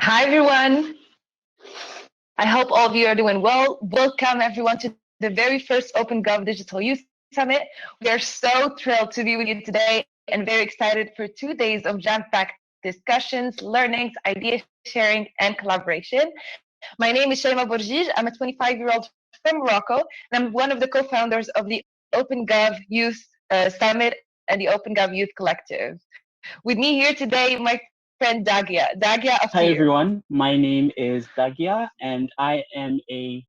Hi, everyone. I hope all of you are doing well. Welcome, everyone, to the very first OpenGov Digital Youth Summit. We are so thrilled to be with you today and very excited for 2 days of jam-packed discussions, learnings, idea sharing, and collaboration. My name is Shaima Bourjij. I'm a 25-year-old from Morocco, and I'm one of the co-founders of the OpenGov Youth Summit and the OpenGov Youth Collective. With me here today, my friend Dagia. Dagia, off to you. Hi everyone, my name is Dagia and I am a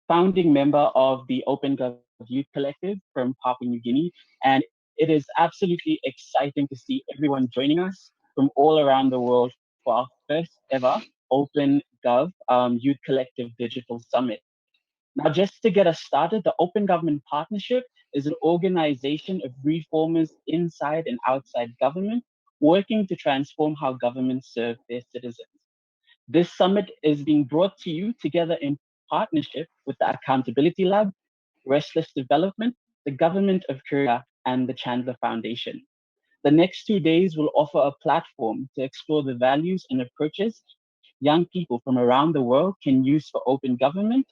founding member of the OpenGov Youth Collective from Papua New Guinea, and it is absolutely exciting to see everyone joining us from all around the world for our first ever OpenGov Youth Collective Digital Summit. Now, just to get us started, the Open Government Partnership is an organization of reformers inside and outside government working to transform how governments serve their citizens. This summit is being brought to you together in partnership with the Accountability Lab, Restless Development, the Government of Korea, and the Chandler Foundation. The next 2 days will offer a platform to explore the values and approaches young people from around the world can use for open government,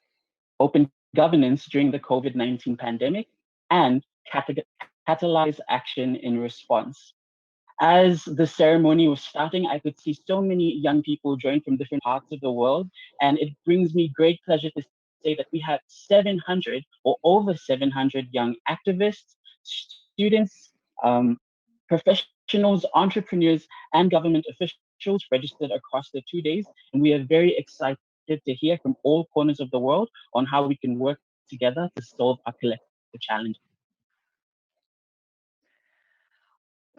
open governance during the COVID-19 pandemic, and catalyze action in response. As the ceremony was starting, I could see so many young people join from different parts of the world, and it brings me great pleasure to say that we have 700 or over 700 young activists, students, professionals, entrepreneurs, and government officials registered across the 2 days, and we are very excited to hear from all corners of the world on how we can work together to solve our collective challenges.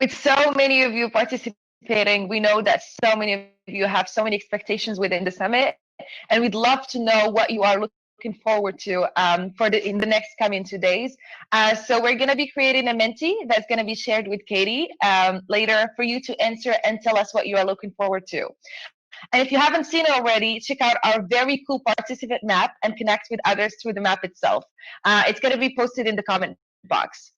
With so many of you participating, we know that so many of you have so many expectations within the summit, and we'd love to know what you are looking forward to in the next coming 2 days. So we're going to be creating a Menti that's going to be shared with Katie later for you to answer and tell us what you are looking forward to. And if you haven't seen it already, check out our very cool participant map and connect with others through the map itself. It's going to be posted in the comment box.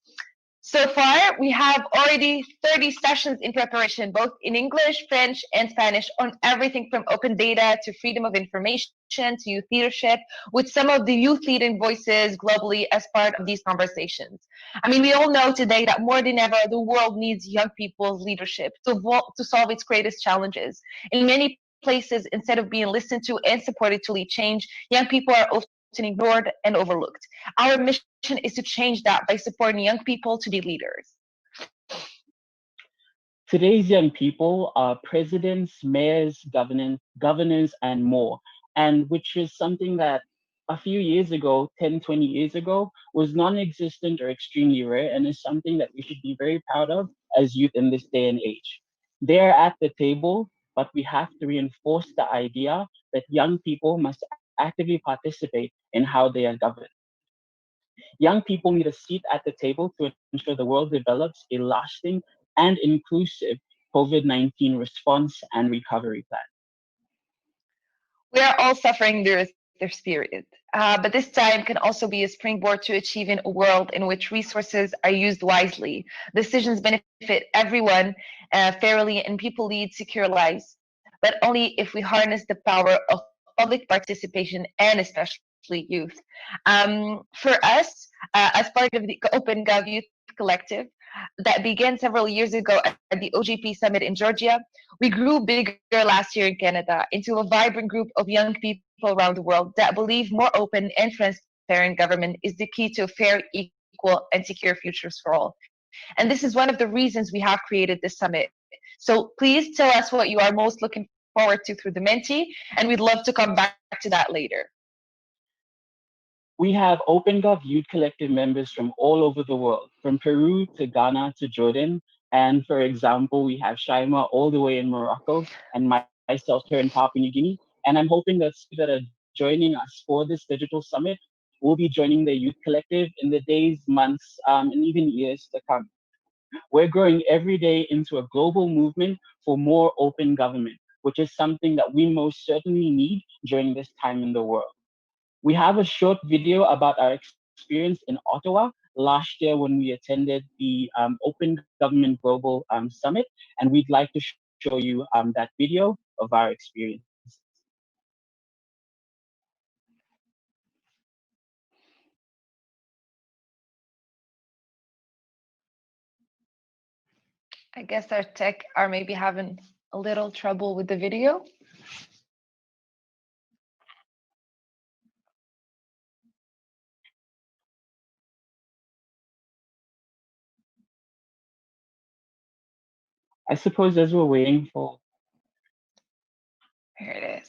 So far, we have already 30 sessions in preparation, both in English, French, and Spanish, on everything from open data to freedom of information to youth leadership, with some of the youth leading voices globally as part of these conversations. I mean, we all know today that more than ever, the world needs young people's leadership to solve its greatest challenges. In many places, instead of being listened to and supported to lead change, young people are often ignored and overlooked. Our mission is to change that by supporting young people to be leaders. Today's young people are presidents, mayors, governors, and more. And which is something that a few years ago, 10, 20 years ago, was non-existent or extremely rare, and is something that we should be very proud of as youth in this day and age. They are at the table, but we have to reinforce the idea that young people must actively participate in how they are governed. Young people need a seat at the table to ensure the world develops a lasting and inclusive COVID-19 response and recovery plan. We are all suffering this period, but this time can also be a springboard to achieving a world in which resources are used wisely, decisions benefit everyone fairly, and people lead secure lives, but only if we harness the power of public participation and especially youth. For us, as part of the OpenGov Youth Collective, that began several years ago at the OGP Summit in Georgia, we grew bigger last year in Canada into a vibrant group of young people around the world that believe more open and transparent government is the key to a fair, equal, and secure futures for all. And this is one of the reasons we have created this summit. So please tell us what you are most looking forward to through the Menti, and we'd love to come back to that later. We have OpenGov Youth Collective members from all over the world, from Peru to Ghana to Jordan. And for example, we have Shaima all the way in Morocco and myself here in Papua New Guinea. And I'm hoping that students that are joining us for this digital summit will be joining the Youth Collective in the days, months, and even years to come. We're growing every day into a global movement for more open government, which is something that we most certainly need during this time in the world. We have a short video about our experience in Ottawa last year when we attended the Open Government Global Summit, and we'd like to show you that video. Over to you, Shaima. of our experience. I guess our tech are maybe having a little trouble with the video. I suppose as we're waiting for. Here it is.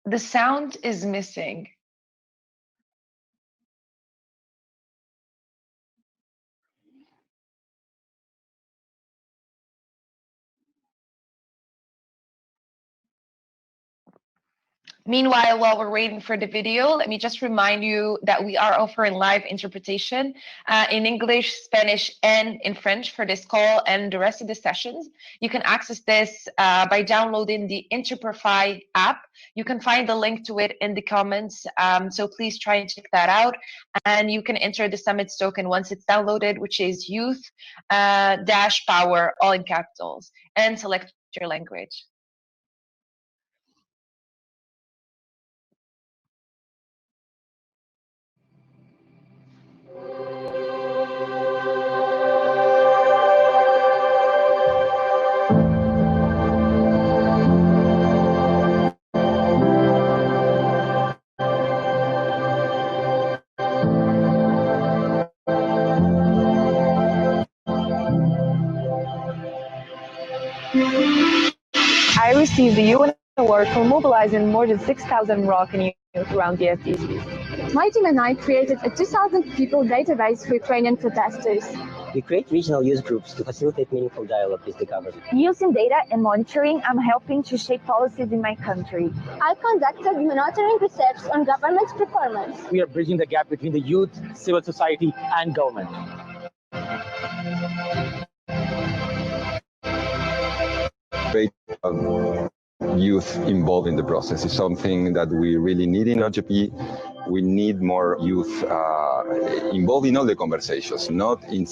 The sound is missing. Meanwhile, while we're waiting for the video, let me just remind you that we are offering live interpretation in English, Spanish, and in French for this call and the rest of the sessions. You can access this by downloading the Interprefy app. You can find the link to it in the comments, so please try and check that out. And you can enter the Summit's token once it's downloaded, which is youth dash power, all in capitals, and select your language. I received the UN Award for mobilizing more than 6,000 Moroccan youth around the SDGs. My team and I created a 2,000 people database for Ukrainian protesters. We create regional youth groups to facilitate meaningful dialogue with the government. Using data and monitoring, I'm helping to shape policies in my country. I conducted monitoring research on government performance. We are bridging the gap between the youth, civil society, and government. Rate of youth involved in the process is something that we really need in OGP. We need more youth involved in all the conversations, not in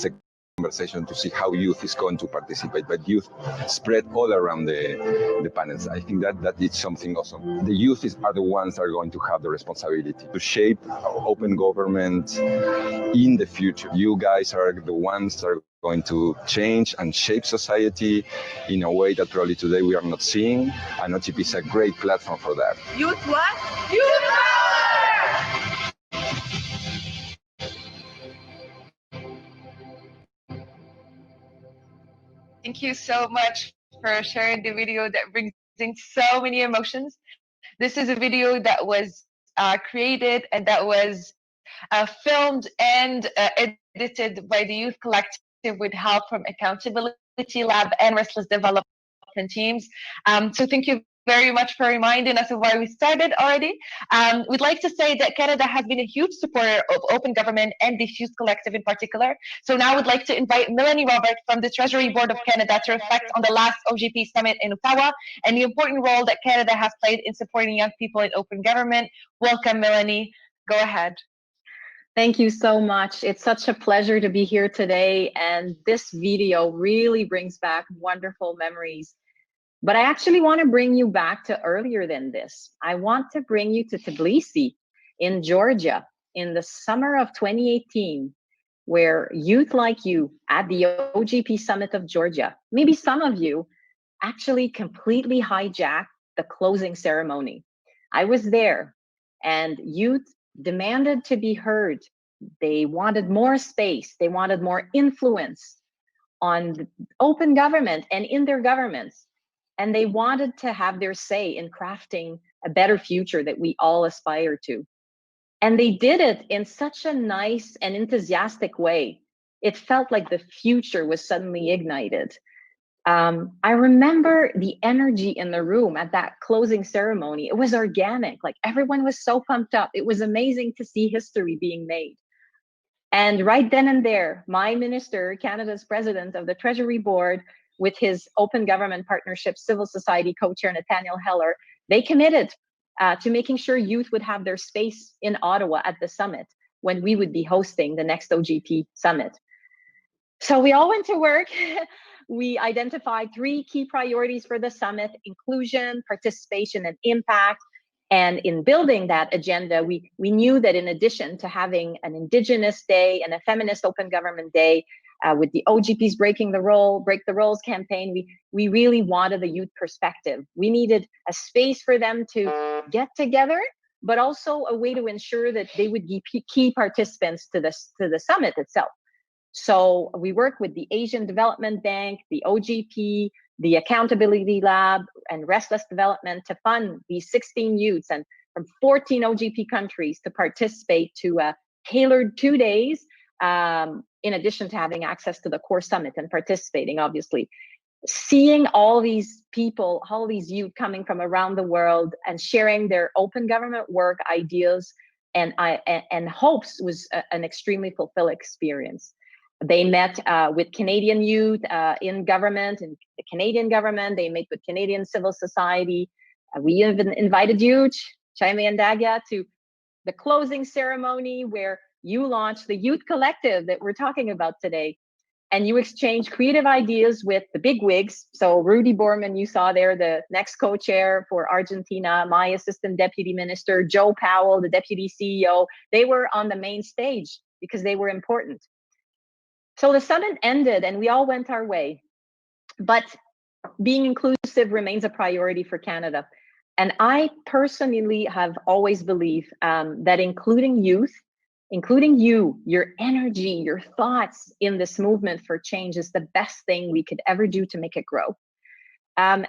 conversation to see how youth is going to participate, but youth spread all around the panels. I think that is something awesome. The youth are the ones that are going to have the responsibility to shape open government in the future. You guys are the ones that are going to change and shape society in a way that probably today we are not seeing, and OGP is a great platform for that. Youth what? Youth power! Thank you so much for sharing the video that brings in so many emotions. This is a video that was created and that was filmed and edited by the Youth Collective with help from Accountability Lab and Restless Development teams. So thank you very much for reminding us of why we started already. We'd like to say that Canada has been a huge supporter of open government and the Youth Collective in particular. So now we'd like to invite Melanie Robert from the Treasury Board of Canada to reflect on the last OGP summit in Ottawa and the important role that Canada has played in supporting young people in open government. Welcome, Melanie. Go ahead. Thank you so much. It's such a pleasure to be here today. And this video really brings back wonderful memories. But I actually want to bring you back to earlier than this. I want to bring you to Tbilisi in Georgia in the summer of 2018, where youth like you at the OGP Summit of Georgia, maybe some of you actually completely hijacked the closing ceremony. I was there, and youth demanded to be heard. They wanted more space. They wanted more influence on open government and in their governments. And they wanted to have their say in crafting a better future that we all aspire to. And they did it in such a nice and enthusiastic way. It felt like the future was suddenly ignited. I remember the energy in the room at that closing ceremony. It was organic, like everyone was so pumped up. It was amazing to see history being made. And right then and there, my minister, Canada's president of the Treasury Board, with his Open Government Partnership Civil Society co-chair Nathaniel Heller, they committed to making sure youth would have their space in Ottawa at the summit when we would be hosting the next OGP summit. So we all went to work. We identified 3 key priorities for the summit: inclusion, participation, and impact. And in building that agenda, we knew that in addition to having an Indigenous Day and a Feminist Open Government Day, with the OGP's Break the Roles campaign, we really wanted the youth perspective. We needed a space for them to get together, but also a way to ensure that they would be key participants to the summit itself. So we work with the Asian Development Bank, the OGP, the Accountability Lab, and Restless Development to fund these 16 youths and from 14 OGP countries to participate to a tailored 2 days, in addition to having access to the core summit and participating, obviously. Seeing all these people, all these youth coming from around the world and sharing their open government work, ideas, and hopes was an extremely fulfilling experience. They met with Canadian youth in government and the Canadian government. They met with Canadian civil society. We even invited you, Jaime and Dagia, to the closing ceremony where you launched the youth collective that we're talking about today. And you exchanged creative ideas with the big wigs. So Rudy Borman, you saw there, the next co-chair for Argentina, my assistant deputy minister, Joe Powell, the deputy CEO. They were on the main stage because they were important. So the summit ended and we all went our way. But being inclusive remains a priority for Canada. And I personally have always believed that including youth, including you, your energy, your thoughts in this movement for change is the best thing we could ever do to make it grow. And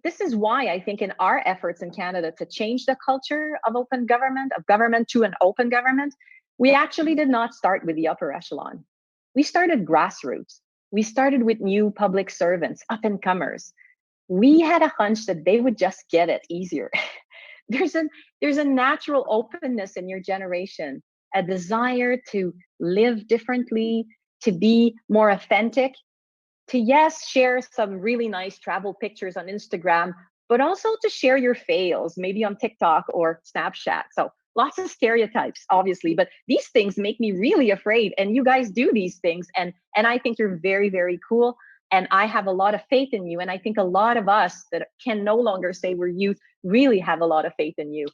this is why I think in our efforts in Canada to change the culture of open government, of government to an open government, we actually did not start with the upper echelon. We started grassroots. We started with new public servants, up-and-comers. We had a hunch that they would just get it easier. There's a natural openness in your generation, a desire to live differently, to be more authentic, to, yes, share some really nice travel pictures on Instagram, but also to share your fails, maybe on TikTok or Snapchat. So lots of stereotypes, obviously, but these things make me really afraid. And you guys do these things. And I think you're very, very cool. And I have a lot of faith in you. And I think a lot of us that can no longer say we're youth really have a lot of faith in you.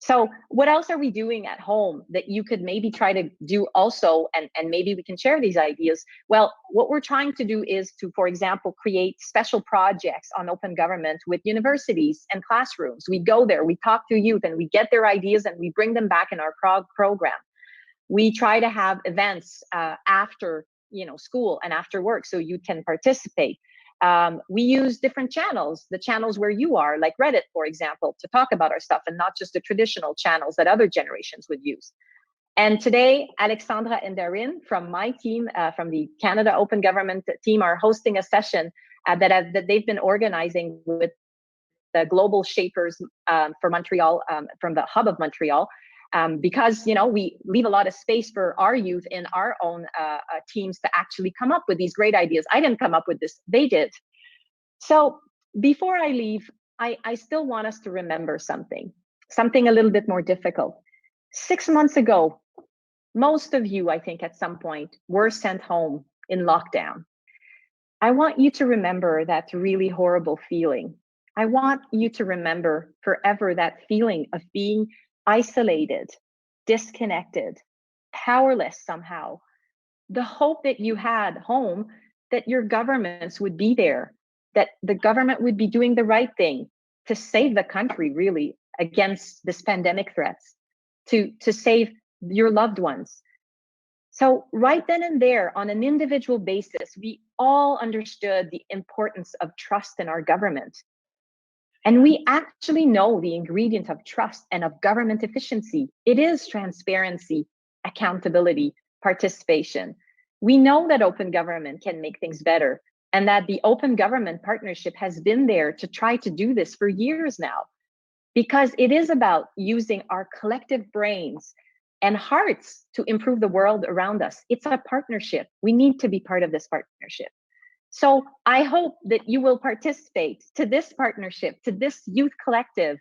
So what else are we doing at home that you could maybe try to do also, and maybe we can share these ideas? Well, what we're trying to do is to, for example, create special projects on open government with universities and classrooms. We go there, we talk to youth, and we get their ideas and we bring them back in our program. We try to have events after school and after work so you can participate. We use different channels, the channels where you are, like Reddit, for example, to talk about our stuff and not just the traditional channels that other generations would use. And today, Alexandra and Darren from my team, from the Canada Open Government team, are hosting a session that they've been organizing with the Global Shapers for Montreal, from the hub of Montreal. Because we leave a lot of space for our youth in our own teams to actually come up with these great ideas. I didn't come up with this, they did. So before I leave, I still want us to remember something a little bit more difficult. 6 months ago, most of you, I think at some point, were sent home in lockdown. I want you to remember that really horrible feeling. I want you to remember forever that feeling of being isolated, disconnected, powerless somehow. The hope that you had home that your governments would be there, that the government would be doing the right thing to save the country, really, against this pandemic threats, to save your loved ones. So right then and there, on an individual basis, we all understood the importance of trust in our government. And we actually know the ingredient of trust and of government efficiency. It is transparency, accountability, participation. We know that open government can make things better, and that the Open Government Partnership has been there to try to do this for years now, because it is about using our collective brains and hearts to improve the world around us. It's a partnership. We need to be part of this partnership. So I hope that you will participate to this partnership, to this youth collective,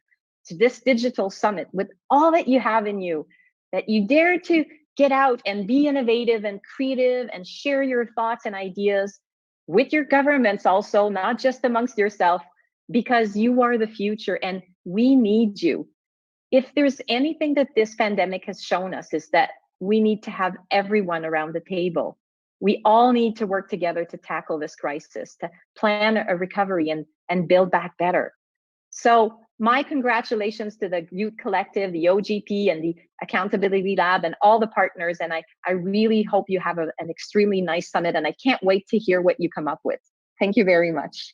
to this digital summit with all that you have in you, that you dare to get out and be innovative and creative and share your thoughts and ideas with your governments also, not just amongst yourself, because you are the future and we need you. If there's anything that this pandemic has shown us is that we need to have everyone around the table. We all need to work together to tackle this crisis, to plan a recovery and build back better. So my congratulations to the Youth Collective, the OGP, and the Accountability Lab, and all the partners. And I really hope you have an extremely nice summit, and I can't wait to hear what you come up with. Thank you very much.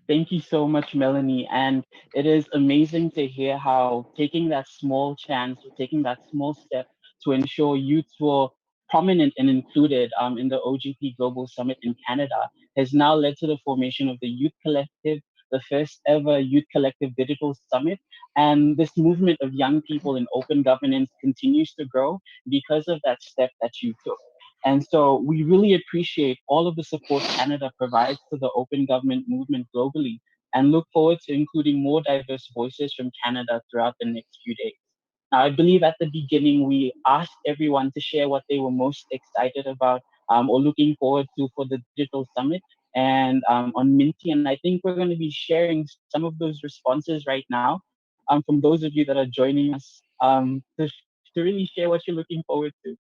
Thank you so much, Melanie. And it is amazing to hear how taking that small chance, or taking that small step to ensure youths were prominent and included in the OGP Global Summit in Canada has now led to the formation of the Youth Collective, the first ever Youth Collective Digital Summit. And this movement of young people in open governance continues to grow because of that step that you took. And so we really appreciate all of the support Canada provides to the open government movement globally, and look forward to including more diverse voices from Canada throughout the next few days. Now, I believe at the beginning, we asked everyone to share what they were most excited about or looking forward to for the digital summit and on Minty. And I think we're going to be sharing some of those responses right now from those of you that are joining us to really share what you're looking forward to.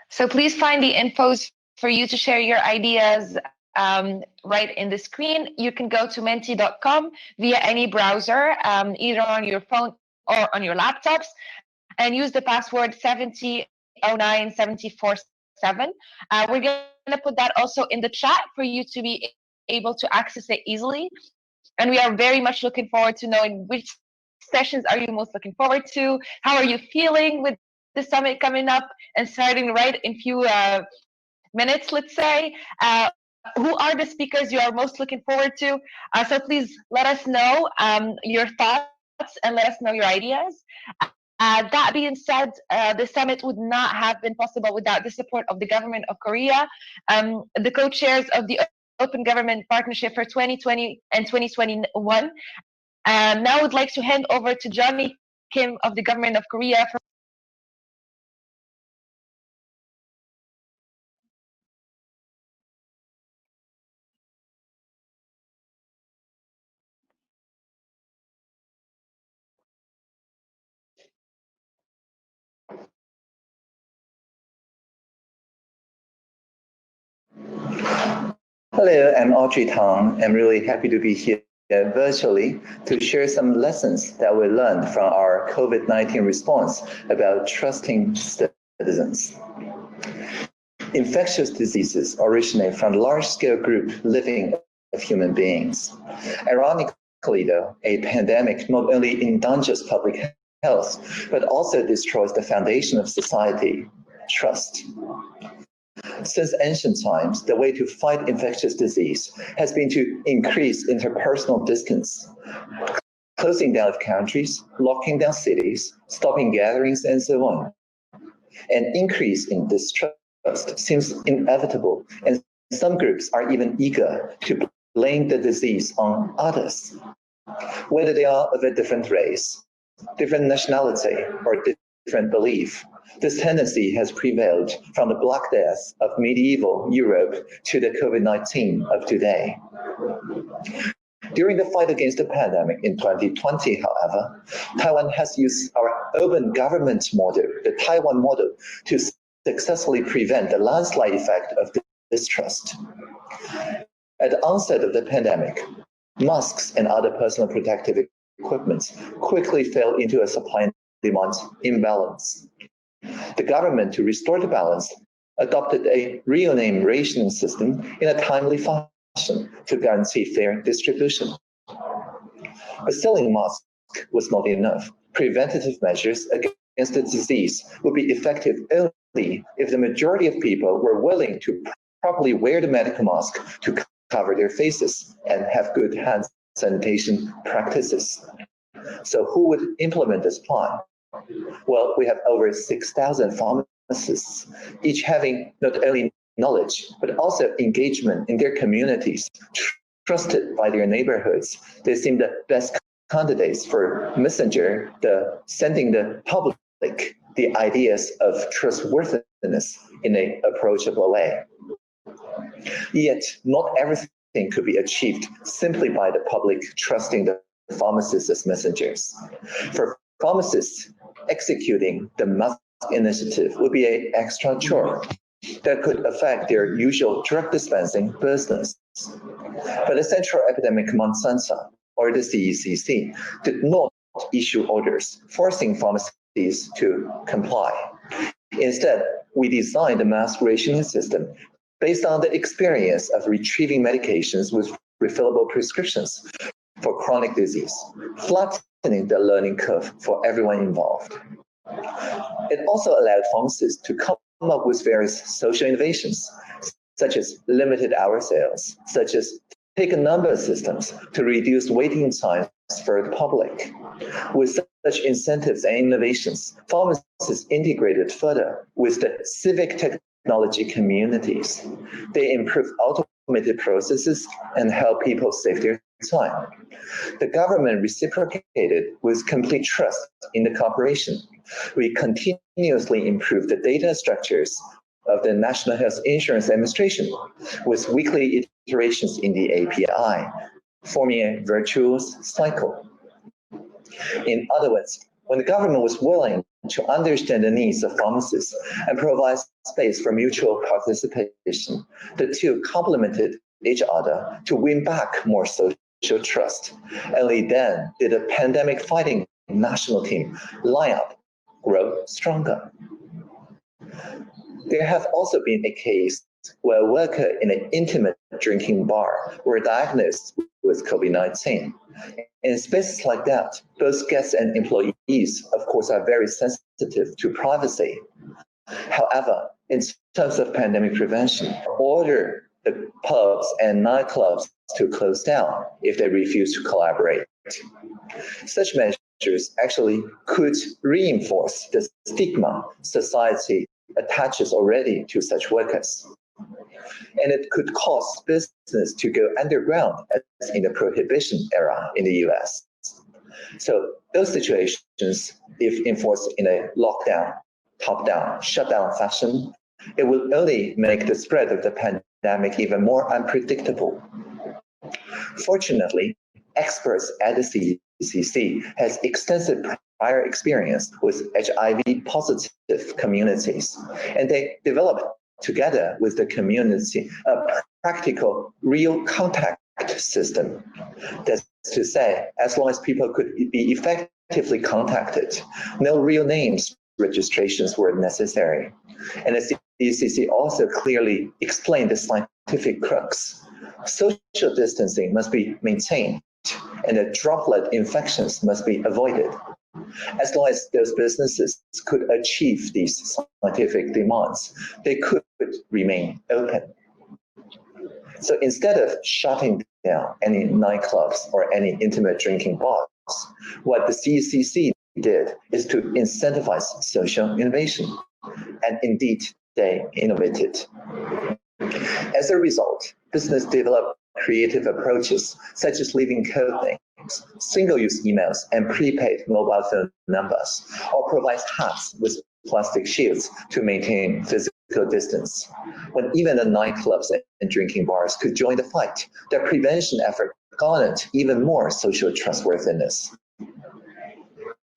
So please find the infos for you to share your ideas right in the screen. You can go to menti.com via any browser, either on your phone or on your laptops, and use the password 7009747. We're going to put that also in the chat for you to be able to access it easily. And we are very much looking forward to knowing which sessions are you most looking forward to. How are you feeling with the summit coming up and starting right in few minutes, let's say? Who are the speakers you are most looking forward to? So please let us know your thoughts and let us know your ideas. That being said, the summit would not have been possible without the support of the government of Korea, the co-chairs of the Open Government Partnership for 2020 and 2021. Now I would like to hand over to Johnny Kim of the government of Korea. Hello, I'm Audrey Tang. I'm really happy to be here virtually to share some lessons that we learned from our COVID-19 response about trusting citizens. Infectious diseases originate from a large-scale group living of human beings. Ironically, though, a pandemic not only endangers public health, but also destroys the foundation of society, trust. Since ancient times, the way to fight infectious disease has been to increase interpersonal distance, closing down of countries, locking down cities, stopping gatherings, and so on. An increase in distrust seems inevitable, and some groups are even eager to blame the disease on others, whether they are of a different race, different nationality, or different belief. This tendency has prevailed from the Black Death of medieval Europe to the COVID-19 of today. During the fight against the pandemic in 2020, however, Taiwan has used our open government model, the Taiwan model, to successfully prevent the landslide effect of distrust. At the onset of the pandemic, masks and other personal protective equipment quickly fell into a supply and demand imbalance. The government, to restore the balance, adopted a real name rationing system in a timely fashion to guarantee fair distribution. But selling masks was not enough. Preventative measures against the disease would be effective only if the majority of people were willing to properly wear the medical mask to cover their faces and have good hand sanitation practices. So who would implement this plan? Well, we have over 6,000 pharmacists, each having not only knowledge, but also engagement in their communities, trusted by their neighborhoods. They seem the best candidates for messenger, sending the public the ideas of trustworthiness in an approachable way. Yet, not everything could be achieved simply by the public trusting the pharmacists as messengers. For pharmacists, executing the mask initiative would be an extra chore that could affect their usual drug dispensing business. But the Central Epidemic Command Center, or the CECC, did not issue orders forcing pharmacies to comply. Instead, we designed a mask rationing system based on the experience of retrieving medications with refillable prescriptions for chronic disease, flattening the learning curve for everyone involved. It also allowed pharmacists to come up with various social innovations, such as limited hour sales, such as pick-a-number systems to reduce waiting times for the public. With such incentives and innovations, pharmacists integrated further with the civic technology communities. They improve automated processes and help people save their time. The government reciprocated with complete trust in the cooperation. We continuously improve the data structures of the National Health Insurance Administration with weekly iterations in the API, forming a virtuous cycle. In other words, when the government was willing to understand the needs of pharmacists and provide space for mutual participation, the two complemented each other to win back more social trust. Only then did the pandemic fighting national team line up, grow stronger. There have also been a case where a worker in an intimate drinking bar were diagnosed with COVID-19. In spaces like that, both guests and employees, of course, are very sensitive to privacy. However, in terms of pandemic prevention, order the pubs and nightclubs to close down if they refuse to collaborate. Such measures actually could reinforce the stigma society attaches already to such workers. And it could cause business to go underground as in the prohibition era in the US. So those situations, if enforced in a lockdown, top-down, shutdown fashion, it will only make the spread of the pandemic even more unpredictable. Fortunately, experts at the CCC has extensive prior experience with HIV-positive communities, and they developed together with the community a practical real contact system. That's to say, as long as people could be effectively contacted, no real names registrations were necessary. And the CCC also clearly explained the scientific crux. Social distancing must be maintained, and the droplet infections must be avoided. As long as those businesses could achieve these scientific demands, they could remain open. So instead of shutting down any nightclubs or any intimate drinking bars, what the CCC did is to incentivize social innovation. And indeed, they innovated. As a result, business developed creative approaches such as living code names, single-use emails, and prepaid mobile phone numbers, or provides hats with plastic shields to maintain physical distance. When even the nightclubs and drinking bars could join the fight, their prevention effort garnered even more social trustworthiness.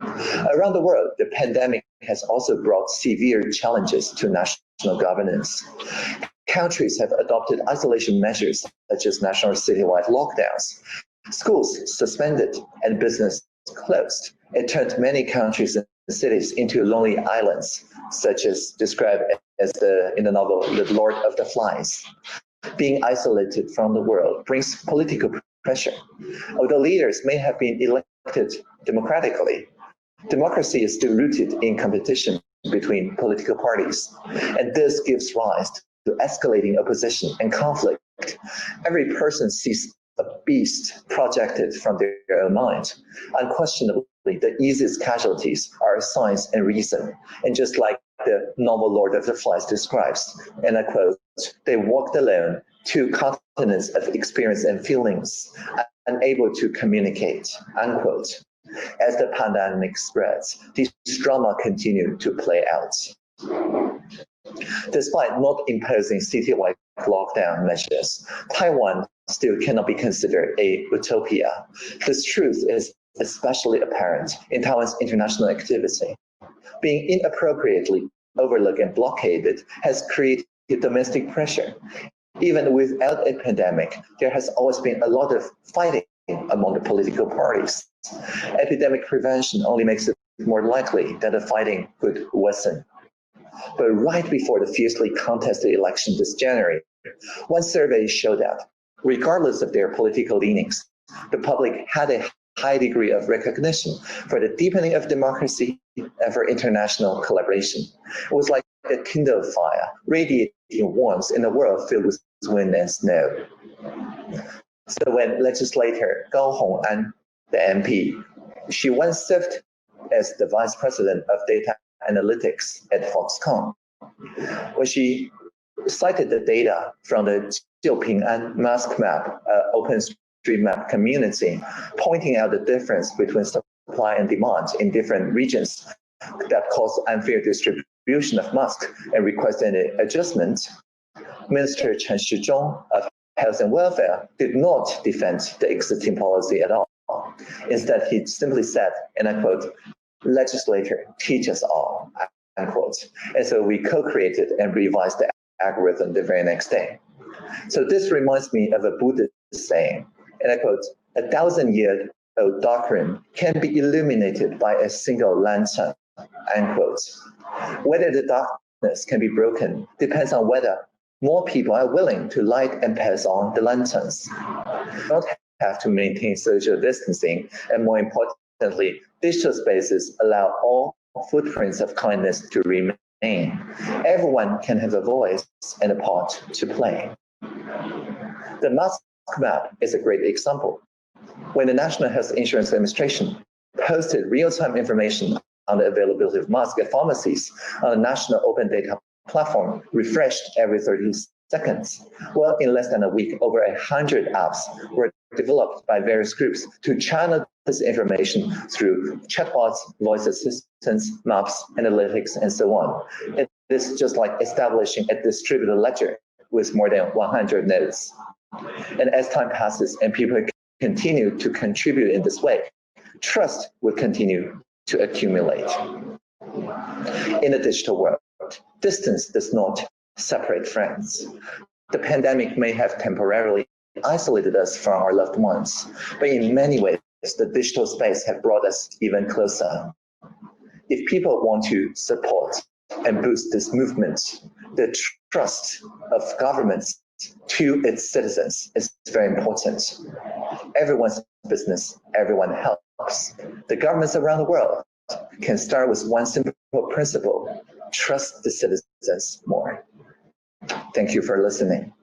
Around the world, the pandemic has also brought severe challenges to national governance. Countries have adopted isolation measures such as national citywide lockdowns. Schools suspended and business closed. It turned many countries and cities into lonely islands, such as described as in the novel The Lord of the Flies. Being isolated from the world brings political pressure. Although leaders may have been elected democratically, democracy is still rooted in competition between political parties, and this gives rise to escalating opposition and conflict. Every person sees a beast projected from their own mind. Unquestionably, the easiest casualties are science and reason. And just like the novel Lord of the Flies describes, and I quote, they walked alone, 2 continents of experience and feelings, unable to communicate, unquote. As the pandemic spreads, this drama continued to play out. Despite not imposing citywide lockdown measures, Taiwan still cannot be considered a utopia. This truth is especially apparent in Taiwan's international activity. Being inappropriately overlooked and blockaded has created domestic pressure. Even without a pandemic, there has always been a lot of fighting among the political parties. Epidemic prevention only makes it more likely that the fighting could worsen. But right before the fiercely contested election this January, one survey showed that, regardless of their political leanings, the public had a high degree of recognition for the deepening of democracy and for international collaboration. It was like a kindle fire, radiating warmth in a world filled with wind and snow. So when legislator Gao Hong'an, the MP, she once served as the vice president of data analytics at Foxconn. When she cited the data from the Jiuping'an mask map, OpenStreetMap community, pointing out the difference between supply and demand in different regions that caused unfair distribution of masks and requested an adjustment, Minister Chen Shizhong of Health and Welfare did not defend the existing policy at all. Instead, he simply said, and I quote, "Legislator, teach us all," unquote. And so we co-created and revised the algorithm the very next day. So this reminds me of a Buddhist saying, and I quote, "A 1,000-year-old doctrine can be illuminated by a single lantern," unquote. Whether the darkness can be broken depends on whether more people are willing to light and pass on the lanterns. We don't have to maintain social distancing, and more importantly, digital spaces allow all footprints of kindness to remain. Everyone can have a voice and a part to play. The mask map is a great example. When the National Health Insurance Administration posted real-time information on the availability of masks at pharmacies on a national open data platform, refreshed every 30 seconds. Well, in less than a week, over 100 apps were developed by various groups to channel this information through chatbots, voice assistants, maps, analytics, and so on. It is just like establishing a distributed ledger with more than 100 nodes. And as time passes and people continue to contribute in this way, trust will continue to accumulate. In the digital world, distance does not separate friends. The pandemic may have temporarily isolated us from our loved ones, but in many ways, the digital space has brought us even closer. If people want to support and boost this movement, the trust of governments to its citizens is very important. Everyone's business, everyone helps. The governments around the world can start with one simple principle: trust the citizens more. Thank you for listening.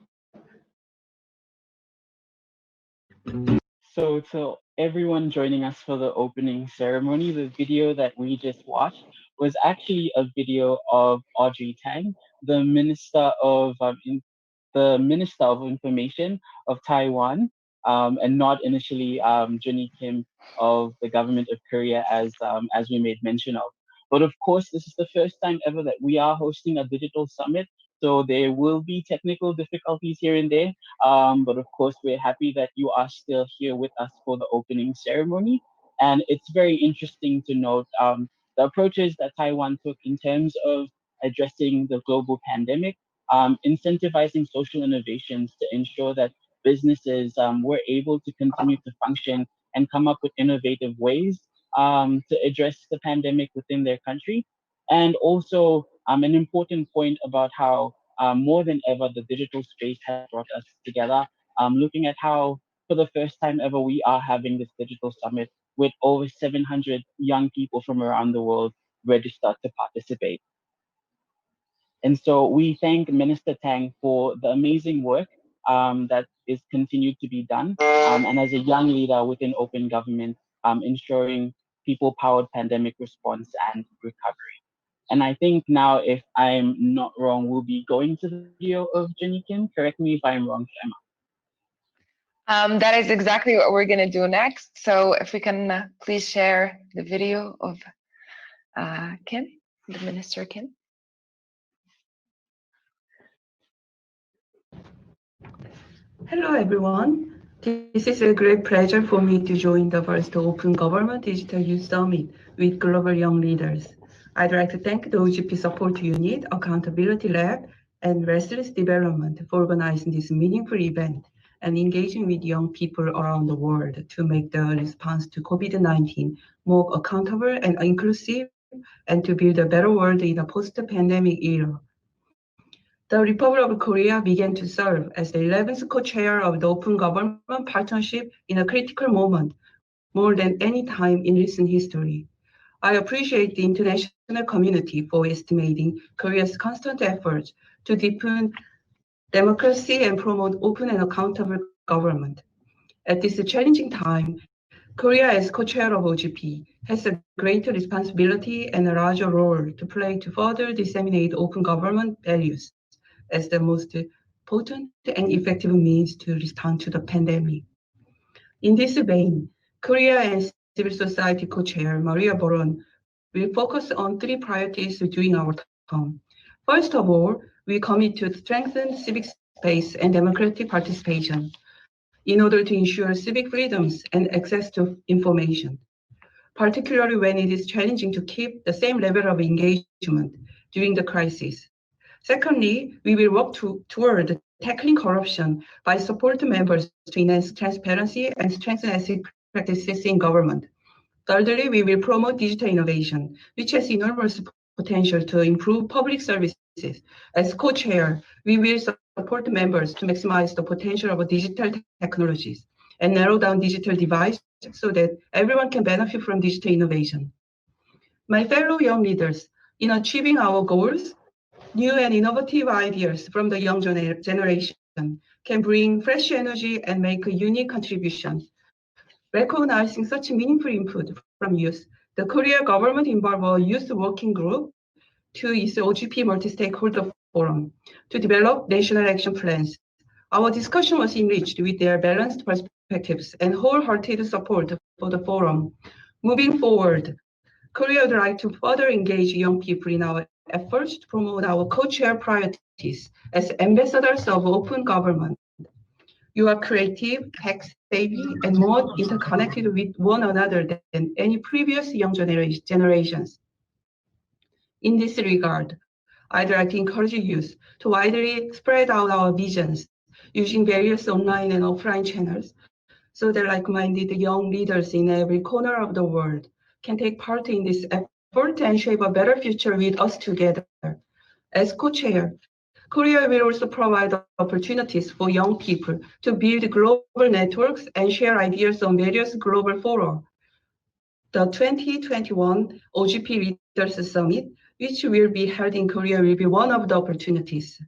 So to everyone joining us for the opening ceremony, the video that we just watched was actually a video of Audrey Tang, the Minister of Information of Taiwan, and not initially Junhee Kim of the government of Korea, as we made mention of. But of course, this is the first time ever that we are hosting a digital summit, so there will be technical difficulties here and there. But of course, we're happy that you are still here with us for the opening ceremony. And it's very interesting to note the approaches that Taiwan took in terms of addressing the global pandemic, incentivizing social innovations to ensure that businesses were able to continue to function and come up with innovative ways to address the pandemic within their country. And also an important point about how more than ever the digital space has brought us together, looking at how for the first time ever we are having this digital summit with over 700 young people from around the world registered to participate. And so we thank Minister Tang for the amazing work that is continued to be done. And as a young leader within open government, ensuring people-powered pandemic response and recovery. And I think now, if I'm not wrong, we'll be going to the video of Jenny Kim. Correct me if I'm wrong, Shema. That is exactly what we're going to do next. So if we can please share the video of Kim, the Minister Kim. Hello, everyone. This is a great pleasure for me to join the first Open Government Digital Youth Summit with global young leaders. I'd like to thank the OGP Support Unit, Accountability Lab, and Restless Development for organizing this meaningful event and engaging with young people around the world to make the response to COVID-19 more accountable and inclusive, and to build a better world in a post-pandemic era. The Republic of Korea began to serve as the 11th co-chair of the Open Government Partnership in a critical moment, more than any time in recent history. I appreciate the international community for estimating Korea's constant efforts to deepen democracy and promote open and accountable government. At this challenging time, Korea, as co-chair of OGP, has a greater responsibility and a larger role to play to further disseminate open government values as the most potent and effective means to respond to the pandemic. In this vein, Korea and civil society co-chair Maria Boron will focus on 3 priorities during our term. First of all, we commit to strengthen civic space and democratic participation in order to ensure civic freedoms and access to information, particularly when it is challenging to keep the same level of engagement during the crisis. Secondly, we will work toward tackling corruption by supporting members to enhance transparency and strengthen ethical practices in government. Thirdly, we will promote digital innovation, which has enormous potential to improve public services. As co-chair, we will support members to maximize the potential of digital technologies and narrow down digital divides so that everyone can benefit from digital innovation. My fellow young leaders, in achieving our goals, new and innovative ideas from the young generation can bring fresh energy and make a unique contribution. Recognizing such meaningful input from youth, the Korea government involved a youth working group to its OGP multi-stakeholder forum to develop national action plans. Our discussion was enriched with their balanced perspectives and wholehearted support for the forum. Moving forward, Korea would like to further engage young people in our efforts to promote our co-chair priorities as ambassadors of open government. You are creative, tech-savvy, and more interconnected with one another than any previous young generations. In this regard, I'd like to encourage youth to widely spread out our visions using various online and offline channels so that like-minded young leaders in every corner of the world can take part in this effort and shape a better future with us together. As co-chair, Korea will also provide opportunities for young people to build global networks and share ideas on various global fora. The 2021 OGP Leaders Summit, which will be held in Korea, will be one of the opportunities.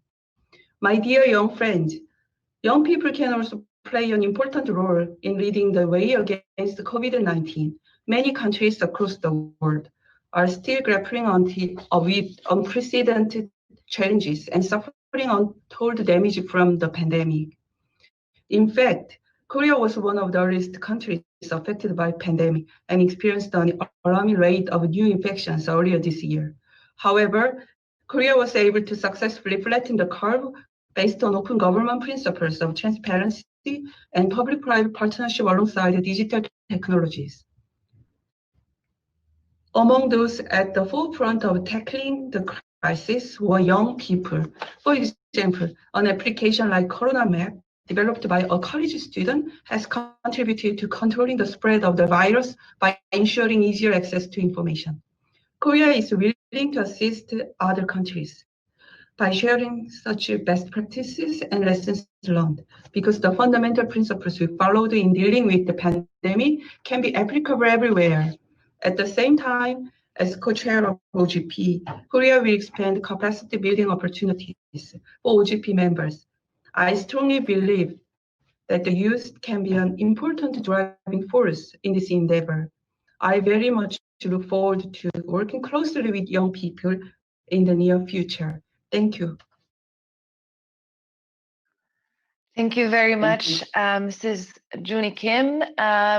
My dear young friends, young people can also play an important role in leading the way against COVID-19. Many countries across the world are still grappling with unprecedented challenges and suffering untold damage from the pandemic. In fact, Korea was one of the earliest countries affected by pandemic and experienced an alarming rate of new infections earlier this year. However, Korea was able to successfully flatten the curve based on open government principles of transparency and public-private partnership alongside digital technologies. Among those at the forefront of tackling the crisis were young people. For example, an application like Corona Map, developed by a college student, has contributed to controlling the spread of the virus by ensuring easier access to information. Korea is willing to assist other countries by sharing such best practices and lessons learned, because the fundamental principles we followed in dealing with the pandemic can be applicable everywhere. At the same time, as co-chair of OGP, Korea will expand capacity building opportunities for OGP members. I strongly believe that the youth can be an important driving force in this endeavor. I very much look forward to working closely with young people in the near future. Thank you. Thank you very Thank much, you. Mrs. Junie Kim.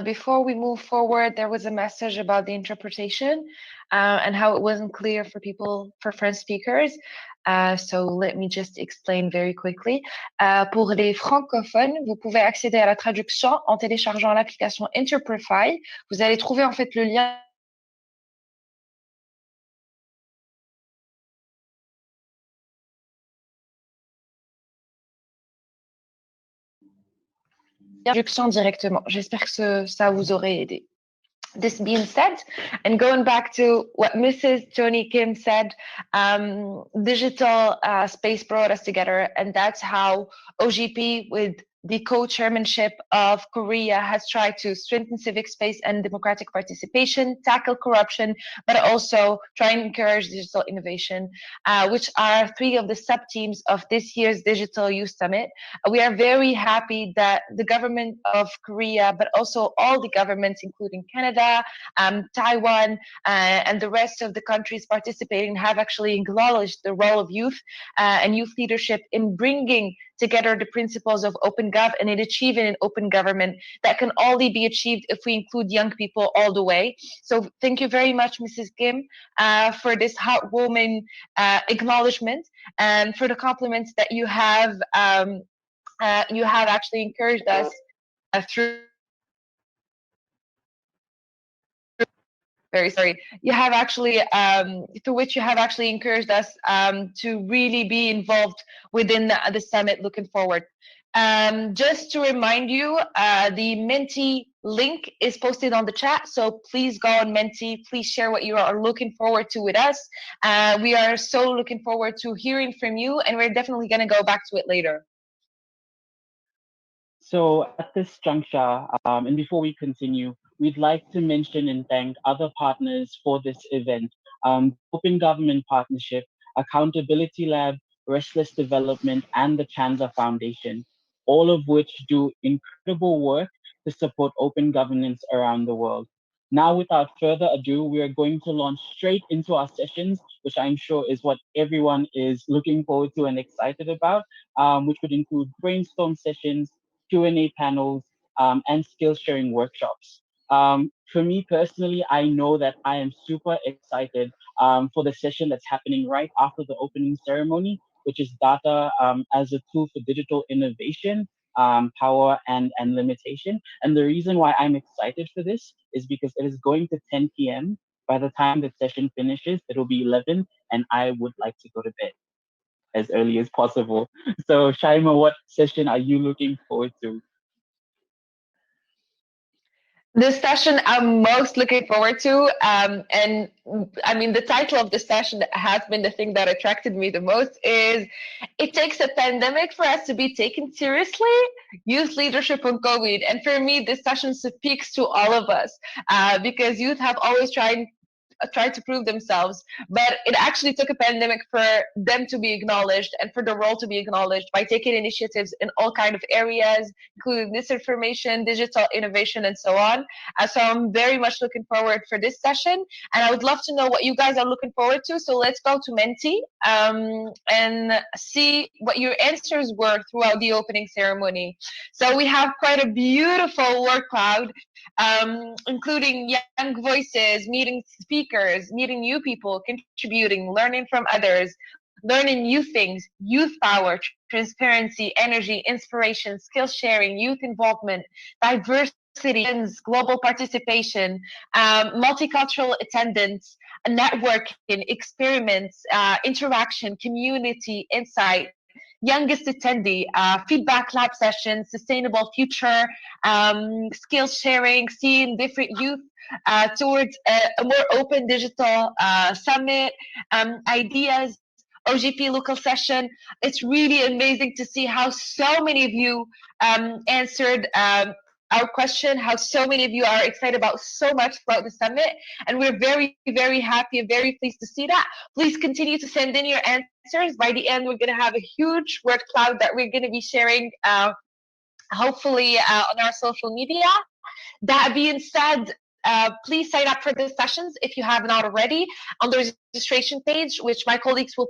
Before we move forward, there was a message about the interpretation and how it wasn't clear for people, for French speakers. So let me just explain very quickly. Pour les francophones, vous pouvez accéder à la traduction en téléchargeant l'application Interprefy. Vous allez trouver en fait le lien traduction directement. J'espère que ça vous aurait aidé. This being said, and going back to what Mrs. Joni Kim said, digital space brought us together, and that's how OGP, with the co-chairmanship of Korea, has tried to strengthen civic space and democratic participation, tackle corruption, but also try and encourage digital innovation, which are three of the sub-teams of this year's Digital Youth Summit. We are very happy that the government of Korea, but also all the governments, including Canada, Taiwan, and the rest of the countries participating, have actually acknowledged the role of youth and youth leadership in bringing together the principles of OpenGov and in achieving an open government that can only be achieved if we include young people all the way. So thank you very much, Mrs. Kim, for this heartwarming acknowledgement and for the compliments that you have actually encouraged us through. Very sorry. You have actually, through which you have actually encouraged us to really be involved within the summit looking forward. Just to remind you, the Menti link is posted on the chat, so please go on Menti. Please share what you are looking forward to with us. We are so looking forward to hearing from you, and we're definitely going to go back to it later. So at this juncture, and before we continue, we'd like to mention and thank other partners for this event. Open Government Partnership, Accountability Lab, Restless Development, and the Chandler Foundation, all of which do incredible work to support open governance around the world. Now, without further ado, we are going to launch straight into our sessions, which I'm sure is what everyone is looking forward to and excited about, which would include brainstorm sessions, Q&A panels, and skill sharing workshops. For me personally, I know that I am super excited for the session that's happening right after the opening ceremony, which is data as a tool for digital innovation, power, and limitation. And the reason why I'm excited for this is because it is going to 10 p.m. By the time the session finishes, it'll be 11, and I would like to go to bed as early as possible. So Shaima, what session are you looking forward to? This session I'm most looking forward to, and I mean the title of the session has been the thing that attracted me the most. Is it takes a pandemic for us to be taken seriously? Youth leadership on COVID, and for me this session speaks to all of us because youth have always tried to prove themselves, but it actually took a pandemic for them to be acknowledged and for the role to be acknowledged by taking initiatives in all kinds of areas, including disinformation, digital innovation, and so on. So I'm very much looking forward for this session, and I would love to know what you guys are looking forward to. So let's go to Menti and see what your answers were throughout the opening ceremony. So we have quite a beautiful word cloud, including young voices, meeting speakers, meeting new people, contributing, learning from others, learning new things, youth power, transparency, energy, inspiration, skill sharing, youth involvement, diversity, global participation, multicultural attendance, networking, experiments, interaction, community, insight, youngest attendee, feedback lab sessions, sustainable future, skill sharing, seeing different youth towards a more open digital summit, ideas, OGP local session. It's really amazing to see how so many of you answered our question, how so many of you are excited about so much about the summit. And we're very, very happy and very pleased to see that. Please continue to send in your answers. By the end, we're going to have a huge word cloud that we're going to be sharing, hopefully, on our social media. That being said, please sign up for the sessions if you have not already on the registration page, which my colleagues will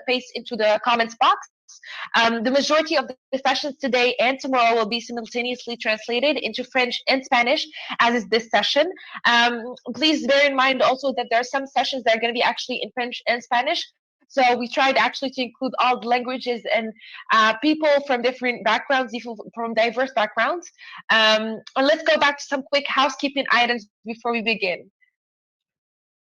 paste into the comments box. The majority of the sessions today and tomorrow will be simultaneously translated into French and Spanish, as is this session. Please bear in mind also that there are some sessions that are going to be actually in French and Spanish. So we tried actually to include all the languages and people from different backgrounds, from diverse backgrounds. And let's go back to some quick housekeeping items before we begin.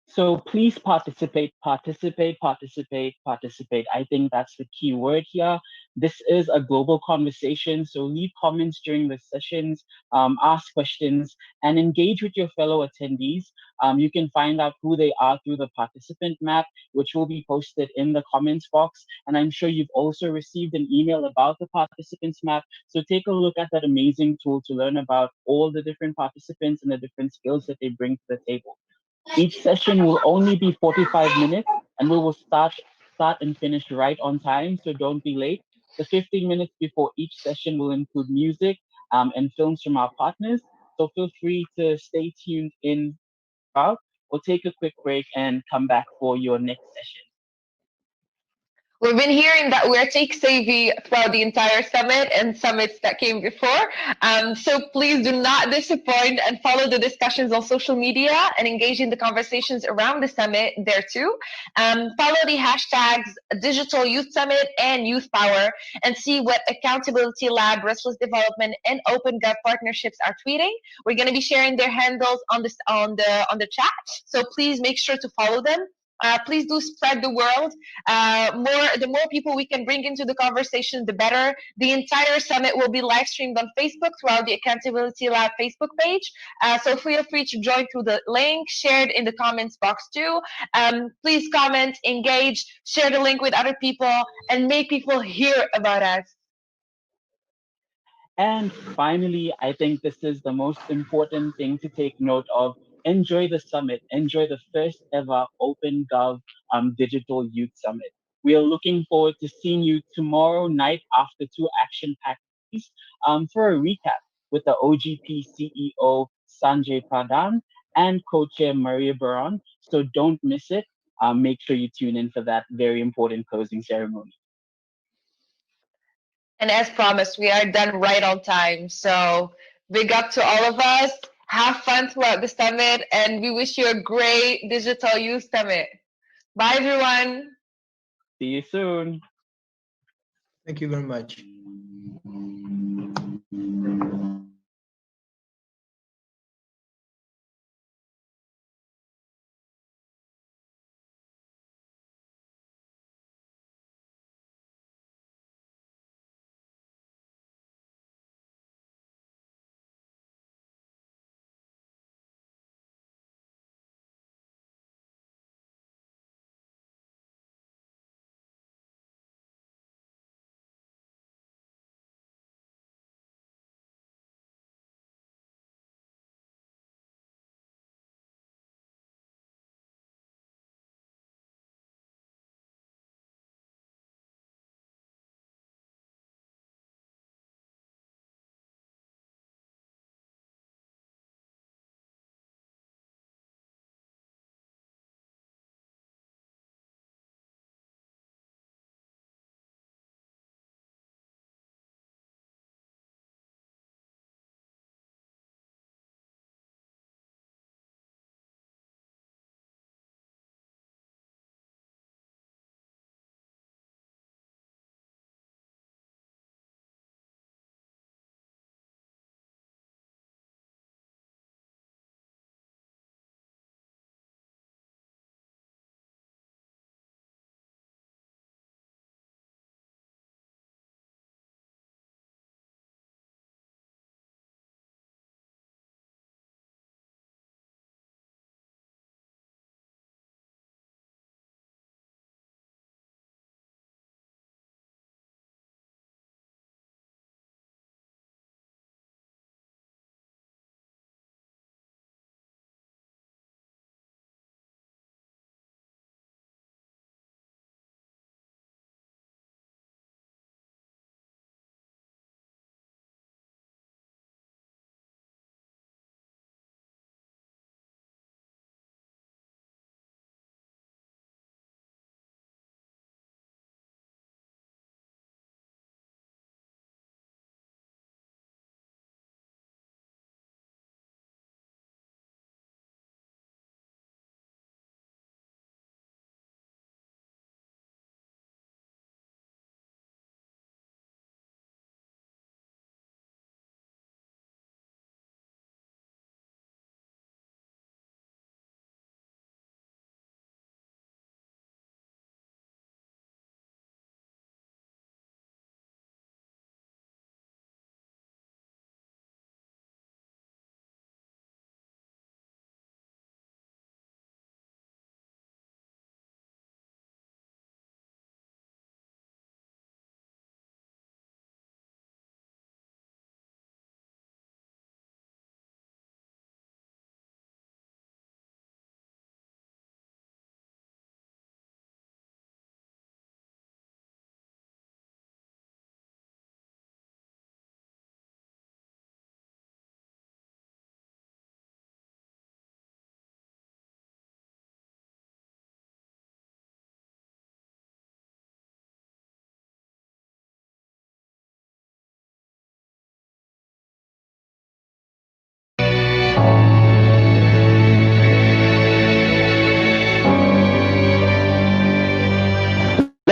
So please participate, participate, participate, participate. I think that's the key word here. This is a global conversation, so leave comments during the sessions, ask questions, and engage with your fellow attendees. You can find out who they are through the participant map, which will be posted in the comments box. And I'm sure you've also received an email about the participants map. So take a look at that amazing tool to learn about all the different participants and the different skills that they bring to the table. Each session will only be 45 minutes, and we will start and finish right on time, so don't be late. The 15 minutes before each session will include music and films from our partners, so feel free to stay tuned in throughout or take a quick break and come back for your next session. We've been hearing that we're tech-savvy throughout the entire summit and summits that came before. So please do not disappoint and follow the discussions on social media and engage in the conversations around the summit there too. Follow the hashtags Digital Youth Summit and Youth Power and see what Accountability Lab, Restless Development, and OpenGov partnerships are tweeting. We're going to be sharing their handles on the chat, so please make sure to follow them. Please do spread the word. The more people we can bring into the conversation, the better. The entire summit will be live streamed on Facebook throughout the Accountability Lab Facebook page. So feel free to join through the link shared in the comments box too. Please comment, engage, share the link with other people, and make people hear about us. And finally, I think this is the most important thing to take note of. Enjoy the summit. Enjoy the first ever OpenGov Digital Youth Summit. We are looking forward to seeing you tomorrow night after two action-packed days for a recap with the OGP CEO Sanjay Pradhan and co-chair Maria Baron. So don't miss it. Make sure you tune in for that very important closing ceremony. And as promised, we are done right on time. So big up to all of us. Have fun throughout the summit, and we wish you a great Digital Youth Summit. Bye, everyone. See you soon. Thank you very much.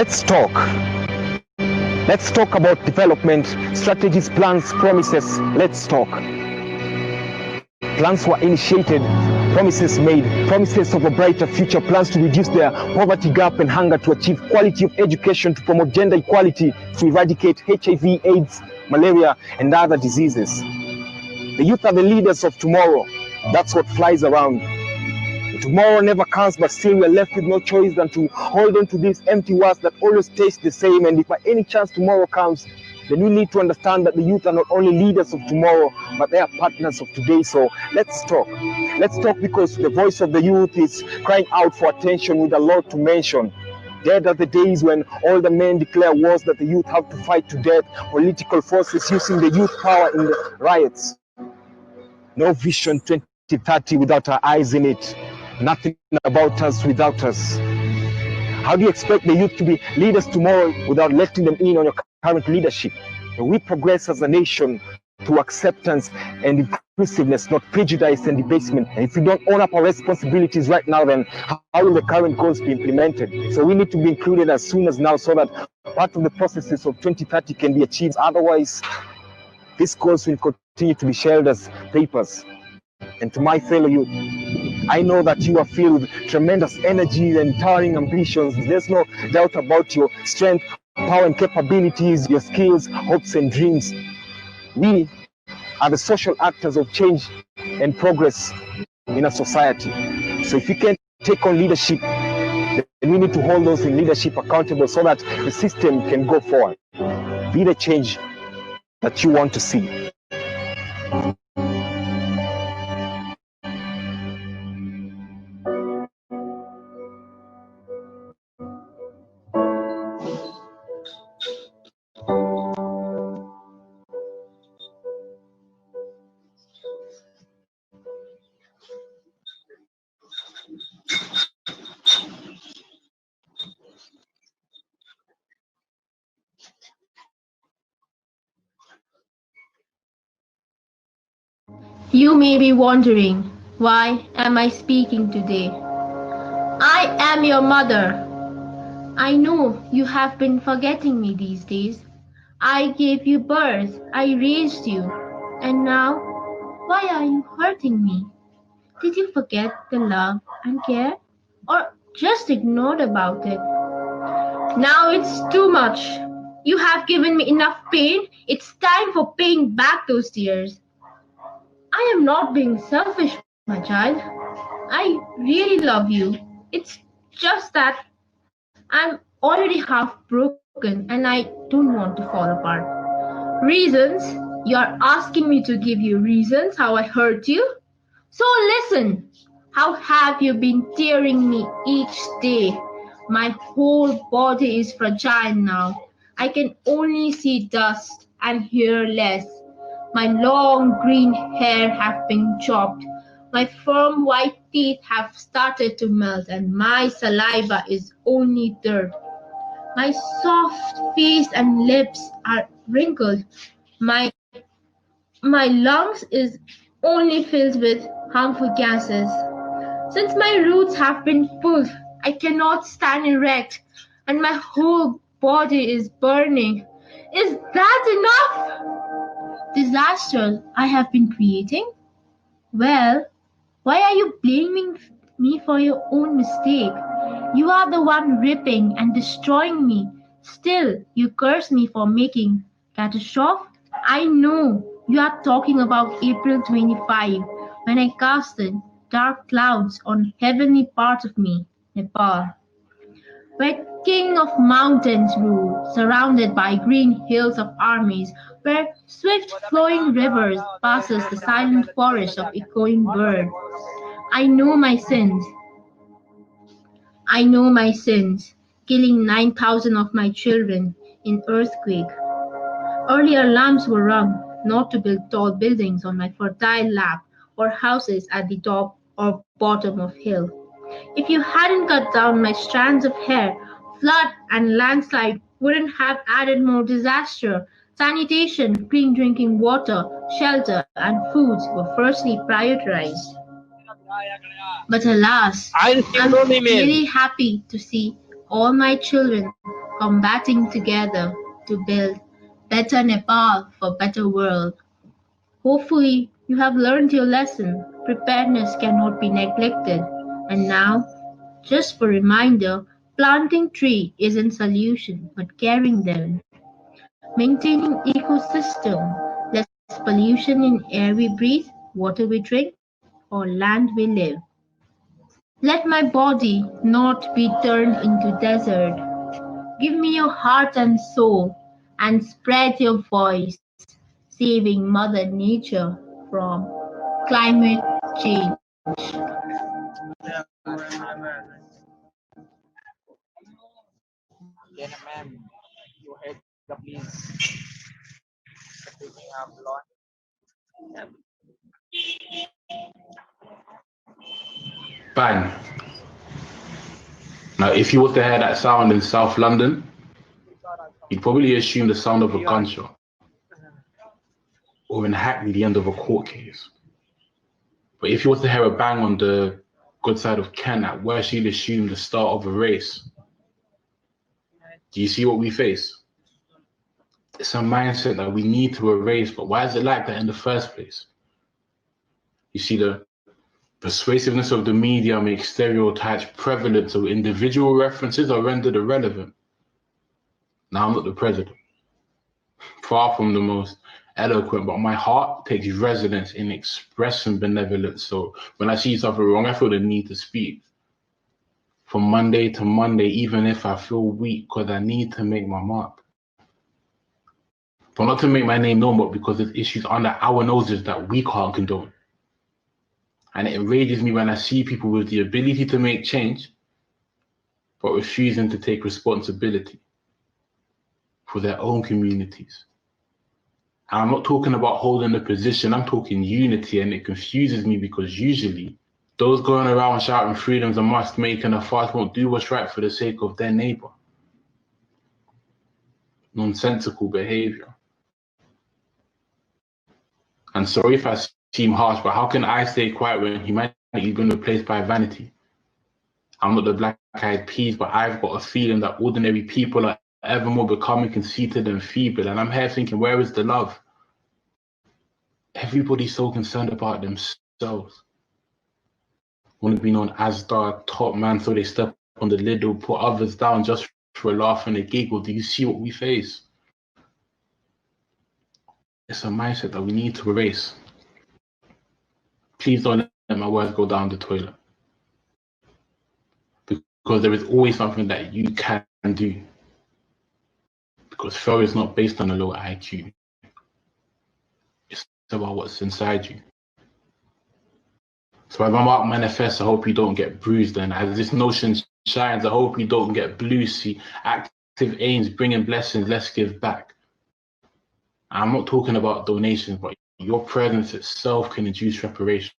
Let's talk. Let's talk about development, strategies, plans, promises. Let's talk. Plans were initiated, promises made, promises of a brighter future, plans to reduce their poverty gap and hunger, to achieve quality of education, to promote gender equality, to eradicate HIV, AIDS, malaria, and other diseases. The youth are the leaders of tomorrow. That's what flies around. Tomorrow never comes, but still we are left with no choice than to hold on to these empty words that always taste the same. And if by any chance tomorrow comes, then we need to understand that the youth are not only leaders of tomorrow, but they are partners of today. So let's talk. Let's talk, because the voice of the youth is crying out for attention with a lot to mention. Dead are the days when all the men declare wars that the youth have to fight to death, political forces using the youth power in the riots. No vision 2030 without our eyes in it. Nothing about us without us. How do you expect the youth to be leaders tomorrow without letting them in on your current leadership? And we progress as a nation through acceptance and inclusiveness, not prejudice and debasement. And if we don't own up our responsibilities right now, then how will the current goals be implemented? So we need to be included as soon as now, so that part of the processes of 2030 can be achieved. Otherwise, these goals will continue to be shelved as papers. And to my fellow youth, I know that you are filled with tremendous energy and towering ambitions. There's no doubt about your strength, power, and capabilities, your skills, hopes, and dreams. We are the social actors of change and progress in a society. So if you can take on leadership, then we need to hold those in leadership accountable, so that the system can go forward. Be the change that you want to see. You may be wondering, why am I speaking today? I am your mother. I know you have been forgetting me these days. I gave you birth, I raised you, and now, why are you hurting me? Did you forget the love and care? Or just ignored about it? Now it's too much. You have given me enough pain. It's time for paying back those tears. I am not being selfish, my child. I really love you. It's just that I'm already half broken and I don't want to fall apart. Reasons? You're asking me to give you reasons how I hurt you? So listen. How have you been tearing me each day? My whole body is fragile now. I can only see dust and hear less. My long green hair have been chopped. My firm white teeth have started to melt, and my saliva is only dirt. My soft face and lips are wrinkled. My lungs is only filled with harmful gases. Since my roots have been pulled, I cannot stand erect, and my whole body is burning. Is that enough? Disasters I have been creating? Well, why are you blaming me for your own mistake? You are the one ripping and destroying me. Still, you curse me for making catastrophe. I know you are talking about April 25, when I casted dark clouds on heavenly part of me, Nepal, where king of mountains rule, surrounded by green hills of armies, where swift flowing rivers passes the silent forest of echoing bird. I know my sins. I know my sins, killing 9,000 of my children in earthquake. Earlier alarms were rung not to build tall buildings on my fertile lap or houses at the top or bottom of hill. If you hadn't cut down my strands of hair, flood and landslide wouldn't have added more disaster. Sanitation, clean drinking water, shelter, and foods were firstly prioritized. But alas, I'm really happy to see all my children combating together to build better Nepal for better world. Hopefully, you have learned your lesson. Preparedness cannot be neglected. And now, just for reminder, planting tree isn't solution, but caring them. Maintaining ecosystem, less pollution in air we breathe, water we drink, or land we live. Let my body not be turned into desert. Give me your heart and soul, and spread your voice, saving Mother Nature from climate change. Jana ma'am, you had the please picking up lot. Bang. Now, if you were to hear that sound in South London, you'd probably assume the sound of a gunshot, or in Hackney, the end of a court case. But if you were to hear a bang on the good side of Kent, at worst, you'd assume the start of a race. Do you see what we face? It's a mindset that we need to erase, but why is it like that in the first place? You see, the persuasiveness of the media makes stereotypes prevalent, so individual references are rendered irrelevant. Now, I'm not the president, far from the most eloquent, but my heart takes resonance in expressing benevolence. So when I see something wrong, I feel the need to speak. From Monday to Monday, even if I feel weak, because I need to make my mark. But not to make my name known, but because there's issues under our noses that we can't condone. And it enrages me when I see people with the ability to make change, but refusing to take responsibility for their own communities. And I'm not talking about holding a position, I'm talking unity, and it confuses me because usually those going around shouting freedom's a must, making a fuss, won't do what's right for the sake of their neighbor. Nonsensical behavior. And sorry if I seem harsh, but how can I stay quiet when humanity has been replaced by vanity? I'm not the black-eyed peas, but I've got a feeling that ordinary people are ever more becoming conceited and feeble. And I'm here thinking, where is the love? Everybody's so concerned about themselves. Want to be known as the top man, so they step on the lid or put others down just for a laugh and a giggle. Do you see what we face? It's a mindset that we need to erase. Please don't let my words go down the toilet. Because there is always something that you can do. Because failure is not based on a low IQ. It's about what's inside you. So as my mark manifests, I hope you don't get bruised. And as this notion shines, I hope you don't get blue. See, active aims bringing blessings, let's give back. I'm not talking about donations, but your presence itself can induce reparations.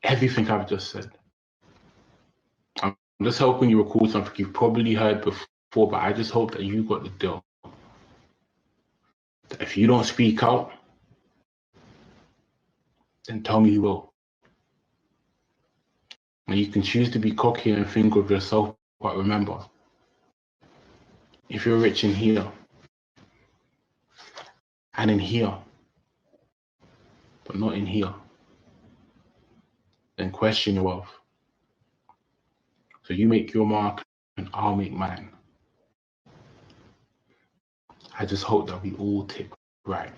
Everything I've just said. I'm just hoping you recall something you've probably heard before, but I just hope that you got the deal. That if you don't speak out, then tell me who will. And you can choose to be cocky and think of yourself, but remember, if you're rich in here and in here, but not in here, then question your wealth. So you make your mark and I'll make mine. I just hope that we all tick right.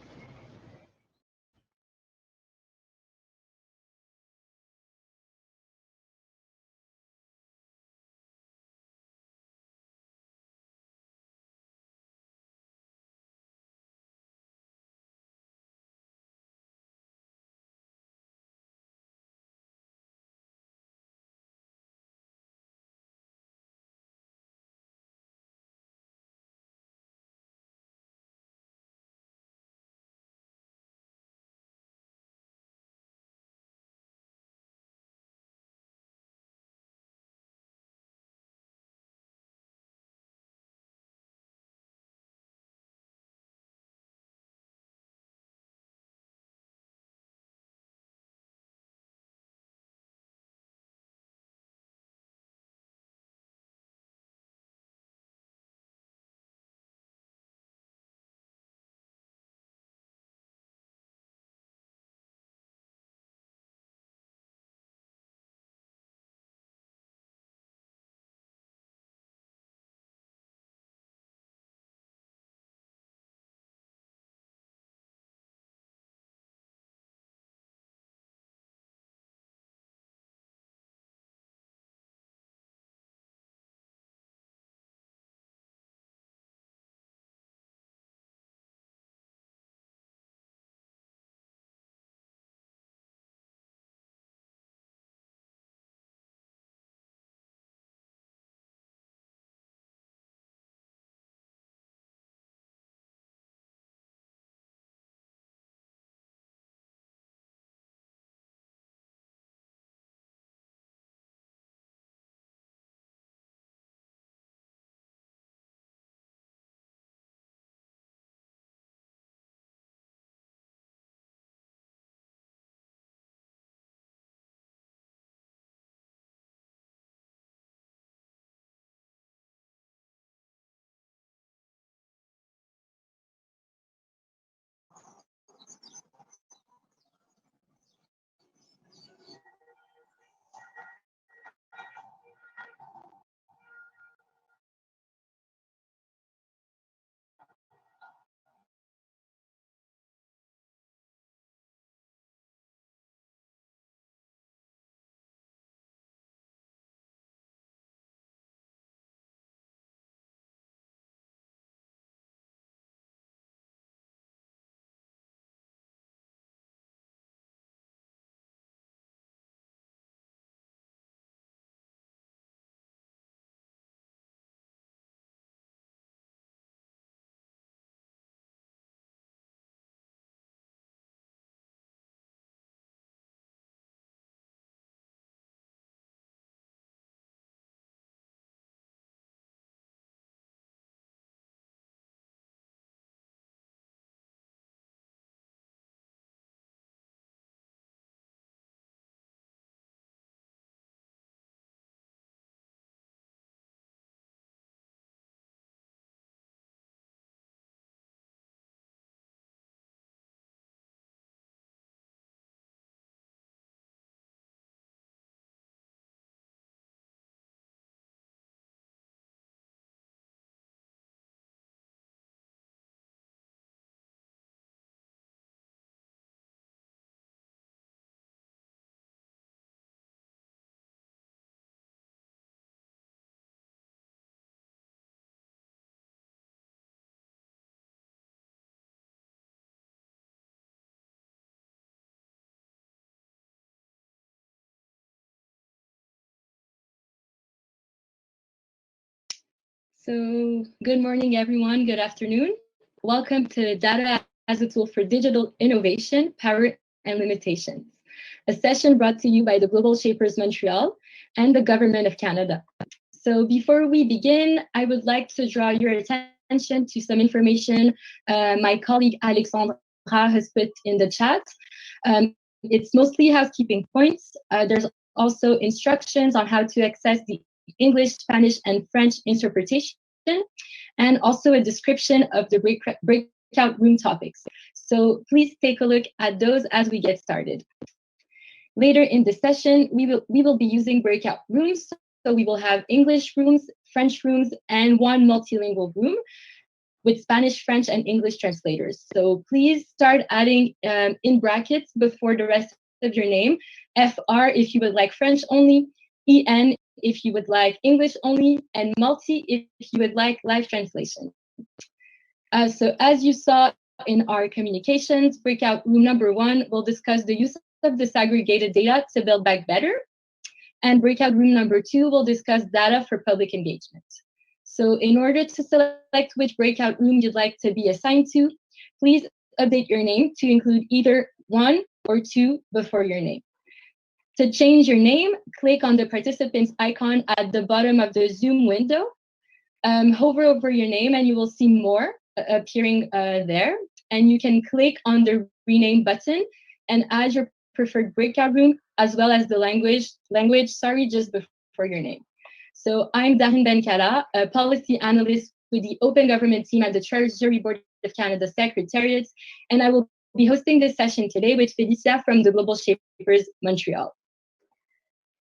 So good morning, everyone. Good afternoon. Welcome to Data as a Tool for Digital Innovation, Power and Limitations, a session brought to you by the Global Shapers Montreal and the Government of Canada. So before we begin, I would like to draw your attention to some information my colleague Alexandra has put in the chat. It's mostly housekeeping points. There's also instructions on how to access the English, Spanish, and French interpretation, and also a description of the breakout room topics. So please take a look at those as we get started. Later in the session, we will be using breakout rooms. So we will have English rooms, French rooms, and one multilingual room with Spanish, French, and English translators. So please start adding in brackets before the rest of your name, FR if you would like French only, EN if you would like English only, and multi if you would like live translation. So as you saw in our communications, breakout room number 1 will discuss the use of disaggregated data to build back better. And breakout room number 2 will discuss data for public engagement. So in order to select which breakout room you'd like to be assigned to, please update your name to include either 1 or 2 before your name. To change your name, click on the participants icon at the bottom of the Zoom window. Hover over your name and you will see more appearing there. And you can click on the rename button and add your preferred breakout room as well as the language, just before your name. So I'm Darin Benkala, a policy analyst with the Open Government team at the Treasury Board of Canada Secretariat, and I will be hosting this session today with Felicia from the Global Shapers Montreal.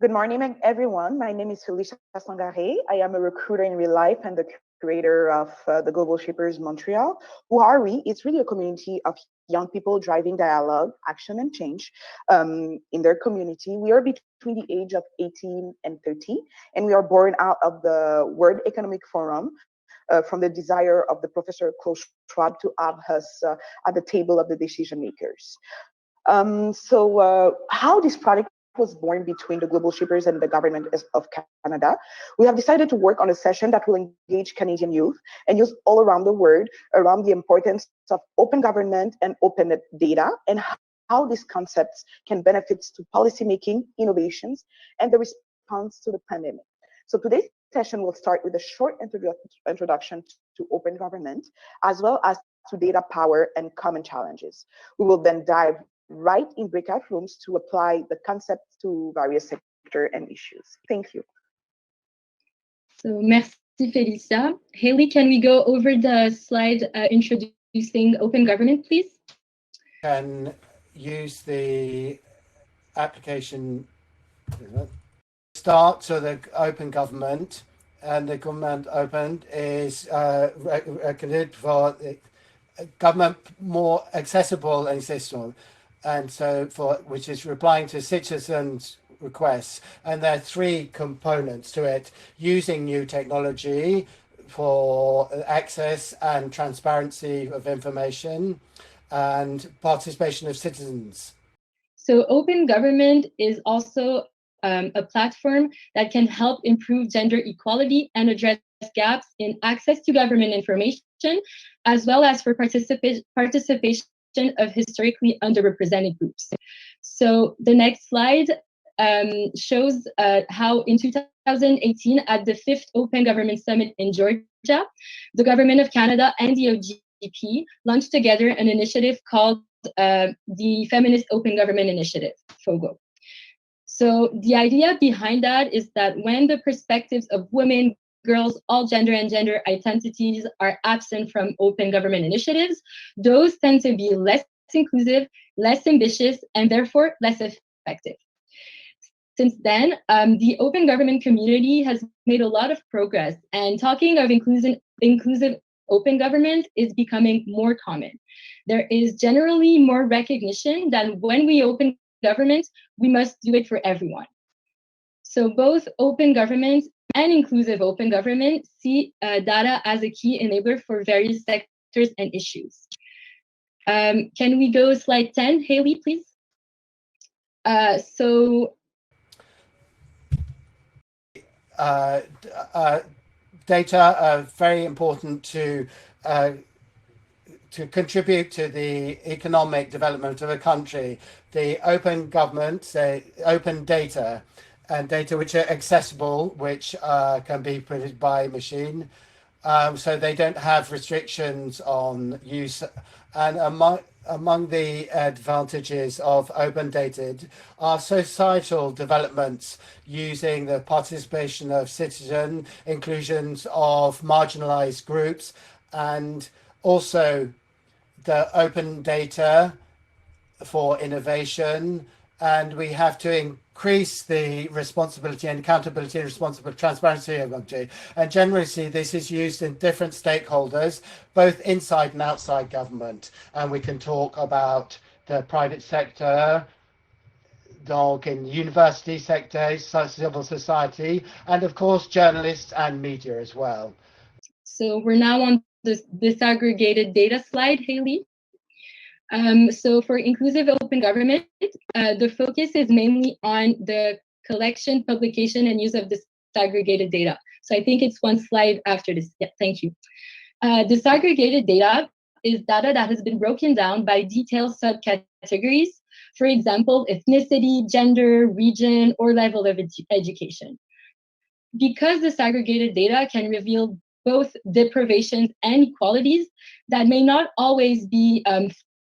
Good morning, everyone. My name is Felicia Sangare. I am a recruiter in real life and the creator of the Global Shapers Montreal. Who are we? It's really a community of young people driving dialogue, action, and change in their community. We are between the age of 18 and 30, and we are born out of the World Economic Forum from the desire of the Professor Klaus Schwab to have us at the table of the decision makers. How this project was born between the Global Shapers and the Government of Canada. We have decided to work on a session that will engage Canadian youth and youth all around the world around the importance of open government and open data and how these concepts can benefit to policymaking, innovations, and the response to the pandemic. So today's session will start with a short introduction to open government, as well as to data power and common challenges. We will then dive right in breakout rooms to apply the concepts to various sectors and issues. Thank you. So merci, Felicia. Haley, can we go over the slide introducing open government, please? Can use the application start to the open government, and the government open is recommended for the government more accessible and accessible. And so which is replying to citizens' requests. And there are 3 components to it: using new technology for access and transparency of information and participation of citizens. So open government is also a platform that can help improve gender equality and address gaps in access to government information, as well as for participation of historically underrepresented groups. So the next slide shows how in 2018 at the 5th Open Government Summit in Georgia, the Government of Canada and the OGP launched together an initiative called the Feminist Open Government Initiative, FOGO. So the idea behind that is that when the perspectives of women, girls, all gender and gender identities are absent from open government initiatives, those tend to be less inclusive, less ambitious, and therefore less effective. Since then, the open government community has made a lot of progress, and talking of inclusive open government is becoming more common. There is generally more recognition that when we open government, we must do it for everyone. So both open government and inclusive open government see data as a key enabler for various sectors and issues. Can we go slide 10, Haley, please? data are very important to contribute to the economic development of a country. The open government, open data, and data which are accessible, which can be printed by machine, so they don't have restrictions on use. And among the advantages of open data are societal developments using the participation of citizen, inclusions of marginalized groups, and also the open data for innovation. And we have to increase the responsibility and accountability and responsible transparency of OpenGov. And generally, this is used in different stakeholders, both inside and outside government. And we can talk about the private sector, donc in university sector, civil society, and of course, journalists and media as well. So we're now on this disaggregated data slide, Haley. So for inclusive open government, the focus is mainly on the collection, publication, and use of disaggregated data. So I think it's one slide after this. Yeah, thank you. Disaggregated data is data that has been broken down by detailed subcategories, for example, ethnicity, gender, region, or level of education. Because disaggregated data can reveal both deprivations and equalities that may not always be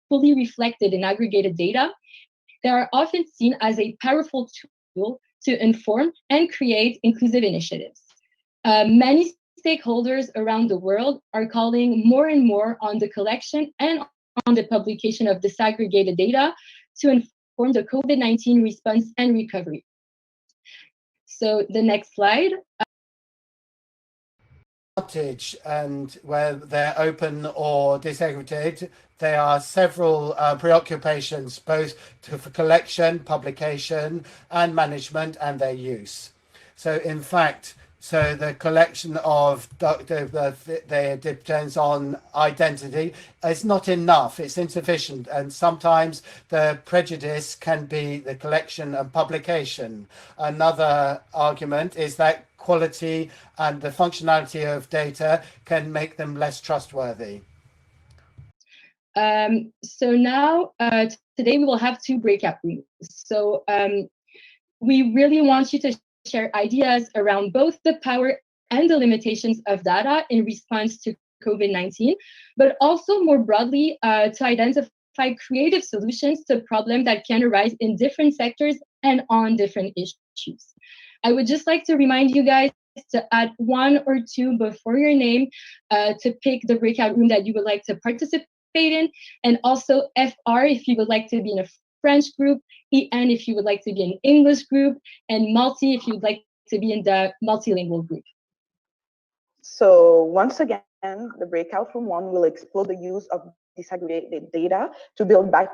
fully reflected in aggregated data, they are often seen as a powerful tool to inform and create inclusive initiatives. Many stakeholders around the world are calling more and more on the collection and on the publication of disaggregated data to inform the COVID-19 response and recovery. So the next slide. And where they're open or disaggregated, there are several preoccupations, both for collection, publication, and management, and their use. So in fact, the collection of data depends on identity. It's not enough, it's insufficient. And sometimes the prejudice can be the collection and publication. Another argument is that quality and the functionality of data can make them less trustworthy. So now, today we will have two breakout rooms. So we really want you to share ideas around both the power and the limitations of data in response to COVID-19, but also more broadly to identify creative solutions to problems that can arise in different sectors and on different issues. I would just like to remind you guys to add one or two before your name to pick the breakout room that you would like to participate in, and also FR if you would like to be in a French group, EN if you would like to be in an English group, and multi if you would like to be in the multilingual group. So once again, the breakout room 1 will explore the use of disaggregated data to build back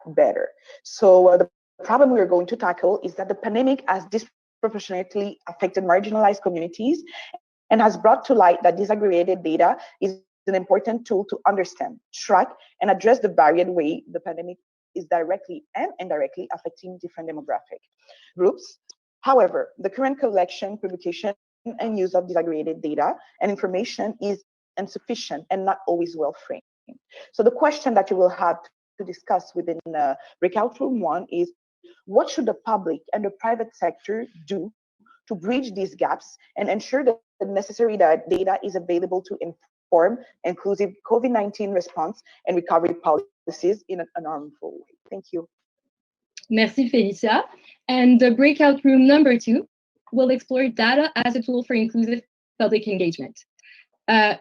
better. So the problem we are going to tackle is that the pandemic has disproportionately affected marginalized communities and has brought to light that disaggregated data is an important tool to understand, track, and address the varied way the pandemic is directly and indirectly affecting different demographic groups. However, the current collection, publication, and use of disaggregated data and information is insufficient and not always well framed. So the question that you will have to discuss within breakout room 1 is, what should the public and the private sector do to bridge these gaps and ensure that the necessary data is available to inform inclusive COVID-19 response and recovery policies in an harmful way? Thank you. Merci, Felicia. And the breakout room number 2 will explore data as a tool for inclusive public engagement.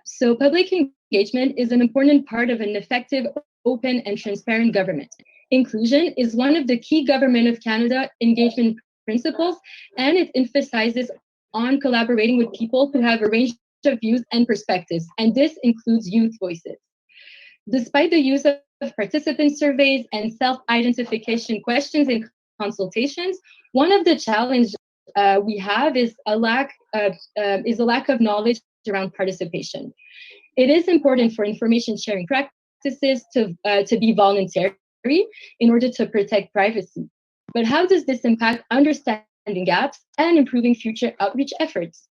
So public engagement is an important part of an effective, open, and transparent government. Inclusion is one of the key Government of Canada engagement principles, and it emphasizes on collaborating with people who have a range of views and perspectives, and this includes youth voices. Despite the use of participant surveys and self-identification questions in consultations, one of the challenges we have is a lack of knowledge around participation. It is important for information sharing practices to be voluntary in order to protect privacy. But how does this impact understanding gaps and improving future outreach efforts?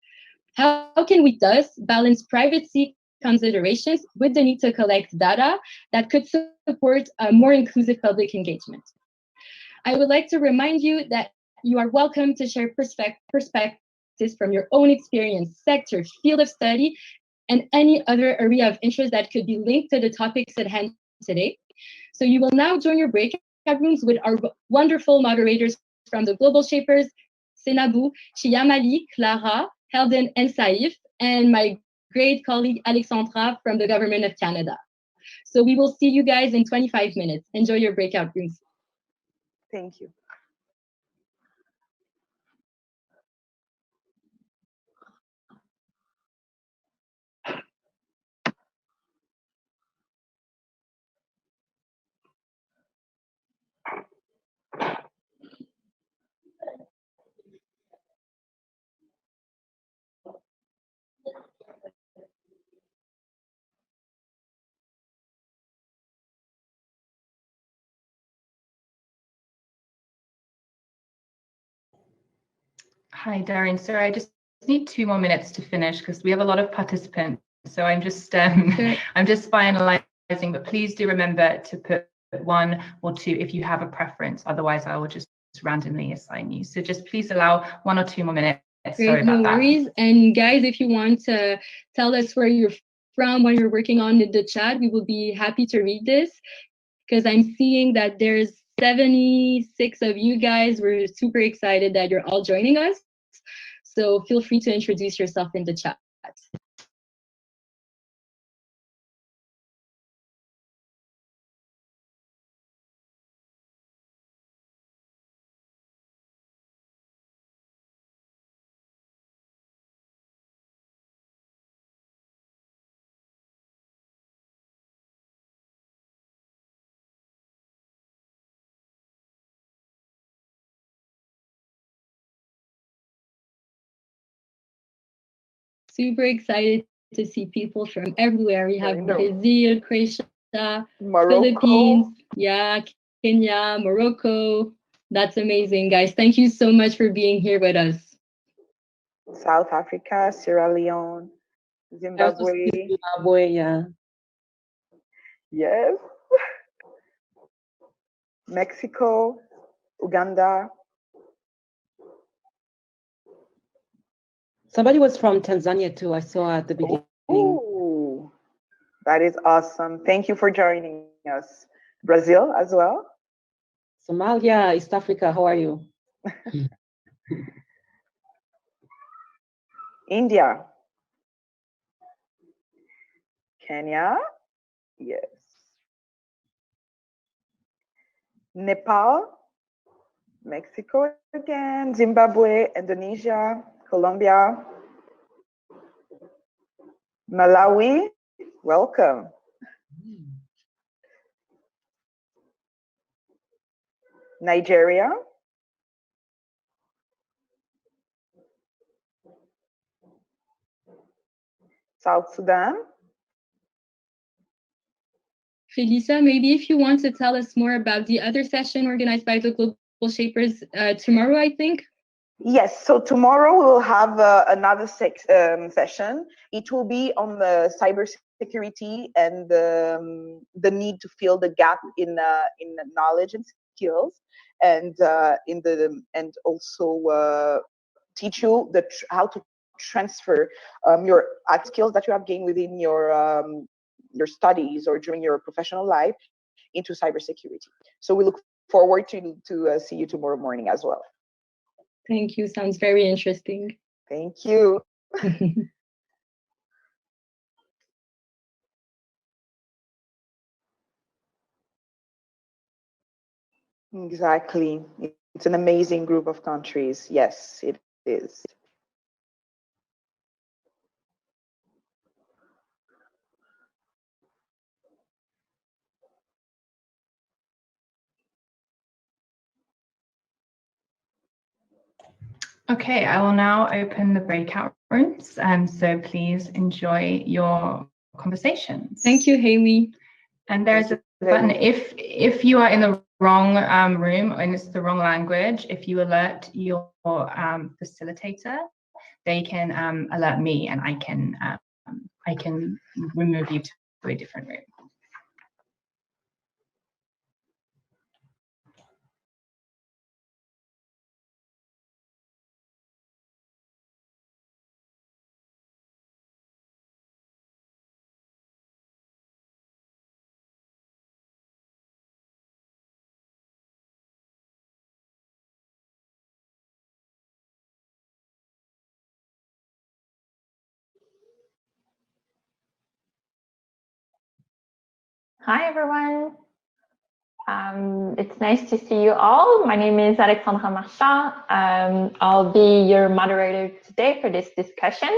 How can we thus balance privacy considerations with the need to collect data that could support a more inclusive public engagement? I would like to remind you that you are welcome to share perspectives from your own experience, sector, field of study, and any other area of interest that could be linked to the topics at hand today. So you will now join your breakout rooms with our wonderful moderators from the Global Shapers, Senabu, Chiamali, Clara, Helden, and Saif, and my great colleague Alexandra from the Government of Canada. So we will see you guys in 25 minutes. Enjoy your breakout rooms. Thank you. Hi, Darren. Sorry, I just need 2 more minutes to finish because we have a lot of participants. So I'm just finalizing, but please do remember to put 1 or 2 if you have a preference. Otherwise, I will just randomly assign you. So just please allow 1 or 2 more minutes. Sorry about no worries. that. And guys, if you want to tell us where you're from, what you're working on in the chat, we will be happy to read this, because I'm seeing that there's 76 of you guys. We're super excited that you're all joining us. So feel free to introduce yourself in the chat. Super excited to see people from everywhere. We have Brazil, Croatia, Morocco. Philippines, Kenya, Morocco. That's amazing, guys. Thank you so much for being here with us. South Africa, Sierra Leone, Zimbabwe. Zimbabwe, yeah. Yes. Mexico, Uganda. Somebody was from Tanzania too, I saw at the beginning. Ooh, that is awesome. Thank you for joining us. Brazil as well. Somalia, East Africa, how are you? India. Kenya. Yes. Nepal. Mexico again. Zimbabwe, Indonesia, Colombia. Malawi. Welcome. Nigeria. South Sudan. Felisa, maybe if you want to tell us more about the other session organized by the Global Shapers tomorrow, I think. Yes, so tomorrow we'll have another session. It will be on the cybersecurity and the need to fill the gap in knowledge and skills, and also teach you how to transfer your skills that you have gained within your studies or during your professional life into cybersecurity. So we look forward to see you tomorrow morning as well. Thank you. Sounds very interesting. Thank you. Exactly. It's an amazing group of countries. Yes, it is. Okay, I will now open the breakout rooms, so please enjoy your conversations. Thank you, Haley. And there's a button, if you are in the wrong room and it's the wrong language, if you alert your facilitator, they can alert me, and I can remove you to a different room. Hi, everyone. It's nice to see you all. My name is Alexandra Marchand. I'll be your moderator today for this discussion.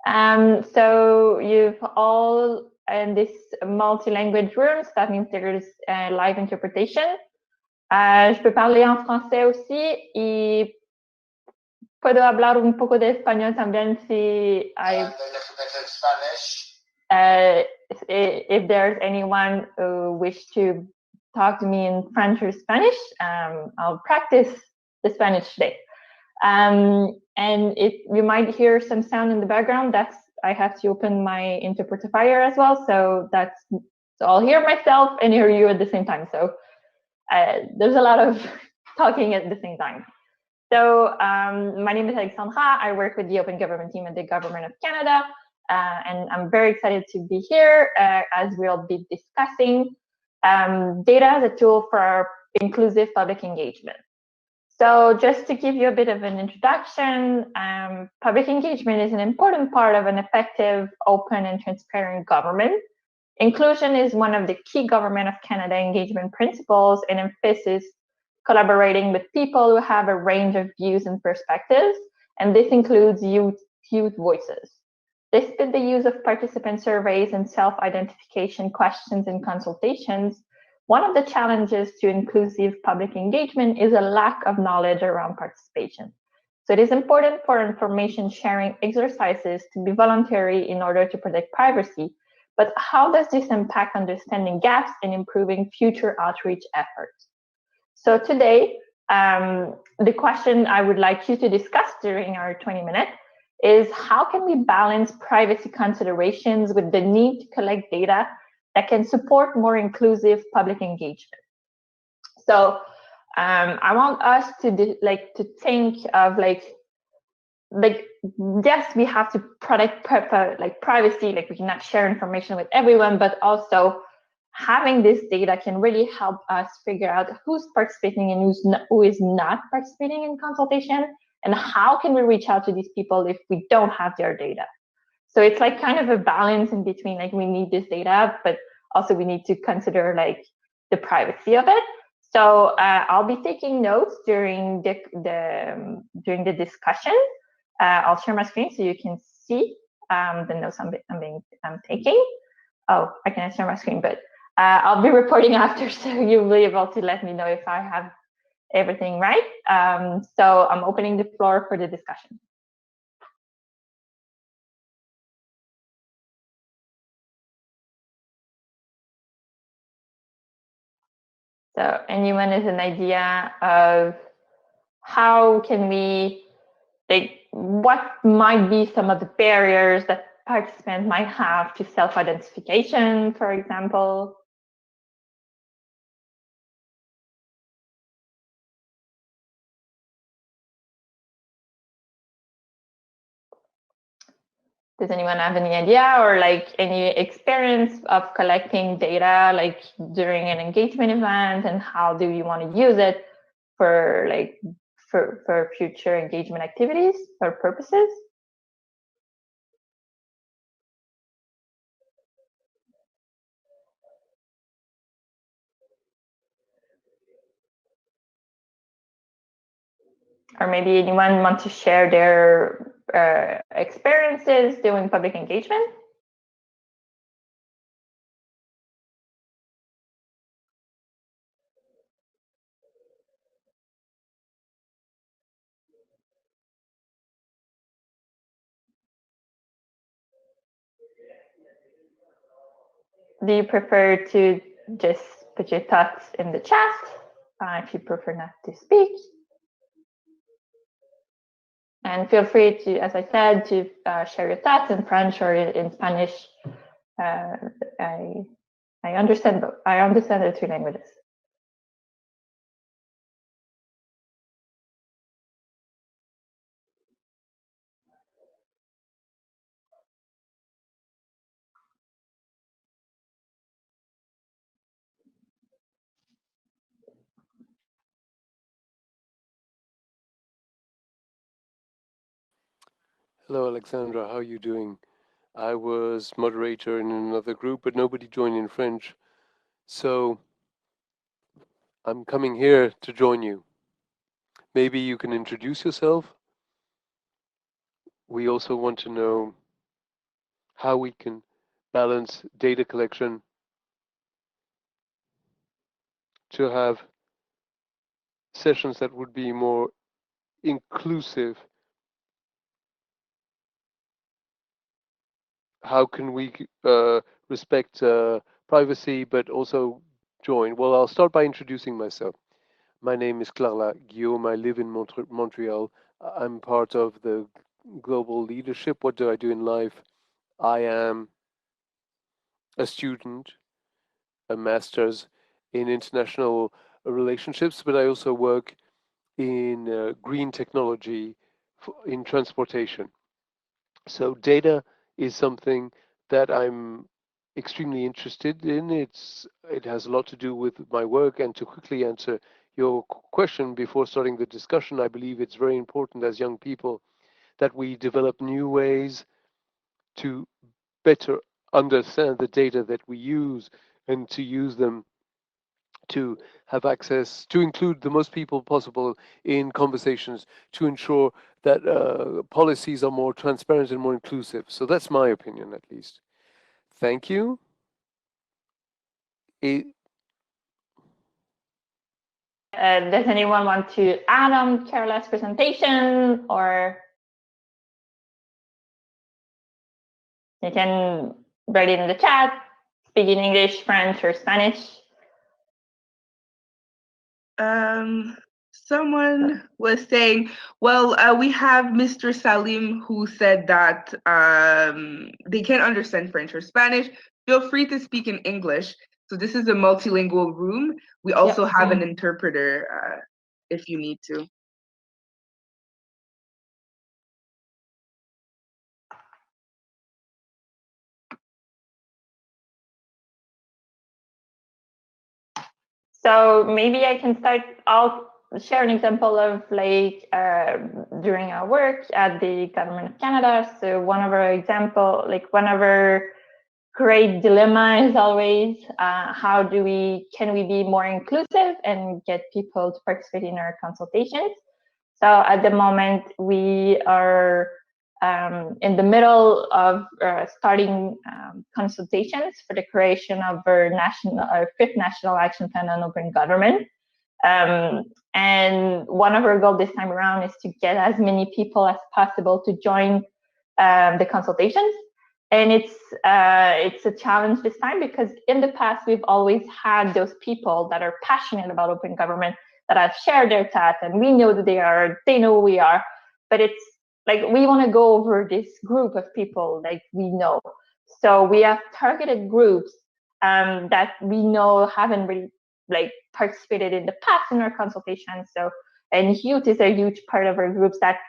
So you've all in this multi-language room, so that means there's live interpretation. Je peux parler en français aussi y puedo hablar un poco de español también si hay... if there's anyone who wish to talk to me in French or Spanish, I'll practice the Spanish today. And if you might hear some sound in the background, I have to open my interpretifier as well, so I'll hear myself and hear you at the same time. So there's a lot of talking at the same time. So my name is Alexandra. I work with the Open Government team at the Government of Canada. And I'm very excited to be here as we'll be discussing data as a tool for inclusive public engagement. So just to give you a bit of an introduction, public engagement is an important part of an effective, open, and transparent government. Inclusion is one of the key Government of Canada engagement principles and emphasis collaborating with people who have a range of views and perspectives, and this includes youth voices. Despite the use of participant surveys and self-identification questions and consultations, one of the challenges to inclusive public engagement is a lack of knowledge around participation. So it is important for information sharing exercises to be voluntary in order to protect privacy, but how does this impact understanding gaps and improving future outreach efforts? So today, the question I would like you to discuss during our 20 minutes is how can we balance privacy considerations with the need to collect data that can support more inclusive public engagement? So I want us to think of yes, we have to protect privacy, we cannot share information with everyone, but also having this data can really help us figure out who's participating and who is not participating in consultation, and how can we reach out to these people if we don't have their data. So it's kind of a balance in between, we need this data, but also we need to consider the privacy of it. So I'll be taking notes during the discussion. I'll share my screen so you can see the notes I'm taking. Oh, I cannot share my screen, but I'll be reporting after, so you'll be able to let me know if I have everything right. So I'm opening the floor for the discussion. So anyone has an idea of how can we, what might be some of the barriers that participants might have to self-identification, for example? Does anyone have any idea or any experience of collecting data during an engagement event, and how do you want to use it for for future engagement activities or purposes? Or maybe anyone want to share their experiences doing public engagement? Do you prefer to just put your thoughts in the chat if you prefer not to speak? And feel free to, as I said, to share your thoughts in French or in Spanish. I understand the two languages. Hello, Alexandra. How are you doing? I was moderator in another group, but nobody joined in French. So I'm coming here to join you. Maybe you can introduce yourself. We also want to know how we can balance data collection to have sessions that would be more inclusive. How can we respect privacy, but also join? Well, I'll start by introducing myself. My name is Clara Guillaume. I live in Montreal. I'm part of the global leadership. What do I do in life? I am a student, a master's in international relationships, but I also work in green technology in transportation. So data is something that I'm extremely interested in. It has a lot to do with my work. And to quickly answer your question before starting the discussion, I believe it's very important as young people that we develop new ways to better understand the data that we use and to use them to have access, to include the most people possible in conversations, to ensure that policies are more transparent and more inclusive. So that's my opinion, at least. Thank you. Does anyone want to add on Carola's presentation, or you can write it in the chat, speak in English, French, or Spanish? Someone was saying, well, we have Mr. Salim who said that they can't understand French or Spanish. Feel free to speak in English. So this is a multilingual room. We also have an interpreter if you need to. So maybe I can start. I'll share an example of like during our work at the Government of Canada. So one of our example, like one of our great dilemma is always how can we be more inclusive and get people to participate in our consultations. So at the moment we are in the middle of starting consultations for the creation of our fifth national action plan on open government. And one of our goals this time around is to get as many people as possible to join the consultations. And it's a challenge this time because in the past we've always had those people that are passionate about open government that have shared their thoughts, and we know that they know who we are, but it's like we want to go over this group of people like we know. So we have targeted groups that we know haven't really like participated in the past in our consultations. So, and youth is a huge part of our groups that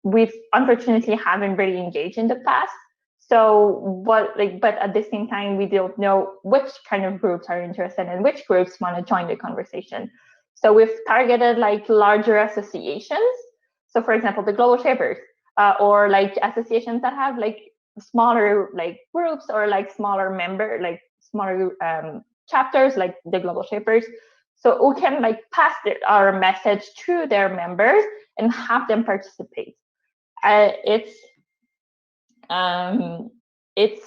we've unfortunately haven't really engaged in the past. So but at the same time, we don't know which kind of groups are interested and which groups want to join the conversation. So we've targeted like larger associations. So for example, the Global Shapers, or like associations that have like smaller like groups or like smaller chapters like the Global Shapers. So we can like pass our message to their members and have them participate. It's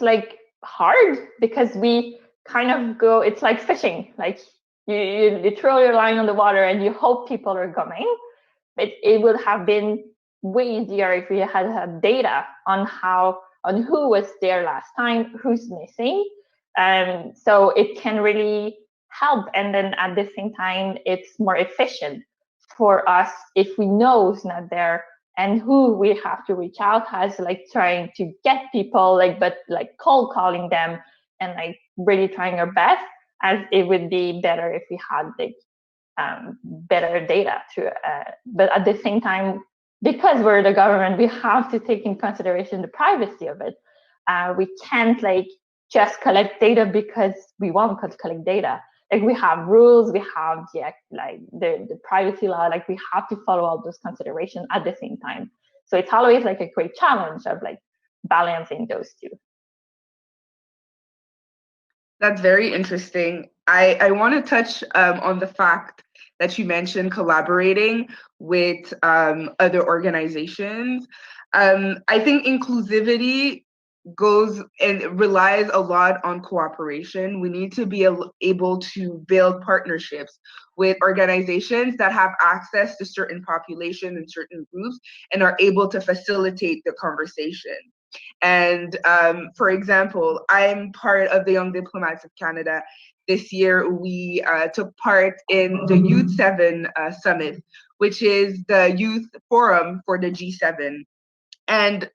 like hard because we kind of go, it's like fishing, like you throw your line on the water and you hope people are coming. It would have been way easier if we had data on who was there last time, who's missing. So it can really help. And then at the same time, it's more efficient for us if we know who's not there and who we have to reach out as like trying to get people but cold calling them and like really trying our best, as it would be better if we had better data but at the same time, because we're the government, we have to take in consideration the privacy of it. We can't just collect data because we want to collect data. We have rules, we have the privacy law, we have to follow all those considerations at the same time. So it's always a great challenge of balancing those two. That's very interesting. I want to touch on the fact that you mentioned collaborating with other organizations. I think inclusivity goes and relies a lot on cooperation. We need to be able to build partnerships with organizations that have access to certain populations and certain groups and are able to facilitate the conversation. And for example, I'm part of the Young Diplomats of Canada. This year, we took part in the Youth 7 Summit, which is the youth forum for the G7. And,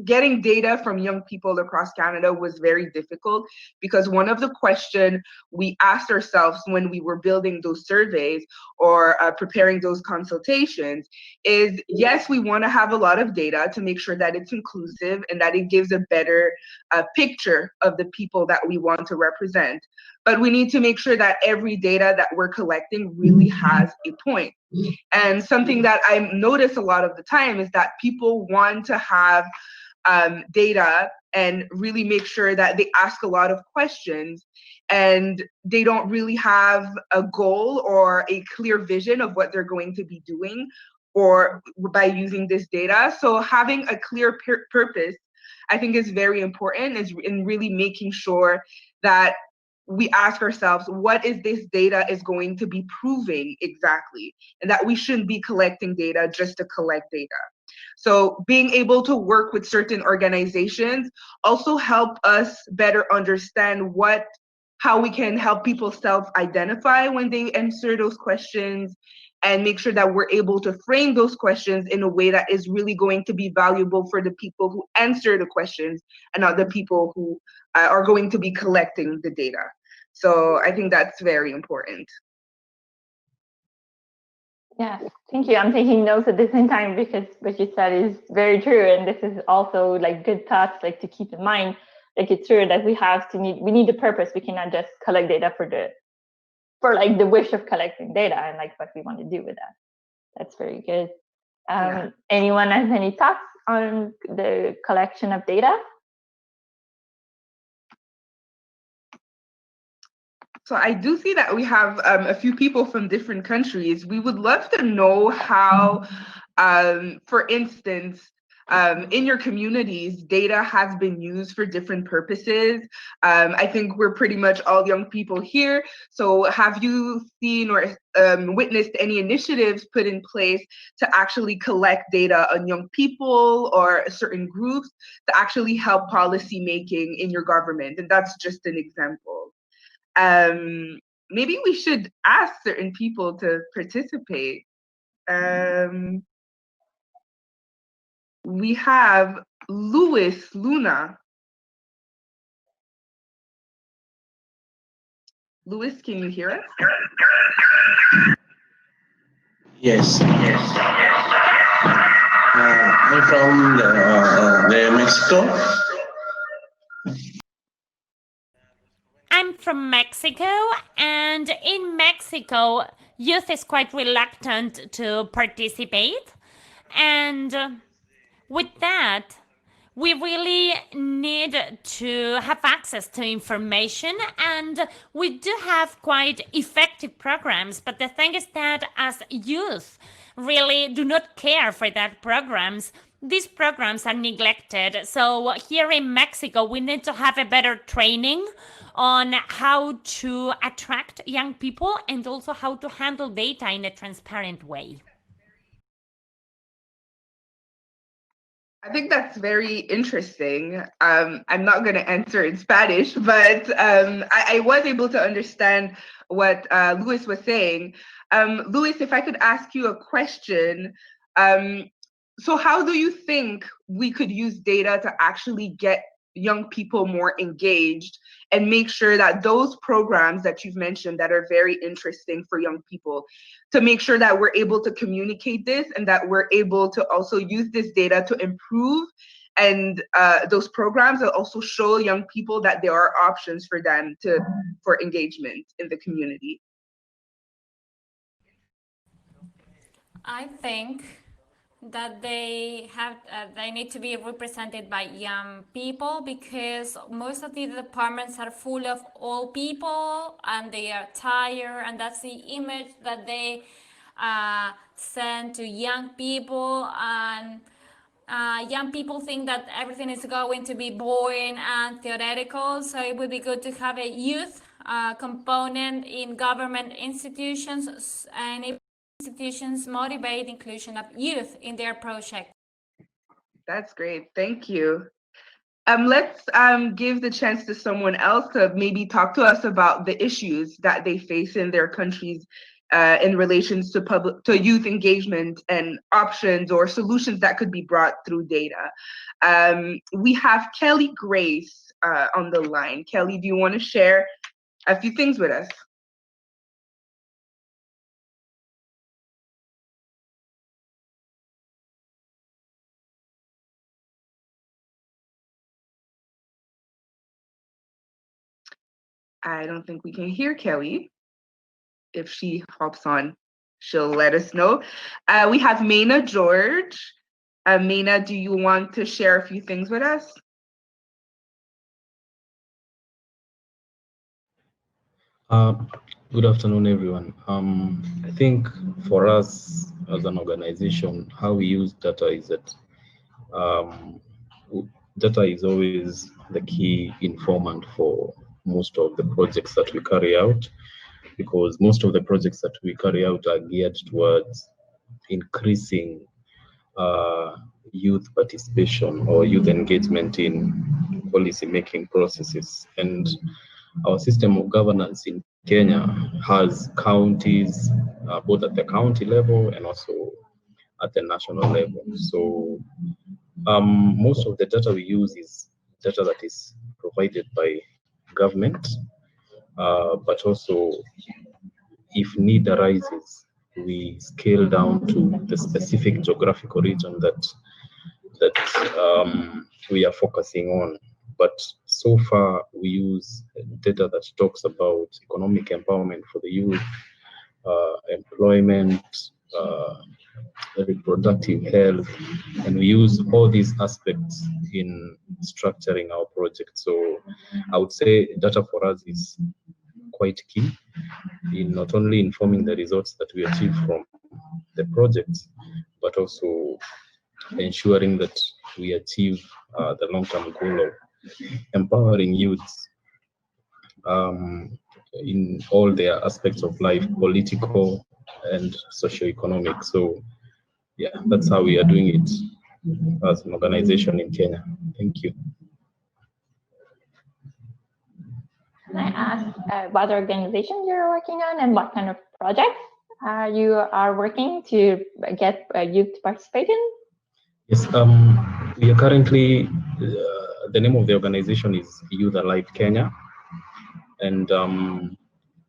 getting data from young people across Canada was very difficult, because one of the questions we asked ourselves when we were building those surveys or preparing those consultations is, yes, we want to have a lot of data to make sure that it's inclusive and that it gives a better picture of the people that we want to represent. But we need to make sure that every data that we're collecting really has a point. And something that I notice a lot of the time is that people want to have data and really make sure that they ask a lot of questions, and they don't really have a goal or a clear vision of what they're going to be doing or by using this data. So having a clear purpose, I think, is very important, is in really making sure that we ask ourselves, what is this data is going to be proving exactly, and that we shouldn't be collecting data just to collect data. So being able to work with certain organizations also help us better understand how we can help people self-identify when they answer those questions, and make sure that we're able to frame those questions in a way that is really going to be valuable for the people who answer the questions and not the people who are going to be collecting the data. So I think that's very important. Yeah, thank you. I'm taking notes at the same time, because what you said is very true, and this is also good thoughts to keep in mind. It's true that we need the purpose. We cannot just collect data for the wish of collecting data and what we want to do with that. That's very good. Anyone has any thoughts on the collection of data? So I do see that we have a few people from different countries. We would love to know how, for instance, in your communities, data has been used for different purposes. I think we're pretty much all young people here. So have you seen or witnessed any initiatives put in place to actually collect data on young people or certain groups to actually help policy making in your government? And that's just an example. Maybe we should ask certain people to participate. We have Luna. Louis, can you hear us? Yes. I'm from the Mexico. I'm from Mexico, and in Mexico, youth is quite reluctant to participate. And with that, we really need to have access to information, and we do have quite effective programs. But the thing is that as youth really do not care for that programs, these programs are neglected. So here in Mexico, we need to have a better training on how to attract young people and also how to handle data in a transparent way. I think that's very interesting. I'm not going to answer in Spanish, but I was able to understand what Luis was saying. Luis, if I could ask you a question, So how do you think we could use data to actually get young people more engaged and make sure that those programs that you've mentioned that are very interesting for young people, to make sure that we're able to communicate this and that we're able to also use this data to improve and those programs that also show young people that there are options for them for engagement in the community? I think that they need to be represented by young people, because most of the departments are full of old people and they are tired, and that's the image that they send to young people, and young people think that everything is going to be boring and theoretical. So it would be good to have a youth component in government institutions, and if institutions motivate inclusion of youth in their project. That's great. Thank you. Let's give the chance to someone else to maybe talk to us about the issues that they face in their countries in relations to youth engagement and options or solutions that could be brought through data. We have Kelly Grace on the line. Kelly, do you want to share a few things with us? I don't think we can hear Kelly. If she hops on, she'll let us know. We have Mayna George. Mayna, do you want to share a few things with us? Good afternoon, everyone. I think for us as an organization, how we use data is that data is always the key informant for most of the projects that we carry out, because most of the projects that we carry out are geared towards increasing youth participation or youth engagement in policy making processes. And our system of governance in Kenya has counties, both at the county level and also at the national level. So most of the data we use is data that is provided by government, but also if need arises, we scale down to the specific geographical region that we are focusing on. But so far, we use data that talks about economic empowerment for the youth, employment, reproductive health, and we use all these aspects in structuring our project. So I would say data for us is quite key in not only informing the results that we achieve from the project, but also ensuring that we achieve the long-term goal of empowering youths in all their aspects of life, political and socio-economic. So yeah, that's how we are doing it as an organization in Kenya. Thank you. Can I ask what organization you're working on and what kind of projects you are working to get youth to participate in? Yes, we are currently, the name of the organization is Youth Alive Kenya, and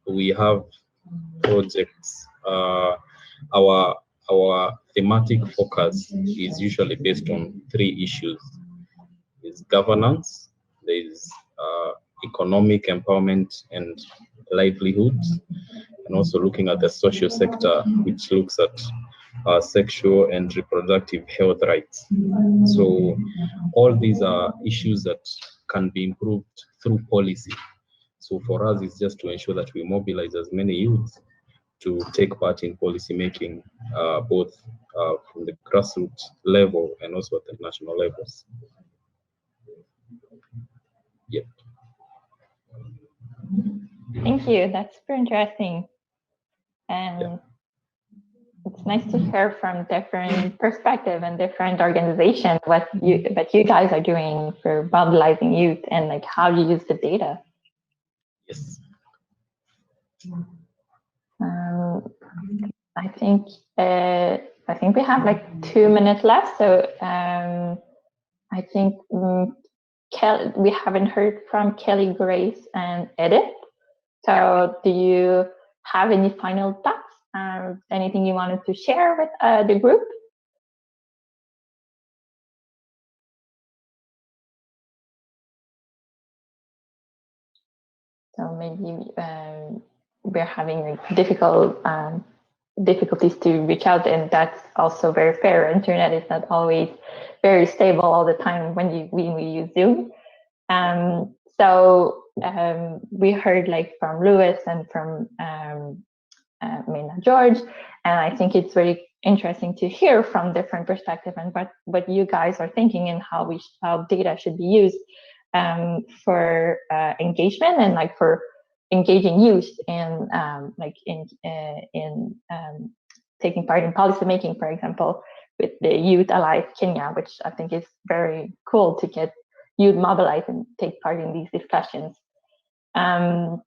we have projects. Our thematic focus is usually based on 3 issues. There's governance, there's economic empowerment and livelihoods, and also looking at the social sector, which looks at sexual and reproductive health rights. So all these are issues that can be improved through policy. So for us, it's just to ensure that we mobilize as many youths to take part in policy making, both from the grassroots level and also at the national levels. Yep. Thank you. That's super interesting. And it's nice to hear from different perspective and different organizations what you guys are doing for mobilizing youth and like how you use the data. Yes. I think I think we have like 2 minutes left, so I think we haven't heard from Kelly, Grace, and Edith. So do you have any final thoughts? Anything you wanted to share with the group? So maybe we're having like difficulties to reach out, and that's also very fair. Internet is not always very stable all the time when we use Zoom. So we heard like from Louis and from Mina George, and I think it's very interesting to hear from different perspectives and what you guys are thinking and how data should be used for engagement and like for engaging youth in like in taking part in policy making, for example, with the Youth Alive Kenya, which I think is very cool to get youth mobilized and take part in these discussions. Carla,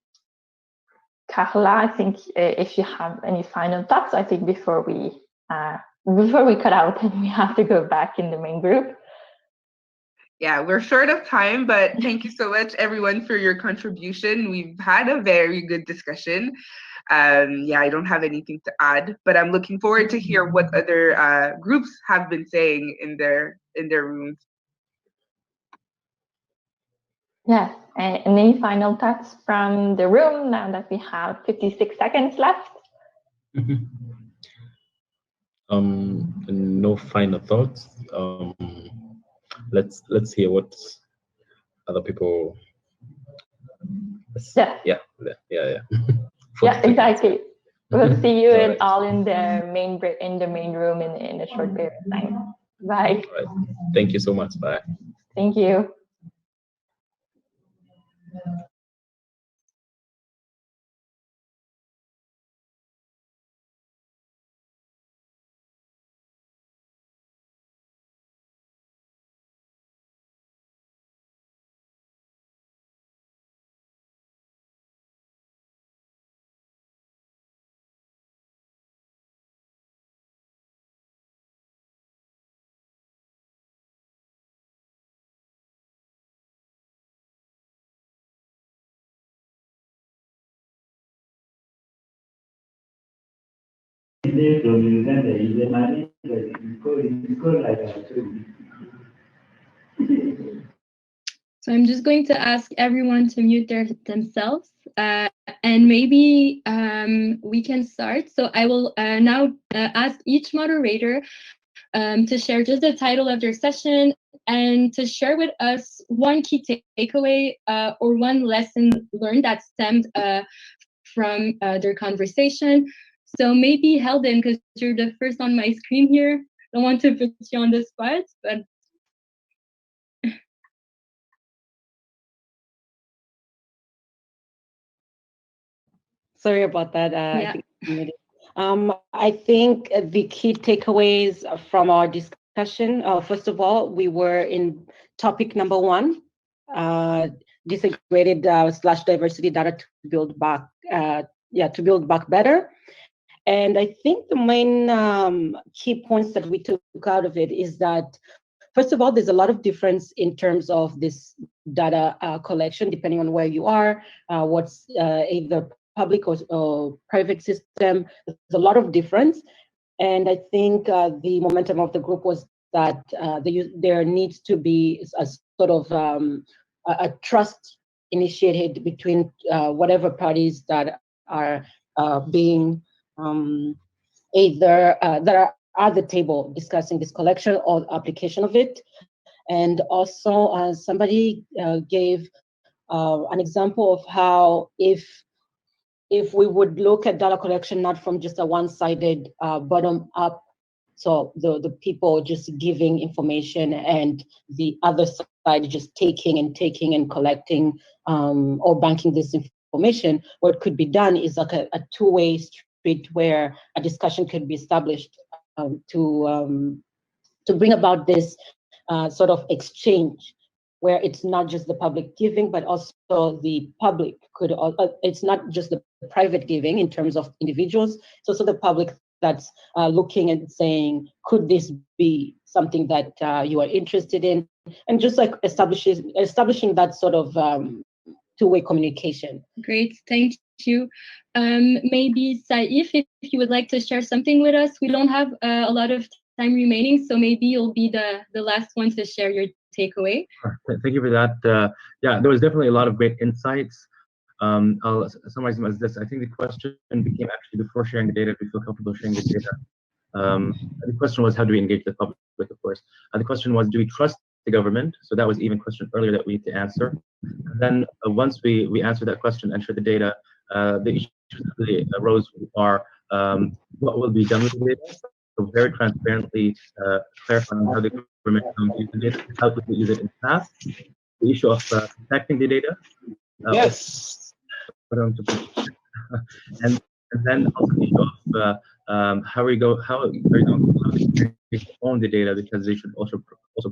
I think if you have any final thoughts, I think before we cut out and we have to go back in the main group. Yeah, we're short of time, but thank you so much, everyone, for your contribution. We've had a very good discussion. Yeah, I don't have anything to add, but I'm looking forward to hear what other groups have been saying in their rooms. Yes, and any final thoughts from the room now that we have 56 seconds left? No final thoughts. Let's hear what other people. Yeah. Yeah. Yeah, exactly. We'll see you all in the main room in a short period of time. Bye. All right. Thank you so much. Bye. Thank you. So I'm just going to ask everyone to mute themselves, and maybe we can start. So I will now ask each moderator to share just the title of their session and to share with us one key takeaway or one lesson learned that stemmed from their conversation. So maybe Helden, because you're the first on my screen here. Don't want to put you on the spot, but Sorry about that. I think the key takeaways from our discussion, first of all, we were in topic number 1, disintegrated / diversity data to build back, to build back better. And I think the main key points that we took out of it is that, first of all, there's a lot of difference in terms of this data collection, depending on where you are, what's either public or private system. There's a lot of difference. And I think the momentum of the group was that there needs to be a sort of a trust initiated between whatever parties that are being either that are at the table discussing this collection or application of it. And also somebody gave an example of how if we would look at data collection not from just a one-sided bottom up, so the people just giving information and the other side just taking and collecting or banking this information, what could be done is like a two-way street where a discussion could be established to bring about this sort of exchange, where it's not just the public giving, but also the public could, it's not just the private giving in terms of individuals, it's also the public that's looking and saying, could this be something that you are interested in? And just like establishing that sort of two-way communication. Great, thank you. Maybe Saif, if you would like to share something with us. We don't have a lot of time remaining, so maybe you'll be the last one to share your takeaway. Thank you for that. Yeah, there was definitely a lot of great insights. I'll summarize them as this. I think the question became actually before sharing the data, if we feel comfortable sharing the data. The question was, how do we engage the public, of course? The question was, do we trust the government? So that was even a question earlier that we need to answer. And then once we answer that question and share the data, the issues that really arose are what will be done with the data. So very transparently clarifying how the government use the data, how to use it in the past. The issue of protecting the data. Yes. And then also the issue of how are you going to own the data, because they should also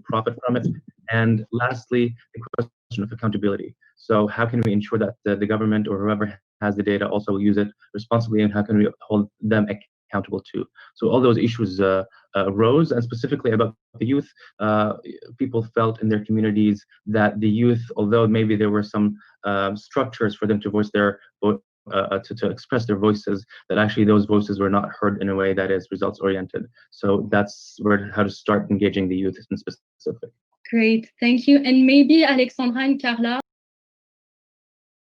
profit from it. And lastly, the question of accountability. So how can we ensure that the government or whoever has the data also will use it responsibly, and how can we hold them accountable too? So all those issues arose, and specifically about the youth, people felt in their communities that the youth, although maybe there were some structures for them to voice their to express their voices, that actually those voices were not heard in a way that is results oriented. So that's how to start engaging the youth in specific. Great, thank you. And maybe Alexandra and Carla.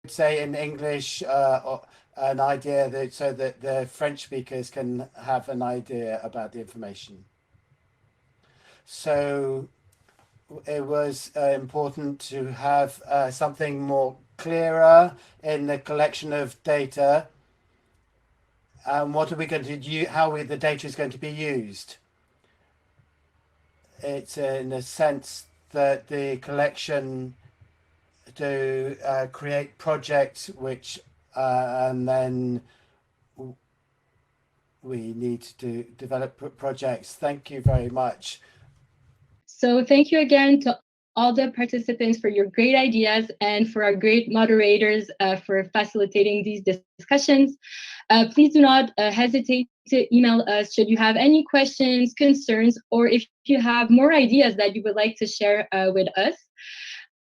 Say in English an idea that so that the French speakers can have an idea about the information. So it was important to have something more clearer in the collection of data. What are we going to do? How the data is going to be used? It's in the sense that the collection to create projects which and then we need to develop projects. Thank you very much. So thank you again to all the participants for your great ideas, and for our great moderators for facilitating these discussions. Please do not hesitate to email us should you have any questions, concerns, or if you have more ideas that you would like to share with us.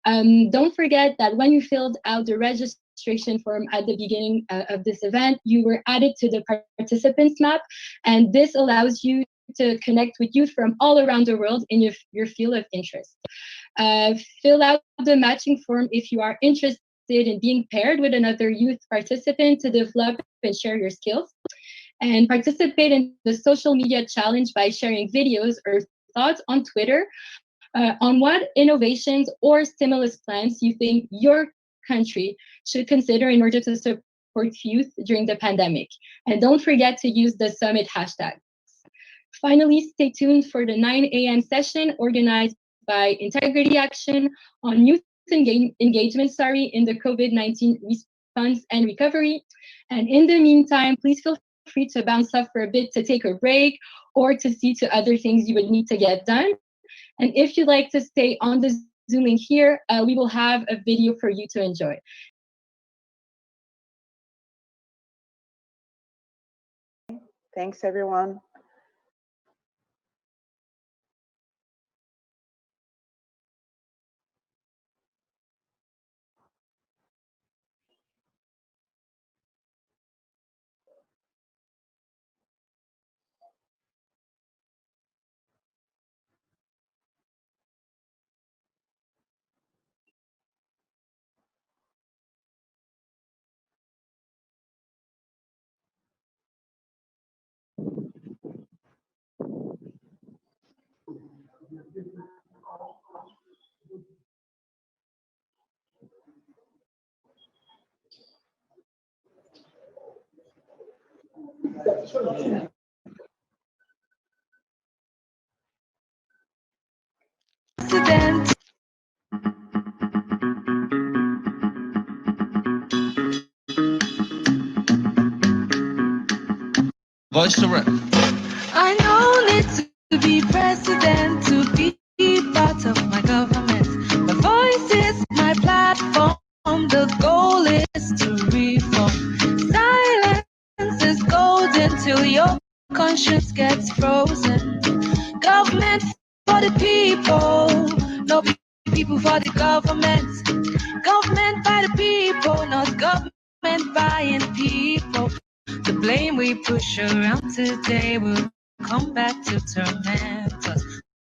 Don't forget that when you filled out the registration form at the beginning of this event, you were added to the participants map, and this allows you to connect with youth from all around the world in your field of interest. Fill out the matching form if you are interested in being paired with another youth participant to develop and share your skills. And participate in the social media challenge by sharing videos or thoughts on Twitter on what innovations or stimulus plans you think your country should consider in order to support youth during the pandemic. And don't forget to use the summit hashtag. Finally, stay tuned for the 9 a.m. session organized by Integrity Action on youth engagement in the COVID-19 response and recovery. And in the meantime, please feel free to bounce off for a bit to take a break or to see to other things you would need to get done. And if you'd like to stay on the Zoom link here, we will have a video for you to enjoy. Thanks, everyone. Voice to rep. I don't need to be president to be part of my government. My voice is my platform. The goal is to reform. Silence is golden till your conscience gets frozen. Government for the people, no people for the government. Government by the people, not government buying people. The blame we push around today will come back to torment us.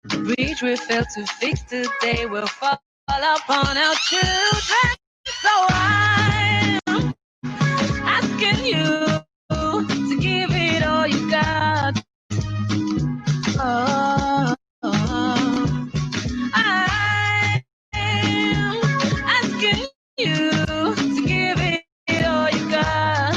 The bridge we fail to fix today will fall upon our children. So I'm asking you to give it all you got. Oh, I am asking you to give it all you got.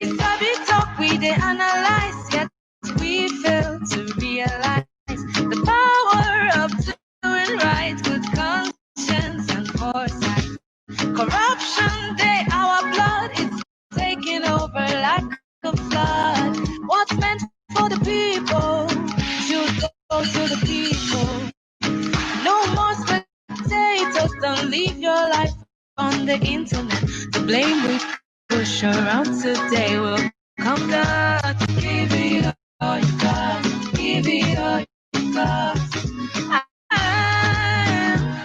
We study talk, we they analyze, yet we fail to realize the power of doing right, good conscience and foresight. Corruption, they our blood, it's taking over like a flood. What's meant for the people should go to the people. No more spectators, don't leave your life on the internet. The blame we push around today will come down. Give it all you got, give it all you got. I'm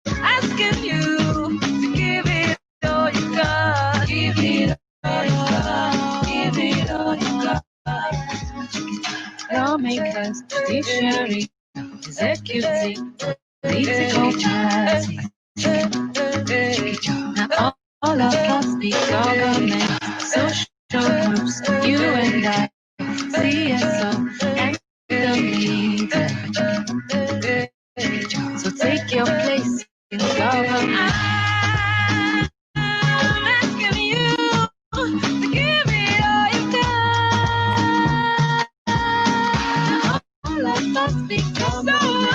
asking you to give it all you got, give it all you got, give it all you got. Lawmakers, judiciary, executive, political party. Now all of us be government, social groups, you and I, CSO, and the media. So take your place in government. I'm asking you to give it all you got. All of us be government.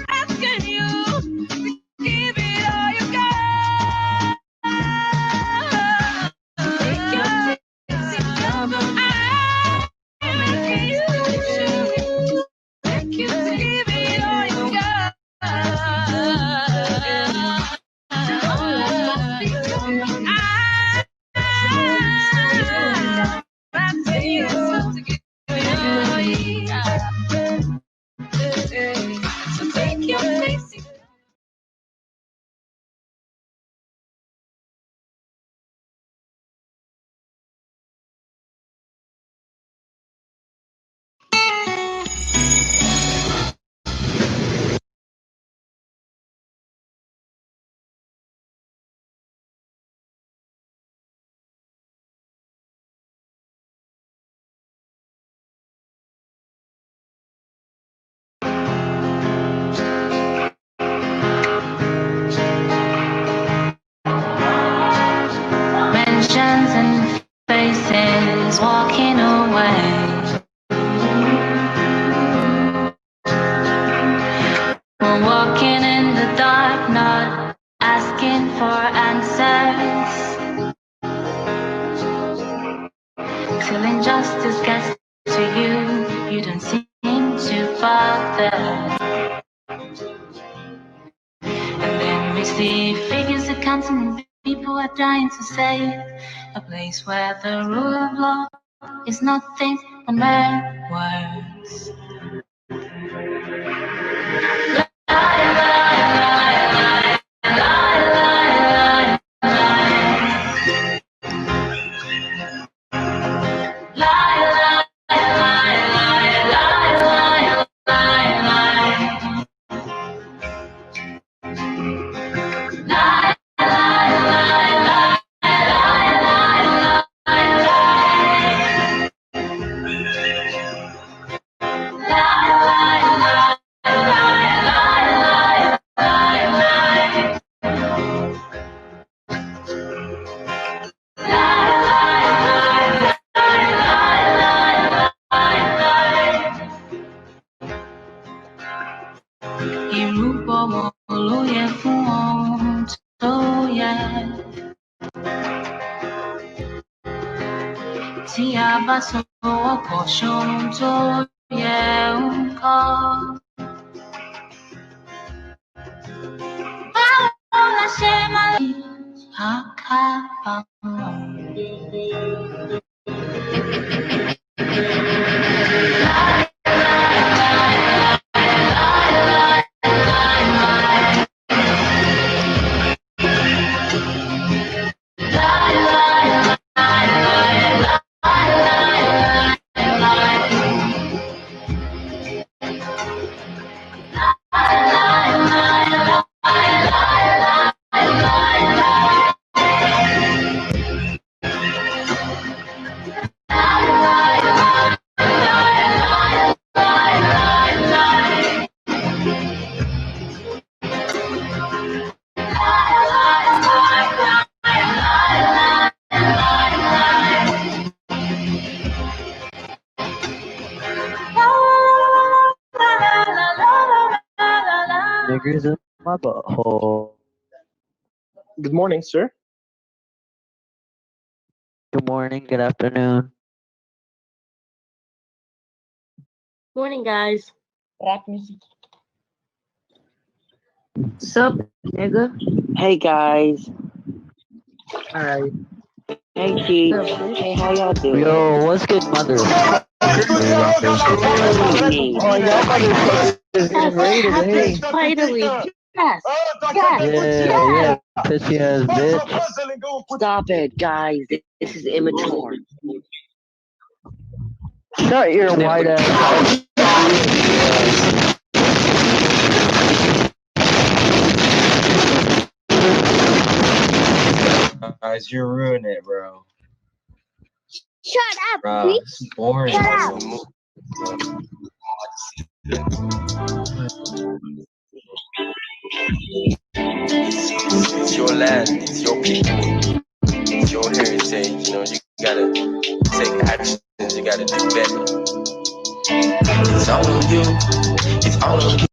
Asking you to give it all you got. Take your place in government. I'm asking you to give it all you got. All of us be government. I'm asking you to give it all you got. So take your place. Mentions and faces walking away. We're walking in the dark, not asking for answers. Till injustice gets to you, you don't seem to bother. And then we see figures accounting and people are trying to save a place where the rule of law is nothing but mere words. Irúgbó wo ló yẹ fún ohun tó yẹ? Tí a bá sọ 我过胸做眼眶。把我那些满里打开放。Niggers up my butthole. Good morning, sir. Good morning, good afternoon. Morning, guys. Rap music. Sup, nigga? Hey guys. Alright. Hey G. Hey, how y'all doing? Yo, what's good, motherfucker? Oh, y'all motherfuckers Yes, happens finally. Yes. Yes. Yeah, pissy ass bitch. Stop it, guys. This is immature. Shut your white ass Guys, you're ruining it, bro. Shut up, Bro, bitch. it's boring. Shut up. It's your land, it's your people, it's your heritage. You know, you gotta take actions, you gotta do better. It's all on you, it's all on you.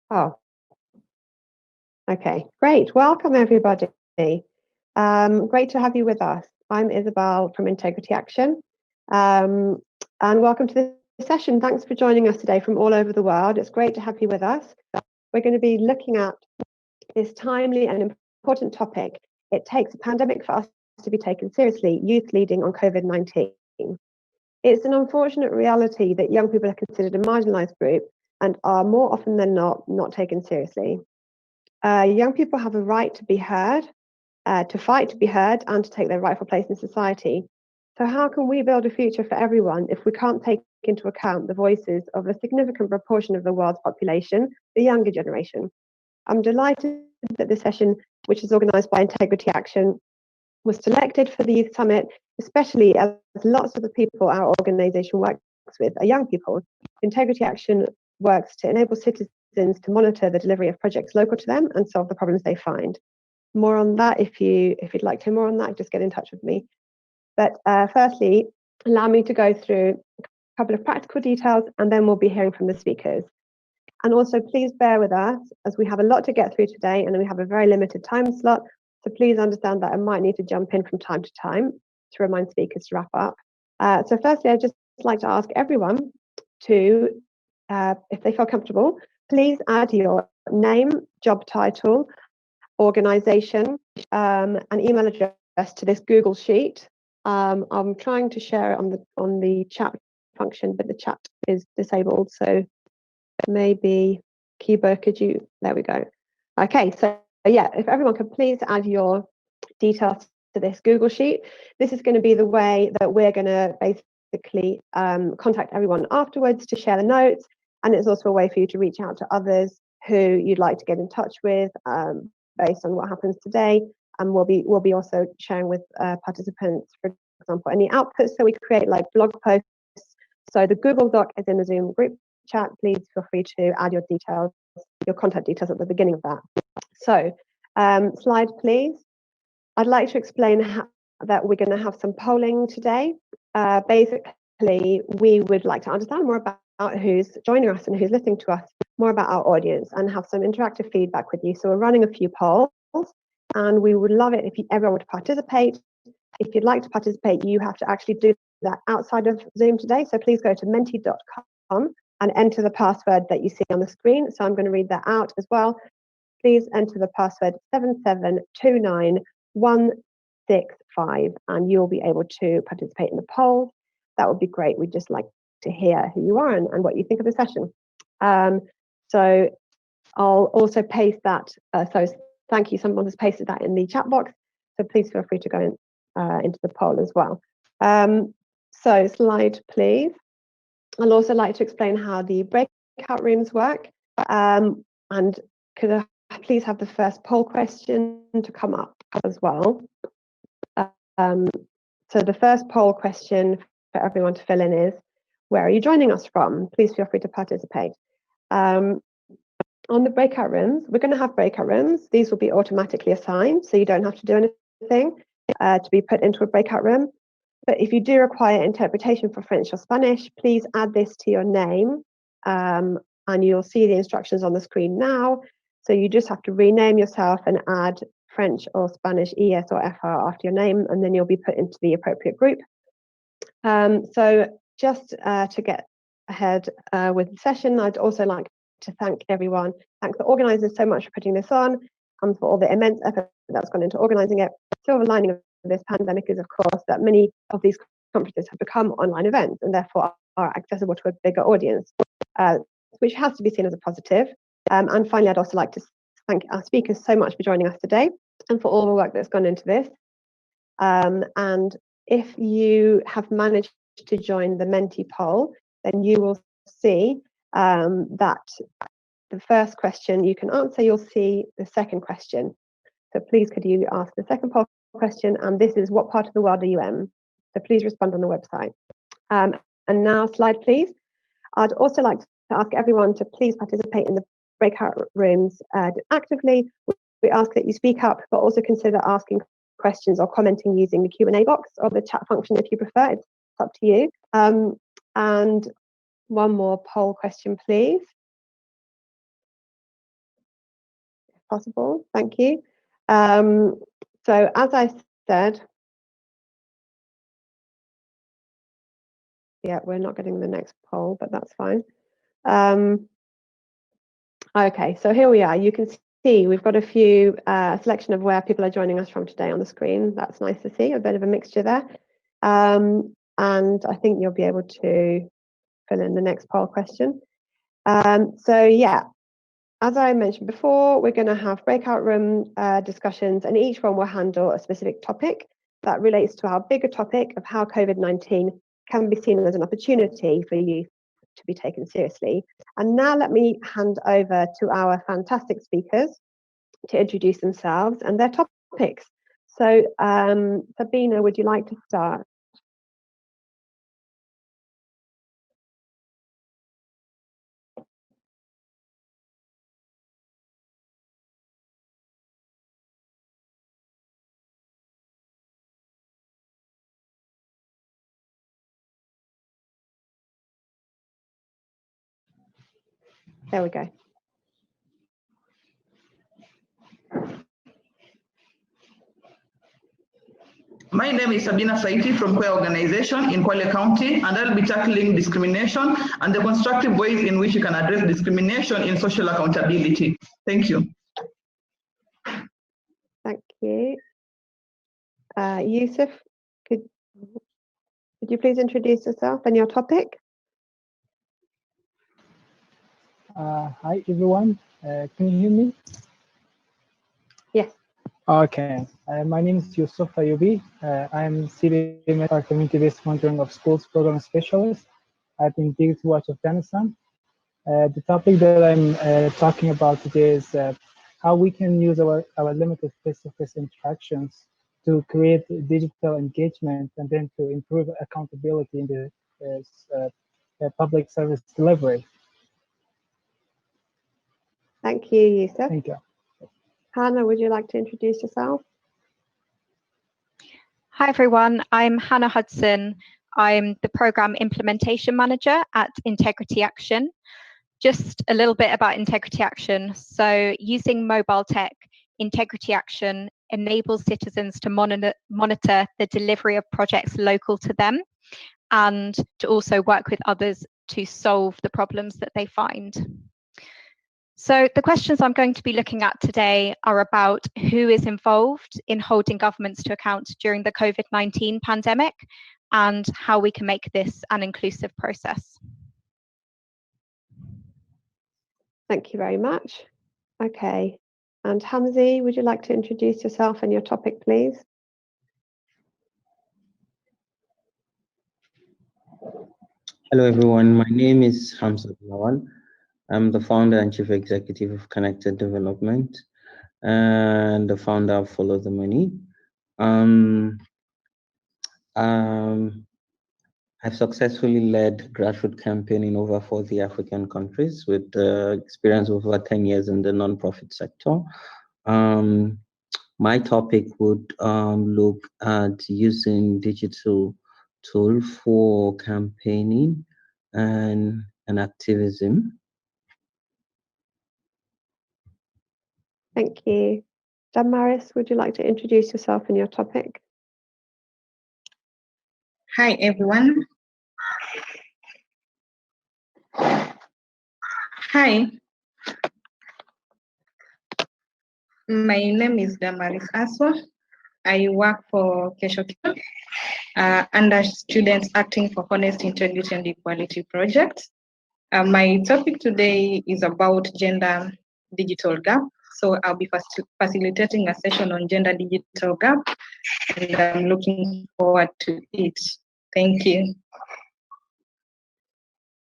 Oh, okay, great. Welcome, everybody. Great to have you with us. I'm Isabel from Integrity Action, and welcome to this session. Thanks for joining us today from all over the world. It's great to have you with us. We're going to be looking at this timely and important topic. It takes a pandemic for us to be taken seriously, youth leading on COVID-19. It's an unfortunate reality that young people are considered a marginalised group and are more often than not taken seriously. Young people have a right to be heard, to fight to be heard, and to take their rightful place in society. So how can we build a future for everyone if we can't take into account the voices of a significant proportion of the world's population, the younger generation? I'm delighted that this session, which is organised by Integrity Action, was selected for the Youth Summit, especially as lots of the people our organisation works with are young people. Integrity Action works to enable citizens to monitor the delivery of projects local to them and solve the problems they find. More on that, if you'd like to hear more on that, just get in touch with me. But firstly, allow me to go through a couple of practical details, and then we'll be hearing from the speakers. And also, please bear with us as we have a lot to get through today, and we have a very limited time slot. So please understand that I might need to jump in from time to time to remind speakers to wrap up. So firstly, I'd just like to ask everyone to, if they feel comfortable, please add your name, job title, organisation, and email address to this Google Sheet. I'm trying to share it on the chat function, but the chat is disabled. So maybe Kiba, could you? There we go. Okay, so yeah, if everyone could please add your details to this Google Sheet. This is going to be the way that we're going to basically contact everyone afterwards to share the notes, and it's also a way for you to reach out to others who you'd like to get in touch with based on what happens today. And we'll be also sharing with participants, for example, any outputs that we create, like blog posts. So the Google Doc is in the Zoom group chat. Please feel free to add your details, your contact details at the beginning of that. So slide, please. I'd like to explain that we're going to have some polling today. Basically, we would like to understand more about who's joining us and who's listening to us, more about our audience, and have some interactive feedback with you. So we're running a few polls, and we would love it if everyone would participate. If you'd like to participate, you have to actually do that outside of Zoom today. So please go to menti.com and enter the password that you see on the screen. So I'm going to read that out as well. Please enter the password 7729165, and you'll be able to participate in the poll. That would be great. We'd just like to hear who you are and what you think of the session. So I'll also paste that. So thank you. Someone has pasted that in the chat box. So please feel free to go into the poll as well. So slide, please. I'd also like to explain how the breakout rooms work. And could I please have the first poll question to come up as well? So the first poll question for everyone to fill in is, where are you joining us from? Please feel free to participate. On the breakout rooms, we're going to have breakout rooms. These will be automatically assigned, so you don't have to do anything to be put into a breakout room. But if you do require interpretation for French or Spanish, please add this to your name, and you'll see the instructions on the screen now. So you just have to rename yourself and add French or Spanish ES or FR after your name, and then you'll be put into the appropriate group. So just to get ahead with the session, I'd also like to thank everyone, thank the organisers so much for putting this on, and for all the immense effort that's gone into organising it. Silver lining of this pandemic is, of course, that many of these conferences have become online events and therefore are accessible to a bigger audience, which has to be seen as a positive. And finally, I'd also like to thank our speakers so much for joining us today and for all the work that's gone into this. And if you have managed to join the Menti poll, then you will see that the first question you can answer, you'll see the second question. So please could you ask the second poll question, and this is, what part of the world are you in? So please respond on the website. And now slide, please. I'd also like to ask everyone to please participate in the breakout rooms actively. We ask that you speak up, but also consider asking questions or commenting using the Q&A box or the chat function if you prefer. It's up to you. And one more poll question, please. possible. Thank you. So as I said, yeah, we're not getting the next poll, but that's fine. Okay, so here we are. You can see we've got a few selection of where people are joining us from today on the screen. That's nice to see, a bit of a mixture there. And I think you'll be able to fill in the next poll question. So yeah, as I mentioned before, we're going to have breakout room discussions, and each one will handle a specific topic that relates to our bigger topic of how COVID-19 can be seen as an opportunity for youth to be taken seriously. And now let me hand over to our fantastic speakers to introduce themselves and their topics. So Sabina, would you like to start? There we go. My name is Sabina Saiti from Queer Organization in Kwale County, and I'll be tackling discrimination and the constructive ways in which you can address discrimination in social accountability. Thank you. Thank you. Yusuf, could you please introduce yourself and your topic? Hi everyone, can you hear me? Yes. Okay, my name is Yusuf Ayubi. I'm CDMS Community-Based Monitoring of Schools Program Specialist at Integrity Watch Afghanistan. The topic that I'm talking about today is how we can use our limited face-to-face interactions to create digital engagement and then to improve accountability in the public service delivery. Thank you, Yusuf. Thank you. Hannah, would you like to introduce yourself? Hi everyone, I'm Hannah Hudson. I'm the Program Implementation Manager at Integrity Action. Just a little bit about Integrity Action. So using mobile tech, Integrity Action enables citizens to monitor the delivery of projects local to them and to also work with others to solve the problems that they find. So the questions I'm going to be looking at today are about who is involved in holding governments to account during the COVID-19 pandemic and how we can make this an inclusive process. Thank you very much. Okay, and Hamzi, would you like to introduce yourself and your topic, please? Hello everyone, my name is Hamza Lawal. I'm the founder and chief executive of Connected Development and the founder of Follow the Money. I've successfully led grassroots campaign in over 40 African countries with experience of over 10 years in the nonprofit sector. My topic would look at using digital tool for campaigning and activism. Thank you. Damaris, would you like to introduce yourself and your topic? Hi, everyone. Hi. My name is Damaris Aswa. I work for Kesho under Students Acting for Honest Integrity and Equality project. My topic today is about gender digital gap. So I'll be facilitating a session on gender digital gap, and I'm looking forward to it. Thank you.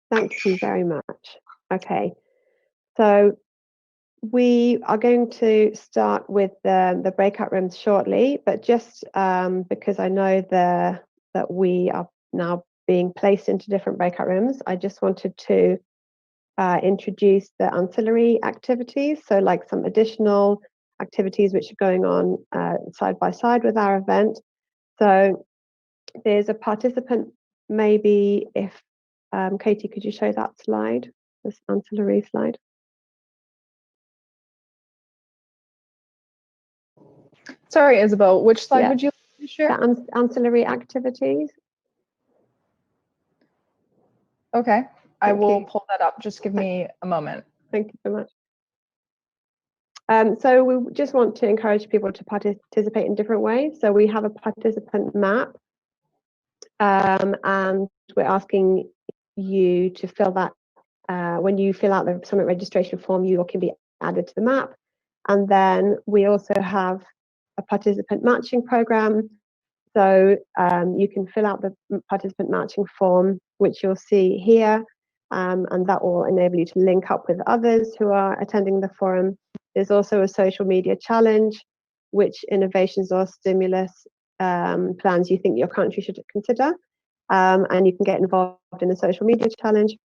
Thank you very much. Okay, so we are going to start with the breakout rooms shortly, but just because I know that we are now being placed into different breakout rooms, I just wanted to introduce the ancillary activities, so like some additional activities which are going on side by side with our event. So there's a participant, maybe if Katie, could you show that slide, this ancillary slide? Sorry, Isabel, which slide would you like to share? The ancillary activities. Okay, I will pull that up. Just give me a moment. Thank you so much. So we just want to encourage people to participate in different ways. So we have a participant map, and we're asking you to fill that. When you fill out the summit registration form, you can be added to the map. And then we also have a participant matching program. So you can fill out the participant matching form, which you'll see here, and that will enable you to link up with others who are attending the forum. There's also a social media challenge, which innovations or stimulus plans you think your country should consider, and you can get involved in a social media challenge.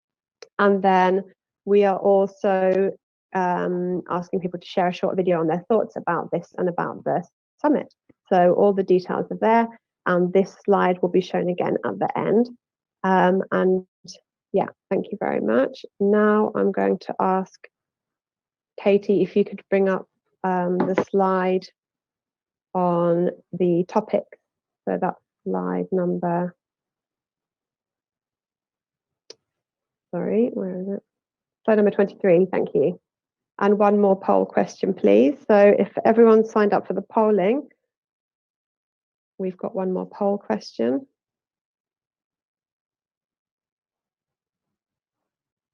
And then we are also asking people to share a short video on their thoughts about this and about the summit. So all the details are there, and this slide will be shown again at the end. And yeah, thank you very much. Now I'm going to ask Katie if you could bring up the slide on the topic. So that's slide number, sorry, where is it? Slide number 23, thank you. And one more poll question, please. So if everyone signed up for the polling, we've got one more poll question.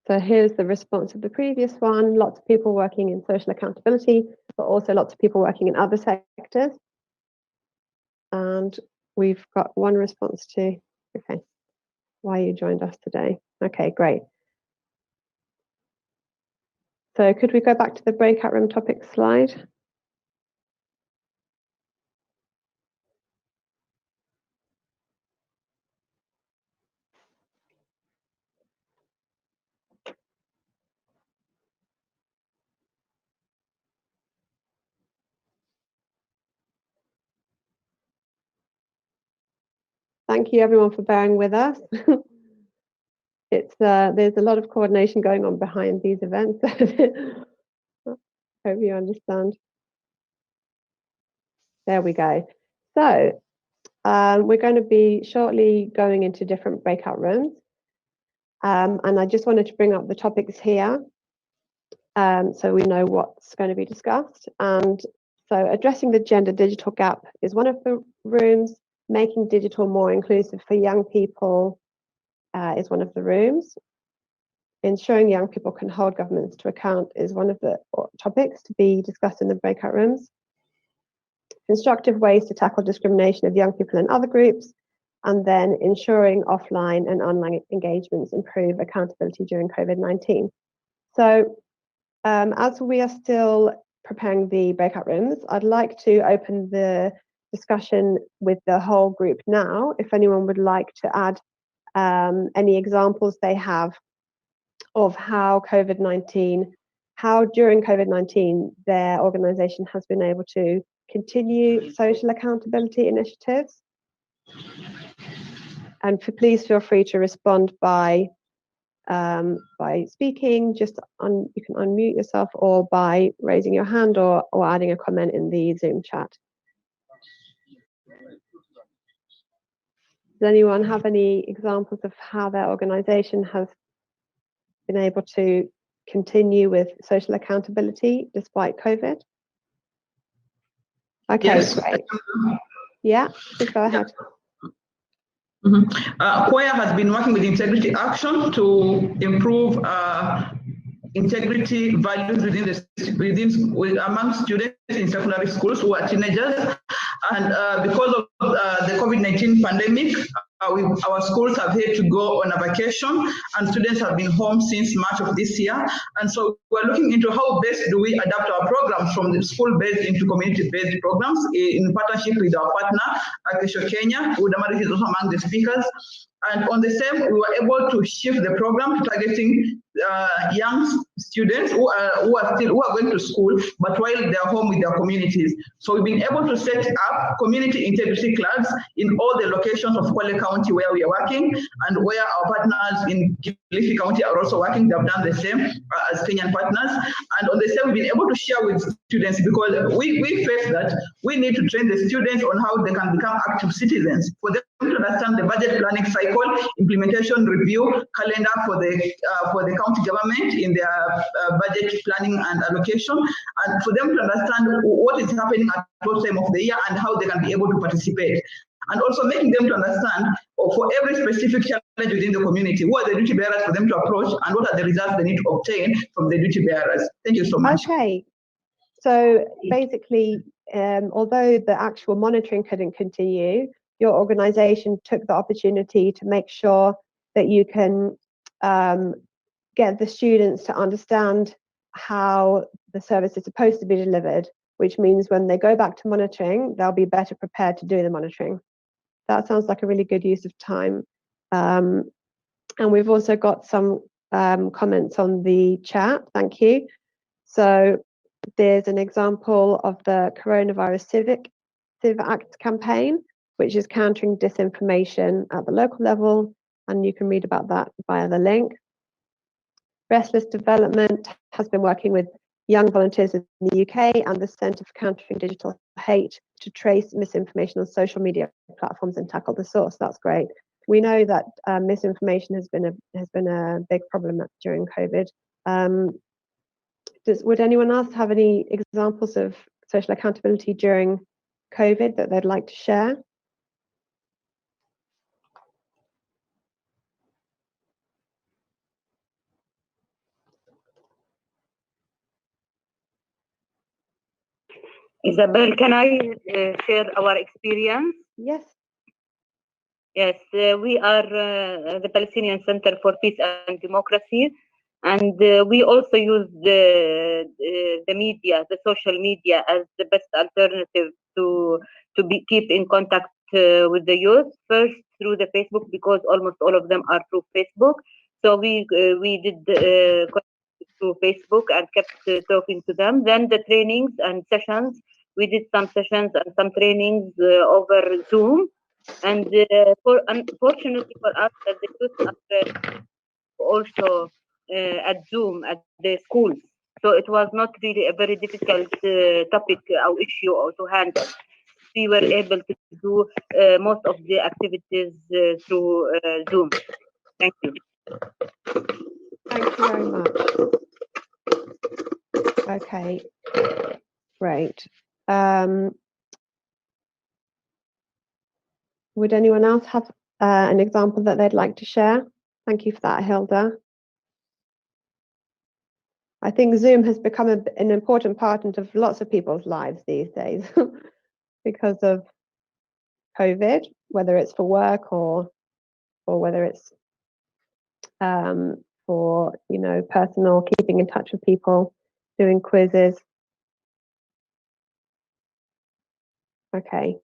So here's the response of the previous one. Lots of people working in social accountability, but also lots of people working in other sectors. And we've got one response to, okay, why you joined us today. Okay, great. So could we go back to the breakout room topic slide? Thank you everyone for bearing with us. It's there's a lot of coordination going on behind these events. Hope you understand. There we go. So we're going to be shortly going into different breakout rooms. And I just wanted to bring up the topics here so we know what's going to be discussed. And so addressing the gender digital gap is one of the rooms. Making digital more inclusive for young people is one of the rooms. Ensuring young people can hold governments to account is one of the topics to be discussed in the breakout rooms. Constructive ways to tackle discrimination of young people and other groups, and then ensuring offline and online engagements improve accountability during COVID-19. So as we are still preparing the breakout rooms, I'd like to open the discussion with the whole group now. If anyone would like to add any examples they have of how during COVID-19 their organization has been able to continue social accountability initiatives. And please feel free to respond by speaking, you can unmute yourself, or by raising your hand or adding a comment in the Zoom chat. Does anyone have any examples of how their organization has been able to continue with social accountability despite COVID? Okay, yes. Great. Yeah, please go ahead. COIA has been working with Integrity Action to improve integrity values among students in secondary schools who are teenagers. And because of the COVID-19 pandemic, our schools have had to go on a vacation, and students have been home since March of this year. And so we're looking into how best do we adapt our programs from the school-based into community-based programs in partnership with our partner, Kesho Kenya, who is also among the speakers. And on the same, we were able to shift the program to targeting young students who are going to school, but while they're home with their communities. So we've been able to set up community integrity clubs in all the locations of Kwale County where we are working, and where our partners in Kilifi County are also working. They have done the same as Kenyan partners. And on the same, we've been able to share with students because we face that we need to train the students on how they can become active citizens. For them to understand the budget planning cycle, implementation review, calendar for the county government in their budget planning and allocation, and for them to understand what is happening at what time of the year and how they can be able to participate. And also making them to understand for every specific challenge within the community, who are the duty bearers for them to approach and what are the results they need to obtain from the duty bearers. Thank you so much. Okay, so basically, although the actual monitoring couldn't continue, your organization took the opportunity to make sure that you can get the students to understand how the service is supposed to be delivered, which means when they go back to monitoring, they'll be better prepared to do the monitoring. That sounds like a really good use of time. And we've also got some comments on the chat. Thank you. So there's an example of the Coronavirus Civic Act campaign, which is countering disinformation at the local level. And you can read about that via the link. Restless Development has been working with young volunteers in the UK and the Centre for Countering Digital Hate to trace misinformation on social media platforms and tackle the source. That's great. We know that misinformation has been a big problem during COVID. Would anyone else have any examples of social accountability during COVID that they'd like to share? Isabel, can I share our experience? Yes. Yes, we are the Palestinian Center for Peace and Democracy, and we also use the media, the social media, as the best alternative to keep in contact with the youth. First through the Facebook, because almost all of them are through Facebook. So we did through Facebook and kept talking to them. Then the trainings and sessions, we did some sessions and some trainings over Zoom. And unfortunately for us, that the youth are also at Zoom at the schools. So it was not really a very difficult topic or issue to handle. We were able to do most of the activities through Zoom. Thank you. Thank you very much. Okay, great. Would anyone else have an example that they'd like to share? Thank you for that, Hilda. I think Zoom has become an important part of lots of people's lives these days because of COVID, whether it's for work or whether it's for personal, keeping in touch with people, doing quizzes. Okay.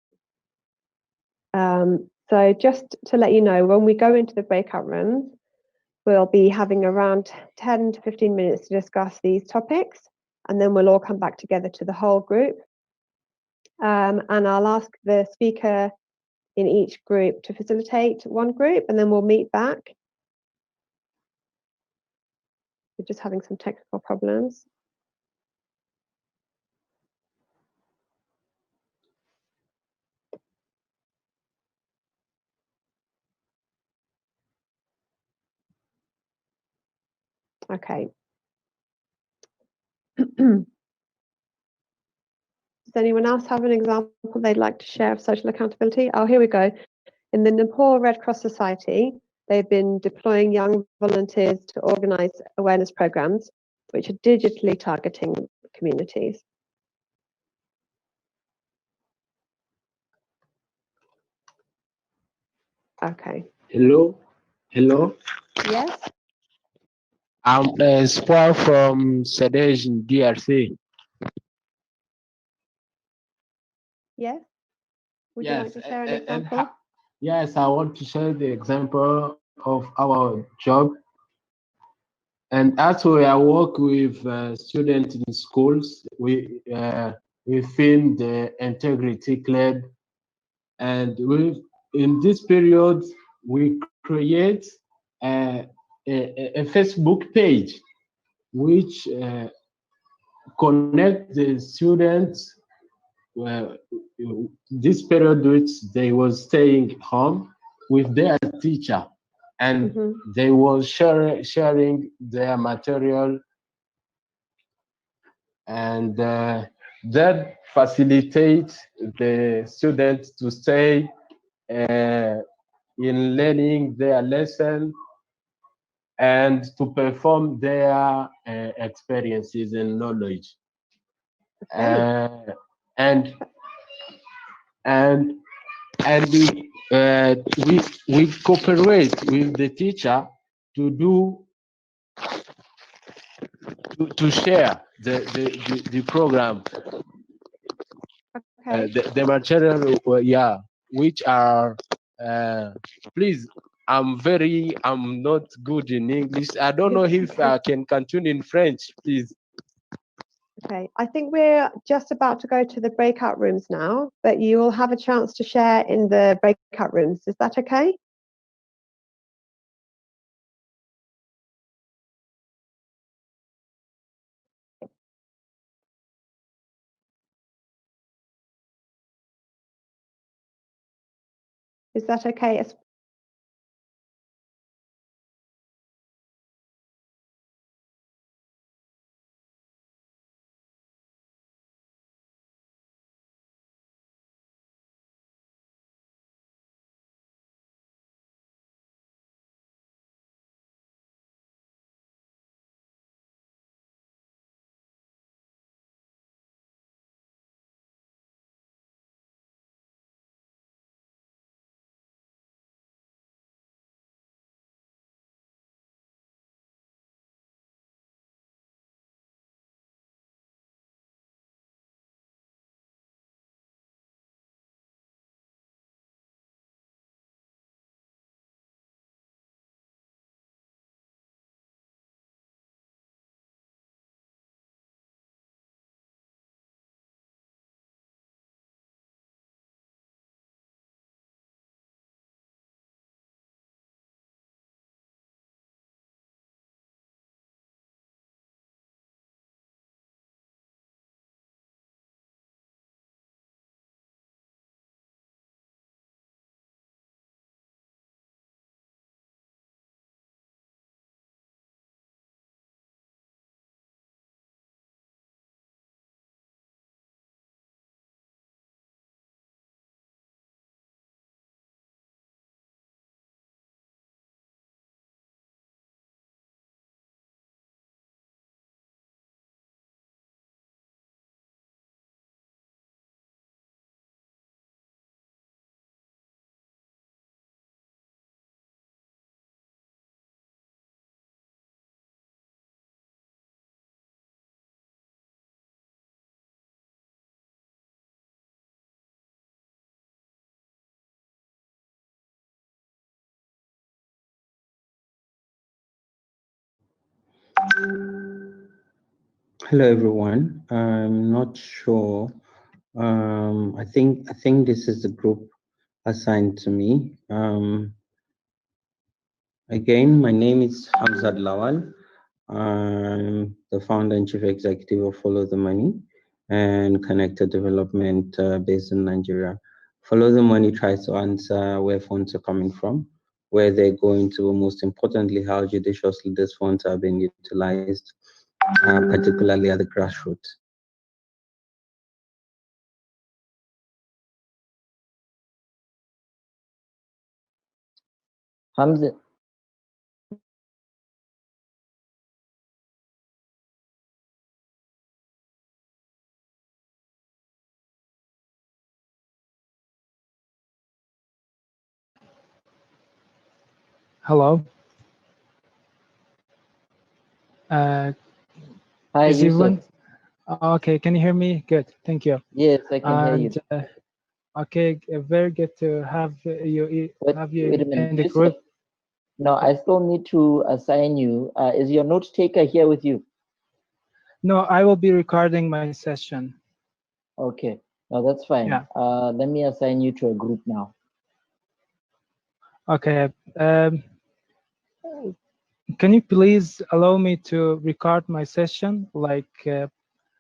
So just to let you know, when we go into the breakout rooms, we'll be having around 10 to 15 minutes to discuss these topics, and then we'll all come back together to the whole group. And I'll ask the speaker in each group to facilitate one group, and then we'll meet back. We're just having some technical problems. Okay. Does anyone else have an example they'd like to share of social accountability? Oh, here we go. In the Nepal Red Cross Society, they've been deploying young volunteers to organize awareness programs, which are digitally targeting communities. Okay. Hello. Yes. I'm Espoir from Sadej in DRC. Yes. Would you like to share an example? Yes, I want to share the example of our job. And as we are work with students in schools, we film the integrity club, and in this period we create a a Facebook page which connect the students this period which they was staying home with their teacher, and they was sharing their material, and that facilitates the students to stay in learning their lesson and to perform their experiences and knowledge. And we cooperate with the teacher to do to share the program, the material, which are please. I'm not good in English. I don't know if I can continue in French, please. Okay, I think we're just about to go to the breakout rooms now, but you will have a chance to share in the breakout rooms. Is that okay? Is that okay? Hello, everyone. I'm not sure. I think this is the group assigned to me. Again, my name is Hamzat Lawal. I'm the founder and chief executive of Follow the Money and Connected Development based in Nigeria. Follow the Money tries to answer where funds are coming from, where they're going to, most importantly, how judiciously these funds are being utilized, particularly at the grassroots. Hamza. Hello. Hi, Is Yusuf. everyone? Okay, can you hear me? Good, thank you. Yes, I can hear you. Okay, very good to have you Wait a minute, in the Yusuf. group. No, I still need to assign you. Is your note taker here with you? No, I will be recording my session. Okay, no, that's fine. Yeah. Let me assign you to a group now. Okay. can you please allow me to record my session? Like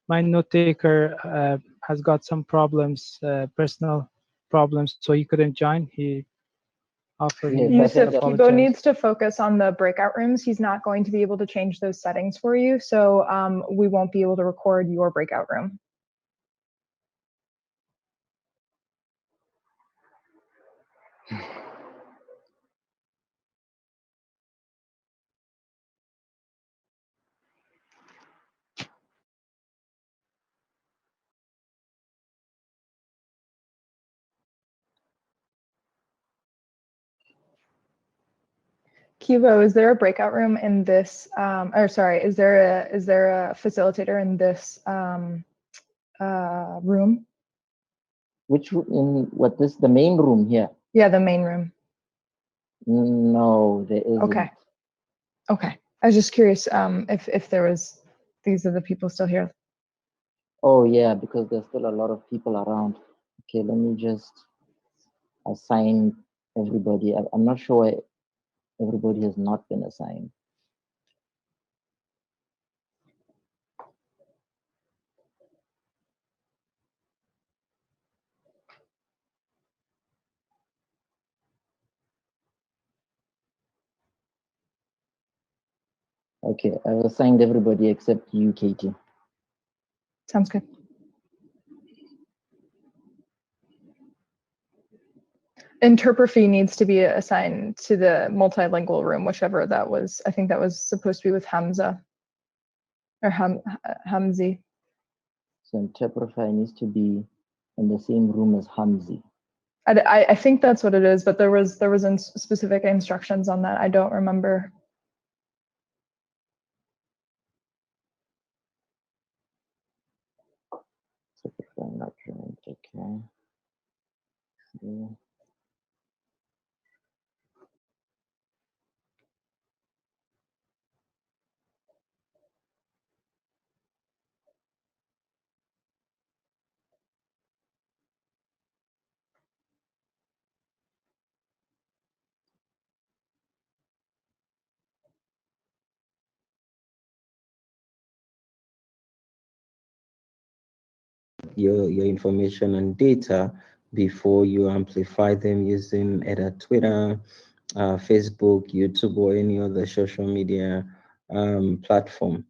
my note taker has got some problems, personal problems, so he couldn't join. He offered me. Yusuf, Kibo needs to focus on the breakout rooms. He's not going to be able to change those settings for you, so we won't be able to record your breakout room. Kivo, is there a breakout room in this, or sorry, is there a facilitator in this room? Which in what this the main room here? Yeah, the main room. No, there isn't. Okay. Okay. I was just curious if there was, these are the people still here. Oh yeah, because there's still a lot of people around. Okay, let me just assign everybody. I'm not sure why everybody has not been assigned. Okay, I've assigned everybody except you, Katie. Sounds good. Interprofy needs to be assigned to the multilingual room, whichever that was. I think that was supposed to be with Hamza or Hamzi. So Interprofy needs to be in the same room as Hamzi. I think that's what it is, but there was specific instructions on that. I don't remember. Interprofy not joined. Okay. Yeah. Your information and data before you amplify them using either Twitter, Facebook, YouTube, or any other social media platform.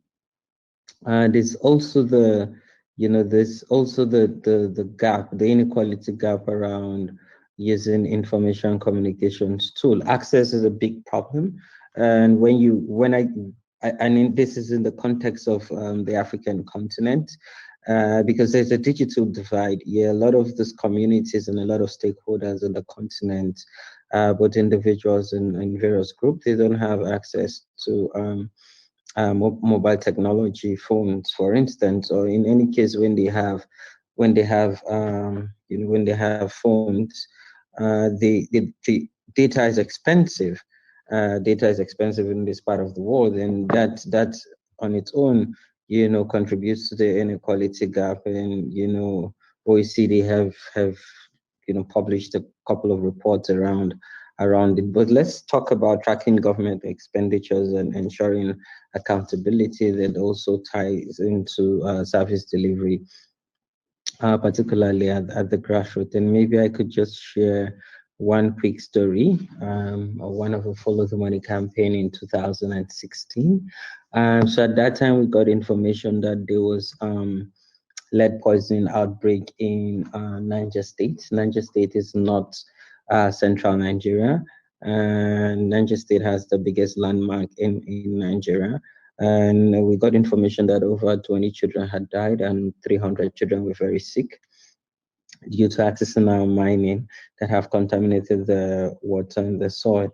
There's also the, there's also the gap, the inequality gap around using information communications tool. Access is a big problem, and I mean, this is in the context of the African continent. Because there's a digital divide. Yeah, a lot of these communities and a lot of stakeholders on the continent, both individuals and various groups, they don't have access to mobile technology, phones, for instance, or in any case when they have phones, the data is expensive. Data is expensive in this part of the world, and that on its own, contributes to the inequality gap. And OECD have published a couple of reports around it. But let's talk about tracking government expenditures and ensuring accountability that also ties into service delivery, particularly at the grassroots. And maybe I could just share one quick story of one of the Follow the Money campaign in 2016. So at that time, we got information that there was lead poisoning outbreak in Niger State. Niger State is not central Nigeria, and Niger State has the biggest landmark in Nigeria. And we got information that over 20 children had died and 300 children were very sick due to artisanal mining that have contaminated the water and the soil.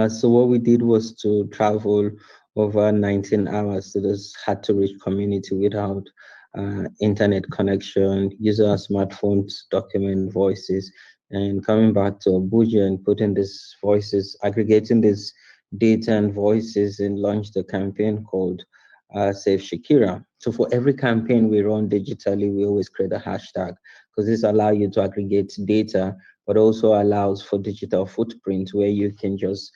So what we did was to travel over 19 hours to this hard-to-reach community without internet connection, use our smartphones to document voices, and coming back to Abuja and putting these voices, aggregating this data and voices, and launched a campaign called Save Shakira. So for every campaign we run digitally, we always create a hashtag, because this allows you to aggregate data, but also allows for digital footprint where you can just,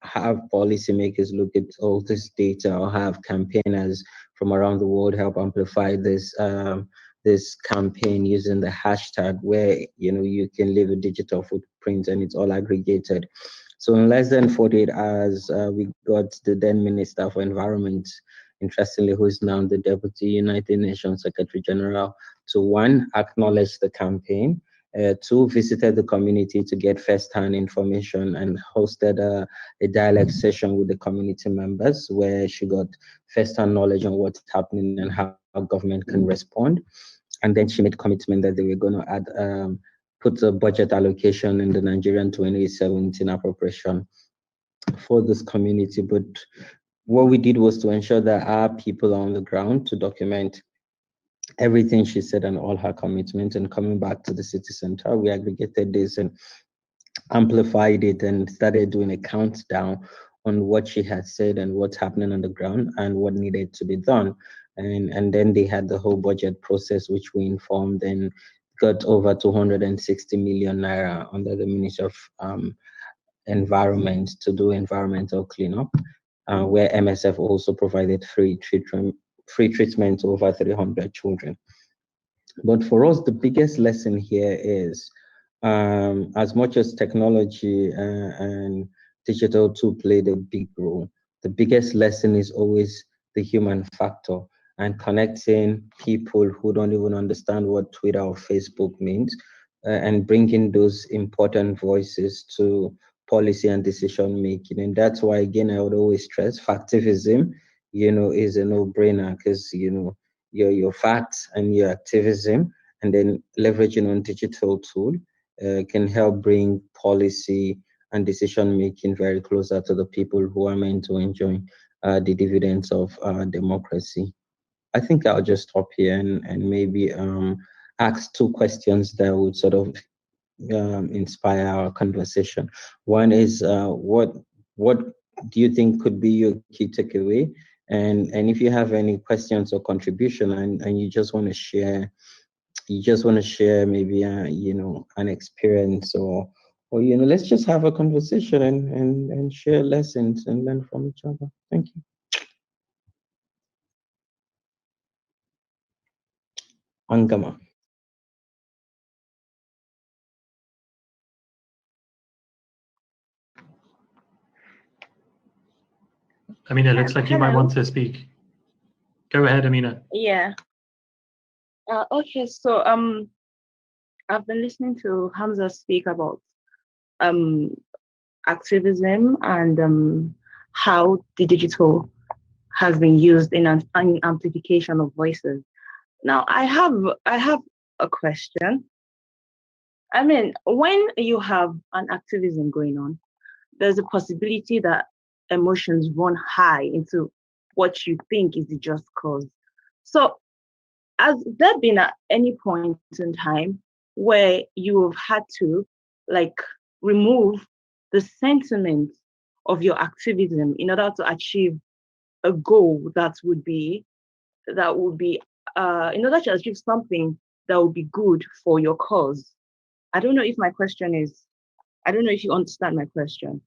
have policymakers look at all this data, or have campaigners from around the world help amplify this campaign using the hashtag, where you can leave a digital footprint and it's all aggregated. So in less than 48 hours, we got the then Minister for Environment, interestingly, who is now the Deputy United Nations Secretary General, to one, acknowledge the campaign, two, visited the community to get first-hand information and hosted a dialogue session with the community members, where she got first-hand knowledge on what's happening and how government can respond. And then she made commitment that they were going to add put a budget allocation in the Nigerian 2017 appropriation for this community. But what we did was to ensure that our people are on the ground to document everything she said and all her commitments. And coming back to the city center, we aggregated this and amplified it and started doing a countdown on what she had said and what's happening on the ground and what needed to be done. And then they had the whole budget process, which we informed, and got over 260 million naira under the Ministry of Environment to do environmental cleanup, where MSF also provided free treatment to over 300 children. But for us, the biggest lesson here is, as much as technology and digital tool played a big role, the biggest lesson is always the human factor, and connecting people who don't even understand what Twitter or Facebook means, and bringing those important voices to policy and decision making. And that's why, again, I would always stress factivism, is a no-brainer, because, your facts and your activism, and then leveraging on digital tool can help bring policy and decision making very closer to the people who are meant to enjoy the dividends of democracy. I think I'll just stop here and maybe ask two questions that would sort of inspire our conversation. One is, what do you think could be your key takeaway? And if you have any questions or contribution, and you just want to share, maybe an experience, or let's just have a conversation and share lessons and learn from each other. Thank you. Angama. Amina, looks like you might want to speak. Go ahead, Amina. Yeah. Okay, so I've been listening to Hamza speak about activism and how the digital has been used in an amplification of voices. Now, I have a question. I mean, when you have an activism going on, there's a possibility that emotions run high into what you think is the just cause. So, has there been at any point in time where you have had to remove the sentiment of your activism in order to achieve a goal that would be in order to achieve something that would be good for your cause? I don't know if you understand my question.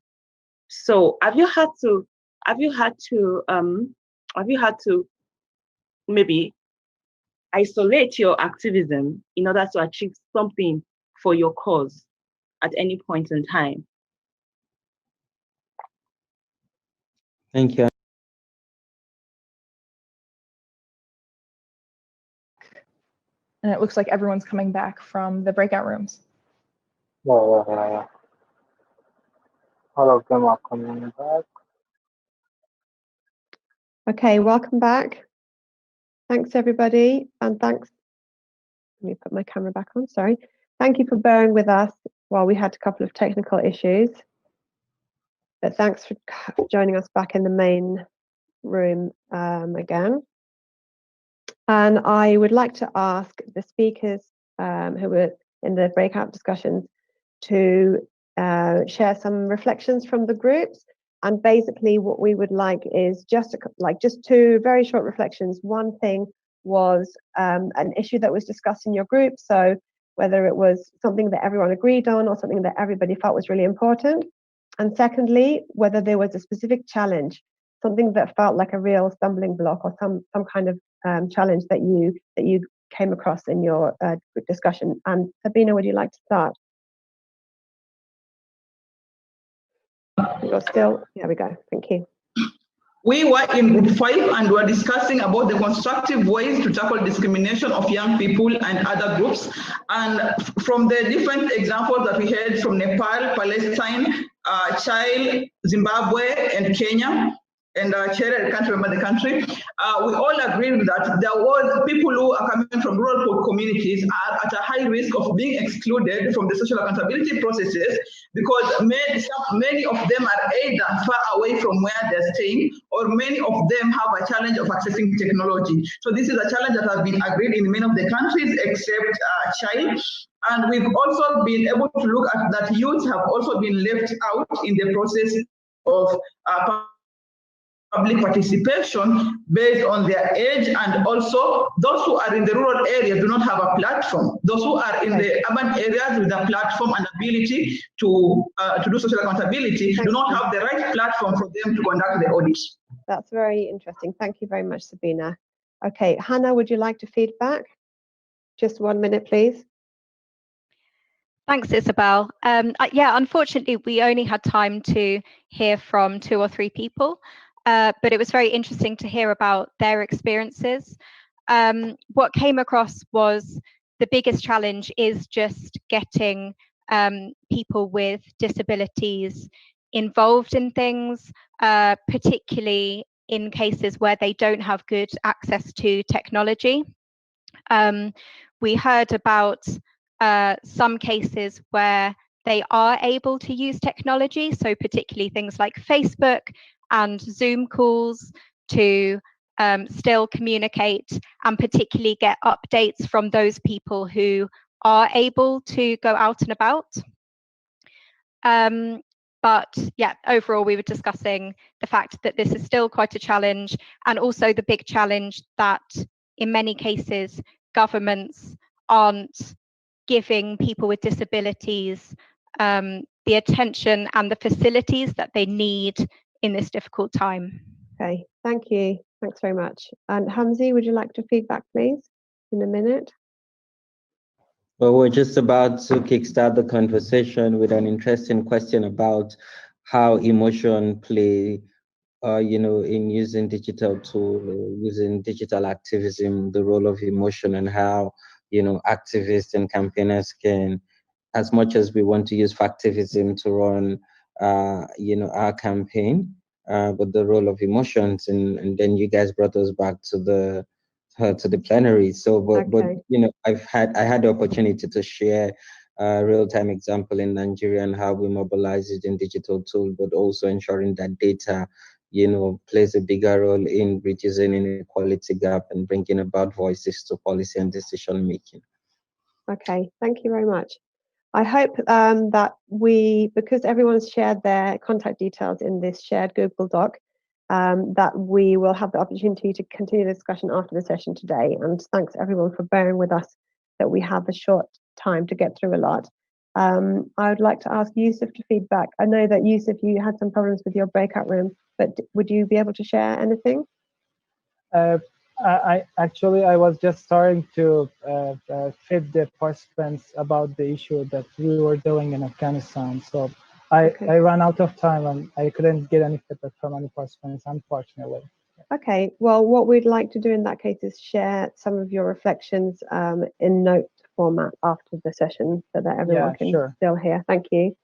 So have you had to maybe isolate your activism in order to achieve something for your cause at any point in time? Thank you. And it looks like everyone's coming back from the breakout rooms. Yeah. All of them are coming back. Okay, welcome back. Thanks, everybody. And thanks. Let me put my camera back on, sorry. Thank you for bearing with us while we had a couple of technical issues. But thanks for joining us back in the main room again. And I would like to ask the speakers who were in the breakout discussions to share some reflections from the groups. And basically what we would like is just two very short reflections. One thing was an issue that was discussed in your group. So whether it was something that everyone agreed on or something that everybody felt was really important. And secondly, whether there was a specific challenge, something that felt like a real stumbling block or some kind of challenge that you came across in your discussion. And Sabina, would you like to start? You're still, there we go, thank you. We were in group 5 and were discussing about the constructive ways to tackle discrimination of young people and other groups. And from the different examples that we had from Nepal, Palestine, Chile, Zimbabwe, and Kenya, and Chile, I can't remember the country, we all agreed that there was people who are coming from rural communities are at a high risk of being excluded from the social accountability processes because many of them are either far away from where they're staying, or many of them have a challenge of accessing technology. So this is a challenge that has been agreed in many of the countries except Chile. And we've also been able to look at that youth have also been left out in the process of public participation based on their age, and also those who are in the rural areas do not have a platform. Those who are in the urban areas with a platform and ability to do social accountability do not have the right platform for them to conduct the audit. That's very interesting. Thank you very much, Sabina. Okay, Hannah, would you like to feed back? Just 1 minute, please. Thanks, Isabel. Yeah, unfortunately, we only had time to hear from 2 or 3 people. But it was very interesting to hear about their experiences. What came across was the biggest challenge is just getting people with disabilities involved in things, particularly in cases where they don't have good access to technology. We heard about some cases where they are able to use technology, so particularly things like Facebook and Zoom calls to still communicate and particularly get updates from those people who are able to go out and about. But yeah, overall, we were discussing the fact that this is still quite a challenge, and also the big challenge that in many cases, governments aren't giving people with disabilities the attention and the facilities that they need in this difficult time. Okay, thank you. Thanks very much. And Hamzi, would you like to feedback, please, in a minute? Well, we're just about to kickstart the conversation with an interesting question about how emotion play, in using digital tool, using digital activism, the role of emotion, and how, activists and campaigners can, as much as we want to use factivism to run, our campaign, but the role of emotions, and then you guys brought us back to the plenary. So, but I had the opportunity to share a real-time example in Nigeria and how we mobilize it in digital tool, but also ensuring that data, plays a bigger role in reducing inequality gap and bringing about voices to policy and decision making. Okay, thank you very much. I hope that because everyone's shared their contact details in this shared Google Doc, that we will have the opportunity to continue the discussion after the session today. And thanks everyone for bearing with us that we have a short time to get through a lot. I would like to ask Yusuf to feedback. I know that Yusuf, you had some problems with your breakout room, but would you be able to share anything? I was just starting to feed the participants about the issue that we were doing in Afghanistan. So I ran out of time and I couldn't get any feedback from any participants, unfortunately. Okay, well, what we'd like to do in that case is share some of your reflections in note format after the session so that everyone can still hear. Thank you.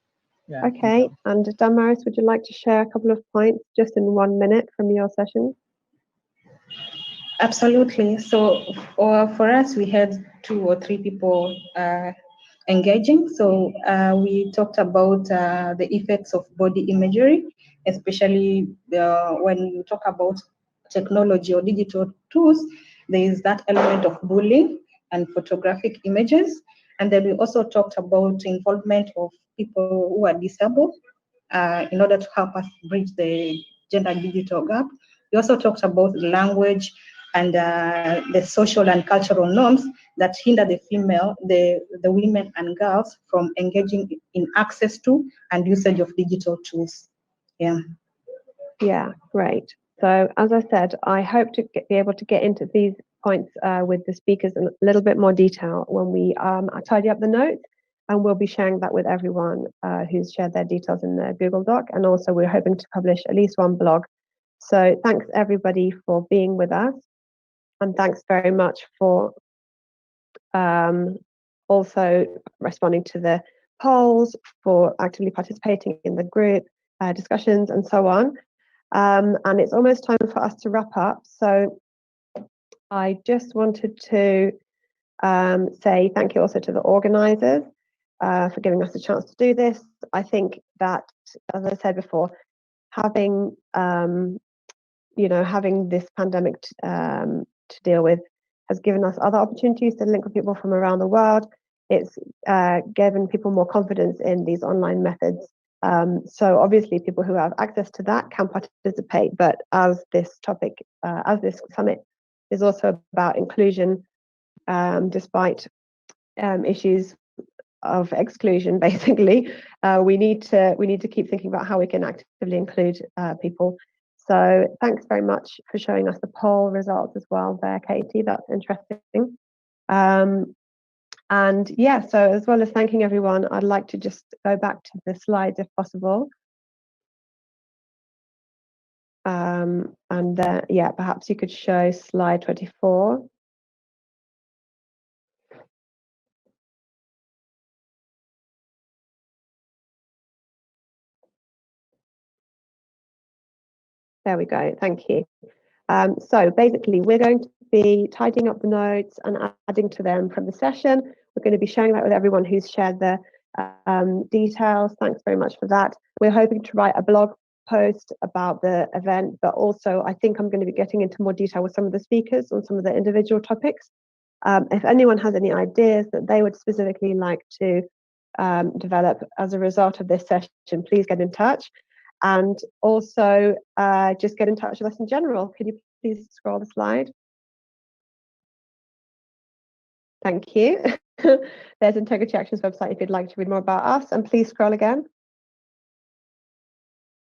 Yeah, okay, and Damaris, would you like to share a couple of points just in 1 minute from your session? Absolutely. So for us, we had 2 or 3 people engaging. So we talked about the effects of body imagery, especially when you talk about technology or digital tools, there is that element of bullying and photographic images. And then we also talked about involvement of people who are disabled in order to help us bridge the gender digital gap. We also talked about language and the social and cultural norms that hinder the women and girls from engaging in access to and usage of digital tools. Yeah. Yeah, great. So as I said, I hope to be able to get into these points with the speakers in a little bit more detail when we tidy up the notes, and we'll be sharing that with everyone who's shared their details in the Google Doc, and also we're hoping to publish at least one blog. So thanks everybody for being with us, and thanks very much for also responding to the polls, for actively participating in the group discussions and so on. And it's almost time for us to wrap up. So I just wanted to say thank you also to the organizers for giving us a chance to do this. I think that, as I said before, having having this pandemic to deal with has given us other opportunities to link with people from around the world. It's given people more confidence in these online methods. So obviously people who have access to that can participate, but as this topic, as this summit is also about inclusion, despite issues of exclusion, basically, we need to keep thinking about how we can actively include people. So thanks very much for showing us the poll results as well there, Katie. That's interesting. And yeah, so as well as thanking everyone, I'd like to just go back to the slides if possible. And yeah, perhaps you could show slide 24. There we go, thank you. So basically, we're going to be tidying up the notes and adding to them from the session. We're going to be sharing that with everyone who's shared the details. Thanks very much for that. We're hoping to write a blog post about the event, but also I think I'm going to be getting into more detail with some of the speakers on some of the individual topics. If anyone has any ideas that they would specifically like to develop as a result of this session, please get in touch. And also just get in touch with us in general. Could you please scroll the slide? Thank you. There's Integrity Action's website if you'd like to read more about us, and please scroll again.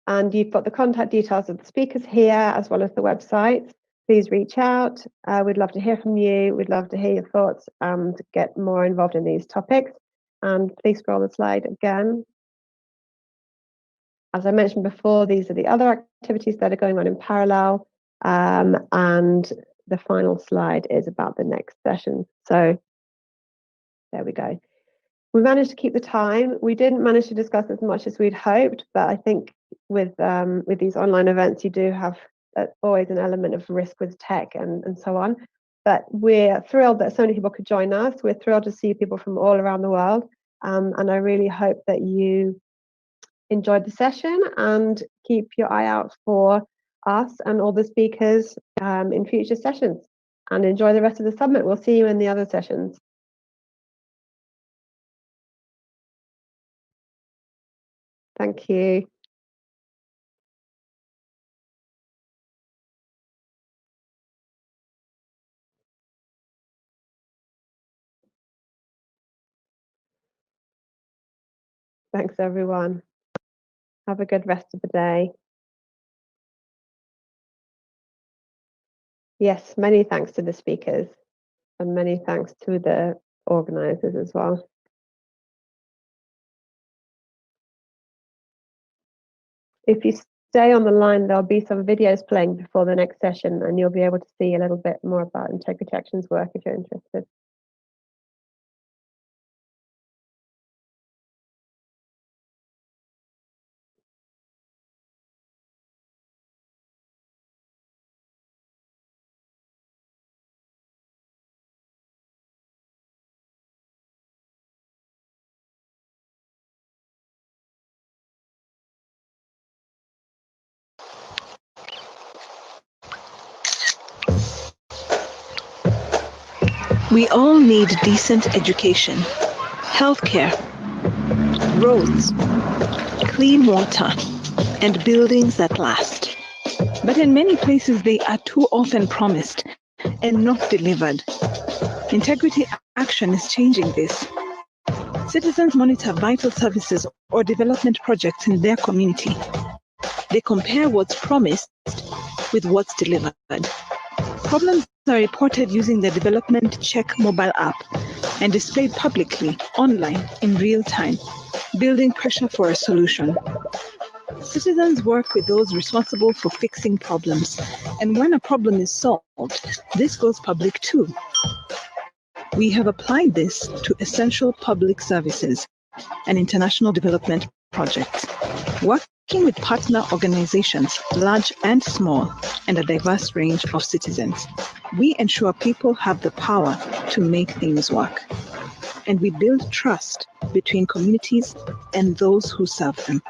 And you've got the contact details of the speakers here, as well as the website. Please reach out. We'd love to hear from you. We'd love to hear your thoughts and get more involved in these topics. And please scroll the slide again. As I mentioned before, these are the other activities that are going on in parallel. And the final slide is about the next session. So there we go. We managed to keep the time. We didn't manage to discuss as much as we'd hoped, but I think with these online events, you do have always an element of risk with tech and so on. But we're thrilled that so many people could join us. We're thrilled to see people from all around the world. And I really hope that you enjoyed the session and keep your eye out for us and all the speakers in future sessions, and enjoy the rest of the summit. We'll see you in the other sessions. Thank you. Thanks, everyone. Have a good rest of the day. Yes, many thanks to the speakers and many thanks to the organizers as well. If you stay on the line, there'll be some videos playing before the next session, and you'll be able to see a little bit more about Integrity Action's work if you're interested. We all need decent education, healthcare, roads, clean water, and buildings that last. But in many places, they are too often promised and not delivered. Integrity Action is changing this. Citizens monitor vital services or development projects in their community. They compare what's promised with what's delivered. Problems are reported using the Development Check mobile app and displayed publicly online in real time, building pressure for a solution. Citizens work with those responsible for fixing problems, and when a problem is solved, this goes public too. We have applied this to essential public services and international development projects, working with partner organizations, large and small, and a diverse range of citizens. We ensure people have the power to make things work, and we build trust between communities and those who serve them.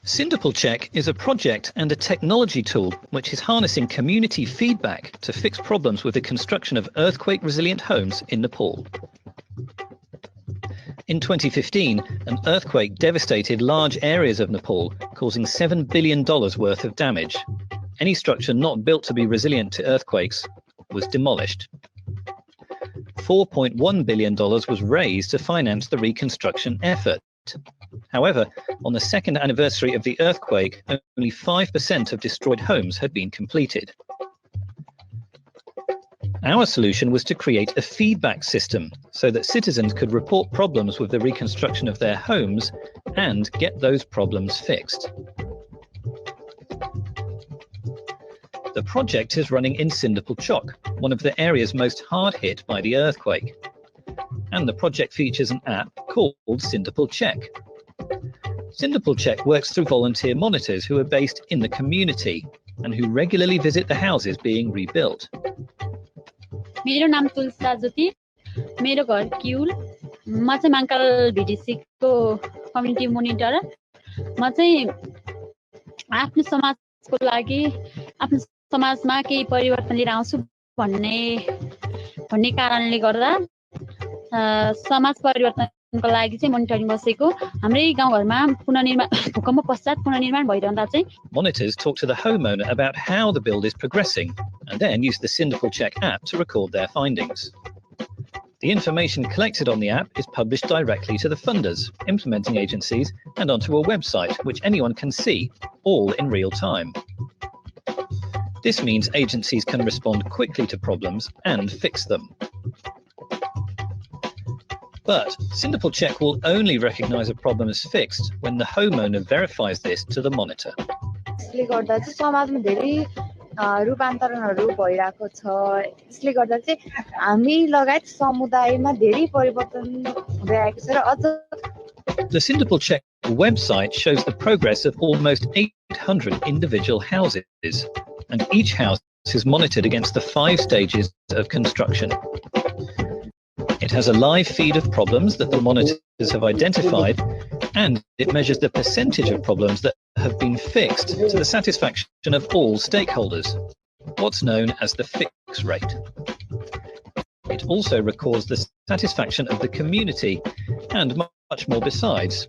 Simple Check is a project and a technology tool which is harnessing community feedback to fix problems with the construction of earthquake-resilient homes in Nepal. In 2015, an earthquake devastated large areas of Nepal, causing $7 billion worth of damage. Any structure not built to be resilient to earthquakes was demolished. $4.1 billion was raised to finance the reconstruction effort. However, on the second anniversary of the earthquake, only 5% of destroyed homes had been completed. Our solution was to create a feedback system so that citizens could report problems with the reconstruction of their homes and get those problems fixed. The project is running in Sindapal, one of the areas most hard hit by the earthquake. And the project features an app called Sindapal Check. Sindapal Check works through volunteer monitors who are based in the community and who regularly visit the houses being rebuilt. मेरो नाम तुलसा ज्योति मेरो घर क्युल म चाहिँ माङ्काल भिडिसी को community monitor म चाहिँ आफ्नो समाजको लागि आफ्नो समाजमा केही परिवर्तन लिएर आउँछु भन्ने कारणले गर्दा समाज परिवर्तनको लागि चाहिँ मोनिटरिङ बसेको हाम्रै गाउँघरमा पुनर्निर्माण भूकम्प पश्चात पुनर्निर्माण भइरहँदा चाहिँ Monitors talk to the homeowner about how the build is progressing and then use the Sindapal Check app to record their findings. The information collected on the app is published directly to the funders, implementing agencies, and onto a website which anyone can see, all in real time. This means agencies can respond quickly to problems and fix them. But Sindapal Check will only recognize a problem as fixed when the homeowner verifies this to the monitor. यसले गर्दा चाहिँ समाजमा धेरै रूपान्तरणहरू भइरहेको छ यसले गर्दा चाहिँ हामी लगायत समुदायमा धेरै परिवर्तन हुँदै आएको छ र अझ The Sindapal Check website shows the progress of almost 800 individual houses, and each house is monitored against the 5 stages of construction. It has a live feed of problems that the monitors have identified, and it measures the percentage of problems that have been fixed to the satisfaction of all stakeholders, what's known as the fix rate. It also records the satisfaction of the community and much more besides,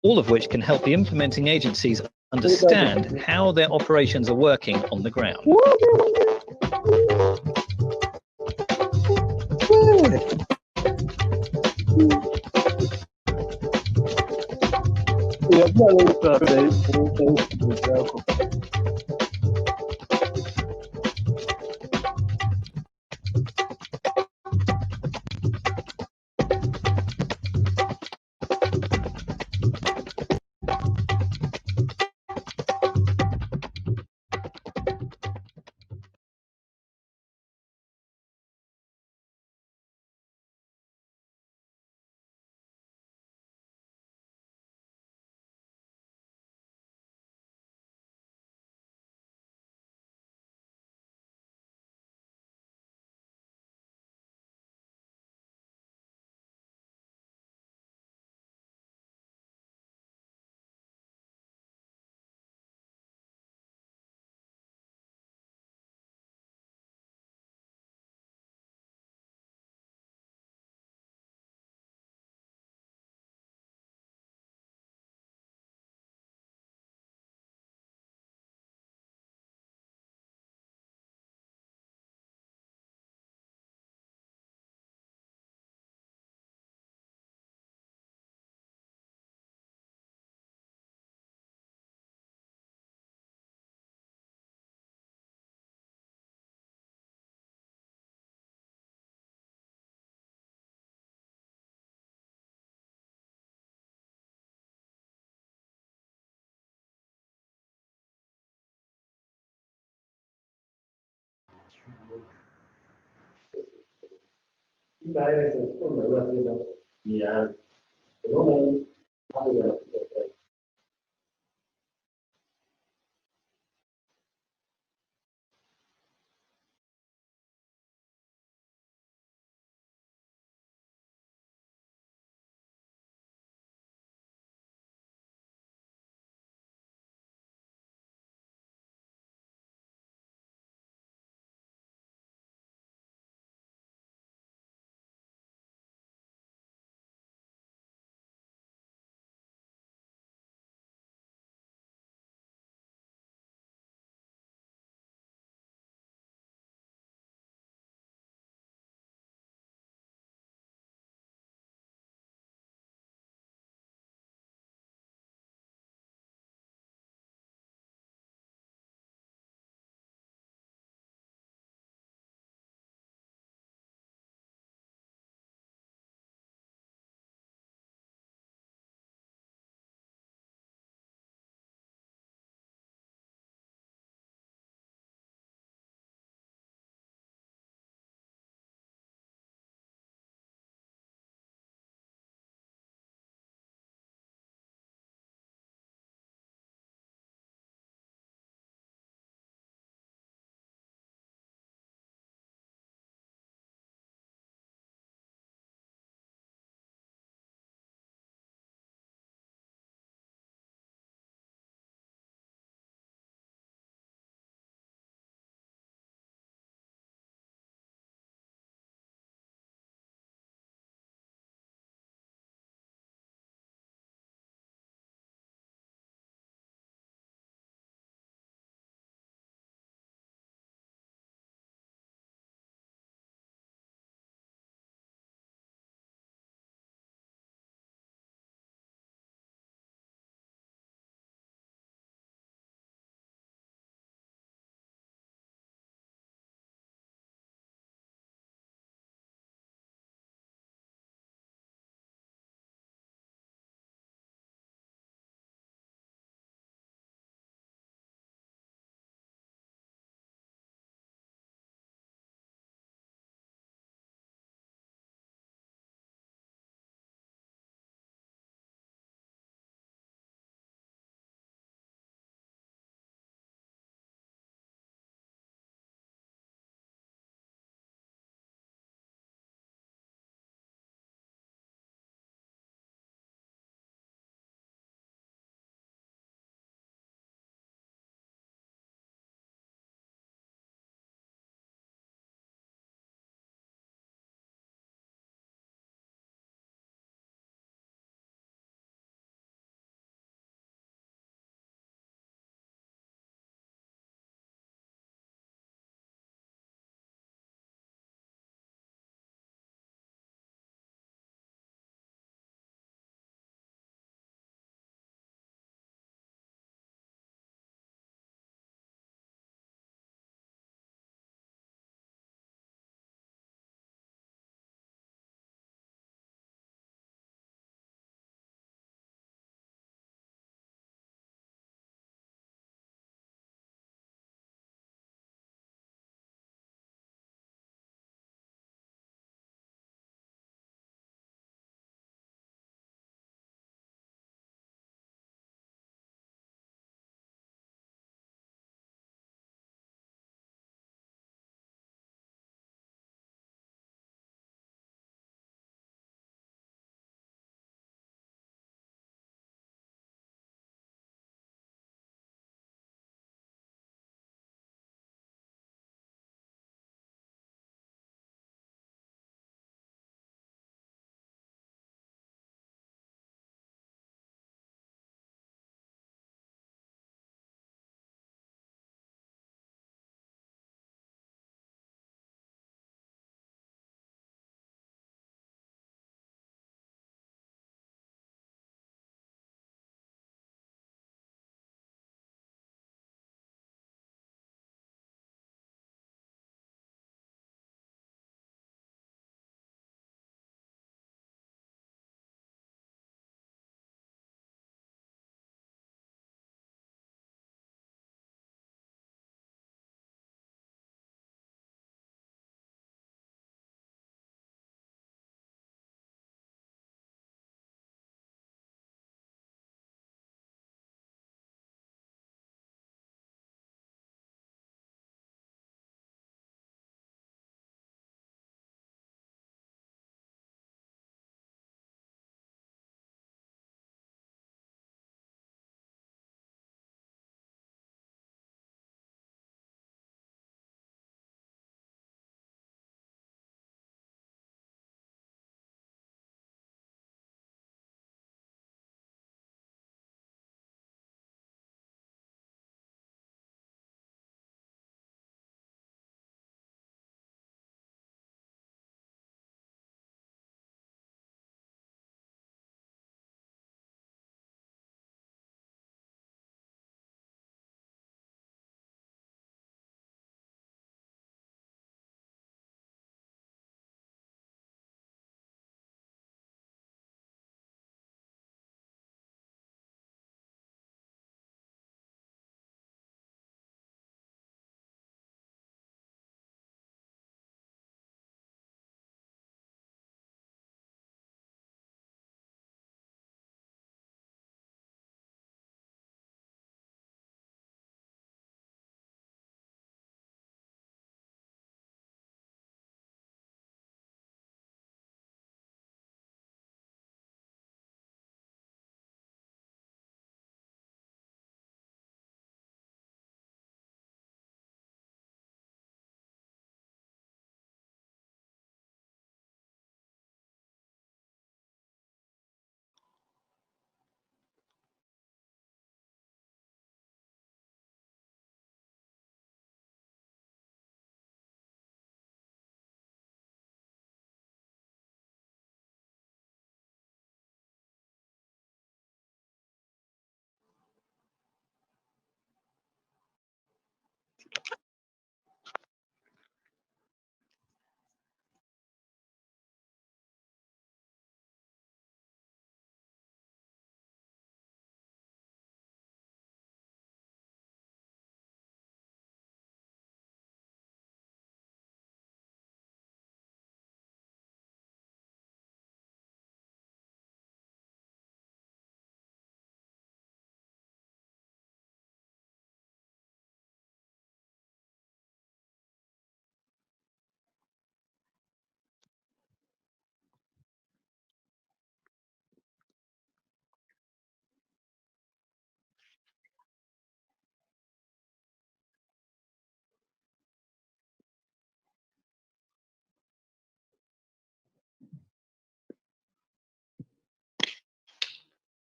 all of which can help the implementing agencies understand how their operations are working on the ground.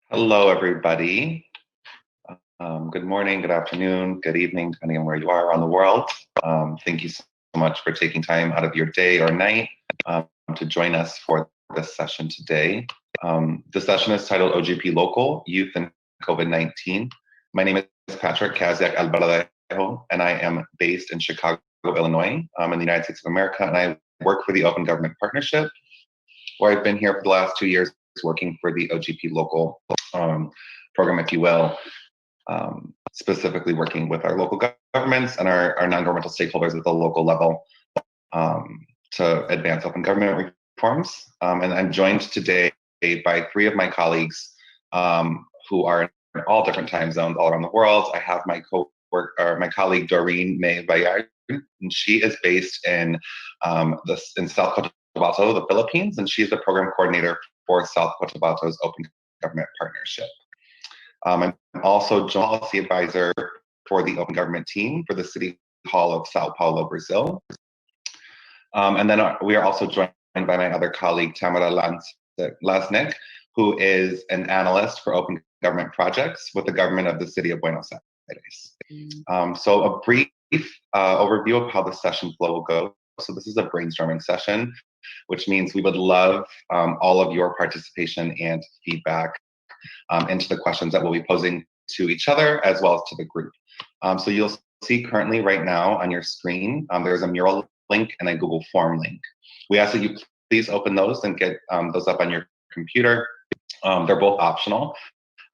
Hello, everybody. Good morning, good afternoon, good evening, depending on where you are around the world. Thank you so much for taking time out of your day or night to join us for this session today. The session is titled OGP Local, Youth and COVID-19. My name is Patrick Kaziak Alvarado, and I am based in Chicago, Illinois, in the United States of America, and I work for the Open Government Partnership, where I've been here for the last 2 years working for the OGP Local program, if you will, specifically working with our local governments and our non-governmental stakeholders at the local level to advance open government reforms. And I'm joined today by 3 of my colleagues who are in all different time zones all around the world. I have my colleague Doreen May Bayard, and she is based in South Cotabato, the Philippines, and she's the program coordinator for South Cotabato's Open Government Partnership. I'm also policy advisor for the Open Government team for the City Hall of Sao Paulo, Brazil. And then we are also joined by my other colleague, Tamara Lasnik, who is an analyst for open government projects with the government of the city of Buenos Aires. So a brief overview of how the session flow will go. So this is a brainstorming session, which means we would love all of your participation and feedback into the questions that we'll be posing to each other as well as to the group. So you'll see currently right now on your screen, there's a mural link and a Google Form link. We ask that you please open those and get those up on your computer. They're both optional,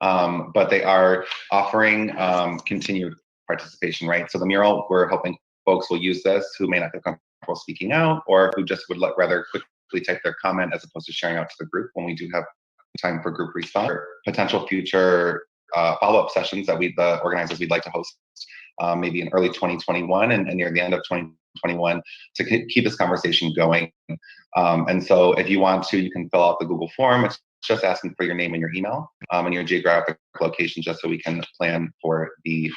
but they are offering continued participation, right? So the mural, we're hoping folks will use this who may not feel comfortable speaking out or who just would rather quickly type their comment as opposed to sharing out to the group when we do have time for group response, or potential future follow-up sessions that the organizers we'd like to host maybe in early 2021 and near the end of 2021 to keep this conversation going. And so if you want to, you can fill out the Google form. It's just asking for your name and your email and your geographic location just so we can plan for the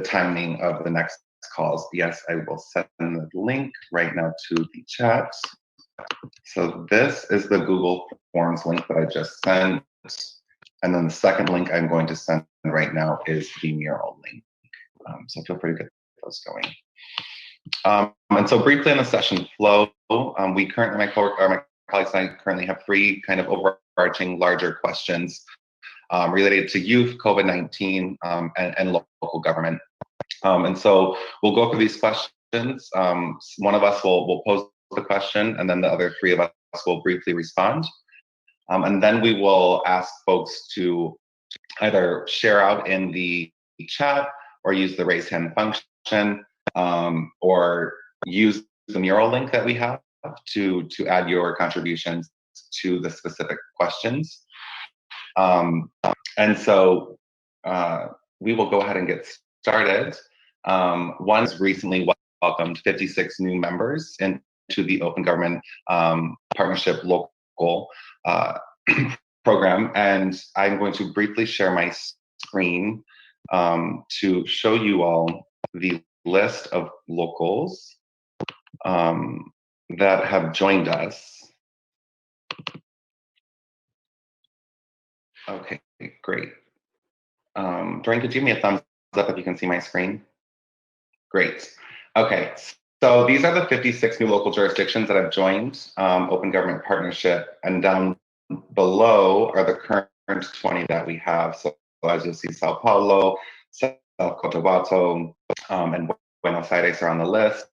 timing of the next calls. Yes, I will send the link right now to the chat. So this is the Google Forms link that I just sent. And then the second link I'm going to send right now is the mural link. So feel free to get those going. And so briefly on the session flow, we currently, my colleagues and I currently have 3 kind of overarching larger questions related to youth, COVID-19, and local government. And so we'll go through these questions. One of us will pose the question, and then the other 3 of us will briefly respond. And then we will ask folks to either share out in the chat or use the raise hand function or use the mural link that we have to add your contributions to the specific questions. And so we will go ahead and get started. One's recently welcomed 56 new members into the Open Government Partnership Local program. And I'm going to briefly share my screen to show you all the list of locals that have joined us. Okay, great. Doreen, could you give me a thumbs up if you can see my screen? Great. Okay, so these are the 56 new local jurisdictions that have joined Open Government Partnership, and down below are the current 20 that we have. So as you'll see, Sao Paulo, South Cotabato, and Buenos Aires are on the list.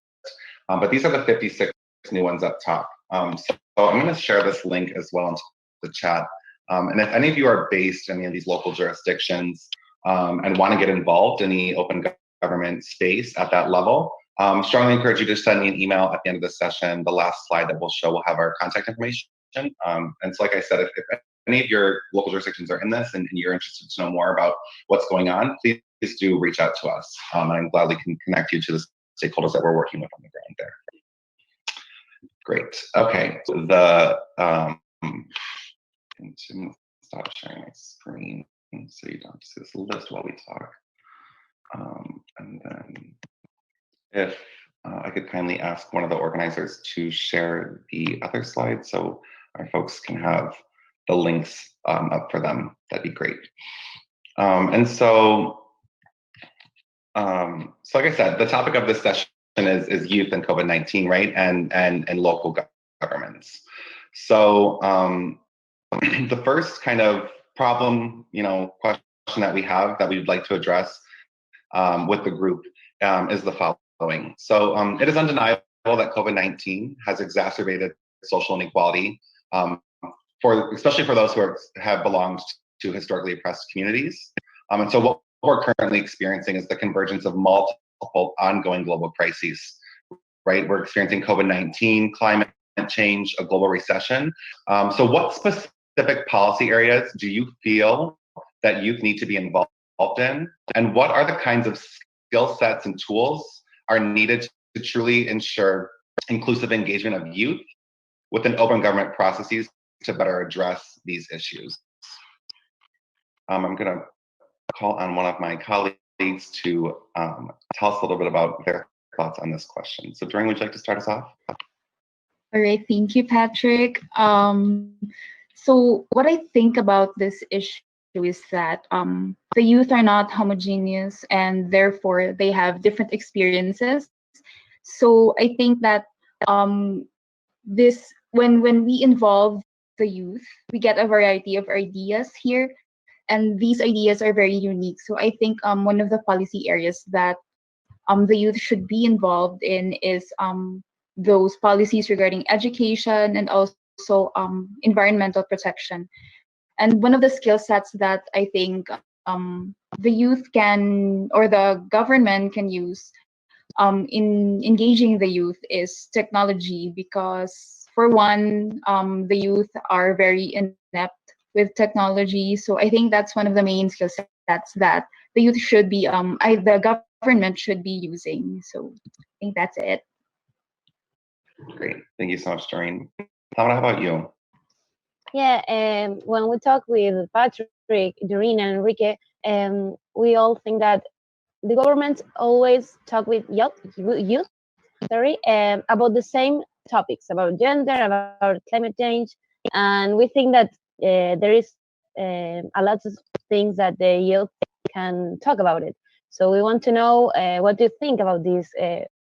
But these are the 56 new ones up top. So I'm going to share this link as well into the chat. And if any of you are based in any of these local jurisdictions and want to get involved in the open government space at that level, strongly encourage you to send me an email at the end of the session. The last slide that we'll show will have our contact information. And so like I said, if any of your local jurisdictions are in this and you're interested to know more about what's going on, please do reach out to us. And I gladly can connect you to the stakeholders that we're working with on the ground there. Great. Okay. Stop sharing my screen so you don't have to see this list while we talk. And then if I could kindly ask one of the organizers to share the other slide so our folks can have links up for them, that'd be great. And so like I said, the topic of this session is youth and COVID-19, right? And local governments. So the first kind of problem, question that we have that we'd like to address with the group is the following. So it is undeniable that COVID-19 has exacerbated social inequality, especially for those who have belonged to historically oppressed communities. And so what we're currently experiencing is the convergence of multiple ongoing global crises, right? We're experiencing COVID-19, climate change, a global recession. So what specific policy areas do you feel that youth need to be involved in? And what are the kinds of skill sets and tools are needed to truly ensure inclusive engagement of youth within open government processes to better address these issues? I'm gonna call on one of my colleagues to tell us a little bit about their thoughts on this question. So Doreen, would you like to start us off? All right, thank you, Patrick. So what I think about this issue is that the youth are not homogeneous and therefore they have different experiences. So I think that when we involve the youth, we get a variety of ideas here, and these ideas are very unique. So I think one of the policy areas that the youth should be involved in is those policies regarding education and also environmental protection. And one of the skill sets that I think the youth can, or the government can use in engaging the youth is technology, because for one, the youth are very inept with technology. So I think that's one of the main skill sets that the youth should be, the government should be using. So I think that's it. Great, thank you so much, Doreen. Tamara, how about you? Yeah, when we talk with Patrick, Doreen, and Enrique, we all think that the government always talk with youth about the same topics, about gender, about climate change, and we think that there is a lot of things that the youth can talk about it. So we want to know what do you think about this?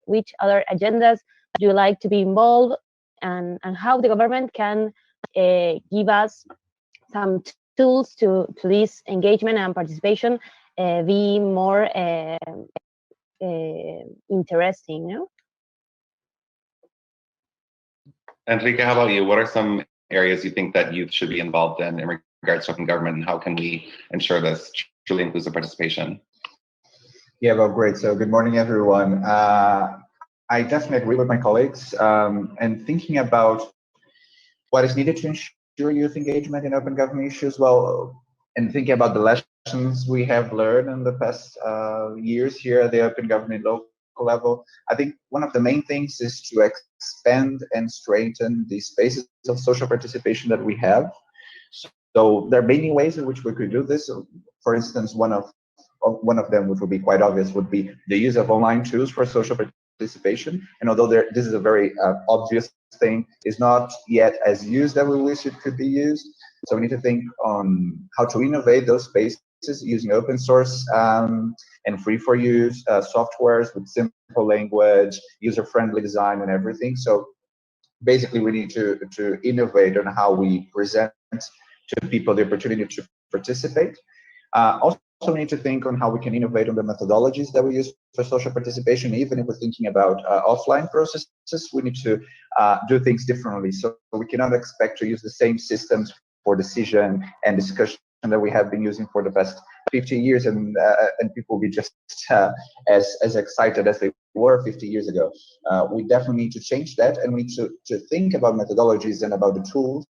Which other agendas do you like to be involved, and how the government can give us some tools to this engagement and participation be more interesting, you know? Enrique, how about you? What are some areas you think that youth should be involved in regards to open government, and how can we ensure this truly inclusive participation? Yeah, well, great. So good morning, everyone. I definitely agree with my colleagues, and thinking about what is needed to ensure youth engagement in open government issues, well, and thinking about the lessons we have learned in the past years here at the open government local level, I think one of the main things is to expand and strengthen the spaces of social participation that we have. So there are many ways in which we could do this. For instance, one of them, which would be quite obvious, would be the use of online tools for social participation. And although this is a very obvious thing, is not yet as used as we wish it could be used. So we need to think on how to innovate those spaces using open source and free for use softwares with simple language, user-friendly design, and everything. So basically, we need to innovate on how we present to people the opportunity to participate. Also, we need to think on how we can innovate on the methodologies that we use for social participation. Even if we're thinking about offline processes, we need to do things differently. So we cannot expect to use the same systems for decision and discussion that we have been using for the past 50 years, and people will be just as excited as they were 50 years ago. We definitely need to change that, and we need to think about methodologies and about the tools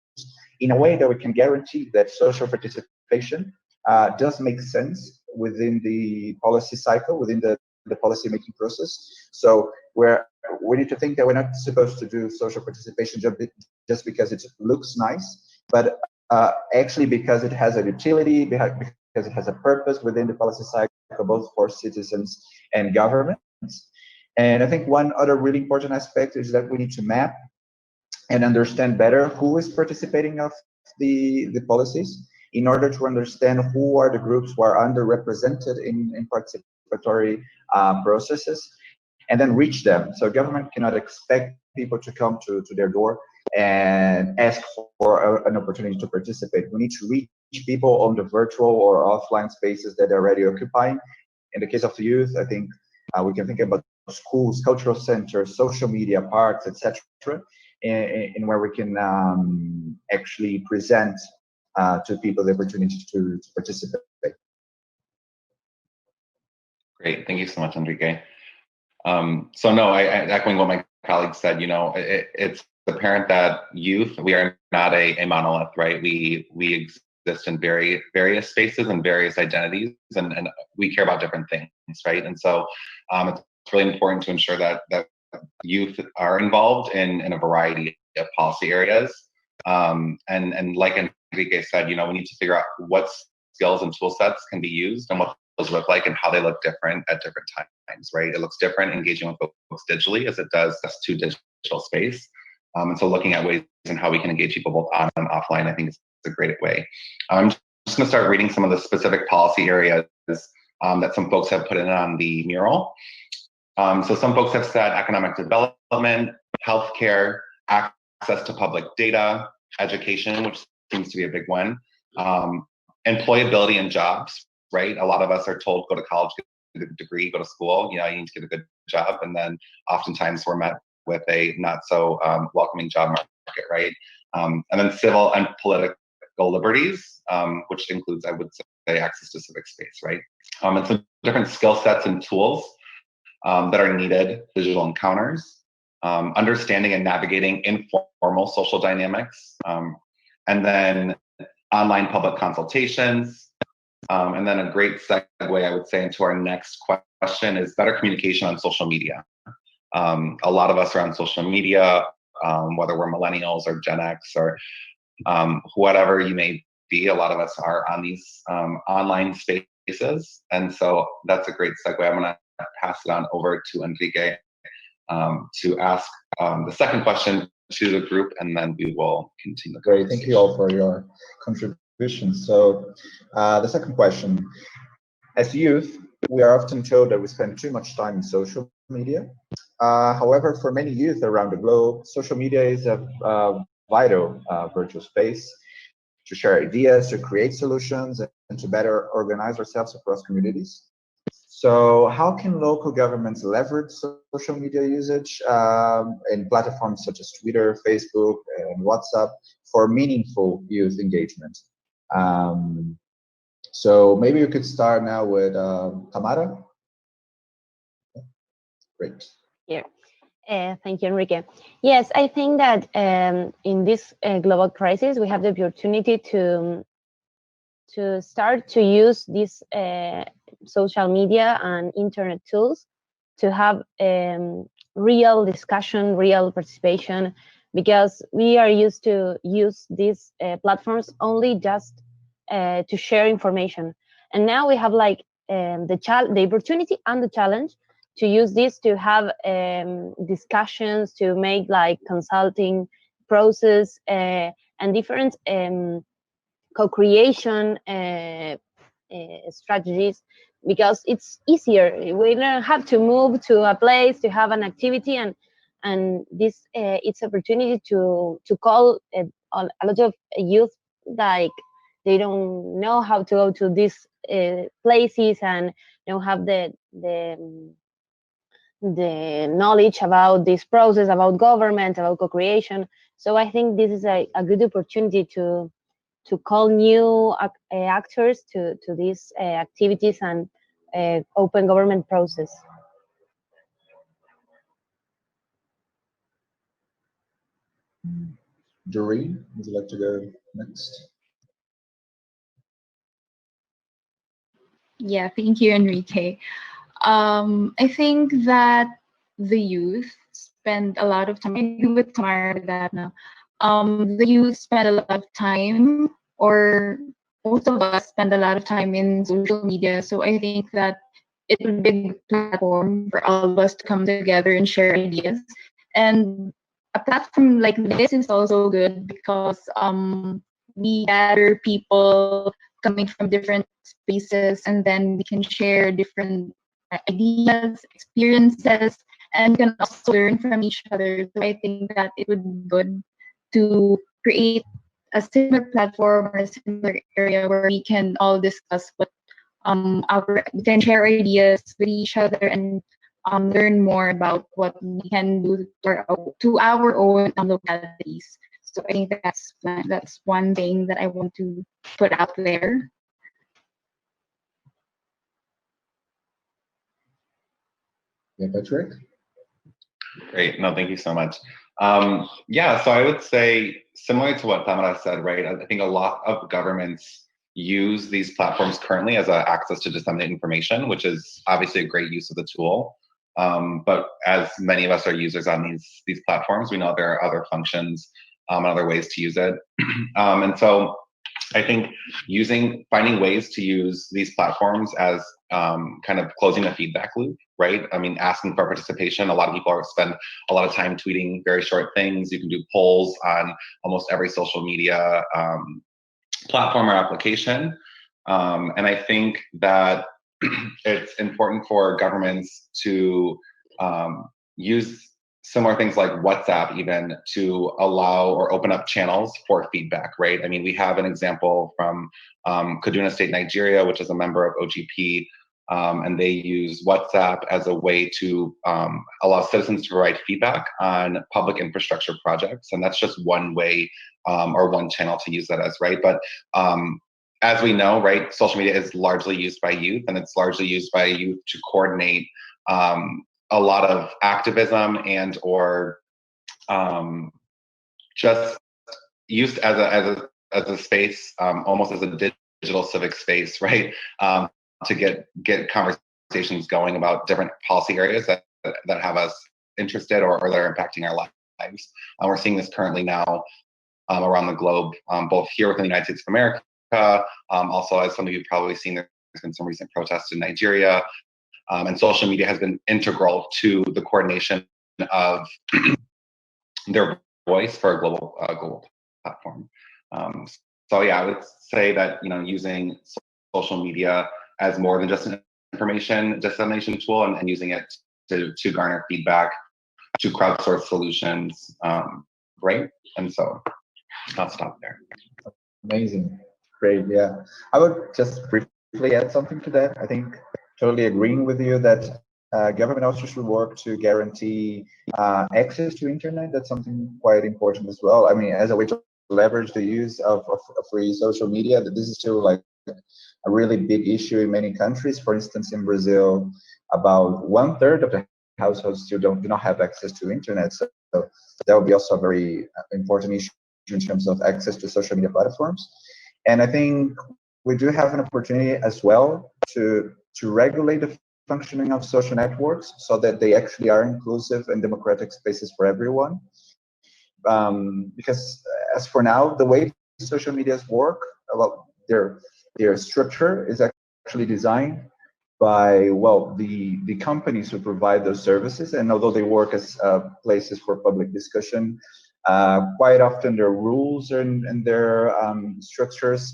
in a way that we can guarantee that social participation does make sense within the policy cycle, within the policy making process. So we need to think that we're not supposed to do social participation just because it looks nice, but actually because it has a utility, because it has a purpose within the policy cycle, both for citizens and governments. And I think one other really important aspect is that we need to map and understand better who is participating the policies in order to understand who are the groups who are underrepresented in participatory processes, and then reach them. So government cannot expect people to come to their door and ask for an opportunity to participate. We need to reach people on the virtual or offline spaces that they're already occupying. In the case of the youth, I think we can think about schools, cultural centers, social media, parks, etc., in where we can actually present to people the opportunity to participate. Great, thank you so much, Enrique. So no, I echoing what my colleague said, you know, it's apparent that youth, we are not a monolith, right? We exist in various spaces and various identities, and we care about different things, right? And so it's really important to ensure that youth are involved in a variety of policy areas. And like Enrique said, you know, we need to figure out what skills and tool sets can be used and what those look like and how they look different at different times, right? It looks different engaging with folks digitally as it does to digital space. And so looking at ways and how we can engage people both on and offline, I think is a great way. I'm just gonna start reading some of the specific policy areas that some folks have put in on the mural. So some folks have said economic development, healthcare, access to public data, education, which seems to be a big one, employability and jobs, right? A lot of us are told, go to college, get a degree, go to school, you know, you need to get a good job. And then oftentimes we're met with a not so welcoming job market, right? And then civil and political liberties, which includes, I would say, access to civic space, right? And so different skill sets and tools that are needed, digital encounters, understanding and navigating informal social dynamics, and then online public consultations. And then a great segue, I would say, into our next question is better communication on social media. A lot of us are on social media, whether we're millennials or Gen X or whatever you may be, a lot of us are on these online spaces. And so that's a great segue. I'm gonna pass it on over to Enrique to ask the second question to the group, and then we will continue. Great, thank you all for your contributions. So the second question, as youth, we are often told that we spend too much time in social media. However, for many youth around the globe, social media is a vital virtual space to share ideas, to create solutions, and to better organize ourselves across communities. So how can local governments leverage social media usage in platforms such as Twitter, Facebook, and WhatsApp for meaningful youth engagement? So maybe you could start now with Tamara. Great. Yeah. Thank you, Enrique. Yes, I think that in this global crisis, we have the opportunity to start to use these social media and internet tools to have real discussion, real participation, because we are used to use these platforms only just to share information. And now we have like the opportunity and the challenge to use this to have discussions, to make like consulting process and different co-creation strategies, because it's easier. We don't have to move to a place to have an activity, and this it's opportunity to call a lot of youth, like they don't know how to go to these places and don't have the knowledge about this process, about government, about co-creation. So I think this is a good opportunity to call new actors to these activities and open government process. Doreen, would you like to go next? Yeah, thank you, Enrique. I think that the youth spend a lot of time, I agree with Tamara with that now. The youth spend a lot of time, or most of us spend a lot of time in social media. So I think that it's a big platform for all of us to come together and share ideas. And a platform like this is also good because we gather people coming from different spaces, and then we can share different ideas, experiences, and can also learn from each other. So I think that it would be good to create a similar platform or a similar area where we can all discuss what we can share ideas with each other and learn more about what we can do to our own localities. So I think that's one thing that I want to put out there. Yeah, Patrick? Great. No, thank you so much. Yeah, so I would say similar to what Tamara said, right? I think a lot of governments use these platforms currently as access to disseminate information, which is obviously a great use of the tool. But as many of us are users on these platforms, we know there are other functions and other ways to use it. And so I think finding ways to use these platforms as kind of closing the feedback loop, right? I mean, asking for participation. A lot of people spend a lot of time tweeting very short things. You can do polls on almost every social media platform or application. And I think that it's important for governments to use similar things like WhatsApp even to allow or open up channels for feedback, right? I mean, we have an example from Kaduna State, Nigeria, which is a member of OGP, and they use WhatsApp as a way to allow citizens to provide feedback on public infrastructure projects. And that's just one way or one channel to use that as, right? But as we know, right, social media is largely used by youth, and it's largely used by youth to coordinate a lot of activism and or just used as a space, almost as a digital civic space, right? To get conversations going about different policy areas that have us interested or that are impacting our lives. We're seeing this currently now around the globe, both here within the United States of America, also as some of you have probably seen, there's been some recent protests in Nigeria. And social media has been integral to the coordination of their voice for a global platform. So yeah, I would say that using social media as more than just an information dissemination tool and using it to garner feedback, to crowdsource solutions, right? And so I'll stop there. Amazing, great, yeah. I would just briefly add something to that. I think totally agreeing with you that government also should work to guarantee access to internet. That's something quite important as well. I mean, as a way to leverage the use of free social media, that this is still like a really big issue in many countries. For instance, in Brazil, about 1/3 of the households still do not have access to internet. So that would be also a very important issue in terms of access to social media platforms. And I think we do have an opportunity as well to regulate the functioning of social networks so that they actually are inclusive and democratic spaces for everyone. Because as for now, the way social medias work, well, their structure is actually designed by, well, the companies who provide those services. And although they work as places for public discussion, quite often their rules and their structures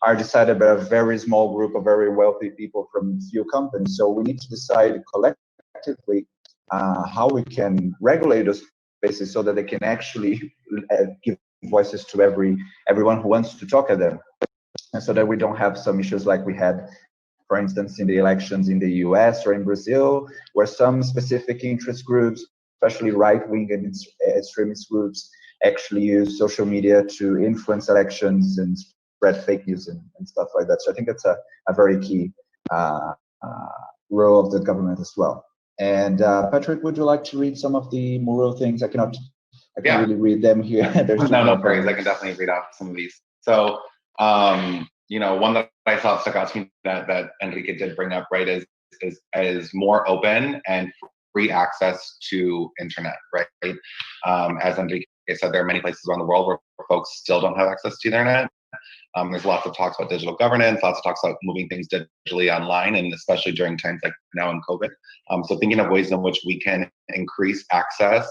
are decided by a very small group of very wealthy people from few companies. So we need to decide collectively how we can regulate those spaces so that they can actually give voices to everyone who wants to talk at them. And so that we don't have some issues like we had, for instance, in the elections in the US or in Brazil, where some specific interest groups, especially right-wing and extremist groups, actually use social media to influence elections and spread fake news and stuff like that. So I think that's a very key role of the government as well. And Patrick, would you like to read some of the moral things? I can't really read them here. No worries. I can definitely read out some of these. So, one that I thought stuck out to me that Enrique did bring up, right, is more open and free access to internet, right? As Enrique said, there are many places around the world where folks still don't have access to the internet. There's lots of talks about digital governance, lots of talks about moving things digitally online, and especially during times like now in COVID. So thinking of ways in which we can increase access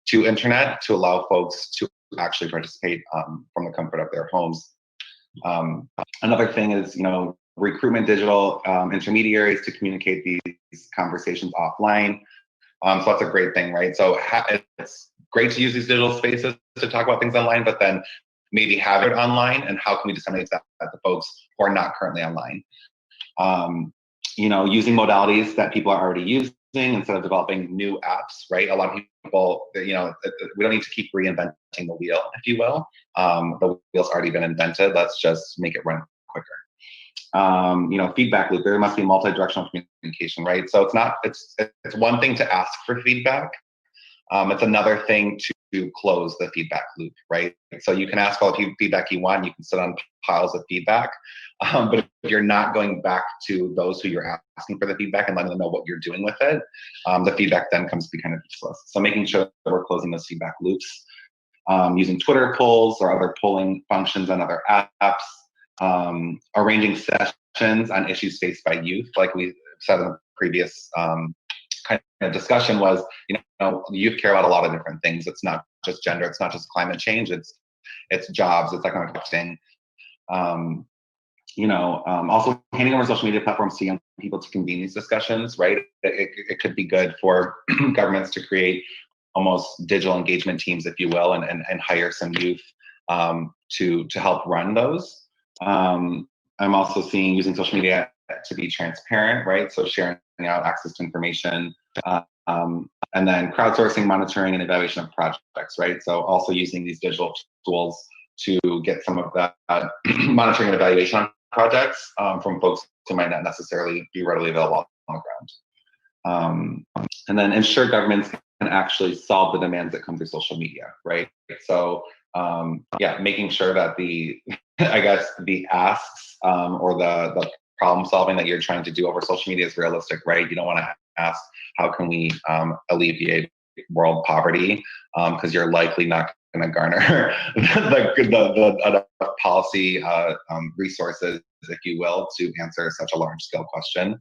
to internet to allow folks to actually participate from the comfort of their homes. Another thing is, recruitment digital intermediaries to communicate these conversations offline. So that's a great thing, right? So it's great to use these digital spaces to talk about things online, but then maybe have it online, and how can we disseminate that to folks who are not currently online? Using modalities that people are already using instead of developing new apps, right? A lot of people, we don't need to keep reinventing the wheel, if you will. The wheel's already been invented. Let's just make it run quicker. Feedback loop. There must be multi-directional communication, right? So it's one thing to ask for feedback. It's another thing to close the feedback loop, right? So you can ask all the feedback you want. You can sit on piles of feedback, but if you're not going back to those who you're asking for the feedback and letting them know what you're doing with it, the feedback then comes to be kind of useless. So making sure that we're closing those feedback loops, using Twitter polls or other polling functions on other apps, arranging sessions on issues faced by youth, like we said in the previous kind of discussion was, youth care about a lot of different things. It's not just gender, it's not just climate change, it's jobs, it's economic investing. Also handing over social media platforms to young people to convene these discussions, right? It could be good for governments to create almost digital engagement teams, if you will, and hire some youth to help run those. I'm also seeing using social media to be transparent, right? So sharing out access to information, and then crowdsourcing, monitoring, and evaluation of projects, right? So also using these digital tools to get some of that monitoring and evaluation on projects from folks who might not necessarily be readily available on the ground. And then ensure governments can actually solve the demands that come through social media, right? So making sure that the asks or the problem solving that you're trying to do over social media is realistic, right? You don't want to ask, how can we alleviate world poverty? Because you're likely not going to garner the policy resources, if you will, to answer such a large scale question,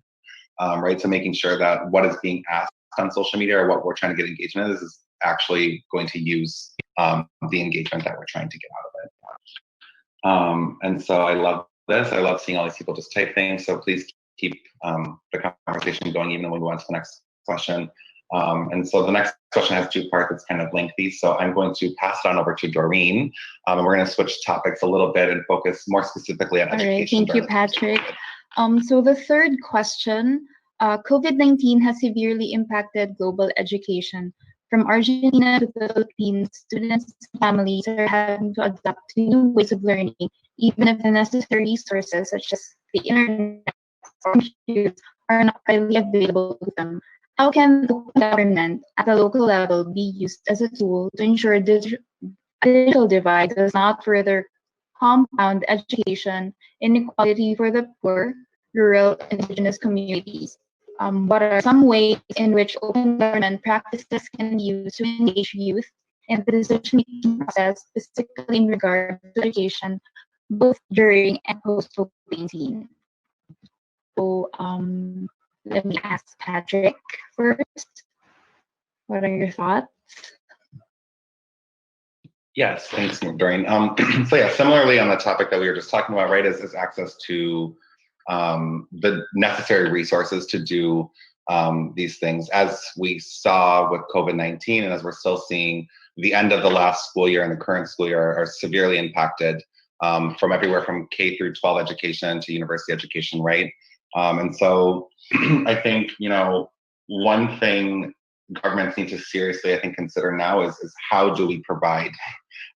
right? So making sure that what is being asked on social media or what we're trying to get engagement is actually going to use the engagement that we're trying to get out of it. And so I love this. I love seeing all these people just type things. So please keep the conversation going even when we move on to the next question. And so the next question has two parts. It's kind of lengthy. So I'm going to pass it on over to Doreen. And we're going to switch topics a little bit and focus more specifically on education. All right, thank you, Patrick. So the third question, COVID-19 has severely impacted global education. From Argentina to the Philippines, students and families are having to adapt to new ways of learning, even if the necessary resources such as the internet or computers are not readily available to them. How can the government at the local level be used as a tool to ensure digital divide does not further compound education inequality for the poor, rural, indigenous communities? What are some ways in which open government practices can be used to engage youth in the decision-making process, specifically in regard to education, both during and post-COVID-19? So let me ask Patrick first. What are your thoughts? Yes, thanks, Doreen. So yeah, similarly on the topic that we were just talking about, right, is access to the necessary resources to do these things. As we saw with COVID-19, and as we're still seeing, the end of the last school year and the current school year are severely impacted from everywhere from K through 12 education to university education, right? And so I think, one thing governments need to seriously, I think, consider now is how do we provide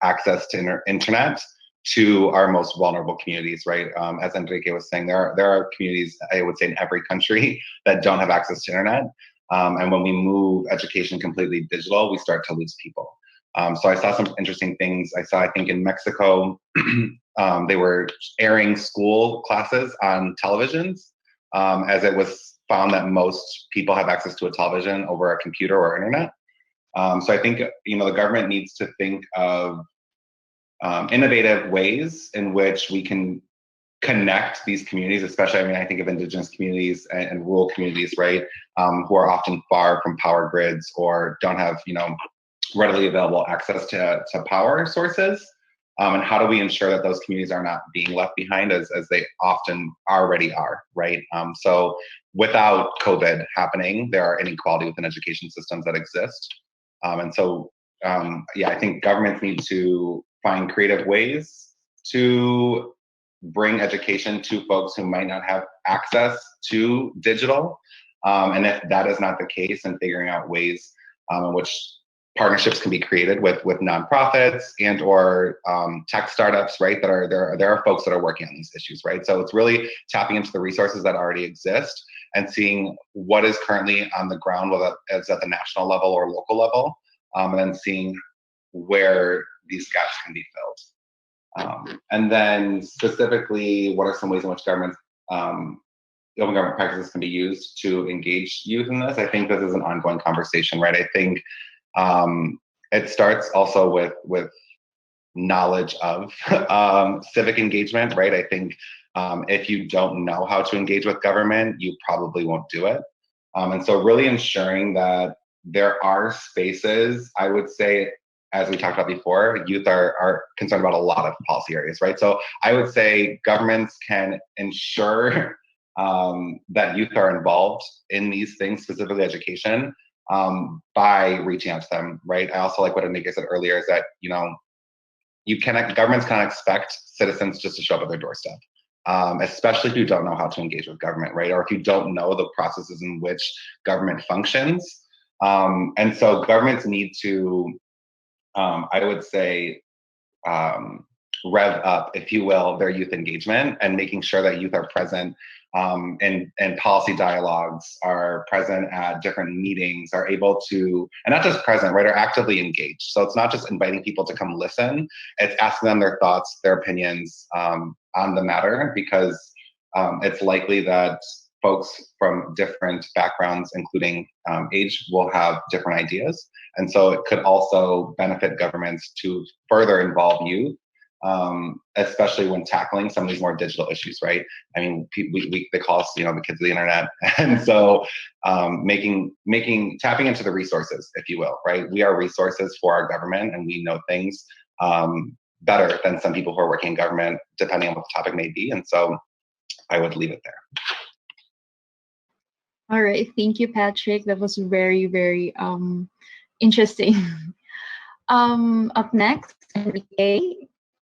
access to internet to our most vulnerable communities, right? As Enrique was saying, there are communities, I would say, in every country that don't have access to internet. And when we move education completely digital, we start to lose people. So I saw some interesting things. I think in Mexico, they were airing school classes on televisions, as it was found that most people have access to a television over a computer or internet. So I think, the government needs to think of innovative ways in which we can connect these communities, especially, I think of indigenous communities and rural communities, right, who are often far from power grids or don't have, readily available access to power sources. And how do we ensure that those communities are not being left behind as they often already are, right? So without COVID happening, there are inequality within education systems that exist. And so, yeah, I think governments need to find creative ways to bring education to folks who might not have access to digital. And if that is not the case, then figuring out ways in which partnerships can be created with nonprofits and or tech startups, right? That are there are folks that are working on these issues, right? So it's really tapping into the resources that already exist and seeing what is currently on the ground, whether it's at the national level or local level, and then seeing where these gaps can be filled. And then specifically, what are some ways in which governments open government practices can be used to engage youth in this? I think this is an ongoing conversation, right? I think it starts also with knowledge of civic engagement, right? I think if you don't know how to engage with government, you probably won't do it. And so really ensuring that there are spaces, I would say, as we talked about before, youth are concerned about a lot of policy areas, right? So I would say governments can ensure that youth are involved in these things, specifically education, by reaching out to them, right? I also like what Anika said earlier is that, you know, governments cannot expect citizens just to show up at their doorstep, especially if you don't know how to engage with government, right? Or if you don't know the processes in which government functions. And so governments need to, I would say, rev up, if you will, their youth engagement and making sure that youth are present and policy dialogues, are present at different meetings, are able to, and not just present, right, are actively engaged. So it's not just inviting people to come listen, it's asking them their thoughts, their opinions on the matter, because it's likely that folks from different backgrounds, including age, will have different ideas. And so it could also benefit governments to further involve youth, especially when tackling some of these more digital issues, right? I mean, they call us, you know, the kids of the internet. And so tapping into the resources, if you will, right? We are resources for our government and we know things better than some people who are working in government, depending on what the topic may be. And so I would leave it there. All right, thank you, Patrick. That was very, very interesting. Up next, Enrique,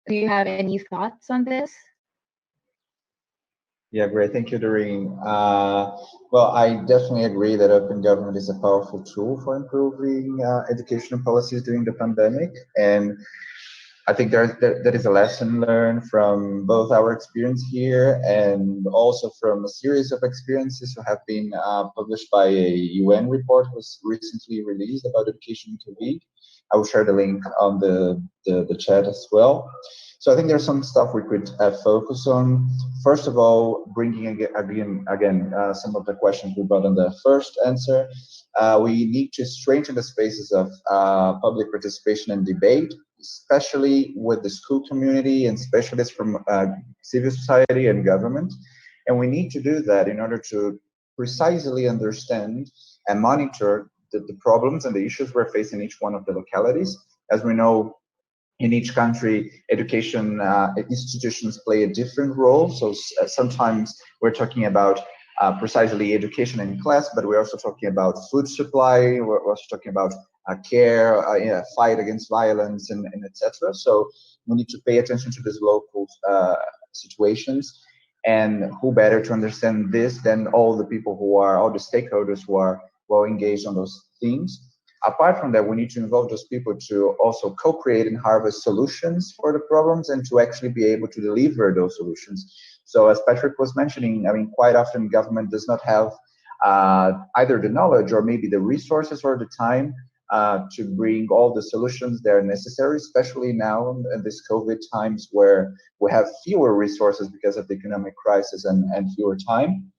do you have any thoughts on this? Yeah, great. Thank you, Doreen. Well, I definitely agree that open government is a powerful tool for improving educational policies during the pandemic. And I think there is a lesson learned from both our experience here and also from a series of experiences that have been published by a UN report was recently released about education in COVID. I will share the link on the chat as well. So I think there's some stuff we could focus on. First of all, bringing again some of the questions we brought on the first answer. We need to strengthen the spaces of public participation and debate, especially with the school community and specialists from civil society and government. And we need to do that in order to precisely understand and monitor the problems and the issues we're facing in each one of the localities. As we know, in each country, education institutions play a different role. So sometimes we're talking about precisely education in class, but we're also talking about food supply. We're also talking about care, fight against violence, and etc. So we need to pay attention to these local situations. And who better to understand this than all the people all the stakeholders who are well engaged on those themes. Apart from that, we need to involve those people to also co-create and harvest solutions for the problems and to actually be able to deliver those solutions. So as Patrick was mentioning, I mean, quite often government does not have either the knowledge or maybe the resources or the time to bring all the solutions that are necessary, especially now in this COVID times where we have fewer resources because of the economic crisis and fewer time.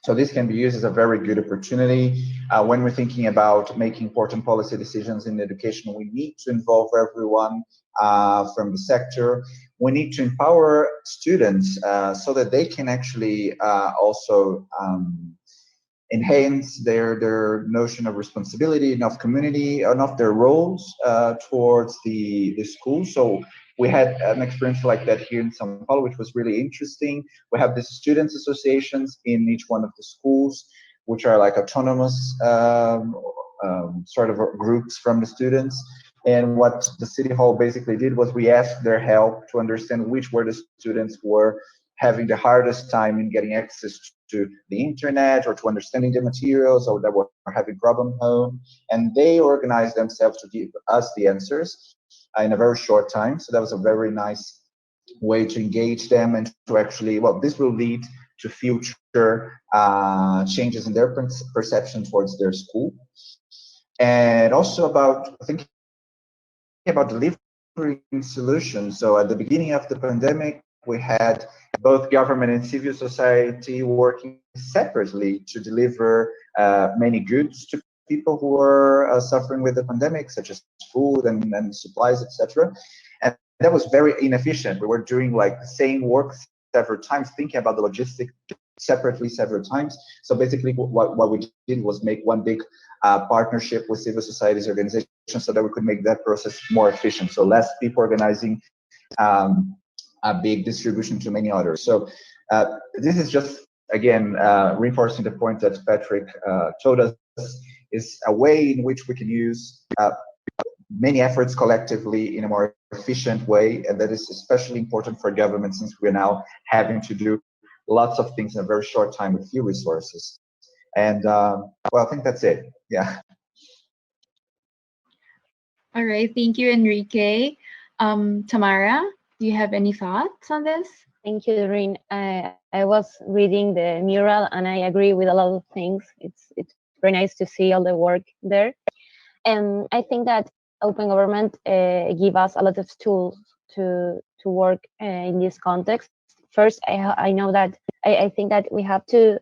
So this can be used as a very good opportunity. When we're thinking about making important policy decisions in education, we need to involve everyone from the sector. We need to empower students so that they can actually also enhance their notion of responsibility and of community and of their roles towards the school. So we had an experience like that here in São Paulo, which was really interesting. We have these students associations in each one of the schools, which are like autonomous sort of groups from the students. And what the City Hall basically did was we asked their help to understand which were the students who were having the hardest time in getting access to the internet or to understanding the materials, or that were having problem home. And they organized themselves to give us the answers in a very short time. So that was a very nice way to engage them and to actually, well, this will lead to future changes in their perception towards their school. And also about thinking about delivering solutions. So at the beginning of the pandemic, we had both government and civil society working separately to deliver many goods to people who were suffering with the pandemic, such as food and supplies, etc. And that was very inefficient. We were doing like the same work several times, thinking about the logistics separately several times. So basically what we did was make one big partnership with civil societies organizations so that we could make that process more efficient. So less people organizing a big distribution to many others. So this is just, again, reinforcing the point that Patrick told us, is a way in which we can use many efforts collectively in a more efficient way. And that is especially important for government, since we're now having to do lots of things in a very short time with few resources. And well, I think that's it. Yeah. All right, thank you, Enrique. Tamara, do you have any thoughts on this? Thank you, Doreen. I was reading the mural and I agree with a lot of things. It's very nice to see all the work there. And I think that open government give us a lot of tools to work in this context. First, I know that I think that we have to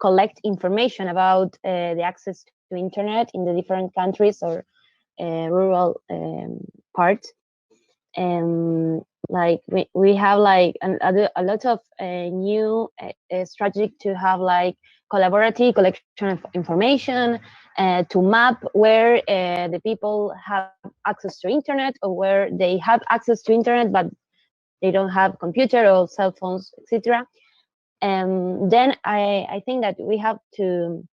collect information about the access to internet in the different countries or rural parts. Like we have like a lot of new strategy to have like collaborative collection of information to map where the people have access to internet, or where they have access to internet but they don't have computer or cell phones, etc. And then I think that we have to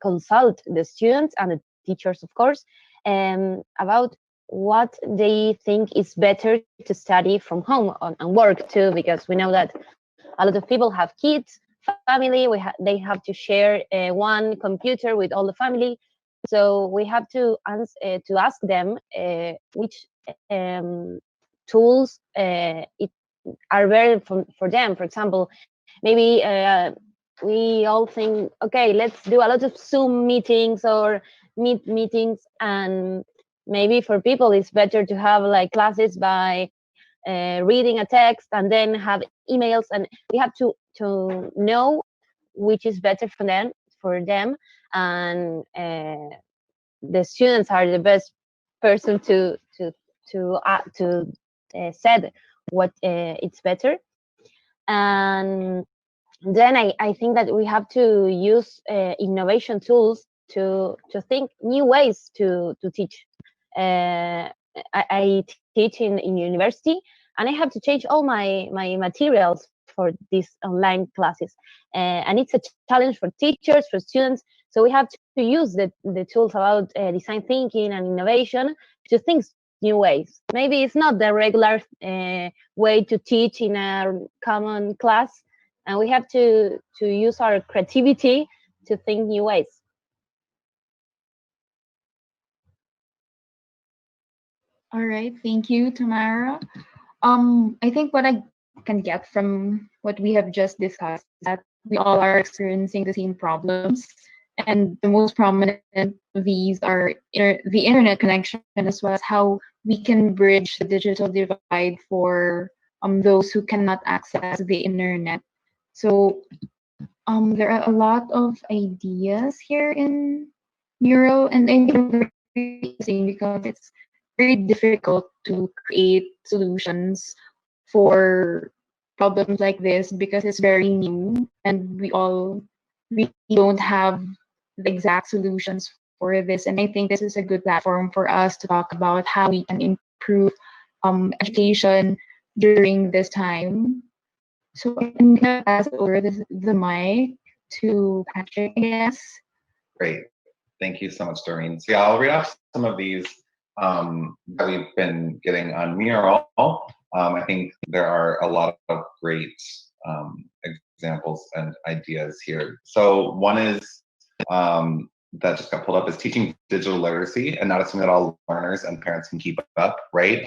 consult the students and the teachers, of course, about what they think is better to study from home and work too, because we know that a lot of people have kids, family, they have to share one computer with all the family. So we have to ask them which tools are better for them. For example, maybe we all think, okay, let's do a lot of Zoom meetings or Meet meetings, and maybe for people it's better to have like classes by reading a text and then have emails, and we have to know which is better for them, and the students are the best person to said what it's better. And then I think that we have to use innovation tools to think new ways to teach. I teach in university, and I have to change all my materials for these online classes, and it's a challenge for teachers, for students. So we have to use the tools about design thinking and innovation to think new ways. Maybe it's not the regular way to teach in a common class, and we have to use our creativity to think new ways. All right, thank you, Tamara. I think what I can get from what we have just discussed is that we all are experiencing the same problems, and the most prominent of these are the internet connection, as well as how we can bridge the digital divide for those who cannot access the internet. So there are a lot of ideas here in mural, and I think it's very interesting because it's very difficult to create solutions for problems like this because it's very new and we all we don't have the exact solutions for this. And I think this is a good platform for us to talk about how we can improve education during this time. So I'm gonna pass over the mic to Patrick, I guess. Great. Thank you so much, Doreen. So yeah, I'll read off some of these that we've been getting on Mural. I think there are a lot of great examples and ideas here. So one is that just got pulled up is teaching digital literacy and not assuming that all learners and parents can keep up, right?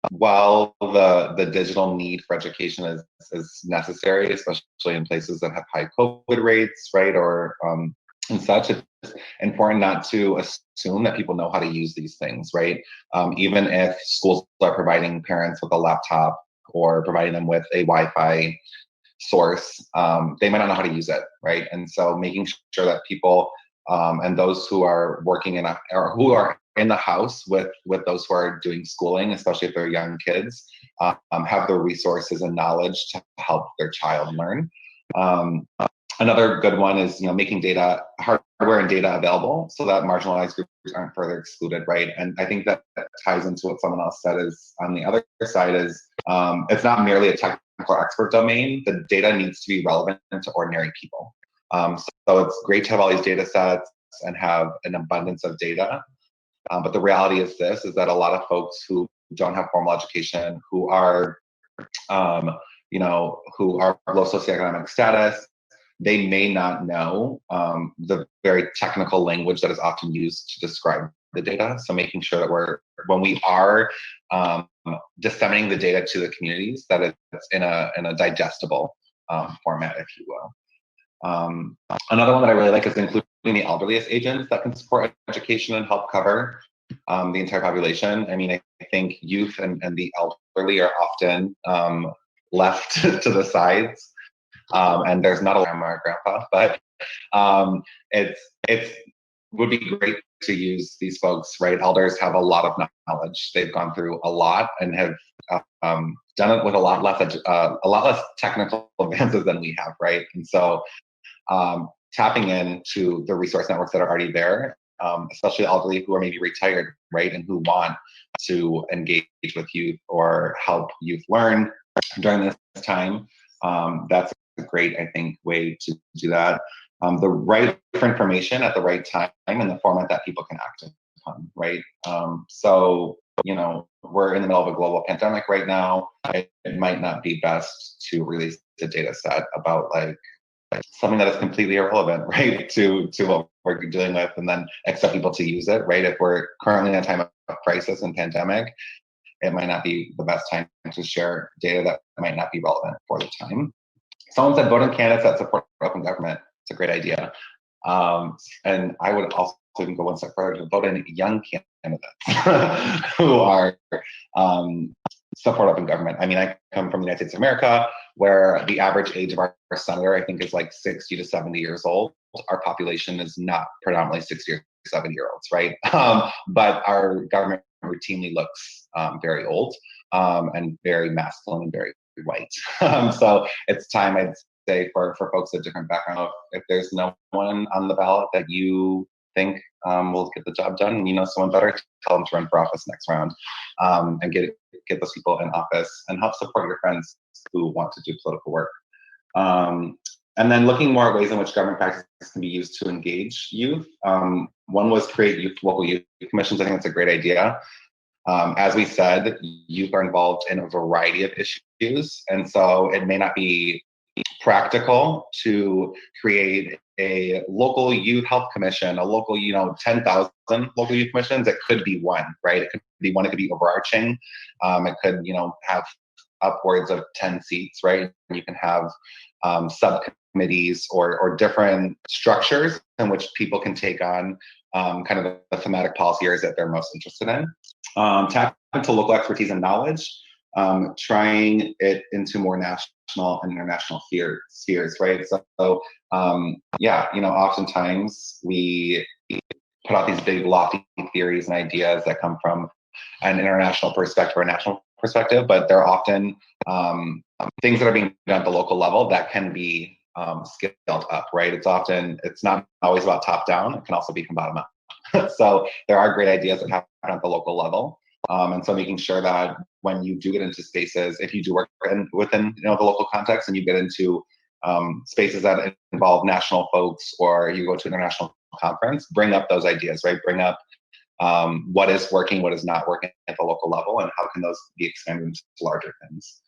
While the digital need for education is necessary, especially in places that have high COVID rates, right, or and such, it's important not to assume that people know how to use these things, right? Even if schools are providing parents with a laptop or providing them with a Wi-Fi source, they might not know how to use it, right? And so making sure that people and those who are working or who are in the house with those who are doing schooling, especially if they're young kids, have the resources and knowledge to help their child learn. Another good one is, making hardware and data available so that marginalized groups aren't further excluded, right? And I think that ties into what someone else said is on the other side is it's not merely a technical expert domain. The data needs to be relevant to ordinary people. So it's great to have all these data sets and have an abundance of data. But the reality is that a lot of folks who don't have formal education, who are, who are low socioeconomic status, they may not know the very technical language that is often used to describe the data. So making sure that when we are disseminating the data to the communities, that it's in a digestible format, if you will. Another one that I really like is including the elderly as agents that can support education and help cover the entire population. I mean, I think youth and the elderly are often left to the sides. And there's not a grandma or grandpa, but it would be great to use these folks, right? Elders have a lot of knowledge. They've gone through a lot and have done it with a lot less technical advances than we have, right? And so tapping into the resource networks that are already there, especially elderly who are maybe retired, right, and who want to engage with youth or help youth learn during this time. That's a great, I think, way to do that. The right information at the right time in the format that people can act upon, right? So, we're in the middle of a global pandemic right now. It might not be best to release a data set about something that is completely irrelevant, right, to what we're dealing with, and then expect people to use it, right? If we're currently in a time of crisis and pandemic, it might not be the best time to share data that might not be relevant for the time. Someone said vote in candidates that support open government. It's a great idea. And I would also even go one step further to vote in young candidates who are support open government. I mean, I come from the United States of America, where the average age of our senator, I think, is 60 to 70 years old. Our population is not predominantly 60 or 70-year-olds, right? But our government routinely looks very old and very masculine and very white. So it's time, I'd say, for folks of different background, if there's no one on the ballot that you think will get the job done, and someone better, tell them to run for office next round, and get those people in office and help support your friends who want to do political work. And then looking more at ways in which government practices can be used to engage youth. One was create local youth commissions. I think that's a great idea. As we said, youth are involved in a variety of issues, and so it may not be practical to create a local youth health commission, a local, 10,000 local youth commissions. It could be one, right? It could be one, it could be overarching. It could, have upwards of 10 seats, right? You can have subcommittees or different structures in which people can take on kind of the thematic policy areas that they're most interested in. Tap into local expertise and knowledge, trying it into more national and international spheres, right? So, oftentimes we put out these big lofty theories and ideas that come from an international perspective or a national perspective, but they're often things that are being done at the local level that can be scaled up, right? It's not always about top down. It can also be from bottom up. So there are great ideas that happen at the local level. And so making sure that when you do get into spaces, if you do work within the local context and you get into spaces that involve national folks, or you go to an international conference, bring up those ideas, right? Bring up what is working, what is not working at the local level, and how can those be expanded into larger things.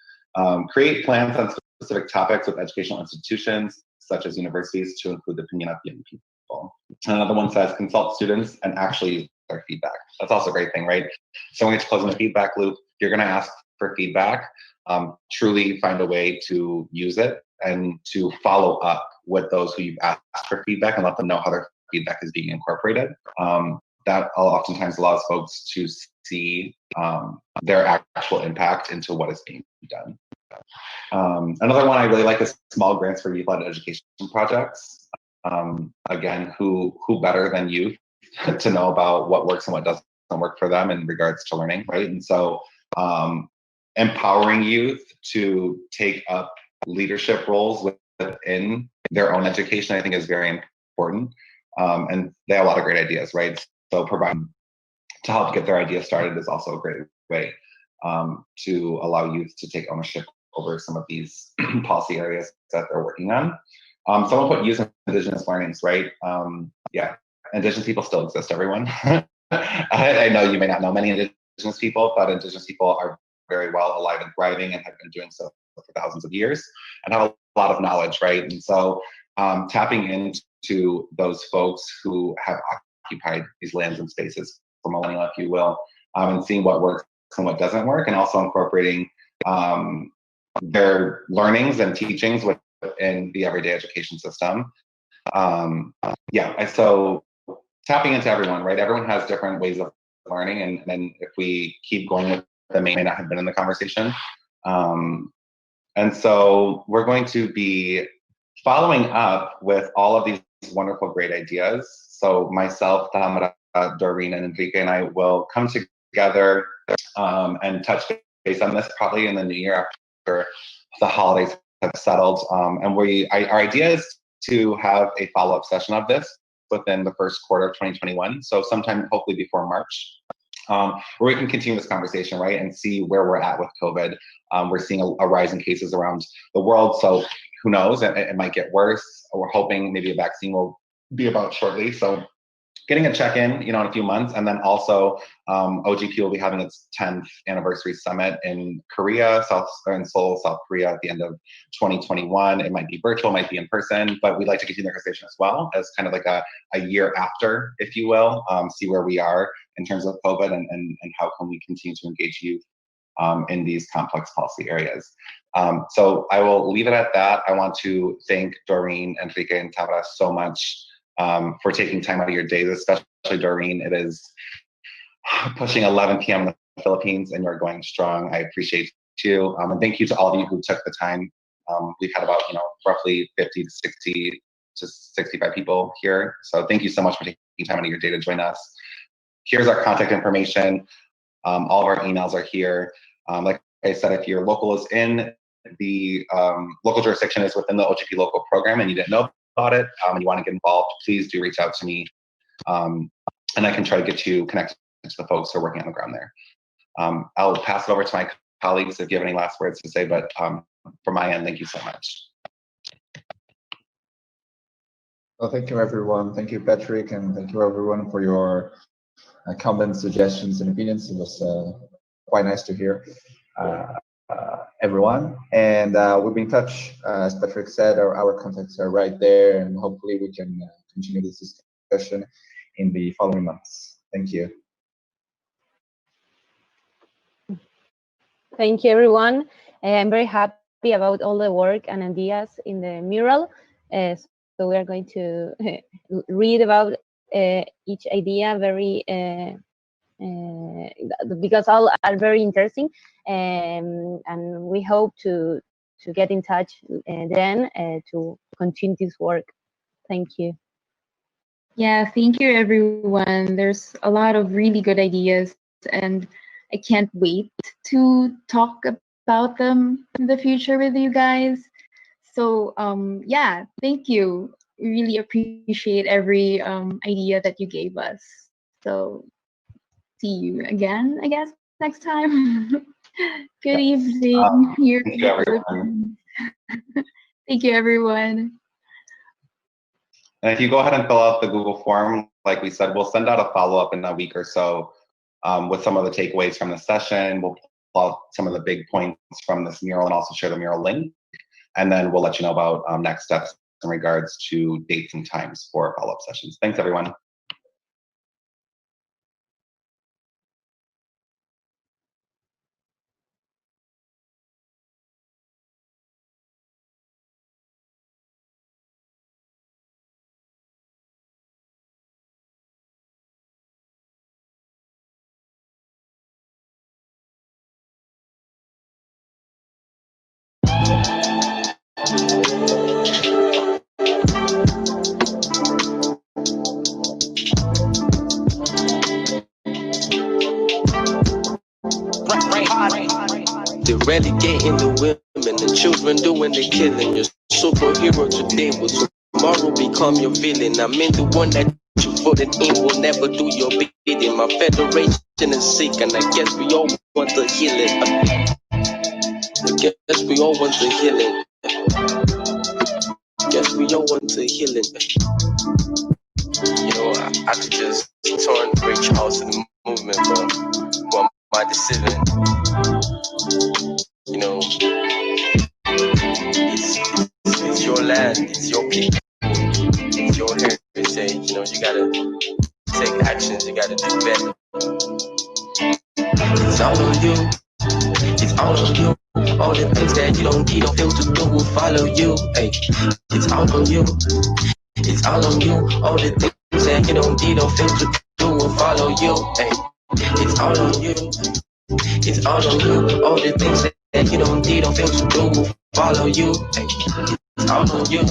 Create plans on specific topics with educational institutions, such as universities, to include the opinion of young people. Another one says consult students and actually use their feedback. That's also a great thing, right? So when it's closing the feedback loop, you're going to ask for feedback. Truly find a way to use it and to follow up with those who you've asked for feedback and let them know how their feedback is being incorporated. That oftentimes allows folks to see their actual impact into what is being done. Another one I really like is small grants for youth-led education projects. Again, who better than youth to know about what works and what doesn't work for them in regards to learning, right? And so empowering youth to take up leadership roles within their own education, I think, is very important. And they have a lot of great ideas, right? So providing to help get their ideas started is also a great way to allow youth to take ownership over some of these policy areas that they're working on. Someone put youth and Indigenous learnings, right? Yeah, Indigenous people still exist, everyone. I know you may not know many Indigenous people, but Indigenous people are very well alive and thriving and have been doing so for thousands of years and have a lot of knowledge, right? And so tapping into those folks who have occupied these lands and spaces for millennia, if you will, and seeing what works and what doesn't work, and also incorporating their learnings and teachings within the everyday education system. So tapping into everyone, right? Everyone has different ways of learning, and if we keep going with them, may not have been in the conversation. And so we're going to be following up with all of these wonderful, great ideas. So myself, Tamara, Doreen, and Enrique and I will come together and touch base on this probably in the new year after the holidays have settled. And our idea is to have a follow-up session of this within the first quarter of 2021. So sometime hopefully before March, where we can continue this conversation, right, and see where we're at with COVID. We're seeing a rise in cases around the world, so who knows, it might get worse. We're hoping maybe a vaccine will be about shortly. So getting a check-in, in a few months, and then also OGP will be having its 10th anniversary summit in Seoul, South Korea at the end of 2021. It might be virtual, might be in person, but we'd like to continue the conversation as well as kind of like a year after, if you will, see where we are in terms of COVID and how can we continue to engage youth in these complex policy areas. So I will leave it at that. I want to thank Doreen, Enrique, and Tamara so much for taking time out of your days, especially Doreen. It is pushing 11 p.m. in the Philippines and you're going strong. I appreciate you. And thank you to all of you who took the time. We've had about, roughly 50 to 60 to 65 people here. So thank you so much for taking time out of your day to join us. Here's our contact information. All of our emails are here. Like I said, if your local is in the local jurisdiction is within the OGP local program and you didn't know about it and you want to get involved, please do reach out to me. And I can try to get you connected to the folks who are working on the ground there. I'll pass it over to my colleagues if you have any last words to say, but from my end, thank you so much. Well, thank you, everyone. Thank you, Patrick, and thank you, everyone, for your comments, suggestions, and opinions. It was quite nice to hear everyone. And we'll be in touch. As Patrick said, our contacts are right there, and hopefully we can continue this discussion in the following months. Thank you. Thank you, everyone. I'm very happy about all the work and ideas in the mural. So we are going to read about each idea very because all are very interesting, and we hope to get in touch then to continue this work. Thank you. Yeah, thank you, everyone. There's a lot of really good ideas, and I can't wait to talk about them in the future with you guys. So yeah, thank you. We really appreciate every idea that you gave us. So see you again, I guess, next time. Good evening. Here Thank in you, the everyone. Philippines. Thank you, everyone. And if you go ahead and fill out the Google form, like we said, we'll send out a follow-up in a week or so with some of the takeaways from the session. We'll pull out some of the big points from this mural and also share the mural link. And then we'll let you know about next steps in regards to dates and times for follow-up sessions. Thanks, everyone. They're relegating the women, the children doing the killing. Your superhero today will tomorrow become your villain. I mean the one that you voted in will never do your bidding. My federation is sick and I guess we all want the healing. I guess we all want the healing. Guess we all want the healing. You know, I could just turn Ray Charles to the movement, but my decision. You know, it's your land, it's your people, it's your heritage. You know, you gotta take actions, you gotta do better. It's all on you, it's all on you. All the things that you don't feel to do will follow you. Hey, it's all on you, it's all on you. All the things that you don't feel to do will follow you. Hey, it's all on you, it's all on you. All the things that you don't feel to do will follow you. Hey, it's all on you,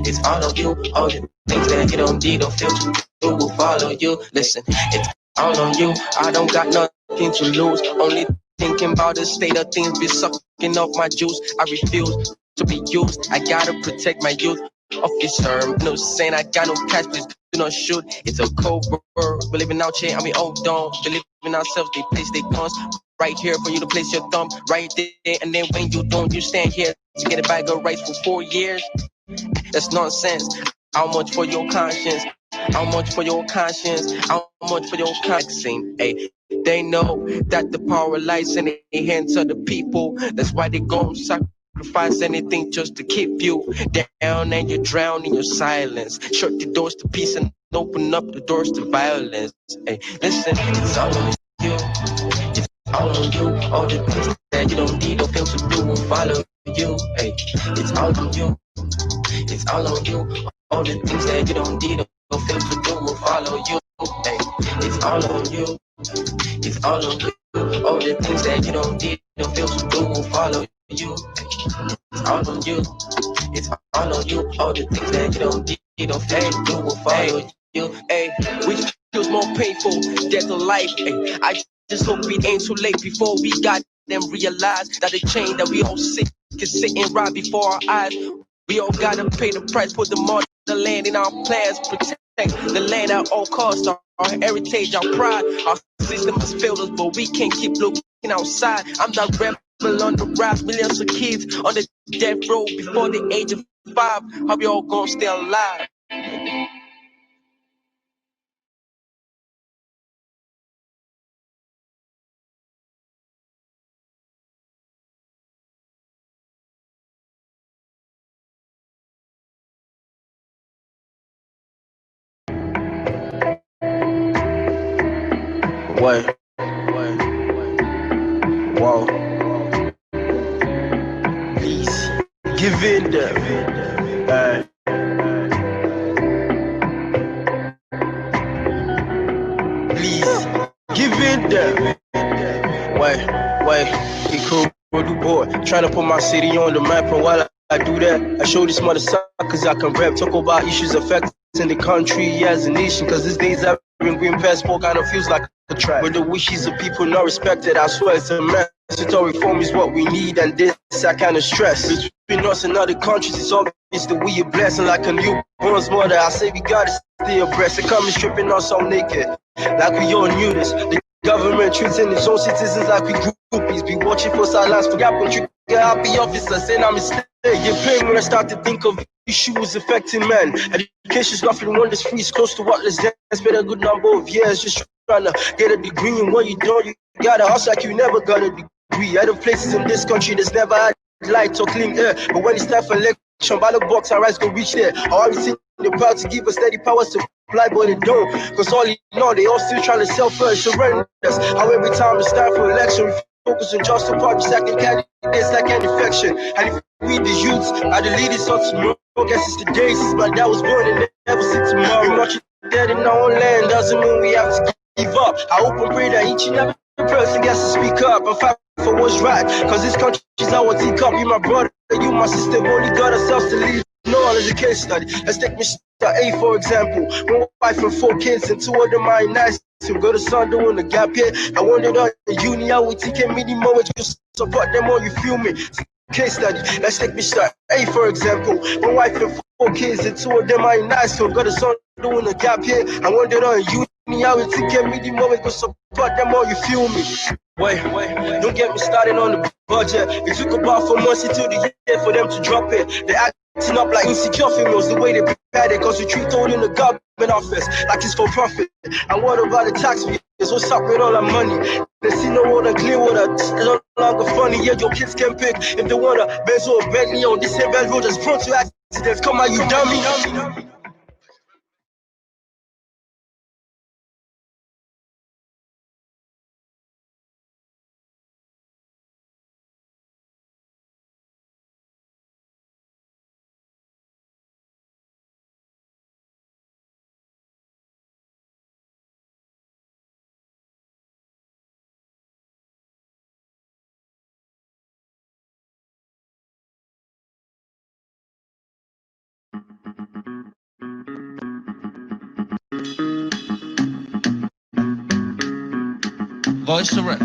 it's all on you. All the things that you don't feel to do will follow you. Listen, it's all on you. I don't got nothing to lose. Only thinking about the state of things be sucking off my juice. I refuse to be used. I gotta protect my youth. Officer, no saying I got no cash, please do not shoot. It's a cold world. We're living out here, I mean, oh, don't believe in ourselves. They place their guns right here for you to place your thumb right there. And then when you don't, you stand here to get a bag of rice for 4 years. That's nonsense. How much for your conscience? How much for your conscience? How much for your conscience? Hey, they know that the power lies in the hands of the people. That's why they gon' sacrifice anything just to keep you down, and you drown in your silence. Shut the doors to peace and open up the doors to violence. Hey, listen, it's all on you. It's all on you. All the things that you don't feel to do will follow you. Hey, it's all on you. It's all on you. All the things that you don't feel to do will follow you. Hey, it's all on you. It's all on you. All the things that you don't feel to do will follow you. It's all on you. It's all on you. All the things that you don't feel to do will follow you. Hey, which feels more painful, death or life? Hey, I just hope it ain't too late before we got them realize that the chain that we all sit can sit and ride before our eyes. We all gotta pay the price, put the money, the land in our plans, protect the land at all costs, our heritage, our pride. Our system has failed us, but we can't keep looking outside. I'm that rebel on the rise, millions of kids on the death row before the age of 5. How we all gonna stay alive? What? Whoa. Please, give in there. Please, give in there. Wait, get cool, do boy. Trying to put my city on the map, and while I do that, I show these mother suckers I can rap. Talk about issues affecting the country as a nation, cause these days having green passport kind of feels like a trap. Where the wishes of people not respected, I swear it's a mess. Total reform is what we need, and this I kind of stress. Between us and other countries, it's obvious that we are blessed. And like a newborn's mother, I say we gotta stay abreast. They come and stripping us all naked, like we all knew this. The government treating its own citizens like we groupies. Be watching for silence, for yapping, trigger happy officer saying I'm a mistake. Get pain when I start to think of issues affecting men. Education's nothing wonders free, it's close to what less than. Spent a good number of years just trying to get a degree, and when you don't, you gotta hustle like you never got a degree. Other places in this country that's never had light or clean air, but when it's time for election, ballot box our rights go reach there. I already seen the proud to give us steady powers to fly, but they don't. Cause all you know, they all still trying to self-first surrender us. How every time it's time for election, we focus on just the party, second candidates like an infection. And if we the youths are the leaders of tomorrow, guess it's the day since my dad was born and never see tomorrow. We much dead in our own land doesn't mean we have to give up. I hope and pray that each and every person gets to speak up and fight for what's right. Cause this country's our teacup. You my brother, you my sister, we only got ourselves to lead. No all is a case study. Let's take Mr. A for example. One wife and 4 kids, and 2 of them are nice. So go to sun doing the gap here. I wondered on the uni how we take minimum wage to support them all, you feel me? Case study. Let's take Mr. A for example. One wife and 4 kids, and 2 of them are nice. So go to sun doing the gap here. I wondered on uni how we take minimum wage to support them all, you feel me? Wait, don't get me started on the budget. It took about 4 months into the year for them to drop it. They acting up like insecure females, the way they prepared it. Cause we treat all in the government office like it's for profit. And what about the tax fees? What's up with all our money? They see no water, clean water, it's no longer funny. Yeah, your kids can pick if they want a Benz or a Bentley on this same bad road that's prone to accidents. Come on, you dummy. Voice direct.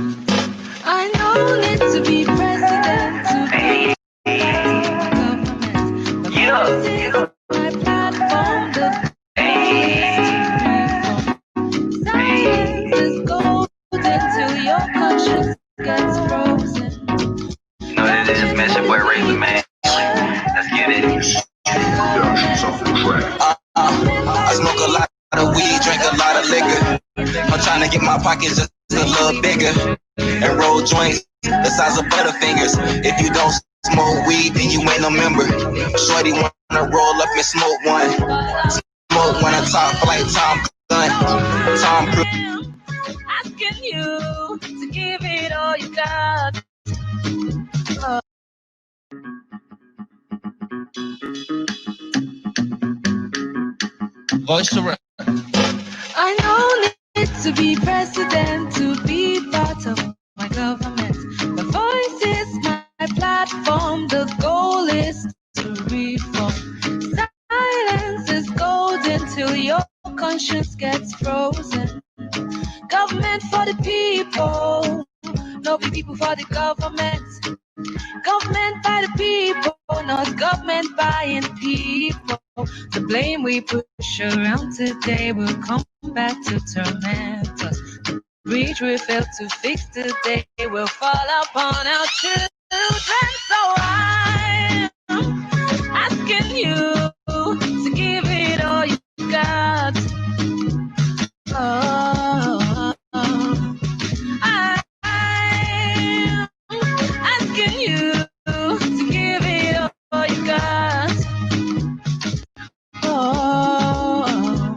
I don't need to be president to be government. The voice is my platform. The silence is golden till your conscience gets frozen. You know that is Mission Boy Raise the Man. Let's get it. I smoke a lot of weed, drink a lot of liquor. I'm trying to get my pockets just a little bigger and roll joints the size of Butterfingers. If you don't smoke weed, then you ain't a member. Shorty wanna roll up and smoke one. Smoke one, a top flight, Tom Gun. Tom Cruise. Asking you to give it all you got. Voice direct. I don't need to be president to be part of my government. The voice is my platform. The goal is to reform. Silence is golden till your conscience gets frozen. Government for the people, no be people for the government. Government by the people, not government buying people. The blame we push around today will come back to torment us. The breach we failed to fix today will fall upon our children. So I'm asking you to give it all you got. Oh, I'm asking you to give it all you got. Oh,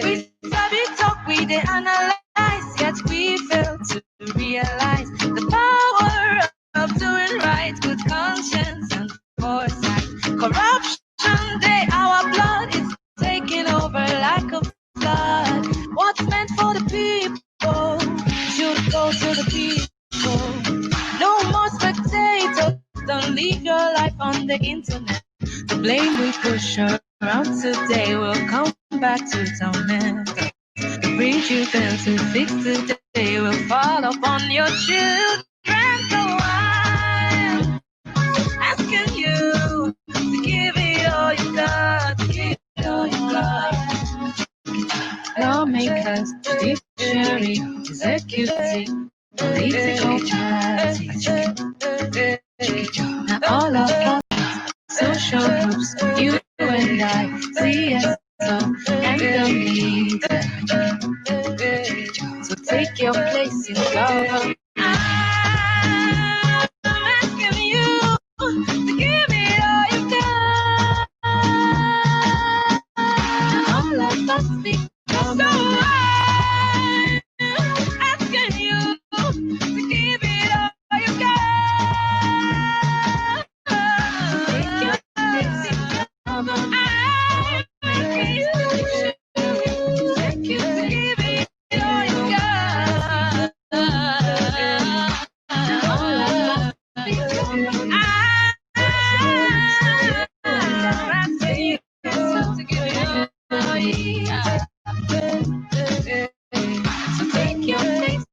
we study talk, we dey analyze, yet we fail to realize the power of doing right with conscience and foresight. Corruption day, our blood is taking over like a flood. What's meant for the people should go to the people. No more spectators, don't leave your life on the internet. The blame we push around today will come back to torment. The brings you fail to fix today will fall upon your children. So I'm asking you to give me all you got, to give me all you got. Lawmakers, judiciary, executive, political parties. Now all of us, social groups, you and I, CSO and the media. So take your place in government. I'm asking you to give me all you got. All of us become so I'm asking you to give it all you got. Take your place in government. I'm asking you to give it all you got. All of us become I'm asking you to give it all you got. So take your place.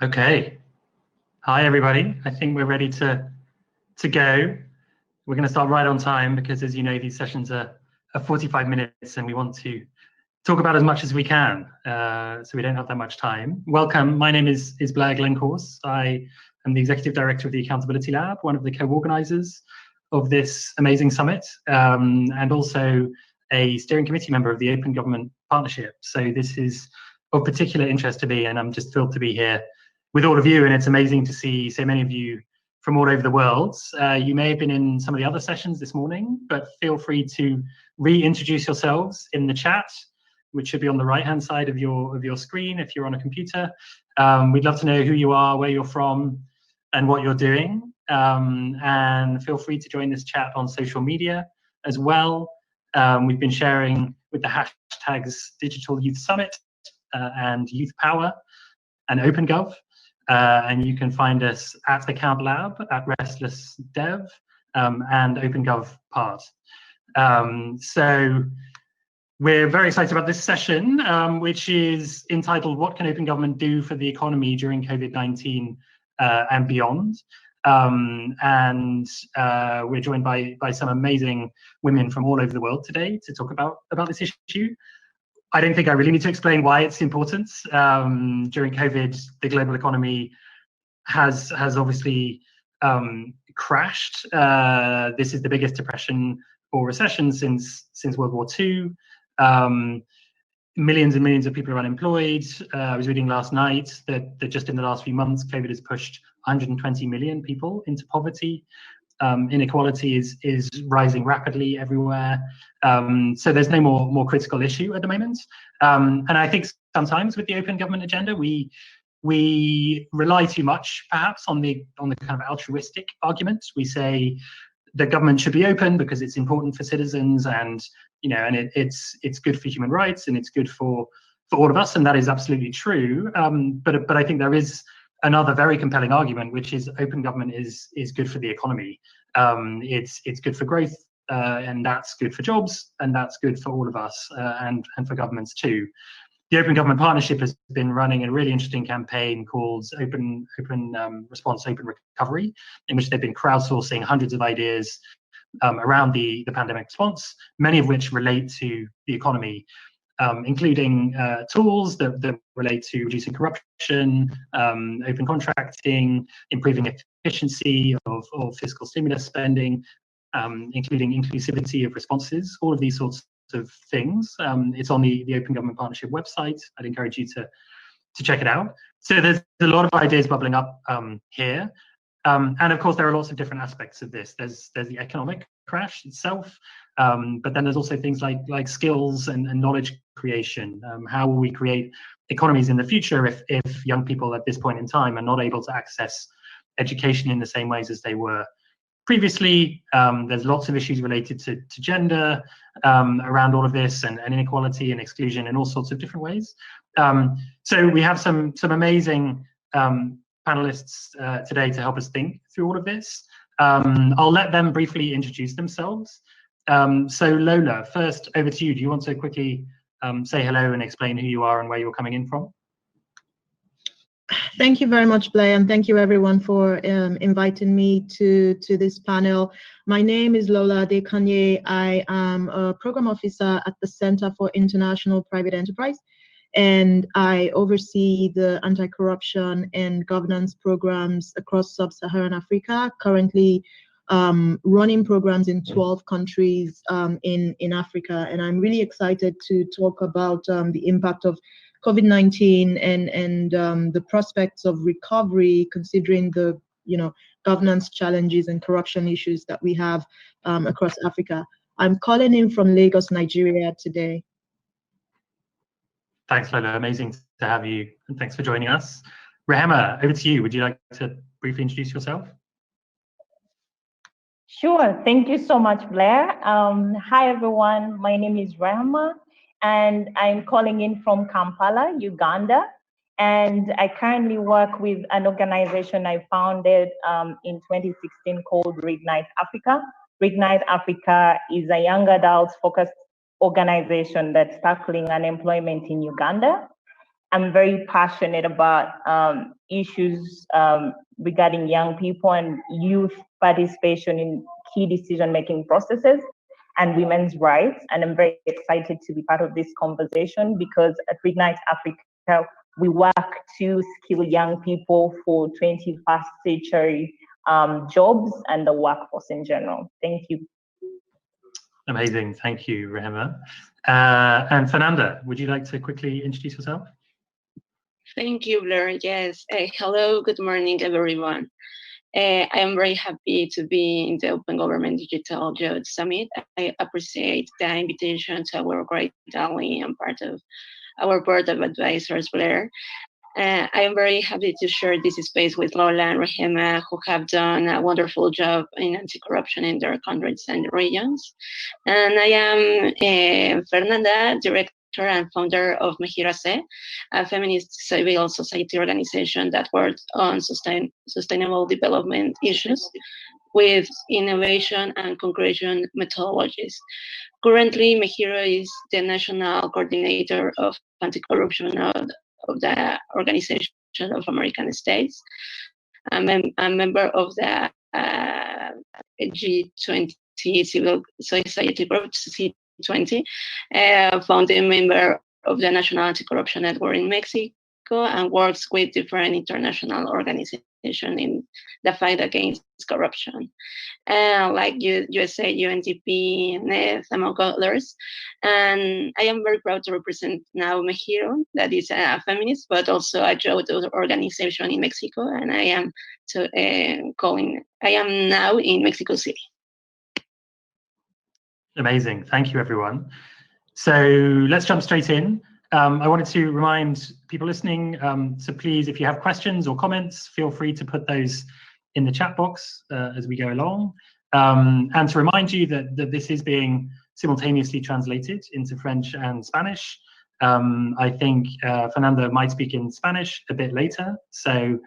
Okay. Hi, everybody. I think we're ready to go. We're going to start right on time because, as you know, these sessions are 45 minutes and we want to talk about as much as we can, so we don't have that much time. Welcome. My name is Blair Glencourse. I am the Executive Director of the Accountability Lab, one of the co-organizers of this amazing summit, and also a steering committee member of the Open Government Partnership. So this is of particular interest to me, and I'm just thrilled to be here with all of you, and it's amazing to see so many of you from all over the world. You may have been in some of the other sessions this morning, but feel free to reintroduce yourselves in the chat, which should be on the right-hand side of your screen if you're on a computer. We'd love to know who you are, where you're from, and what you're doing. And feel free to join this chat on social media as well. We've been sharing with the hashtags Digital Youth Summit and Youth Power and OpenGov. And you can find us at the Account Lab, at Restless Dev, and OpenGov Part. So we're very excited about this session, which is entitled "What Can Open Government Do for the Economy During COVID-19 and Beyond?" And we're joined by some amazing women from all over the world today to talk about this issue. I don't think I really need to explain why it's important. During COVID, the global economy has obviously crashed. This is the biggest depression or recession since World War II. Millions and millions of people are unemployed. I was reading last night that just in the last few months, COVID has pushed 120 million people into poverty. Inequality is rising rapidly everywhere. So there's no more critical issue at the moment. And I think sometimes with the open government agenda, we rely too much perhaps on the kind of altruistic arguments. We say the government should be open because it's important for citizens, and it's good for human rights and it's good for all of us, and that is absolutely true. But I think there is another very compelling argument, which is open government is good for the economy. It's good for growth, and that's good for jobs, and that's good for all of us, and for governments too. The Open Government Partnership has been running a really interesting campaign called Open Response, Open Recovery, in which they've been crowdsourcing hundreds of ideas around the pandemic response, many of which relate to the economy, including tools that relate to reducing corruption, open contracting, improving efficiency of fiscal stimulus spending, including inclusivity of responses, all of these sorts of things. It's on the Open Government Partnership website. I'd encourage you to check it out. So there's a lot of ideas bubbling up here. And of course, there are lots of different aspects of this. There's the economic crash itself, but then there's also things like skills and knowledge creation. How will we create economies in the future if young people at this point in time are not able to access education in the same ways as they were previously? There's lots of issues related to gender around all of this, and inequality and exclusion in all sorts of different ways. So we have some amazing panelists today to help us think through all of this. I'll let them briefly introduce themselves. So Lola, first over to you. Do you want to quickly say hello and explain who you are and where you're coming in from? Thank you very much, Blair, and thank you everyone for inviting me to this panel. My name is Lola Dekanye. I am a program officer at the Center for International Private Enterprise, and I oversee the anti-corruption and governance programs across sub-Saharan Africa, currently running programs in 12 countries in Africa. And I'm really excited to talk about the impact of COVID-19 and the prospects of recovery, considering the governance challenges and corruption issues that we have across Africa. I'm calling in from Lagos, Nigeria today. Thanks, Lola. Amazing to have you, and thanks for joining us. Rehema, over to you. Would you like to briefly introduce yourself? Sure. Thank you so much, Blair. Hi, everyone. My name is Rehema, and I'm calling in from Kampala, Uganda. And I currently work with an organization I founded in 2016 called Reignite Africa. Reignite Africa is a young adults focused organization that's tackling unemployment in Uganda. I'm very passionate about issues regarding young people and youth participation in key decision-making processes and women's rights. And I'm very excited to be part of this conversation because at Reignite Africa, we work to skill young people for 21st century jobs and the workforce in general. Thank you. Amazing, thank you, Rehema. And Fernanda, would you like to quickly introduce yourself? Thank you, Blair. Yes. Hello, good morning, everyone. I am very happy to be in the Open Government Digital Youth Summit. I appreciate the invitation to our great ally and part of our board of advisors, Blair. I am very happy to share this space with Lola and Rehema, who have done a wonderful job in anti-corruption in their countries and regions. And I am Fernanda, Director and founder of Mejírase, a feminist civil society organization that works on sustainable development issues with innovation and concretion methodologies. Currently, Mejiro is the national coordinator of anti-corruption of the Organization of American States. I'm a member of the G20 Civil Society Group, C20, founding member of the National Anti-Corruption Network in Mexico, and works with different international organizations in the fight against corruption, like USA, UNDP, NED, among others. And I am very proud to represent now Mejiro, that is a feminist, but also a youth organization in Mexico, and I am now in Mexico City. Amazing, thank you, everyone. So let's jump straight in. I wanted to remind people listening, so please, if you have questions or comments, feel free to put those in the chat box as we go along. And to remind you that this is being simultaneously translated into French and Spanish. I think Fernanda might speak in Spanish a bit later, so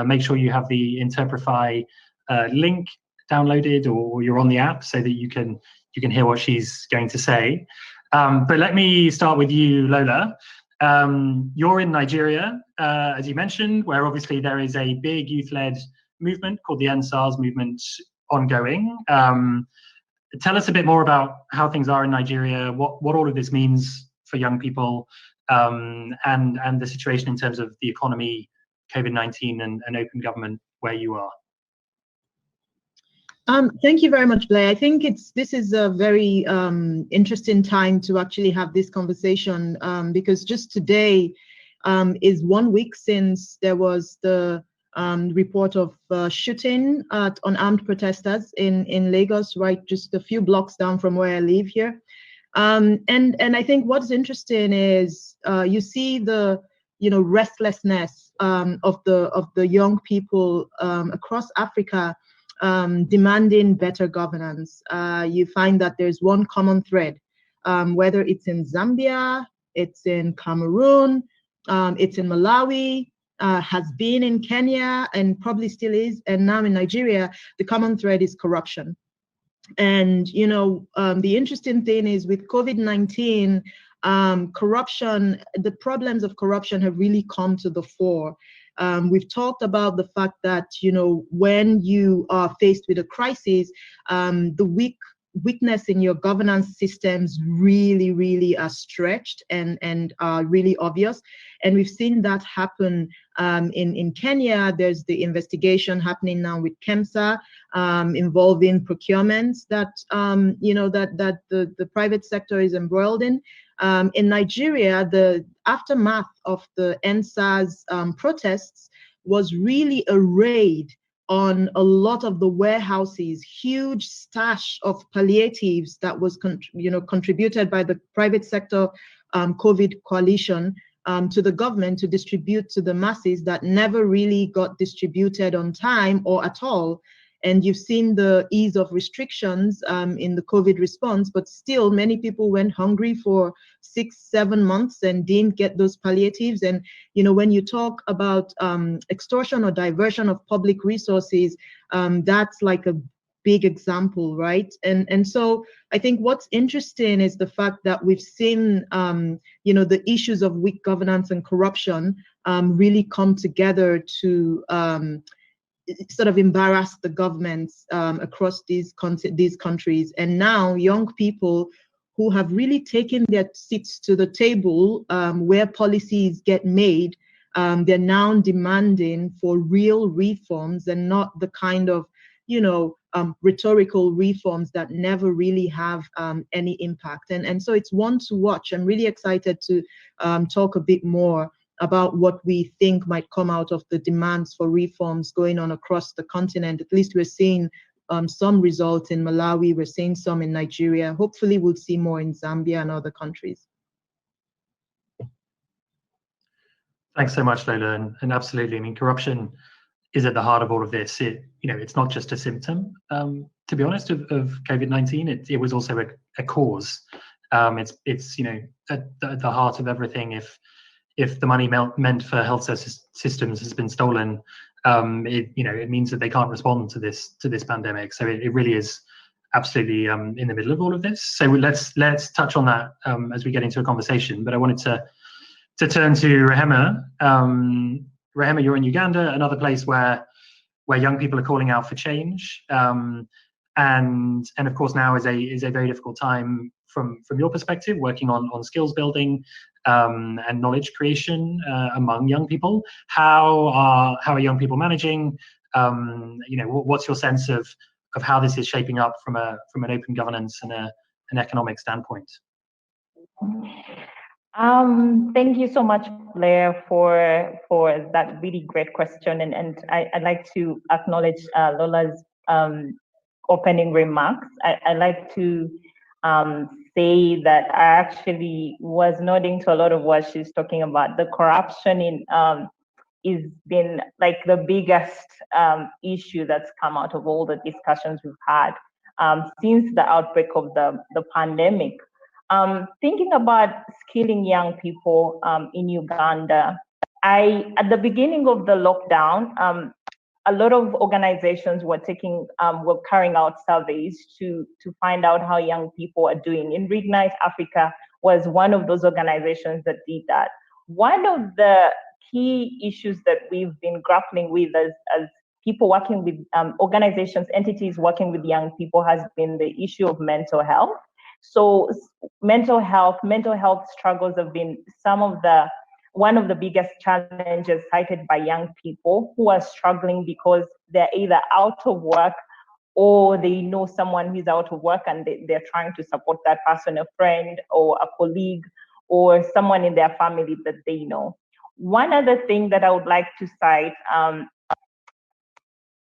make sure you have the Interprefy link downloaded, or you're on the app so that you can hear what she's going to say. But let me start with you, Lola. You're in Nigeria, as you mentioned, where obviously there is a big youth-led movement called the EndSARS movement ongoing. Tell us a bit more about how things are in Nigeria, what all of this means for young people, and the situation in terms of the economy, COVID-19, and open government where you are. Thank you very much, Blair. I think this is a very interesting time to actually have this conversation because just today is 1 week since there was the report of shooting at unarmed protesters in Lagos, right, just a few blocks down from where I live here. And I think what's interesting is you see the restlessness of the young people across Africa. Demanding better governance. You find that there's one common thread, whether it's in Zambia, it's in Cameroon, it's in Malawi, has been in Kenya, and probably still is, and now in Nigeria, the common thread is corruption. And, the interesting thing is with COVID-19, corruption, the problems of corruption have really come to the fore. We've talked about the fact that, when you are faced with a crisis, the weakness in your governance systems really are stretched and are really obvious. And we've seen that happen in Kenya. There's the investigation happening now with KEMSA involving procurements that, that the private sector is embroiled in. In Nigeria, the aftermath of the EndSARS protests was really a raid on a lot of the warehouses, huge stash of palliatives that was contributed by the private sector COVID coalition to the government to distribute to the masses that never really got distributed on time or at all. And you've seen the ease of restrictions in the COVID response, but still many people went hungry for 6-7 months and didn't get those palliatives. And, when you talk about extortion or diversion of public resources, that's like a big example, right? And so I think what's interesting is the fact that we've seen, the issues of weak governance and corruption really come together to sort of embarrass the governments across these countries. And now young people who have really taken their seats to the table where policies get made, they're now demanding for real reforms and not the kind of, rhetorical reforms that never really have any impact. And so it's one to watch. I'm really excited to talk a bit more about what we think might come out of the demands for reforms going on across the continent. At least we're seeing some results in Malawi, we're seeing some in Nigeria. Hopefully we'll see more in Zambia and other countries. Thanks so much, Lola. And absolutely, I mean, corruption is at the heart of all of this. It's not just a symptom, to be honest, of COVID-19. It was also a cause. It's at the heart of everything. If the money meant for health systems has been stolen, it means that they can't respond to this pandemic. So it really is absolutely in the middle of all of this. So let's touch on that as we get into a conversation. But I wanted to turn to Rehema. Rehema, you're in Uganda, another place where young people are calling out for change, and of course now is a very difficult time from your perspective, working on skills building and knowledge creation among young people. How are young people managing? What's your sense of how this is shaping up from an open governance and an economic standpoint? Thank you so much, Blair, for that really great question. And I'd like to acknowledge Lola's opening remarks. I like to say that I actually was nodding to a lot of what she's talking about. The corruption is been like the biggest issue that's come out of all the discussions we've had since the outbreak of the pandemic. Thinking about skilling young people in Uganda, at the beginning of the lockdown, a lot of organizations were carrying out surveys to find out how young people are doing. And Reignite Africa was one of those organizations that did that. One of the key issues that we've been grappling with as people working with organizations, entities working with young people has been the issue of mental health. So mental health struggles have been one of the biggest challenges cited by young people who are struggling because they're either out of work or they know someone who's out of work and they're trying to support that person, a friend or a colleague or someone in their family that they know. One other thing that I would like to cite,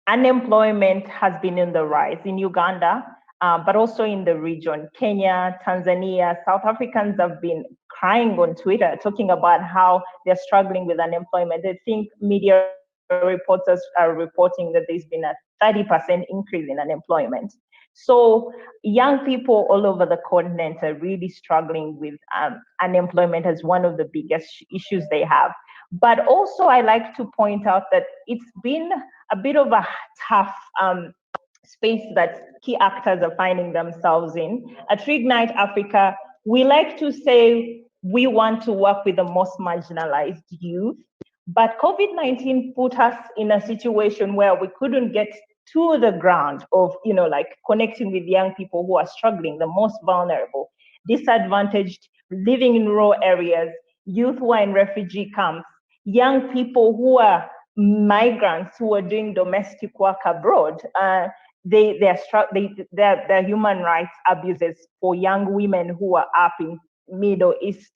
unemployment has been in the rise in Uganda, but also in the region. Kenya, Tanzania, South Africans have been crying on Twitter, talking about how they're struggling with unemployment. I think media reporters are reporting that there's been a 30% increase in unemployment. So young people all over the continent are really struggling with unemployment as one of the biggest issues they have. But also I like to point out that it's been a bit of a tough space that key actors are finding themselves in. At Reignite Africa, we like to say we want to work with the most marginalized youth, but COVID-19 put us in a situation where we couldn't get to the ground of, connecting with young people who are struggling, the most vulnerable, disadvantaged, living in rural areas, youth who are in refugee camps, young people who are migrants who are doing domestic work abroad. There are human rights abuses for young women who are up in Middle East.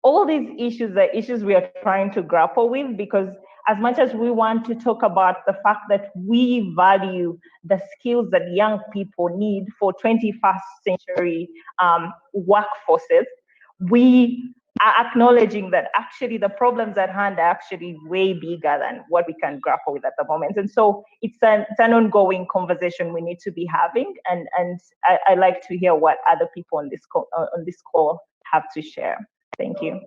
All these issues are issues we are trying to grapple with, because as much as we want to talk about the fact that we value the skills that young people need for 21st century workforces, we are acknowledging that actually the problems at hand are actually way bigger than what we can grapple with at the moment. And so it's an ongoing conversation we need to be having. And I like to hear what other people on this call have to share. Thank you.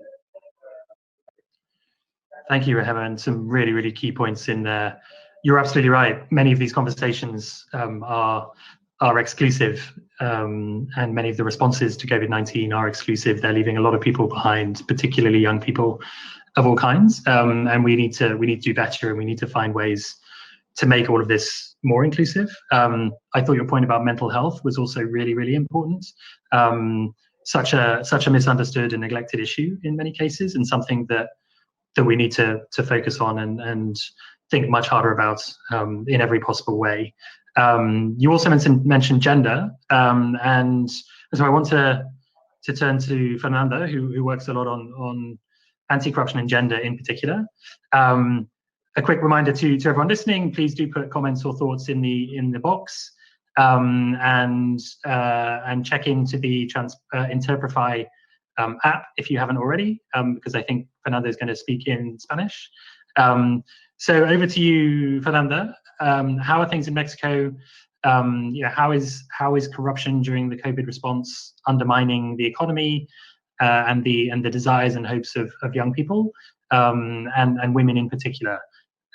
Thank you, Rehema, and some really, really key points in there. You're absolutely right. Many of these conversations are exclusive, and many of the responses to COVID-19 are exclusive. They're leaving a lot of people behind, particularly young people of all kinds. And we need to do better, and we need to find ways to make all of this more inclusive. I thought your point about mental health was also really, really important. Such a misunderstood and neglected issue in many cases, and something that we need to focus on and think much harder about in every possible way. You also mentioned gender, and so I want to turn to Fernanda, who works a lot on anti-corruption and gender in particular. A quick reminder to everyone listening: please do put comments or thoughts in the box, and check into the Interprefy app if you haven't already, because I think Fernanda is going to speak in Spanish. So over to you, Fernanda. How are things in Mexico? How is corruption during the COVID response undermining the economy and the desires and hopes of young people and women in particular?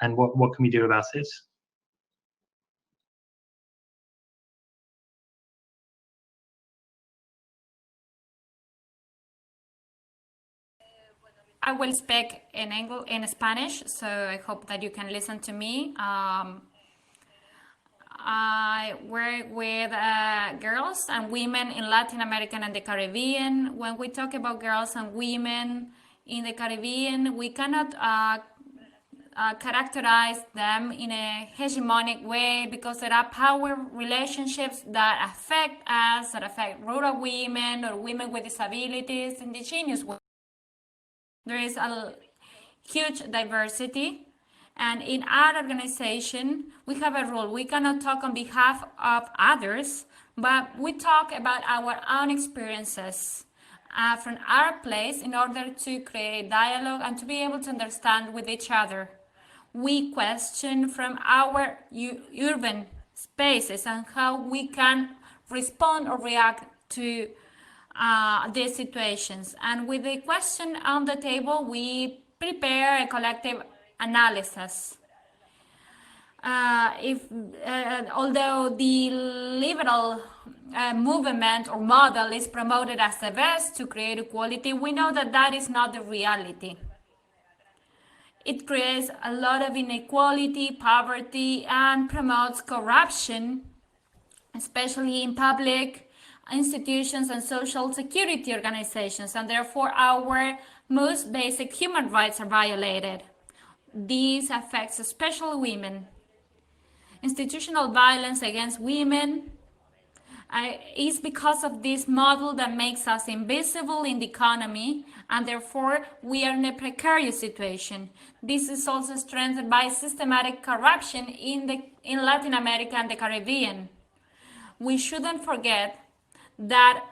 And what can we do about it? I will speak in Spanish, so I hope that you can listen to me. I work with girls and women in Latin America and the Caribbean. When we talk about girls and women in the Caribbean, we cannot characterize them in a hegemonic way, because there are power relationships that affect us, that affect rural women or women with disabilities, indigenous women. There is a huge diversity, and in our organization we have a rule: we cannot talk on behalf of others, but we talk about our own experiences from our place in order to create dialogue and to be able to understand with each other. We question from our urban spaces and how we can respond or react to these situations. And with the question on the table, we prepare a collective analysis. Although the liberal movement or model is promoted as the best to create equality, we know that that is not the reality. It creates a lot of inequality, poverty, and promotes corruption, especially in public institutions and social security organizations, and therefore our most basic human rights are violated. This affects especially women. Institutional violence against women is because of this model that makes us invisible in the economy, and therefore we are in a precarious situation. This is also strengthened by systematic corruption in Latin America and the Caribbean. We shouldn't forget that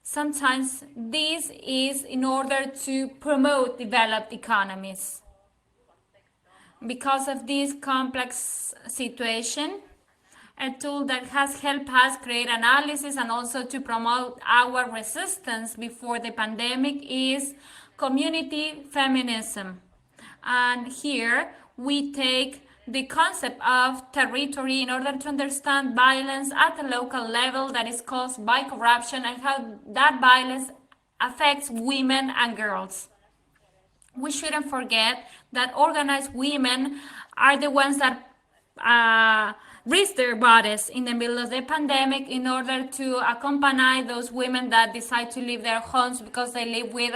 sometimes this is in order to promote developed economies. Because of this complex situation, a tool that has helped us create analysis and also to promote our resistance before the pandemic is community feminism. And here we take the concept of territory in order to understand violence at a local level that is caused by corruption and how that violence affects women and girls. We shouldn't forget that organized women are the ones that risk their bodies in the middle of the pandemic in order to accompany those women that decide to leave their homes because they live with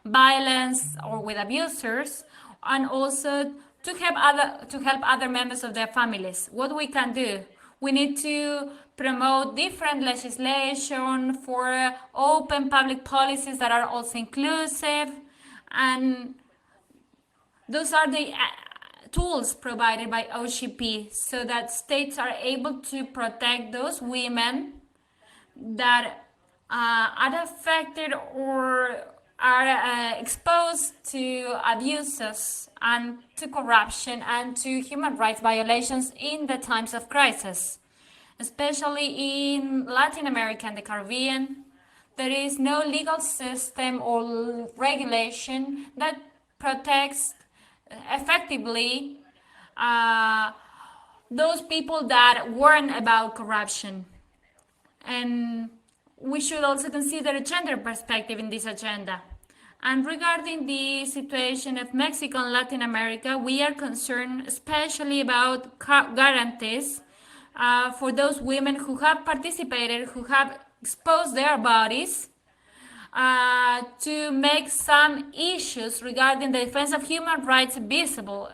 violence or with abusers, and also to help other members of their families. What we can do? We need to promote different legislation for open public policies that are also inclusive, and those are the tools provided by OGP so that states are able to protect those women that are affected or are exposed to abuses and to corruption and to human rights violations in the times of crisis. Especially in Latin America and the Caribbean, there is no legal system or regulation that protects effectively those people that warn about corruption. And we should also consider a gender perspective in this agenda. And regarding the situation of Mexico and Latin America, we are concerned especially about guarantees for those women who have participated, who have exposed their bodies to make some issues regarding the defense of human rights visible.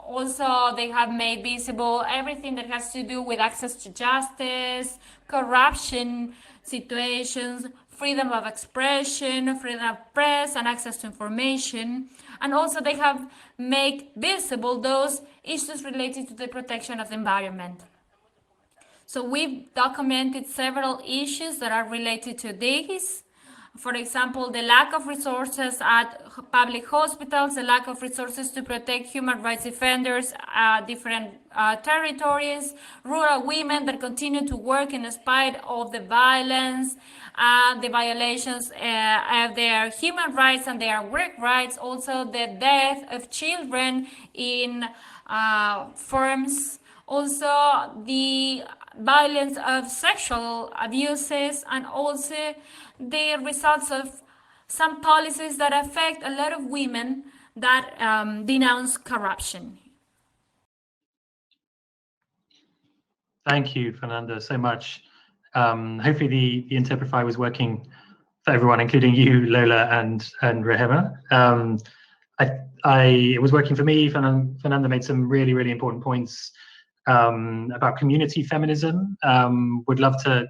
Also, they have made visible everything that has to do with access to justice, corruption situations, freedom of expression, freedom of press, and access to information. And also they have made visible those issues related to the protection of the environment. So we've documented several issues that are related to this. For example, the lack of resources at public hospitals, the lack of resources to protect human rights defenders at different territories, rural women that continue to work in spite of the violence, the violations of their human rights and their work rights, also the death of children in farms, also the violence of sexual abuses, and also the results of some policies that affect a lot of women that denounce corruption. Thank you, Fernanda, so much. Hopefully the Interprify was working for everyone, including you, Lola, and Rehema. It was working for me. Fernanda made some really, really important points about community feminism. Would love to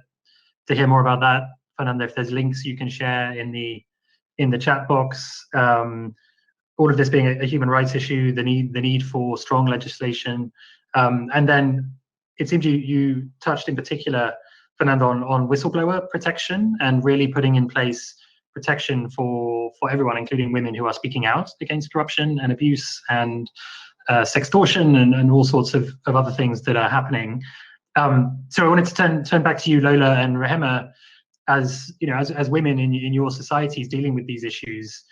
hear more about that, Fernanda. If there's links you can share in the chat box. All of this being a human rights issue, the need for strong legislation, and then it seems you touched in particular, Fernanda, on whistleblower protection and really putting in place protection for everyone, including women who are speaking out against corruption and abuse and sextortion and all sorts of other things that are happening. So I wanted to turn back to you, Lola and Rehema, as you know, as women in your societies dealing with these issues.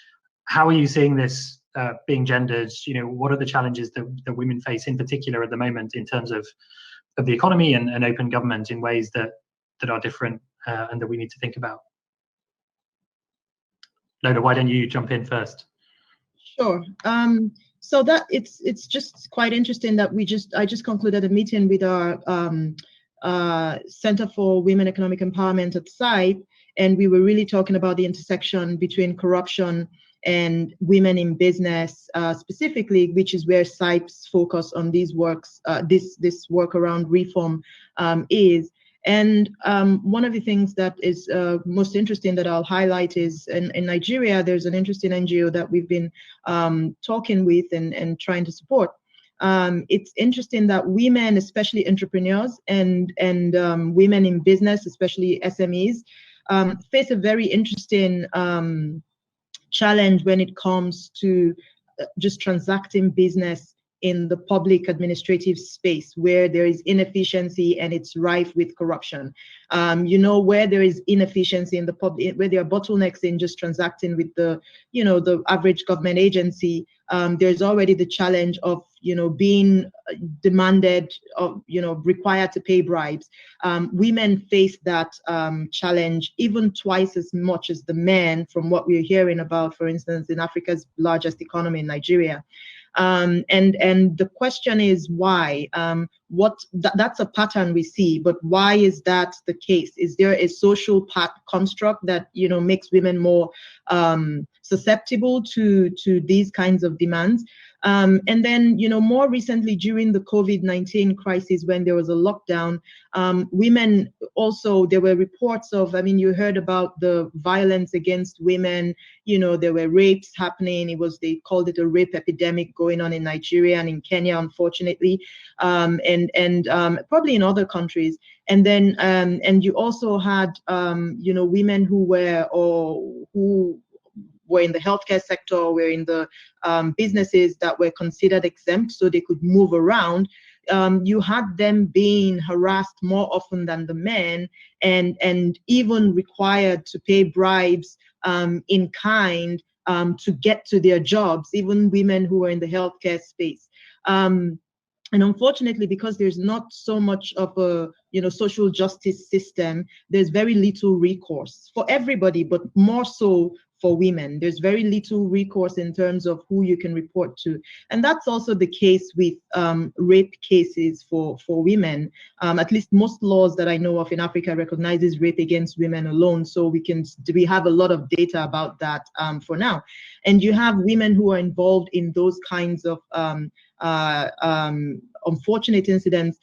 How are you seeing this being gendered? You know, what are the challenges that women face in particular at the moment in terms of the economy and open government in ways that are different and that we need to think about? Lola, why don't you jump in first? Sure. So that it's just quite interesting that I just concluded a meeting with our Center for Women Economic Empowerment at SIPE, and we were really talking about the intersection between corruption and women in business specifically, which is where SIPE's focus on these works, this work around reform is. And one of the things that is most interesting that I'll highlight is in Nigeria, there's an interesting NGO that we've been talking with and trying to support. It's interesting that women, especially entrepreneurs and women in business, especially SMEs, face a very interesting challenge when it comes to just transacting business in the public administrative space where there is inefficiency and it's rife with corruption. You know, where there is inefficiency in the public, where there are bottlenecks in just transacting with the average government agency, there's already the challenge of, being demanded of, required to pay bribes. Women face that challenge even twice as much as the men, from what we're hearing about, for instance, in Africa's largest economy, in Nigeria. And the question is why? That's a pattern we see, but why is that the case? Is there a social construct that makes women more susceptible to these kinds of demands? And then, more recently during the COVID-19 crisis, when there was a lockdown, women also, there were reports of, you heard about the violence against women, there were rapes happening. They called it a rape epidemic going on in Nigeria and in Kenya, unfortunately, and probably in other countries. And then, and you also had, women who were in the healthcare sector, or were in the businesses that were considered exempt so they could move around. You had them being harassed more often than the men, and even required to pay bribes in kind to get to their jobs, even women who were in the healthcare space. And unfortunately, because there's not so much of a social justice system, there's very little recourse for everybody, but more so for women. There's very little recourse in terms of who you can report to. And that's also the case with rape cases for women. At least most laws that I know of in Africa recognizes rape against women alone. So we have a lot of data about that for now. And you have women who are involved in those kinds of unfortunate incidents,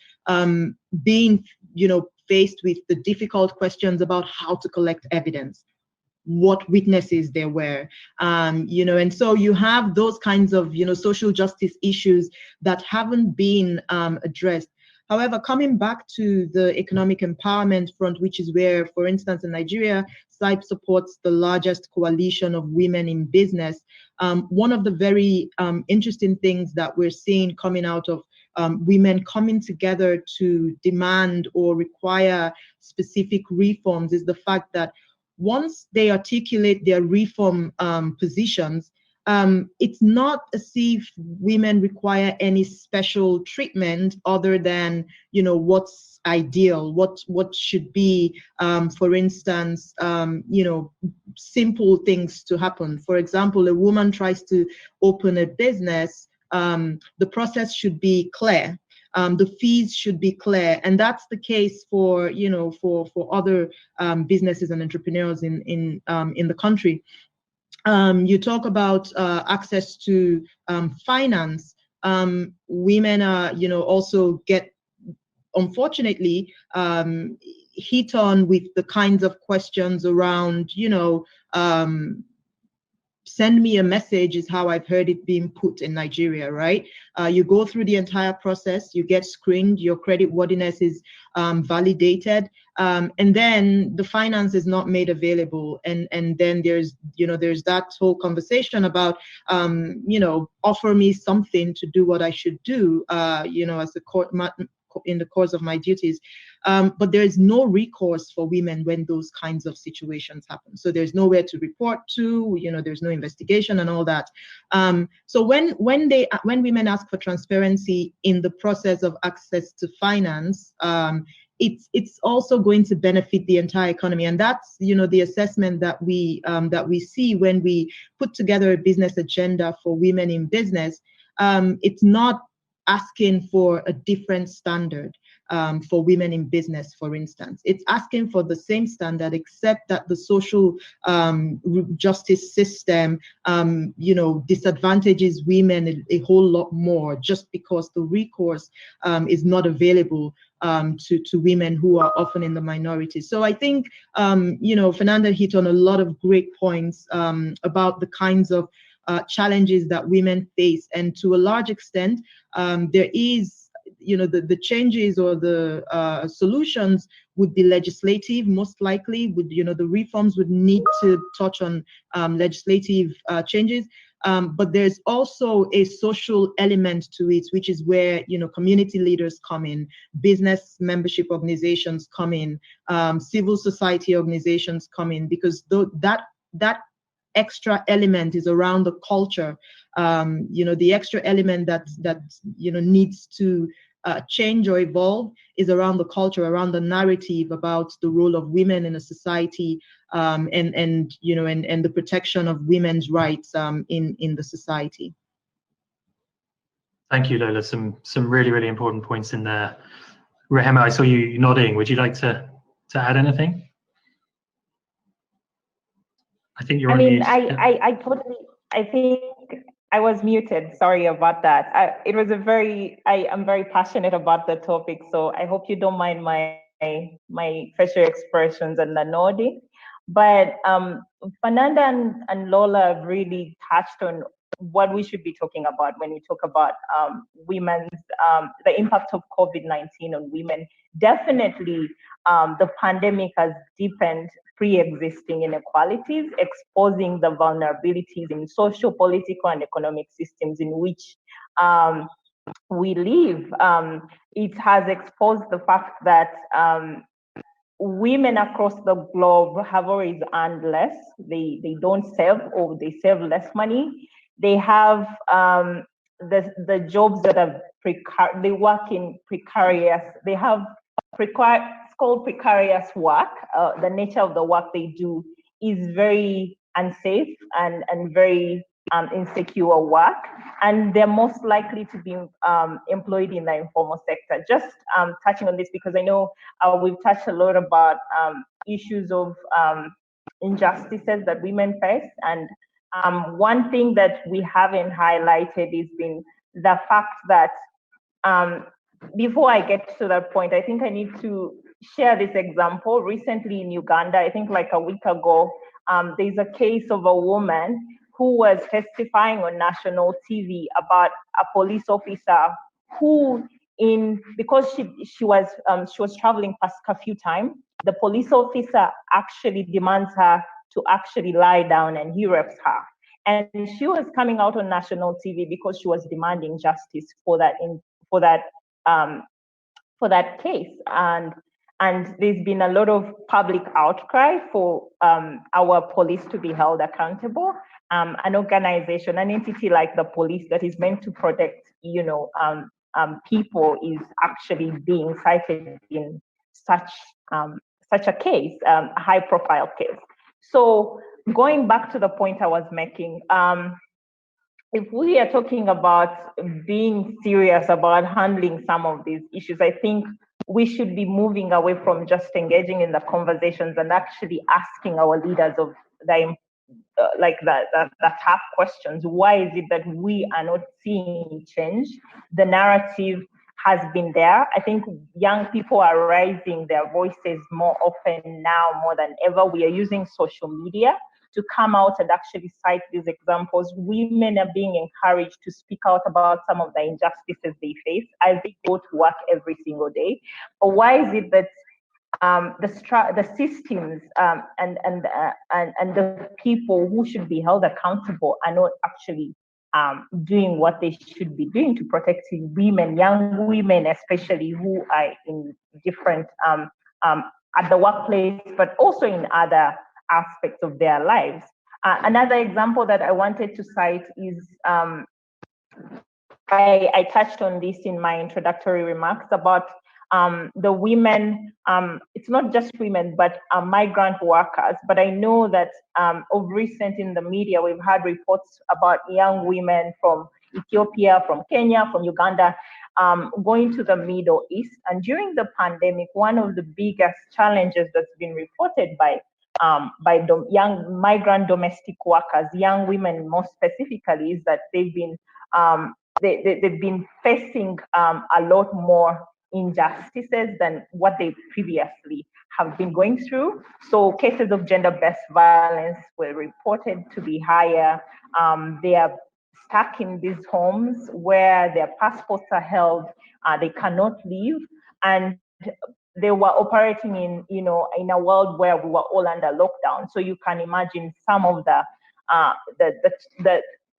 being faced with the difficult questions about how to collect evidence, what witnesses there were, and so you have those kinds of social justice issues that haven't been addressed. However, coming back to the economic empowerment front, which is where, for instance, in Nigeria, SIPE supports the largest coalition of women in business. One of the very interesting things that we're seeing coming out of women coming together to demand or require specific reforms is the fact that once they articulate their reform positions, it's not as if women require any special treatment other than, what's ideal, what should be, for instance, simple things to happen. For example, a woman tries to open a business, the process should be clear. The fees should be clear, and that's the case for for other businesses and entrepreneurs in the country. You talk about access to finance. Women are also get, unfortunately, hit on with the kinds of questions around send me a message is how I've heard it being put in Nigeria, right? You go through the entire process, you get screened, your credit worthiness is validated, and then the finance is not made available. And then there's that whole conversation about, offer me something to do what I should do, as the court in the course of my duties. But there is no recourse for women when those kinds of situations happen. So there's nowhere to report to, there's no investigation and all that. So when women ask for transparency in the process of access to finance, it's also going to benefit the entire economy. And that's, the assessment that we see when we put together a business agenda for women in business. It's not asking for a different standard for women in business, for instance. It's asking for the same standard, except that the social justice system, disadvantages women a whole lot more, just because the recourse is not available to women who are often in the minority. So I think, Fernanda hit on a lot of great points about the kinds of challenges that women face, and to a large extent, there is, the changes or the solutions would be legislative, most likely. Would the reforms would need to touch on legislative changes, but there's also a social element to it, which is where community leaders come in, business membership organizations come in, civil society organizations come in, because that extra element is around the culture. The extra element that needs to change or evolve is around the culture, around the narrative about the role of women in a society, and the protection of women's rights in the society. Thank you, Lola. Some really, really important points in there. Rehema, I saw you nodding. Would you like to add anything? I think you're on mute. I think I was muted. Sorry about that. I am very passionate about the topic, so I hope you don't mind my facial expressions and the nodding. But Fernanda and Lola have really touched on what we should be talking about when we talk about women's, the impact of COVID-19 on women. Definitely, the pandemic has deepened pre-existing inequalities, exposing the vulnerabilities in social, political, and economic systems in which we live. It has exposed the fact that women across the globe have always earned less. They don't save, or they save less money. They have the jobs that are they work in precarious, they have it's called precarious work. The nature of the work they do is very unsafe and very insecure work, and they're most likely to be employed in the informal sector. Just touching on this, because I know we've touched a lot about issues of injustices that women face, and one thing that we haven't highlighted is been the fact that before I get to that point, I think I need to share this example. Recently in Uganda, I think like a week ago, there's a case of a woman who was testifying on national TV about a police officer who, because she was traveling past curfew time, the police officer actually demands her to actually lie down, and he rapes her. And she was coming out on national TV because she was demanding justice for that case. And there's been a lot of public outcry for our police to be held accountable. An organization, an entity like the police that is meant to protect, people, is actually being cited in such a case, a high-profile case. So going back to the point I was making, if we are talking about being serious about handling some of these issues, I think we should be moving away from just engaging in the conversations and actually asking our leaders of the tough questions. Why is it that we are not seeing change? The narrative has been there. I think young people are raising their voices more often now, more than ever. We are using social media to come out and actually cite these examples. Women are being encouraged to speak out about some of the injustices they face as they go to work every single day. But why is it that the systems and the people who should be held accountable are not actually doing what they should be doing to protect women, young women especially, who are in different at the workplace, but also in other aspects of their lives. Another example that I wanted to cite is I touched on this in my introductory remarks about the women. It's not just women, but migrant workers. But I know that of recent in the media, we've had reports about young women from Ethiopia, from Kenya, from Uganda, going to the Middle East. And during the pandemic, one of the biggest challenges that's been reported by young migrant domestic workers, young women more specifically, is that they've been they've been facing a lot more injustices than what they previously have been going through. So cases of gender-based violence were reported to be higher. They are stuck in these homes where their passports are held, they cannot leave, and they were operating in a world where we were all under lockdown. So you can imagine some of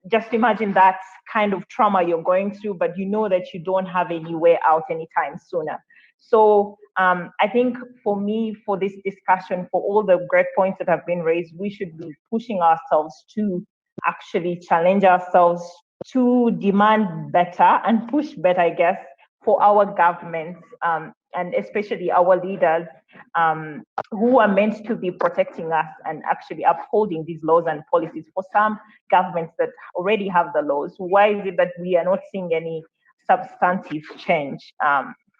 just imagine that kind of trauma you're going through, but you know that you don't have any way out anytime sooner. So I think for me, for this discussion, for all the great points that have been raised, we should be pushing ourselves to actually challenge ourselves to demand better and push better, I guess, for our governments and especially our leaders who are meant to be protecting us and actually upholding these laws and policies. For some governments that already have the laws, why is it that we are not seeing any substantive change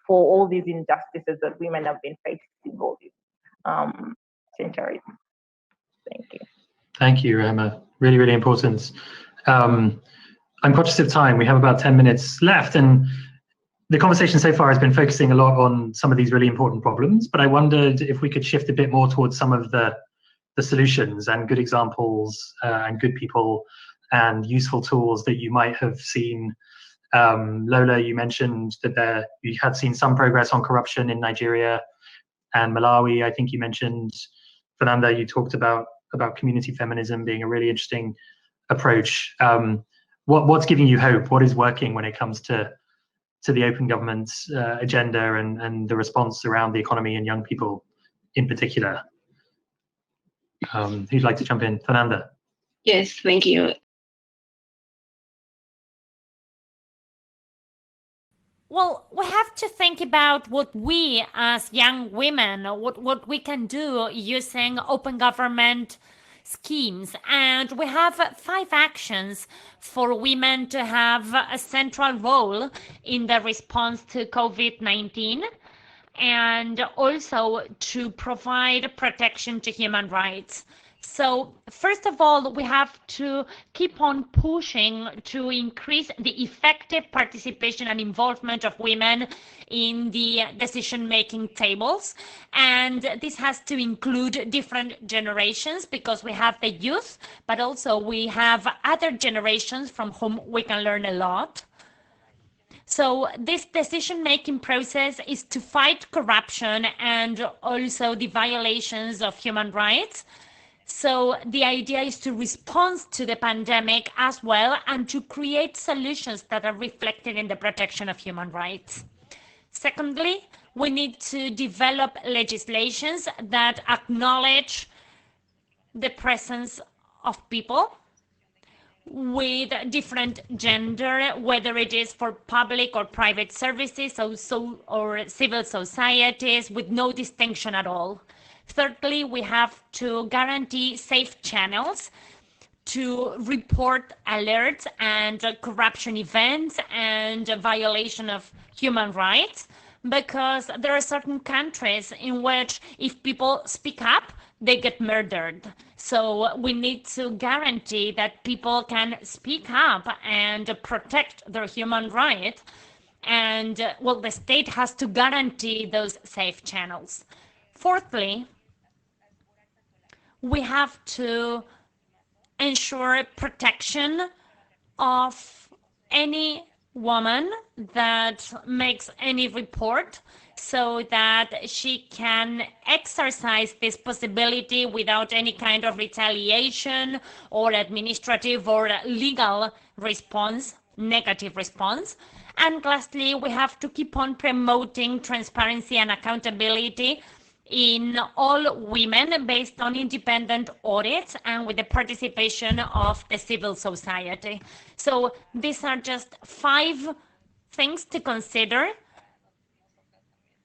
for all these injustices that women have been facing all these centuries? Thank you. Thank you, Emma. Really, really important. I'm conscious of time. We have about 10 minutes left, and the conversation so far has been focusing a lot on some of these really important problems, but I wondered if we could shift a bit more towards some of the solutions and good examples and good people and useful tools that you might have seen. Lola, you mentioned that you had seen some progress on corruption in Nigeria and Malawi. I think you mentioned, Fernanda, you talked about community feminism being a really interesting approach. What's giving you hope? What is working when it comes to the Open Government's agenda and the response around the economy and young people in particular? Who'd like to jump in? Fernanda. Yes, thank you. Well, we have to think about what we as young women, what we can do using open government schemes. And we have 5 actions for women to have a central role in the response to COVID-19 and also to provide protection to human rights. So first of all, we have to keep on pushing to increase the effective participation and involvement of women in the decision-making tables. And this has to include different generations because we have the youth, but also we have other generations from whom we can learn a lot. So this decision-making process is to fight corruption and also the violations of human rights. So the idea is to respond to the pandemic as well and to create solutions that are reflected in the protection of human rights. Secondly, we need to develop legislations that acknowledge the presence of people with different gender, whether it is for public or private services or civil societies, with no distinction at all. Thirdly, we have to guarantee safe channels to report alerts and corruption events and violation of human rights, because there are certain countries in which if people speak up, they get murdered. So we need to guarantee that people can speak up and protect their human rights. And well, the state has to guarantee those safe channels. Fourthly, we have to ensure protection of any woman that makes any report so that she can exercise this possibility without any kind of retaliation or administrative or legal response, negative response. And lastly, we have to keep on promoting transparency and accountability in all women based on independent audits and with the participation of the civil society. So these are just 5 things to consider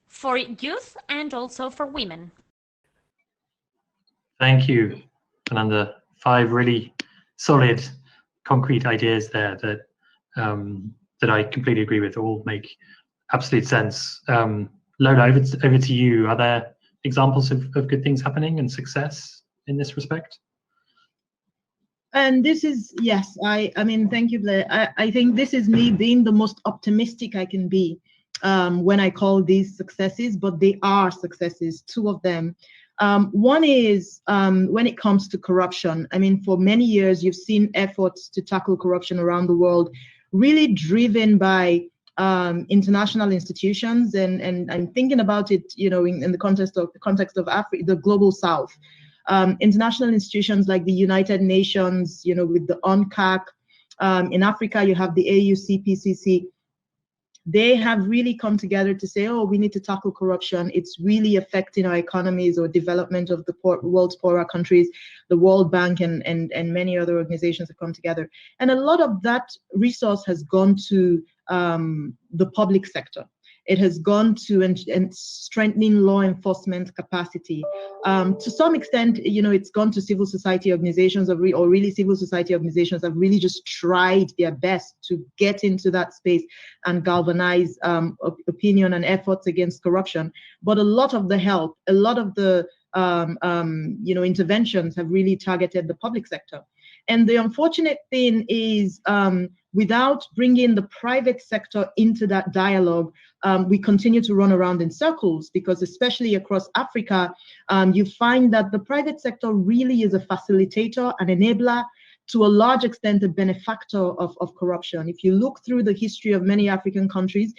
for youth and also for women. Thank you, Fernanda. 5 really solid, concrete ideas there that that I completely agree with. All make absolute sense. Lola, over to you. Are there examples of good things happening and success in this respect? And this is, yes, I mean, thank you, Blair. I think this is me being the most optimistic I can be when I call these successes, but they are successes, 2 of them. One is when it comes to corruption. I mean, for many years, you've seen efforts to tackle corruption around the world, really driven by international institutions, and I'm thinking about it, you know, in the context of Africa, the global South. International institutions like the United Nations, you know, with the UNCAC. In Africa, you have the AUCPCC. They have really come together to say, oh, we need to tackle corruption. It's really affecting our economies or development of the world's poorer countries. The World Bank and many other organizations have come together. And a lot of that resource has gone to the public sector. It has gone to and strengthening law enforcement capacity. To some extent, you know, it's gone to civil society organizations or really civil society organizations have really just tried their best to get into that space and galvanize opinion and efforts against corruption. But a lot of the help, a lot of the you know, interventions have really targeted the public sector. And the unfortunate thing is, without bringing the private sector into that dialogue, we continue to run around in circles, because especially across Africa, you find that the private sector really is a facilitator, an enabler, to a large extent a benefactor of corruption. If you look through the history of many African countries,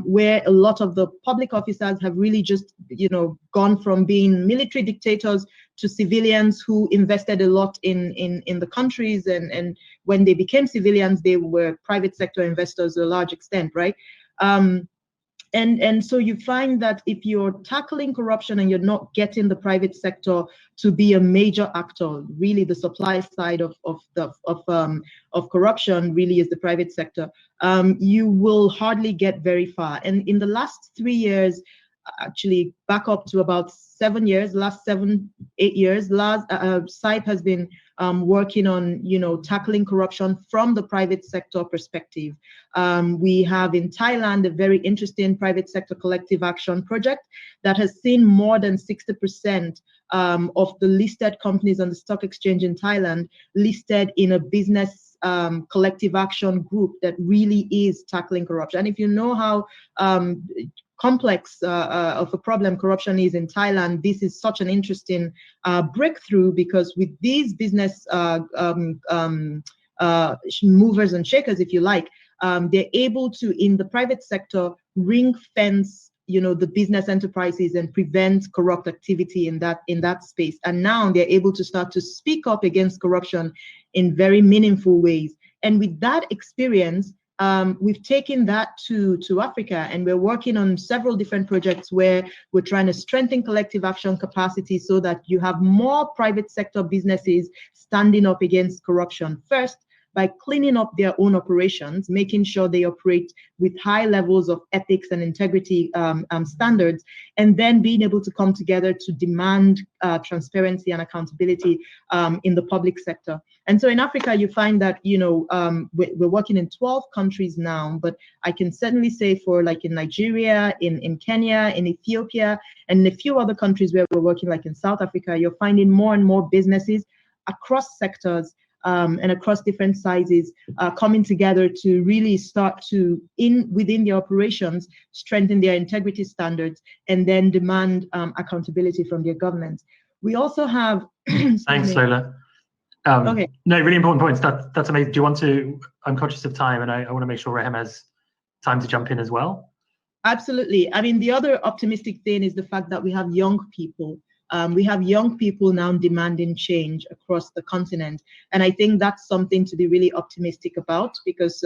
where a lot of the public officers have really just, you know, gone from being military dictators to civilians who invested a lot in the countries, and when they became civilians, they were private sector investors to a large extent, right? And so you find that if you're tackling corruption and you're not getting the private sector to be a major actor, really the supply side of corruption really is the private sector, you will hardly get very far. And in the last 3 years, actually back up to about 7 years, last 7, 8 years, SIPE has been working on, tackling corruption from the private sector perspective. We have in Thailand a very interesting private sector collective action project that has seen more than 60% of the listed companies on the stock exchange in Thailand listed in a business collective action group that really is tackling corruption. And if you know how complex of a problem corruption is in Thailand, this is such an interesting breakthrough, because with these business movers and shakers, if you like, they're able to, in the private sector, ring fence the business enterprises and prevent corrupt activity in that space. And now they're able to start to speak up against corruption in very meaningful ways. And with that experience, we've taken that to Africa, and we're working on several different projects where we're trying to strengthen collective action capacity so that you have more private sector businesses standing up against corruption. First, by cleaning up their own operations, making sure they operate with high levels of ethics and integrity standards, and then being able to come together to demand transparency and accountability in the public sector. And so in Africa, you find that, we're working in 12 countries now, but I can certainly say for like in Nigeria, in Kenya, in Ethiopia, and in a few other countries where we're working, like in South Africa, you're finding more and more businesses across sectors and across different sizes coming together to really start to, within the operations, strengthen their integrity standards and then demand accountability from their governments. We also have... Thanks, Lola. Okay. No, really important points. That's amazing. Do you want to... I'm conscious of time, and I want to make sure Rehem has time to jump in as well. Absolutely. I mean, the other optimistic thing is the fact that we have young people. We have young people now demanding change across the continent. And I think that's something to be really optimistic about, because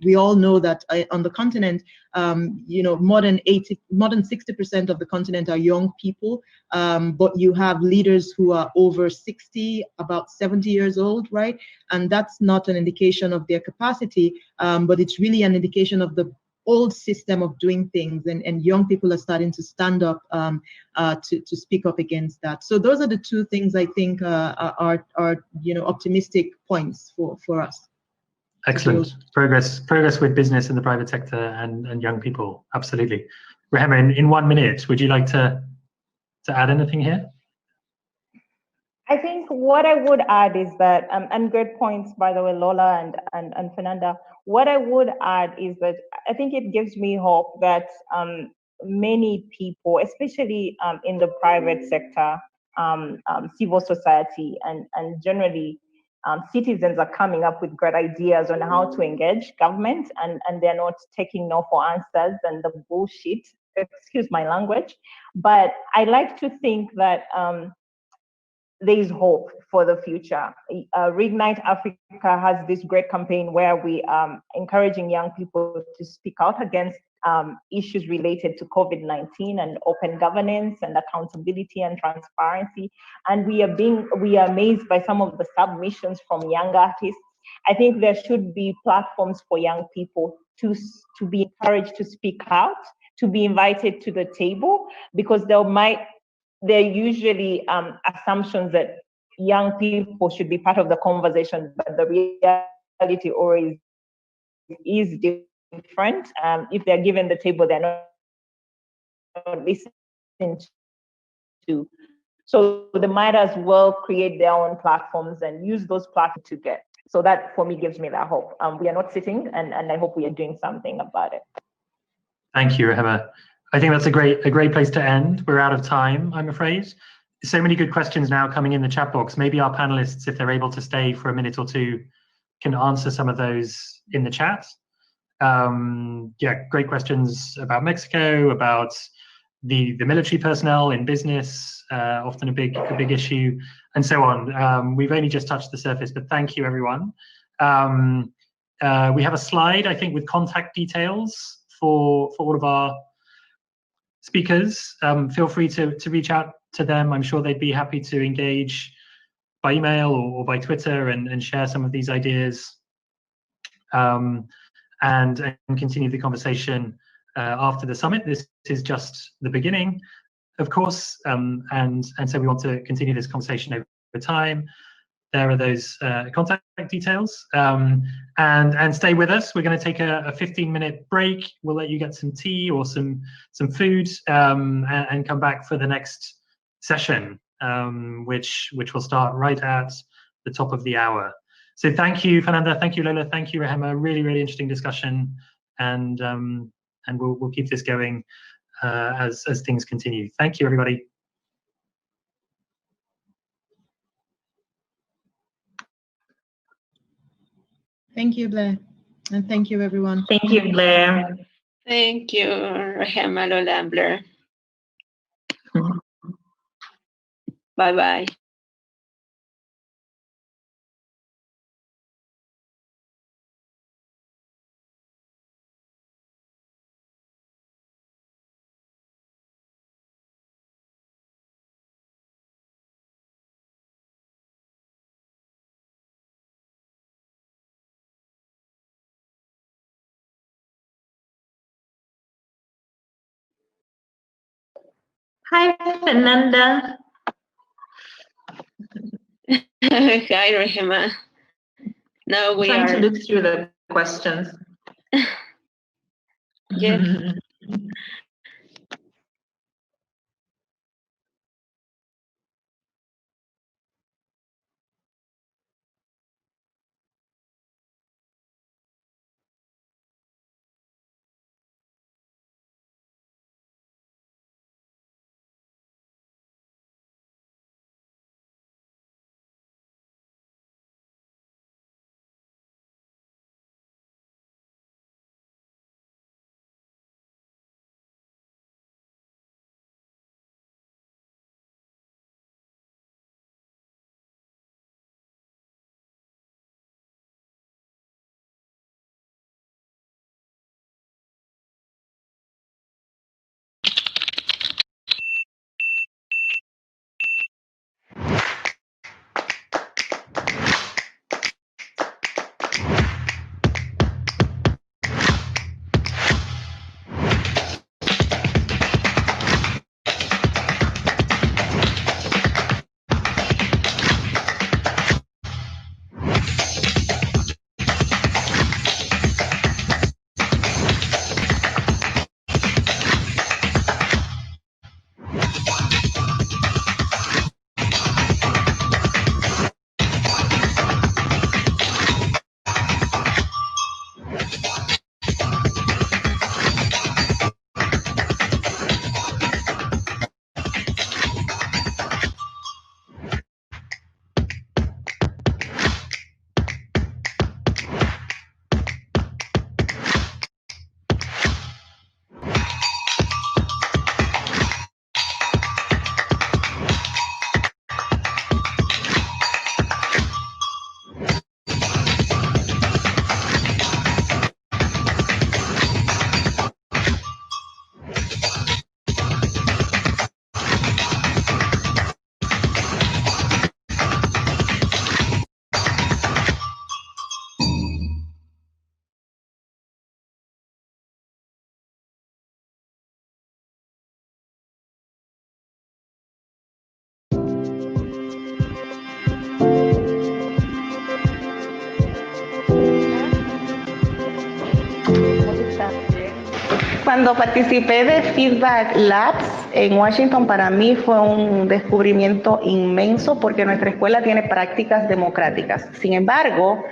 we all know that on the continent, more than 60% of the continent are young people. But you have leaders who are over 60, about 70 years old, right? And that's not an indication of their capacity, but it's really an indication of the old system of doing things, and young people are starting to stand up to speak up against that. So those are the two things I think are optimistic points for us. Excellent. Progress with business in the private sector and young people. Absolutely. Rehem, in 1 minute, would you like to add anything here? I think what I would add is that, and good points, by the way, Lola and Fernanda. What I would add is that I think it gives me hope that many people, especially in the private sector, civil society, and generally citizens are coming up with great ideas on how to engage government, and they're not taking no for answers and the bullshit, excuse my language. But I like to think that there is hope for the future. Reignite Africa has this great campaign where we are encouraging young people to speak out against issues related to COVID-19 and open governance and accountability and transparency. And we are amazed by some of the submissions from young artists. I think there should be platforms for young people to be encouraged to speak out, to be invited to the table, because there are usually assumptions that young people should be part of the conversation, but the reality always is different. If they're given the table, they're not listened to. So they might as well create their own platforms and use those platforms to get. So that, for me, gives me that hope. We are not sitting, and I hope we are doing something about it. Thank you, Rehema. I think that's a great place to end. We're out of time, I'm afraid. So many good questions now coming in the chat box. Maybe our panelists, if they're able to stay for a minute or two, can answer some of those in the chat. Yeah, great questions about Mexico, about the military personnel in business, often a big issue, and so on. We've only just touched the surface, but thank you, everyone. We have a slide, I think, with contact details for all of our speakers, feel free to reach out to them. I'm sure they'd be happy to engage by email or by Twitter and share some of these ideas and continue the conversation after the summit. This is just the beginning, of course, and so we want to continue this conversation over time. There are those contact details, and stay with us. We're going to take a 15-minute break. We'll let you get some tea or some food, and come back for the next session, which will start right at the top of the hour. So thank you, Fernanda. Thank you, Lola. Thank you, Rehema. Really, really interesting discussion, and we'll keep this going as things continue. Thank you, everybody. Thank you, Blair, and thank you, everyone. Thank you, Blair. Thank you, Rehema, Lola, and Blair. Bye-bye. Hi, Fernanda. Hi, Rehema. Now we trying are to look through the questions. Yes. Cuando participé de Feedback Labs en Washington, para mí fue un descubrimiento inmenso porque nuestra escuela tiene prácticas democráticas. Sin embargo,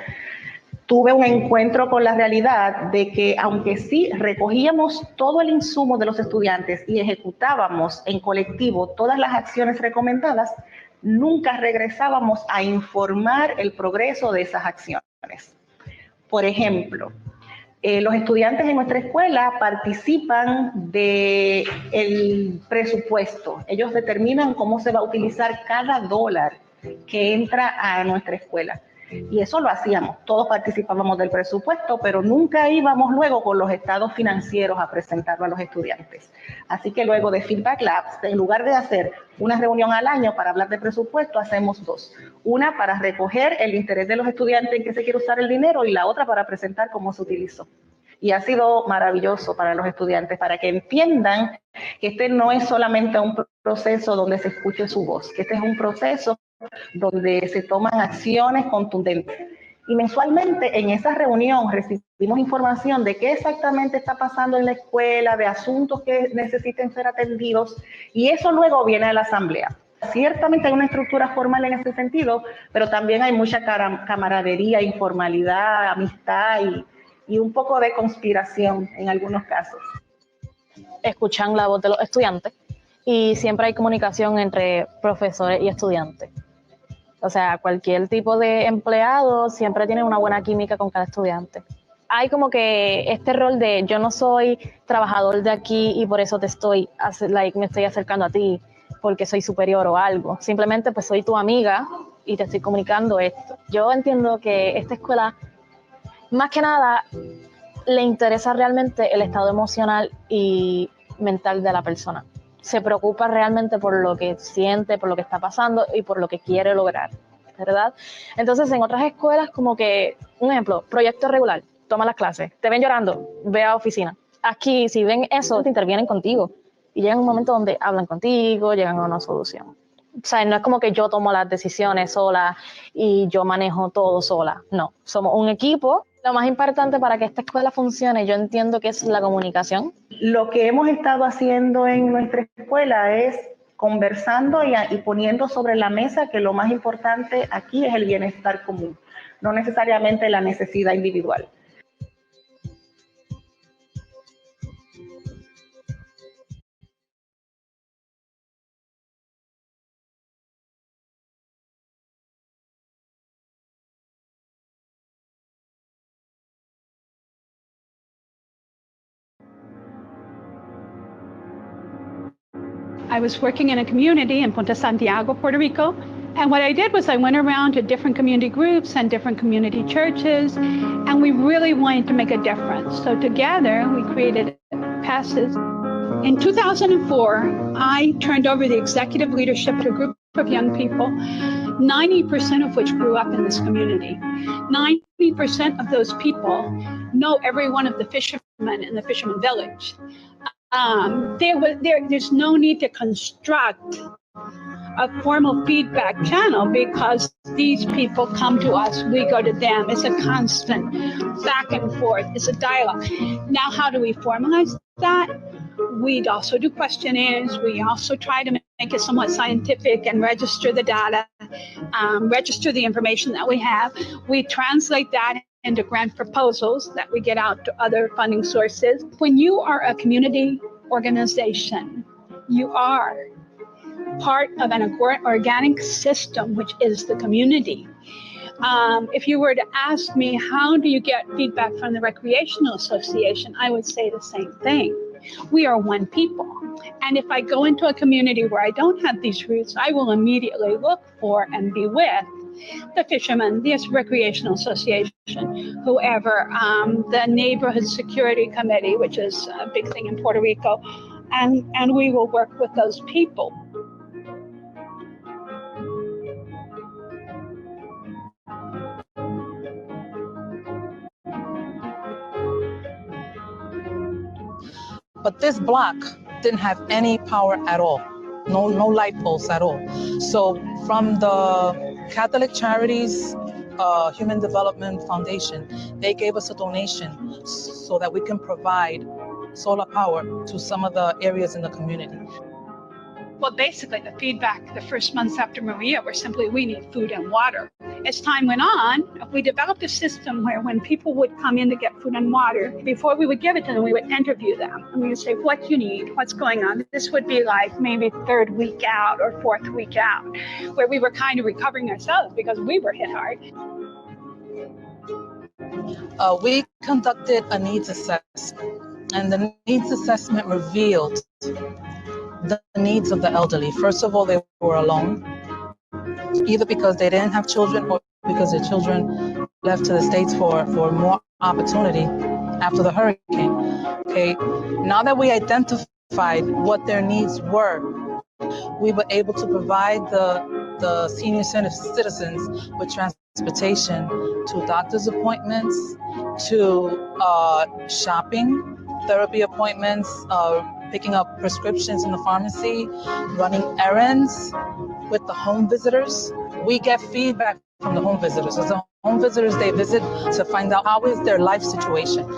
tuve un encuentro con la realidad de que aunque sí recogíamos todo el insumo de los estudiantes y ejecutábamos en colectivo todas las acciones recomendadas, nunca regresábamos a informar el progreso de esas acciones. Por ejemplo, los estudiantes en nuestra escuela participan del presupuesto. Ellos determinan cómo se va a utilizar cada dólar que entra a nuestra escuela. Y eso lo hacíamos, todos participábamos del presupuesto, pero nunca íbamos luego con los estados financieros a presentarlo a los estudiantes. Así que luego de Feedback Labs, en lugar de hacer una reunión al año para hablar de presupuesto, hacemos dos. Una para recoger el interés de los estudiantes en qué se quiere usar el dinero y la otra para presentar cómo se utilizó. Y ha sido maravilloso para los estudiantes, para que entiendan que este no es solamente un proceso donde se escuche su voz, que este es un proceso donde se toman acciones contundentes. Y mensualmente en esa reunión recibimos información de qué exactamente está pasando en la escuela, de asuntos que necesiten ser atendidos, y eso luego viene a la asamblea. Ciertamente hay una estructura formal en ese sentido, pero también hay mucha camaradería, informalidad, amistad y un poco de conspiración en algunos casos. Escuchan la voz de los estudiantes y siempre hay comunicación entre profesores y estudiantes. O sea, cualquier tipo de empleado siempre tiene una buena química con cada estudiante. Hay como que este rol de yo no soy trabajador de aquí y por eso me estoy acercando a ti porque soy superior o algo. Simplemente pues soy tu amiga y te estoy comunicando esto. Yo entiendo que esta escuela, más que nada, le interesa realmente el estado emocional y mental de la persona. Se preocupa realmente por lo que siente, por lo que está pasando y por lo que quiere lograr, ¿verdad? Entonces, en otras escuelas, como que, un ejemplo, proyecto regular, toma las clases, te ven llorando, ve a oficina. Aquí, si ven eso, te intervienen contigo y llegan un momento donde hablan contigo, llegan a una solución. O sea, no es como que yo tomo las decisiones sola y yo manejo todo sola. No, somos un equipo. Lo más importante para que esta escuela funcione, yo entiendo que es la comunicación. Lo que hemos estado haciendo en nuestra escuela es conversando y poniendo sobre la mesa que lo más importante aquí es el bienestar común, no necesariamente la necesidad individual. I was working in a community in Punta Santiago, Puerto Rico. And what I did was I went around to different community groups and different community churches, and we really wanted to make a difference. So together we created passes. In 2004, I turned over the executive leadership to a group of young people, 90% of which grew up in this community. 90% of those people know every one of the fishermen in the fisherman village. There's no need to construct a formal feedback channel because these people come to us, we go to them. It's a constant back and forth. It's a dialogue. Now, how do we formalize that? We'd also do questionnaires. We also try to make it somewhat scientific and register the data, register the information that we have. We translate that into grant proposals that we get out to other funding sources. When you are a community organization, you are part of an organic system, which is the community. If you were to ask me, how do you get feedback from the Recreational Association, I would say the same thing. We are one people. And if I go into a community where I don't have these roots, I will immediately look for and be with the fishermen, the Recreational Association, whoever, the Neighborhood Security Committee, which is a big thing in Puerto Rico, and we will work with those people. But this block didn't have any power at all, no light poles at all. So from the Catholic Charities Human Development Foundation, they gave us a donation so that we can provide solar power to some of the areas in the community. Well, basically the feedback the first months after Maria were simply, we need food and water. As time went on, we developed a system where when people would come in to get food and water, before we would give it to them, we would interview them. And we would say, what do you need? What's going on? This would be like maybe third week out or fourth week out, where we were kind of recovering ourselves because we were hit hard. We conducted a needs assessment, and the needs assessment revealed the needs of the elderly. First of all, they were alone. either because they didn't have children or because their children left to the States for more opportunity after the hurricane. Okay, now that we identified what their needs were, we were able to provide the senior citizens with transportation to doctor's appointments, to shopping, therapy appointments, picking up prescriptions in the pharmacy, running errands with the home visitors. We get feedback from the home visitors. As the home visitors, they visit to find out how is their life situation.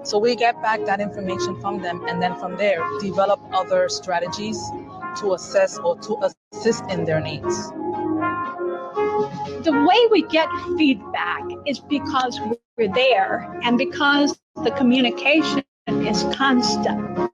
So we get back that information from them, and then from there, develop other strategies to assess or to assist in their needs. The way we get feedback is because we're there and because the communication is constant.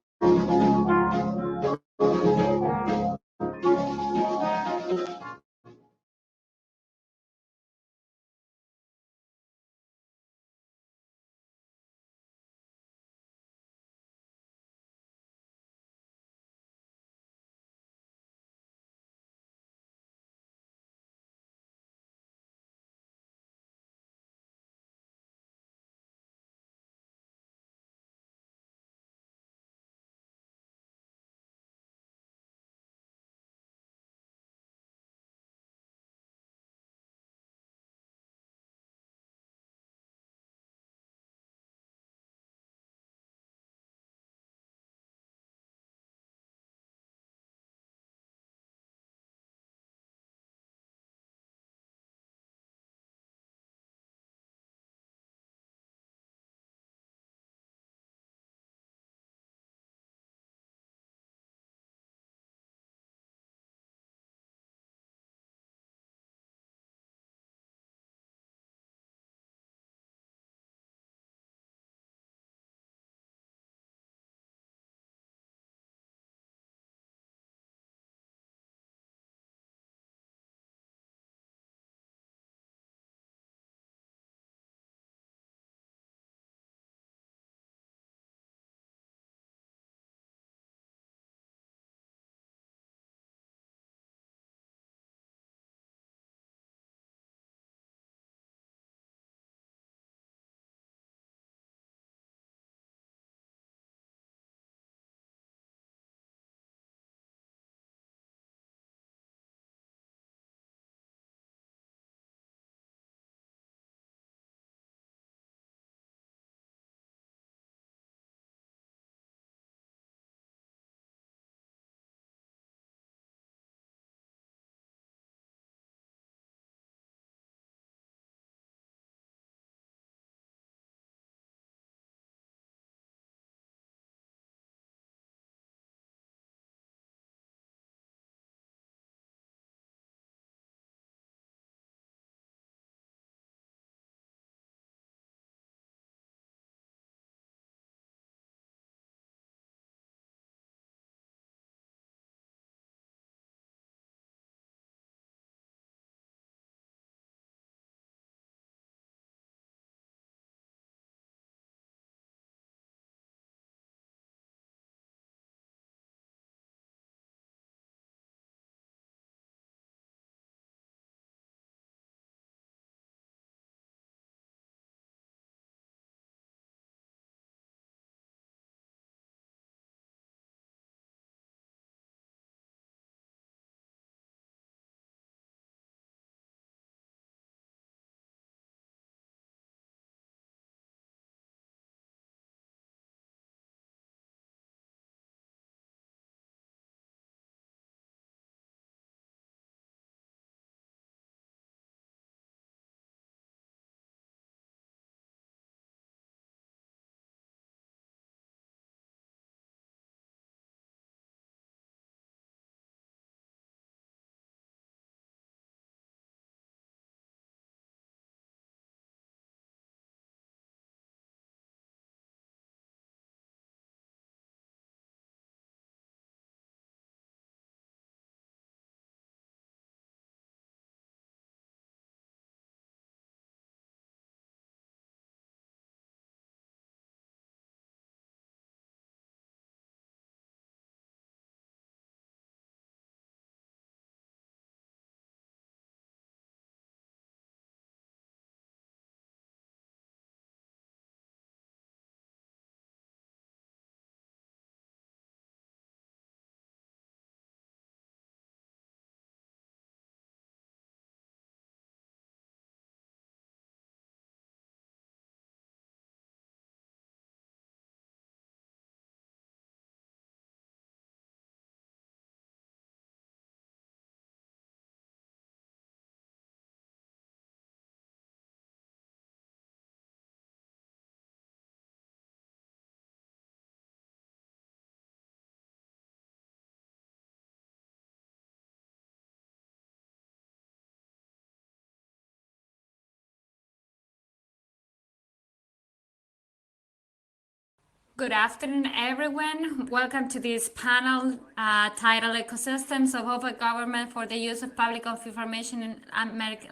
Good afternoon, everyone. Welcome to this panel titled Ecosystems of Open Government for the Use of Public Information in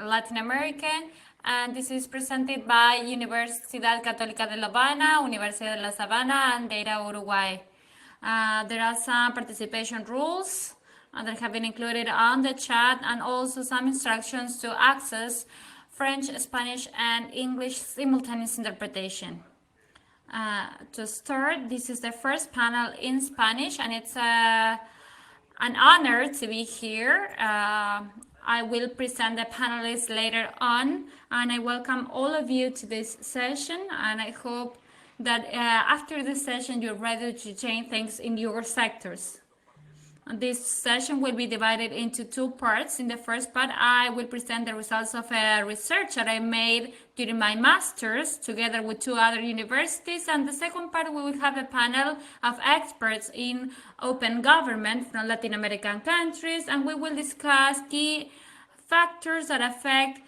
Latin America. And this is presented by Universidad Católica de La Habana, Universidad de La Sabana, and Data Uruguay. There are some participation rules that have been included on the chat, and also some instructions to access French, Spanish, and English simultaneous interpretation. To start, this is the first panel in Spanish, and it's an honor to be here. I will present the panelists later on, and I welcome all of you to this session, and I hope that after this session you're ready to change things in your sectors. This session will be divided into two parts. In the first part, I will present the results of a research that I made during my master's together with two other universities. And the second part, we will have a panel of experts in open government from Latin American countries, and we will discuss key factors that affect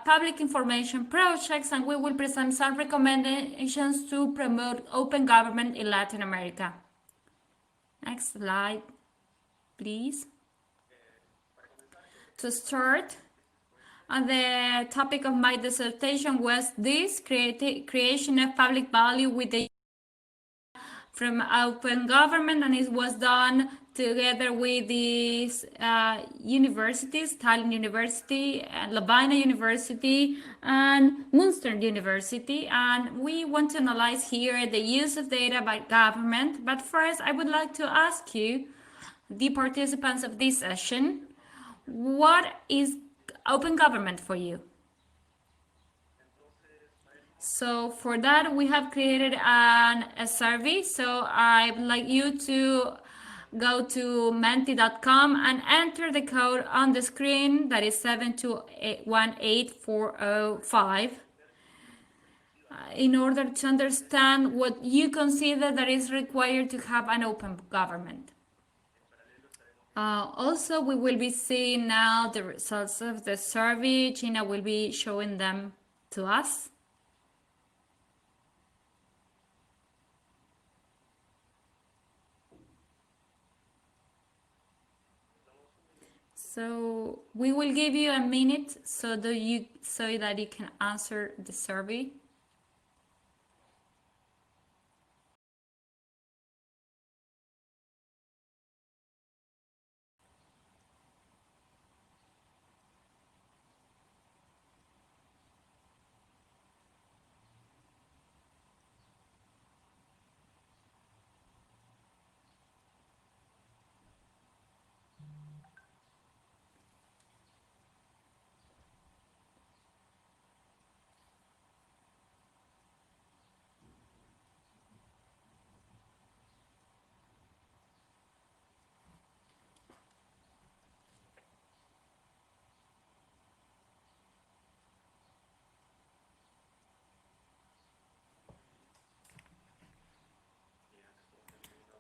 public information projects, and we will present some recommendations to promote open government in Latin America. Next slide, please. To start, the topic of my dissertation was this: creation of public value with the from open government, and it was done together with these universities, Tallinn University, Labina University, and Munster University. And we want to analyze here the use of data by government. But first, I would like to ask you, the participants of this session, what is open government for you? So for that, we have created a survey. So I'd like you to go to menti.com and enter the code on the screen, that is 7218405, in order to understand what you consider that is required to have an open government. Also, we will be seeing now the results of the survey. Gina will be showing them to us. So we will give you a minute so that you can answer the survey.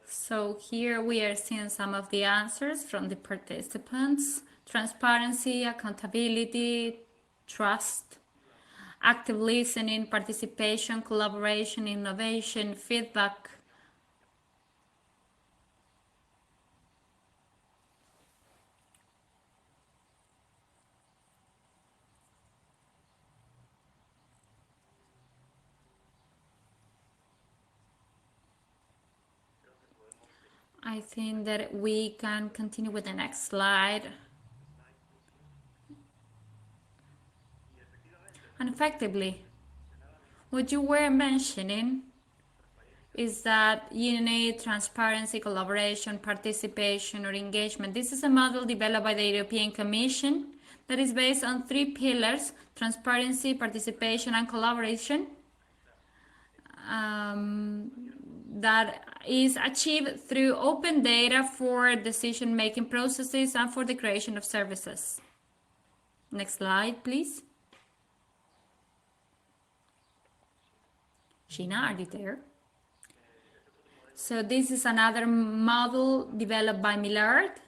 So here we are seeing some of the answers from the participants: transparency, accountability, trust, active listening, participation, collaboration, innovation, feedback. I think that we can continue with the next slide. And effectively, what you were mentioning is that you need transparency, collaboration, participation, or engagement. This is a model developed by the European Commission that is based on 3 pillars: transparency, participation, and collaboration. That is achieved through open data for decision-making processes and for the creation of services. Next slide, please. Gina, are you there? So this is another model developed by Millard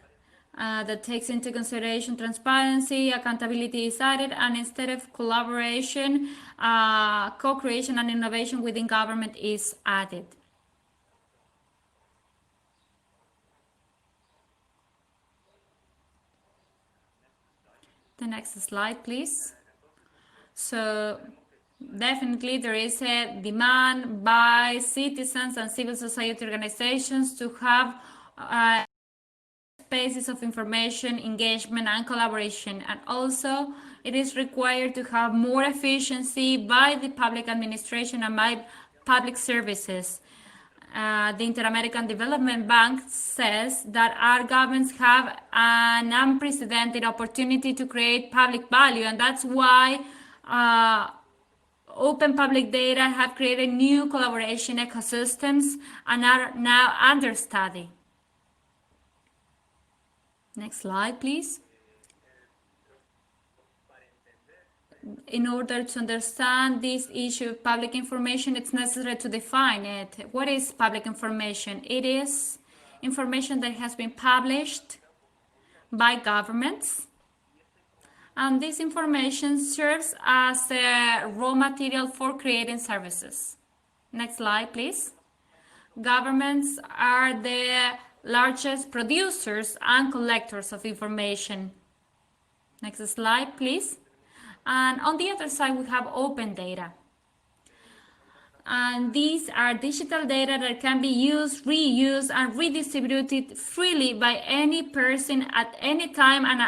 that takes into consideration transparency, accountability is added, and instead of collaboration, co-creation and innovation within government is added. The next slide, please. So definitely there is a demand by citizens and civil society organizations to have spaces of information, engagement, and collaboration. And also, it is required to have more efficiency by the public administration and by public services. The Inter-American Development Bank says that our governments have an unprecedented opportunity to create public value, and that's why open public data have created new collaboration ecosystems and are now under study. Next slide, please. In order to understand this issue of public information, it's necessary to define it. What is public information? It is information that has been published by governments, and this information serves as a raw material for creating services. Next slide, please. Governments are the largest producers and collectors of information. Next slide, please. And on the other side, we have open data. And these are digital data that can be used, reused, and redistributed freely by any person at any time and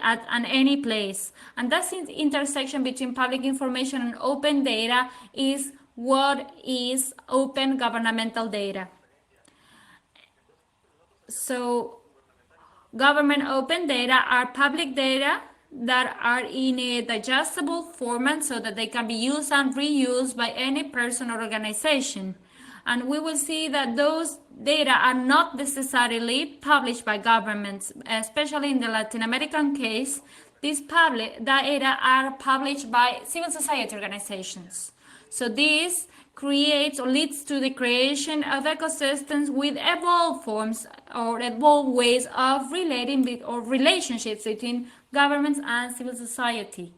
at any place. And that intersection between public information and open data is what is open governmental data. So government open data are public data that are in a digestible format so that they can be used and reused by any person or organization. And we will see that those data are not necessarily published by governments, especially in the Latin American case. These public data are published by civil society organizations. So this creates or leads to the creation of ecosystems with evolved forms or evolved ways of relating or relationships between governments and civil society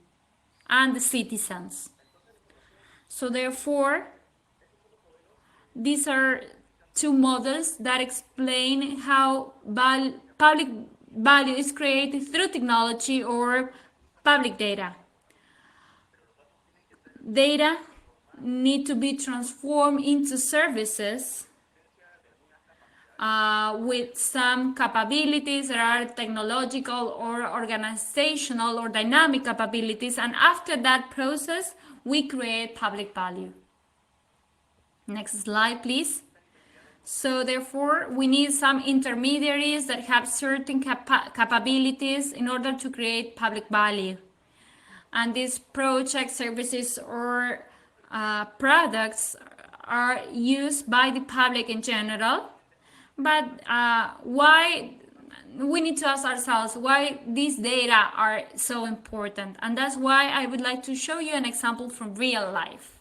and the citizens. So therefore, these are two models that explain how public value is created through technology or public data. Data need to be transformed into services with some capabilities that are technological or organizational or dynamic capabilities, and after that process we create public value. Next slide, please. So therefore we need some intermediaries that have certain capabilities in order to create public value, and these projects, services, or products are used by the public in general. But why we need to ask ourselves why these data are so important, and that's why I would like to show you an example from real life.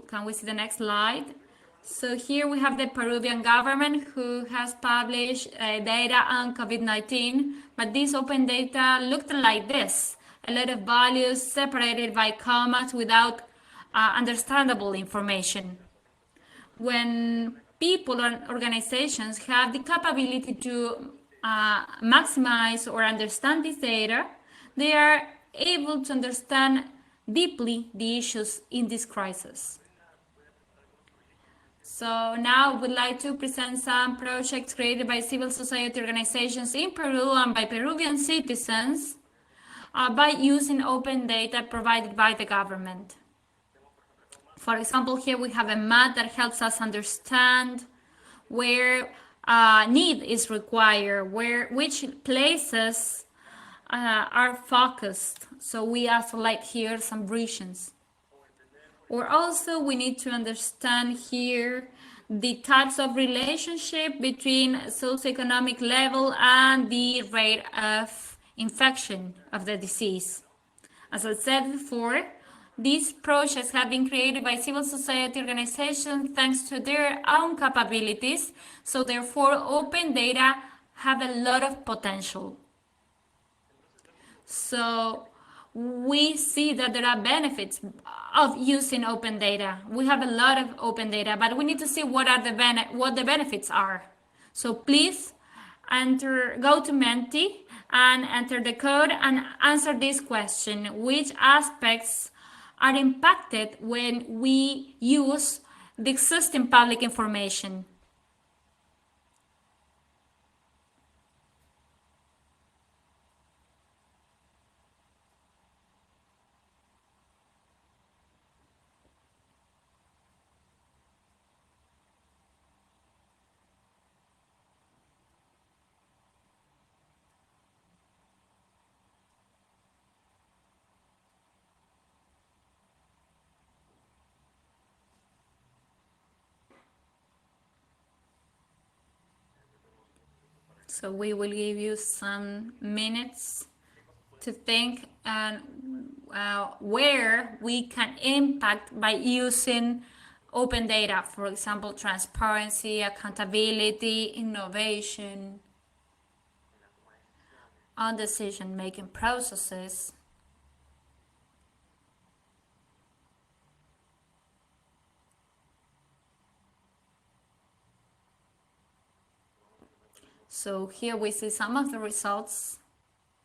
Can we see the next slide? So here we have the Peruvian government who has published data on COVID-19, but this open data looked like this. A lot of values separated by commas without understandable information. When people and organizations have the capability to maximize or understand this data, they are able to understand deeply the issues in this crisis. So now I would like to present some projects created by civil society organizations in Peru and by Peruvian citizens by using open data provided by the government. For example, here we have a map that helps us understand where need is required, which places are focused. So we isolate here some regions. Or also we need to understand here the types of relationship between socioeconomic level and the rate of infection of the disease. As I said before, these projects have been created by civil society organizations thanks to their own capabilities, so therefore open data have a lot of potential. So we see that there are benefits of using open data. We have a lot of open data, but we need to see what the benefits are. So please go to Menti and enter the code and answer this question: which aspects are impacted when we use the existing public information? So we will give you some minutes to think and where we can impact by using open data, for example, transparency, accountability, innovation, on decision-making processes. So here we see some of the results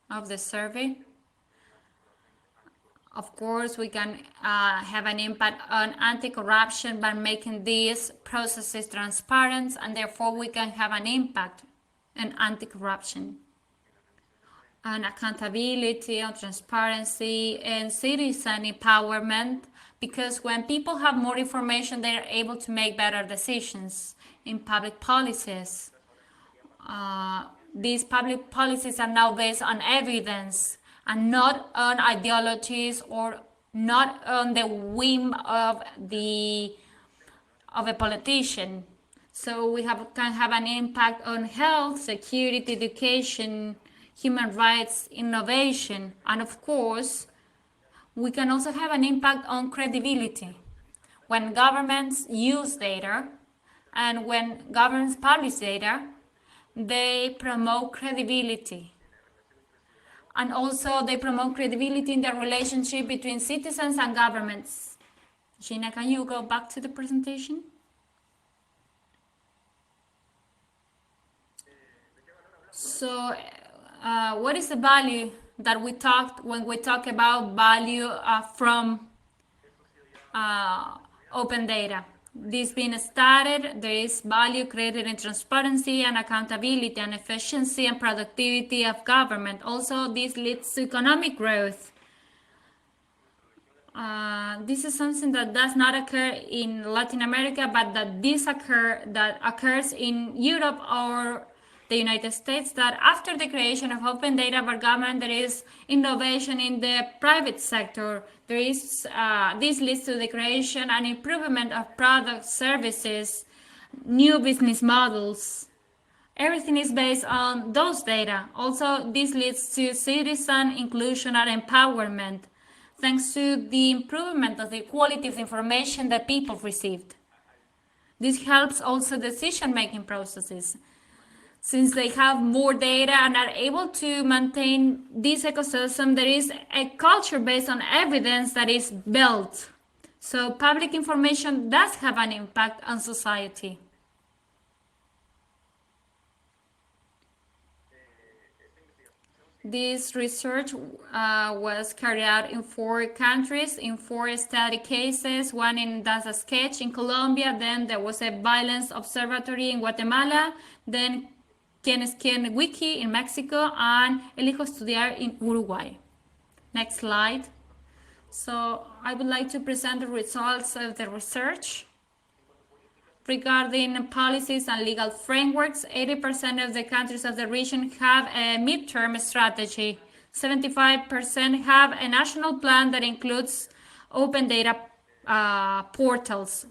of the survey. Of course, we can have an impact on anti-corruption by making these processes transparent, and therefore we can have an impact on anti-corruption, on accountability, on transparency, and citizen empowerment, because when people have more information, they are able to make better decisions in public policies. These public policies are now based on evidence and not on ideologies or not on the whim of a politician. So we can have an impact on health, security, education, human rights, innovation, and of course, we can also have an impact on credibility. When governments use data and when governments publish data, they promote credibility. And also they promote credibility in the relationship between citizens and governments. Gina, can you go back to the presentation? So what is the value that we talked when we talk about value from open data? This being started, there is value created in transparency and accountability and efficiency and productivity of government. Also, this leads to economic growth. This is something that does not occur in Latin America, but that occurs in Europe or the United States, that after the creation of open data for government, there is innovation in the private sector. There is, this leads to the creation and improvement of products, services, new business models. Everything is based on those data. Also, this leads to citizen inclusion and empowerment, thanks to the improvement of the quality of information that people received. This helps also decision-making processes, since they have more data and are able to maintain this ecosystem. There is a culture based on evidence that is built. So public information does have an impact on society. This research was carried out in 4 countries, in 4 study cases, one in Daza Sketch in Colombia, then there was a violence observatory in Guatemala, then Quién es quién Wiki in Mexico, and Elijo Estudiar in Uruguay. Next slide. So I would like to present the results of the research. Regarding policies and legal frameworks, 80% of the countries of the region have a midterm strategy. 75% have a national plan that includes open data portals.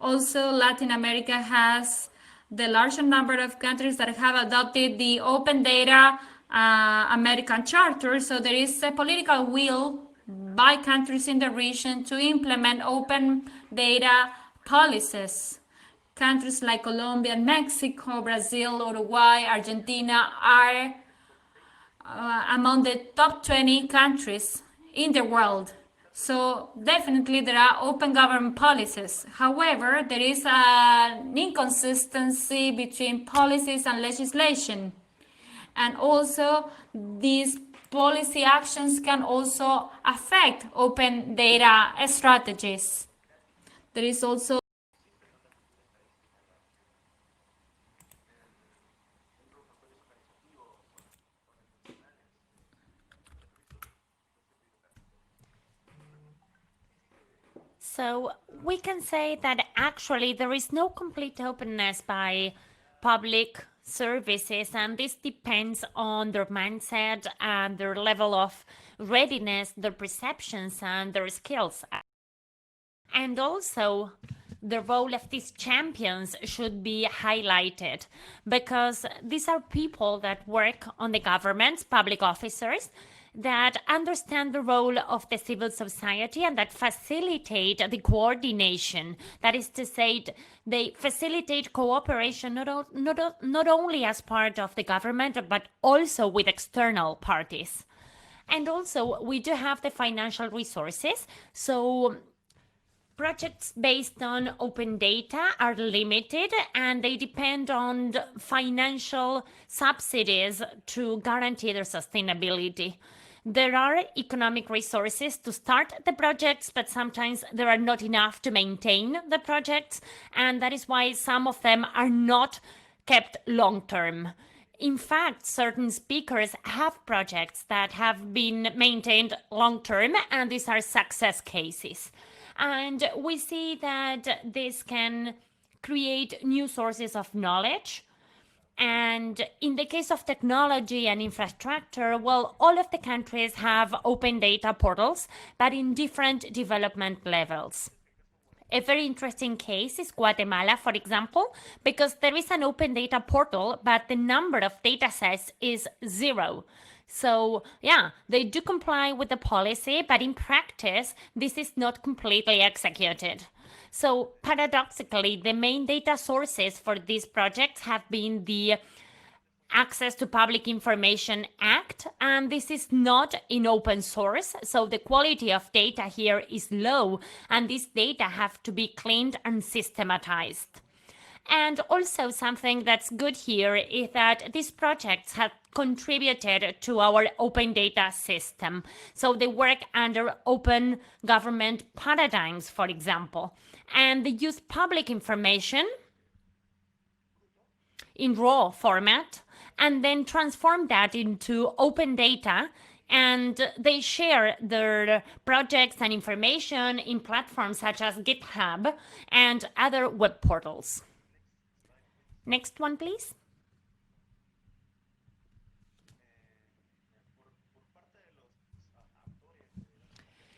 Also, Latin America has the larger number of countries that have adopted the Open Data American Charter. So there is a political will by countries in the region to implement open data policies. Countries like Colombia, Mexico, Brazil, Uruguay, Argentina are among the top 20 countries in the world. So definitely there are open government policies. However, there is an inconsistency between policies and legislation. And also these policy actions can also affect open data strategies. There is also So we can say that actually there is no complete openness by public services, and this depends on their mindset and their level of readiness, their perceptions, and their skills. And also, the role of these champions should be highlighted, because these are people that work on the government, public officers, that understand the role of the civil society and that facilitate the coordination. That is to say, they facilitate cooperation not only as part of the government, but also with external parties. And also, we do have the financial resources. So projects based on open data are limited, and they depend on financial subsidies to guarantee their sustainability. There are economic resources to start the projects, but sometimes there are not enough to maintain the projects, and that is why some of them are not kept long term. In fact, certain speakers have projects that have been maintained long term, and these are success cases. And we see that this can create new sources of knowledge. And in the case of technology and infrastructure, well, all of the countries have open data portals, but in different development levels. A very interesting case is Guatemala, for example, because there is an open data portal, but the number of data sets is 0. So yeah, they do comply with the policy, but in practice, this is not completely executed. So paradoxically, the main data sources for these projects have been the Access to Public Information Act, and this is not in open source, so the quality of data here is low, and these data have to be cleaned and systematized. And also something that's good here is that these projects have contributed to our open data system. So they work under open government paradigms, for example, and they use public information in raw format and then transform that into open data, and they share their projects and information in platforms such as GitHub and other web portals. Next one, please.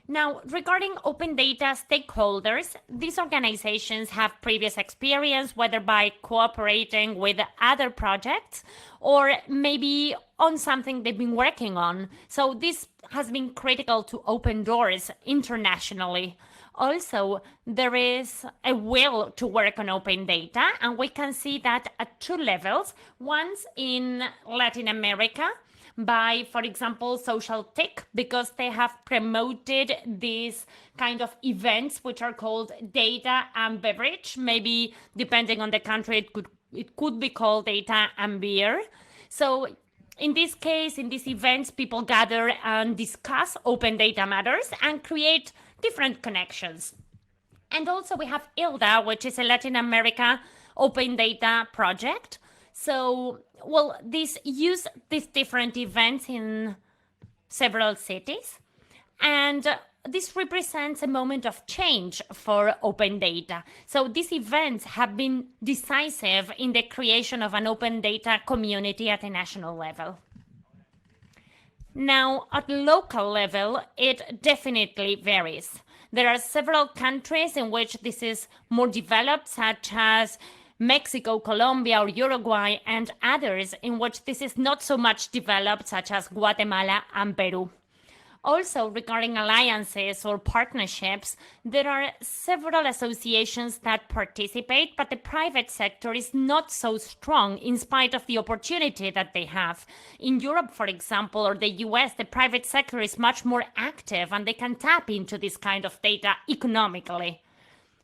Now, regarding open data stakeholders, these organizations have previous experience, whether by cooperating with other projects or maybe on something they've been working on. So this has been critical to open doors internationally. Also, there is a will to work on open data, and we can see that at 2 levels. Once in Latin America, by, for example, Social Tech, because they have promoted these kind of events which are called data and beverage. Maybe depending on the country, it could be called data and beer. So in this case, in these events, people gather and discuss open data matters and create different connections. And also we have ILDA, which is a Latin America open data project. So, well, these use these different events in several cities, and this represents a moment of change for open data. So these events have been decisive in the creation of an open data community at a national level. Now, at local level, it definitely varies. There are several countries in which this is more developed, such as Mexico, Colombia, or Uruguay, and others in which this is not so much developed, such as Guatemala and Peru. Also, regarding alliances or partnerships, there are several associations that participate, but the private sector is not so strong in spite of the opportunity that they have. In Europe, for example, or the US, the private sector is much more active and they can tap into this kind of data economically.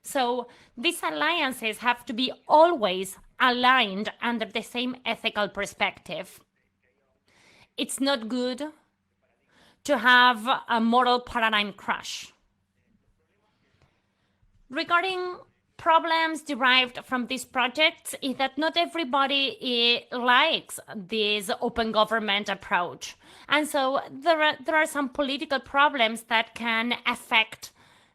So these alliances have to be always aligned under the same ethical perspective. it's not good to have a moral paradigm crash. Regarding problems derived from these projects is that not everybody likes this open government approach. And so there are some political problems that can affect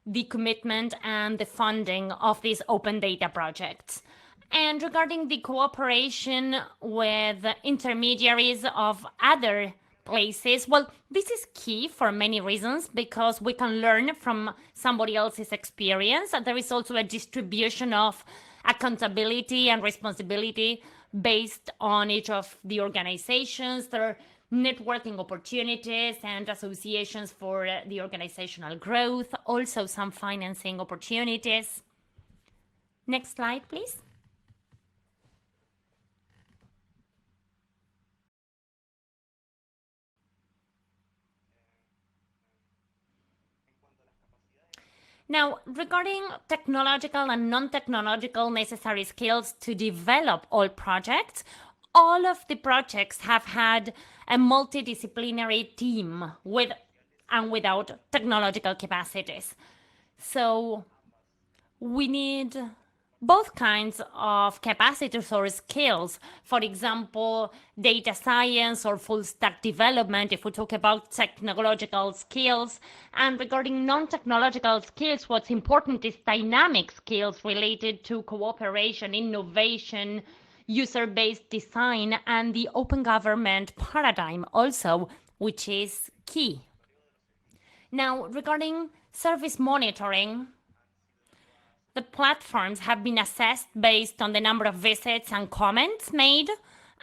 the commitment and the funding of these open data projects. And regarding the cooperation with intermediaries of other places, well, this is key for many reasons because we can learn from somebody else's experience. There is also a distribution of accountability and responsibility based on each of the organizations. There are networking opportunities and associations for the organizational growth, also some financing opportunities. Next slide, please. Now, regarding technological and non-technological necessary skills to develop all projects, all of the projects have had a multidisciplinary team with and without technological capacities. So we need both kinds of capacities or skills. For example, data science or full stack development, if we talk about technological skills. And regarding non-technological skills, what's important is dynamic skills related to cooperation, innovation, user-based design, and the open government paradigm also, which is key. Now, regarding service monitoring, the platforms have been assessed based on the number of visits and comments made.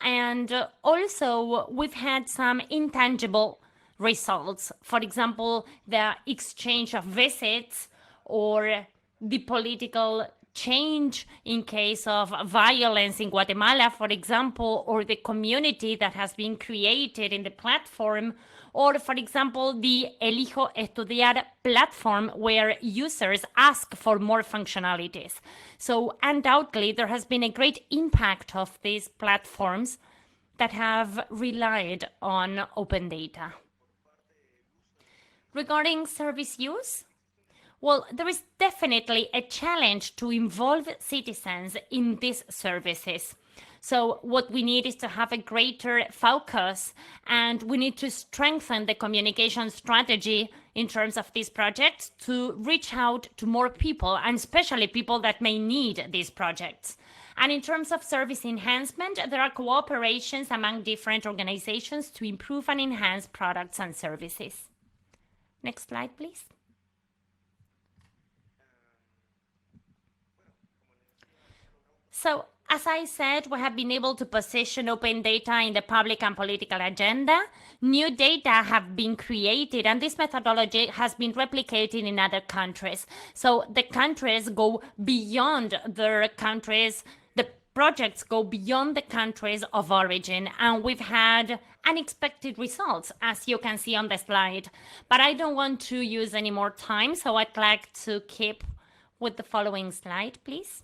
And also, we've had some intangible results. For example, the exchange of visits or the political change in case of violence in Guatemala, for example, or the community that has been created in the platform, or for example, the Elijo Estudiar platform where users ask for more functionalities. So undoubtedly, there has been a great impact of these platforms that have relied on open data. Regarding service use, well, there is definitely a challenge to involve citizens in these services. So what we need is to have a greater focus, and we need to strengthen the communication strategy in terms of these projects to reach out to more people, and especially people that may need these projects. And in terms of service enhancement, there are cooperations among different organizations to improve and enhance products and services. Next slide, please. So, as I said, we have been able to position open data in the public and political agenda. New data have been created, and this methodology has been replicated in other countries. So the countries go beyond their countries, the projects go beyond the countries of origin, and we've had unexpected results, as you can see on the slide. But I don't want to use any more time, so I'd like to keep with the following slide, please.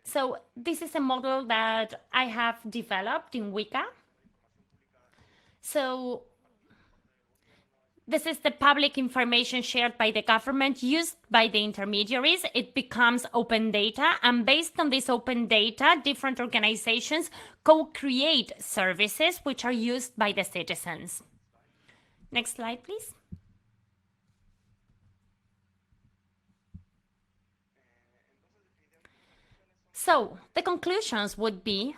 So this is a model that I have developed in Wika. So this is the public information shared by the government used by the intermediaries. It becomes open data, and based on this open data, different organizations co-create services which are used by the citizens. Next slide, please. So the conclusions would be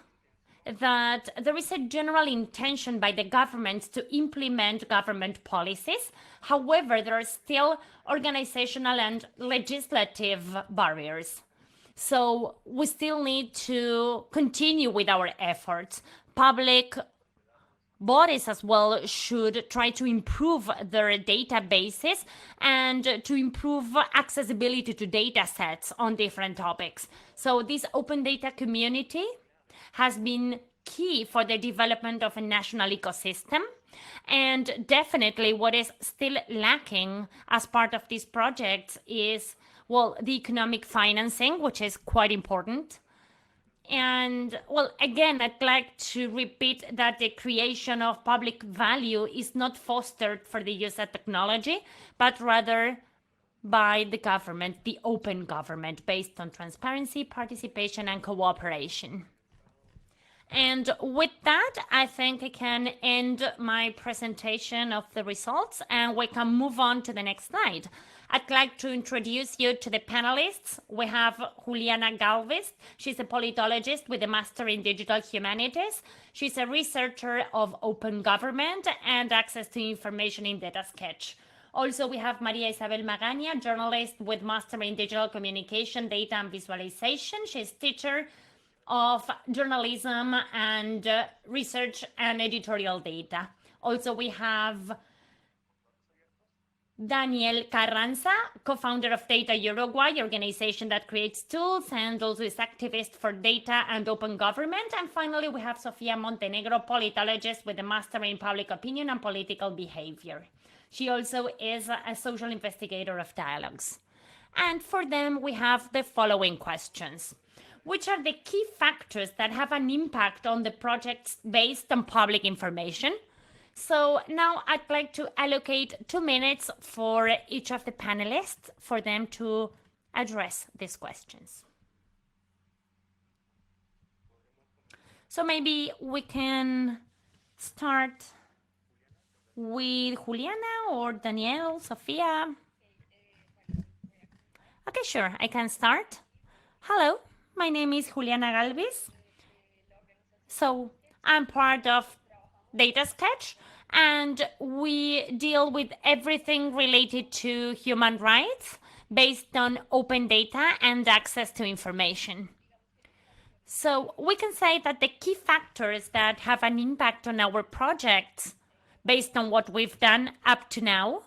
that there is a general intention by the government to implement government policies. However, there are still organizational and legislative barriers. So we still need to continue with our efforts. Public bodies as well should try to improve their databases and to improve accessibility to data sets on different topics. So this open data community has been key for the development of a national ecosystem. And definitely what is still lacking as part of these projects is, well, the economic financing, which is quite important. And well, again, I'd like to repeat that the creation of public value is not fostered for the use of technology, but rather by the government, the open government, based on transparency, participation, and cooperation. And with that, I think I can end my presentation of the results and we can move on to the next slide. I'd like to introduce you to the panelists. We have Juliana Galvez. She's a politologist with a master in digital humanities. She's a researcher of open government and access to information in DataSketch. Also, we have Maria Isabel Magaña, journalist with master in digital communication, data and visualization. She's teacher of journalism and research and editorial data. Also, we have Daniel Carranza, co-founder of Data Uruguay, organization that creates tools and also is activist for data and open government. And finally, we have Sofia Montenegro, politologist with a master in public opinion and political behavior. She also is a social investigator of dialogues. And for them, we have the following questions. Which are the key factors that have an impact on the projects based on public information? So now I'd like to allocate 2 minutes for each of the panelists for them to address these questions. So maybe we can start with Juliana or Danielle, Sofia. Okay, sure, I can start. Hello. My name is Juliana Galvez. So I'm part of DataSketch, and we deal with everything related to human rights based on open data and access to information. So we can say that the key factors that have an impact on our projects based on what we've done up to now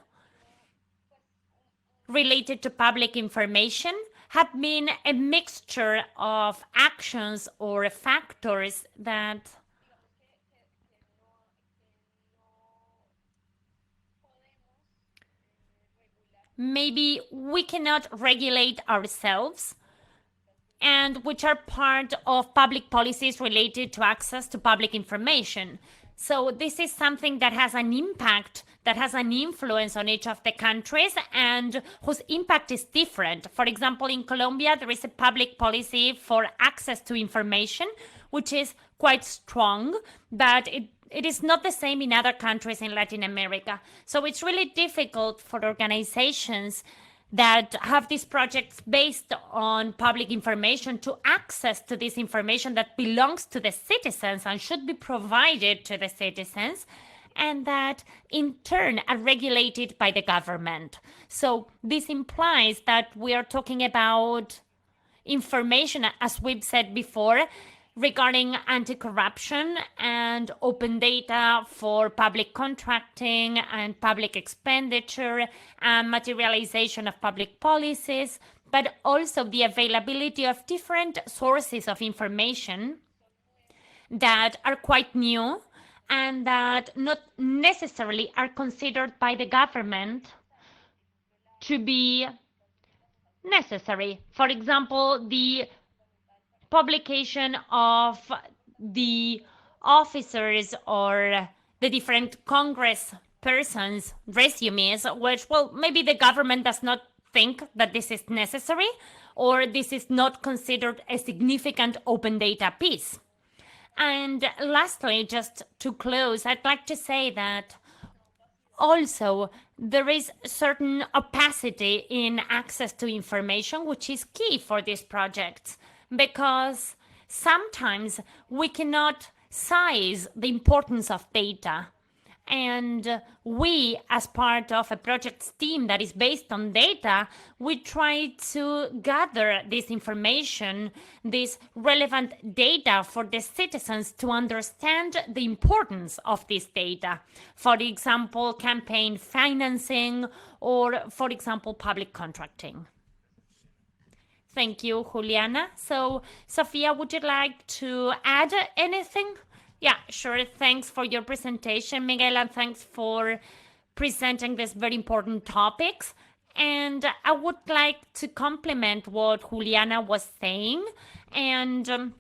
related to public information have been a mixture of actions or factors that maybe we cannot regulate ourselves and which are part of public policies related to access to public information. So this is something that has an impact, that has an influence on each of the countries and whose impact is different. For example, in Colombia, there is a public policy for access to information, which is quite strong, but it is not the same in other countries in Latin America. So it's really difficult for organizations that have these projects based on public information to access to this information that belongs to the citizens and should be provided to the citizens, and that in turn are regulated by the government. So this implies that we are talking about information, as we've said before, regarding anti-corruption and open data for public contracting and public expenditure and materialization of public policies, but also the availability of different sources of information that are quite new and that not necessarily are considered by the government to be necessary. For example, the publication of the officers or the different Congress persons' resumes, which, well, maybe the government does not think that this is necessary or this is not considered a significant open data piece. And lastly, just to close, I'd like to say that also there is certain opacity in access to information, which is key for these projects, because sometimes we cannot size the importance of data. And we, as part of a project team that is based on data, we try to gather this information, this relevant data for the citizens to understand the importance of this data. For example, campaign financing, or for example, public contracting. Thank you, Juliana. So, Sofia, would you like to add anything? Yeah, sure. Thanks for your presentation, Miguel, and thanks for presenting these very important topics. And I would like to complement what Juliana was saying. And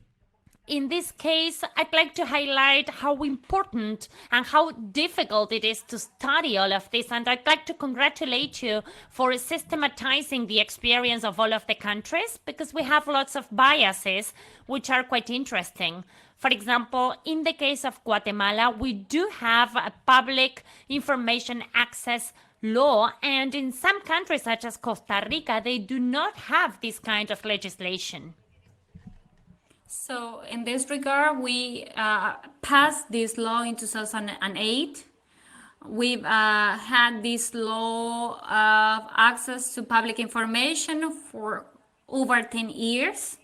in this case, I'd like to highlight how important and how difficult it is to study all of this. And I'd like to congratulate you for systematizing the experience of all of the countries, because we have lots of biases, which are quite interesting. For example, in the case of Guatemala, we do have a public information access law, and in some countries such as Costa Rica, they do not have this kind of legislation. So in this regard, we passed this law in 2008. We've had this law of access to public information for over 10 years.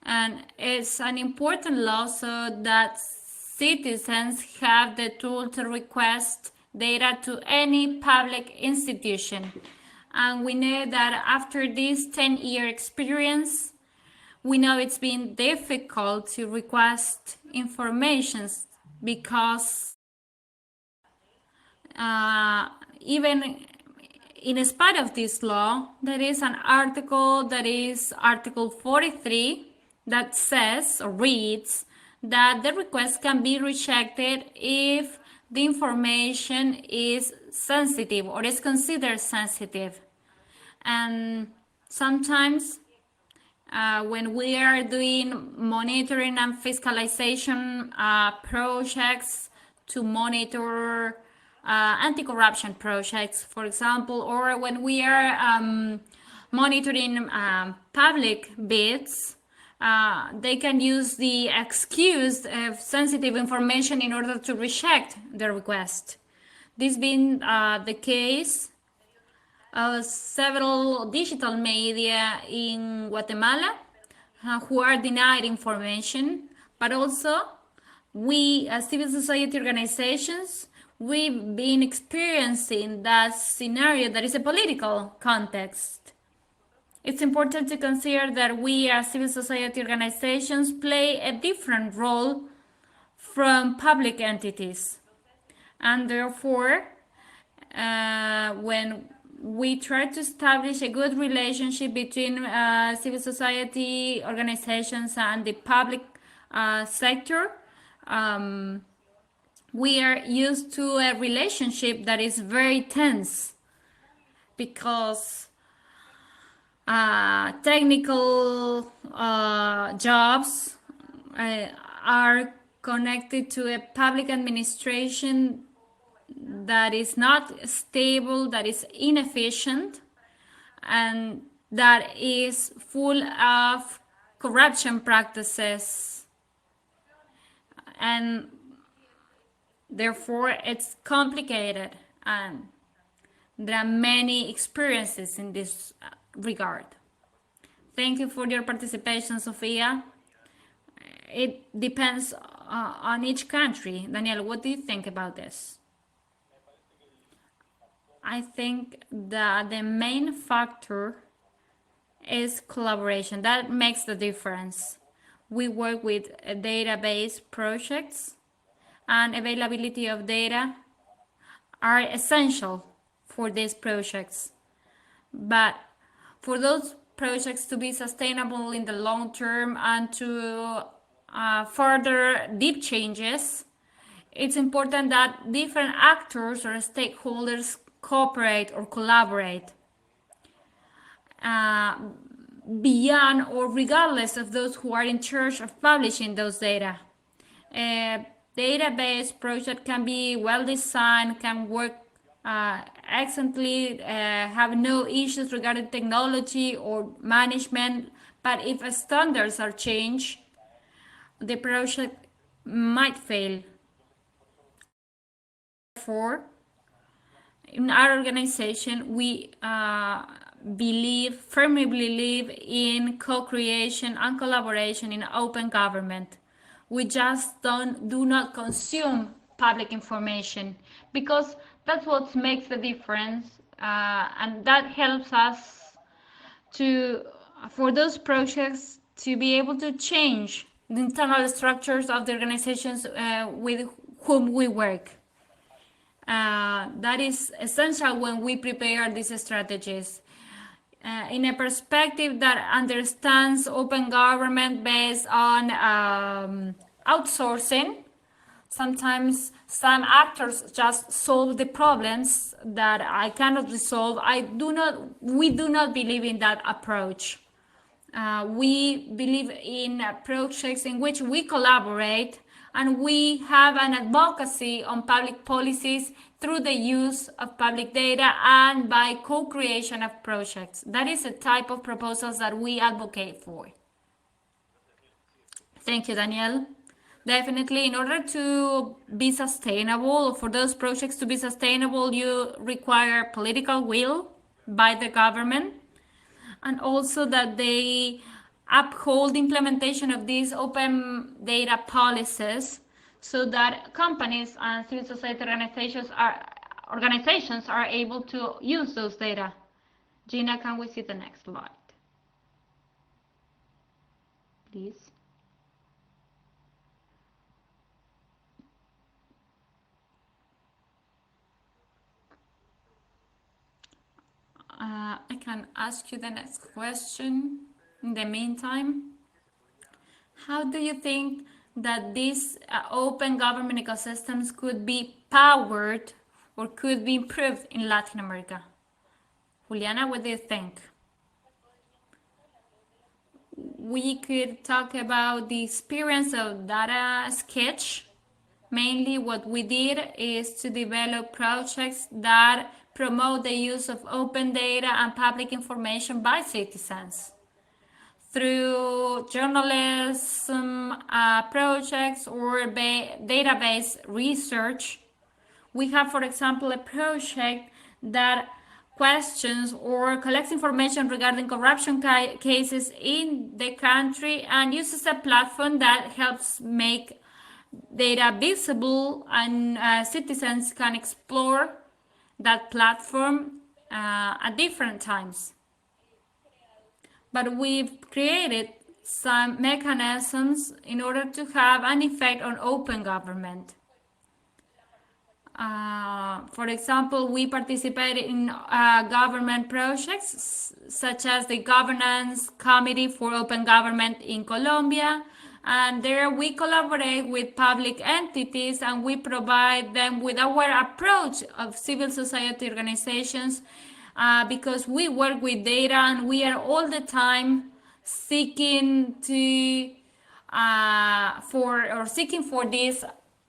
And it's an important law so that citizens have the tool to request data to any public institution. And we know that after this 10-year experience, we know it's been difficult to request information because even in spite of this law, there is an article that is Article 43 that says or reads that the request can be rejected if the information is sensitive or is considered sensitive. And sometimes when we are doing monitoring and fiscalization projects to monitor anti-corruption projects, for example, or when we are monitoring public bids, they can use the excuse of sensitive information in order to reject the request. This being the case, several digital media in Guatemala who are denied information, but also we as civil society organizations, we've been experiencing that scenario that is a political context. It's important to consider that we as civil society organizations play a different role from public entities. And therefore, when we try to establish a good relationship between civil society organizations and the public sector, we are used to a relationship that is very tense because technical jobs are connected to a public administration that is not stable, that is inefficient, and that is full of corruption practices. And therefore, it's complicated, and there are many experiences in this regard. Thank you for your participation, Sofia. It depends on each country. Daniel, what do you think about this? I think that the main factor is collaboration. That makes the difference. We work with database projects, and availability of data are essential for these projects. But for those projects to be sustainable in the long term and to further deep changes, it's important that different actors or stakeholders cooperate or collaborate beyond or regardless of those who are in charge of publishing those data. A database project can be well designed, can work excellently, have no issues regarding technology or management, but if standards are changed, the project might fail. Therefore, in our organization, we firmly believe in co-creation and collaboration in open government. We just do not consume public information, because that's what makes the difference, and that helps us for those projects to be able to change the internal structures of the organizations with whom we work. That is essential when we prepare these strategies. in a perspective that understands open government based on outsourcing. Sometimes some actors just solve the problems that I cannot resolve. We do not believe in that approach. We believe in projects in which we collaborate and we have an advocacy on public policies through the use of public data and by co-creation of projects. That is the type of proposals that we advocate for. Thank you, Daniel. Definitely, in order to be sustainable, for those projects to be sustainable, you require political will by the government, and also that they uphold implementation of these open data policies so that companies and civil society organizations are able to use those data. Gina, can we see the next slide, please? I can ask you the next question. In the meantime, how do you think that these open government ecosystems could be powered or could be improved in Latin America? Juliana, what do you think? We could talk about the experience of Data Sketch. Mainly what we did is to develop projects that promote the use of open data and public information by citizens. Through journalism projects or database research, we have, for example, a project that questions or collects information regarding corruption cases in the country and uses a platform that helps make data visible, and citizens can explore that platform at different times. But we've created some mechanisms in order to have an effect on open government. For example, we participate in government projects such as the Governance Committee for Open Government in Colombia, and there we collaborate with public entities and we provide them with our approach of civil society organizations because we work with data and we are all the time seeking for this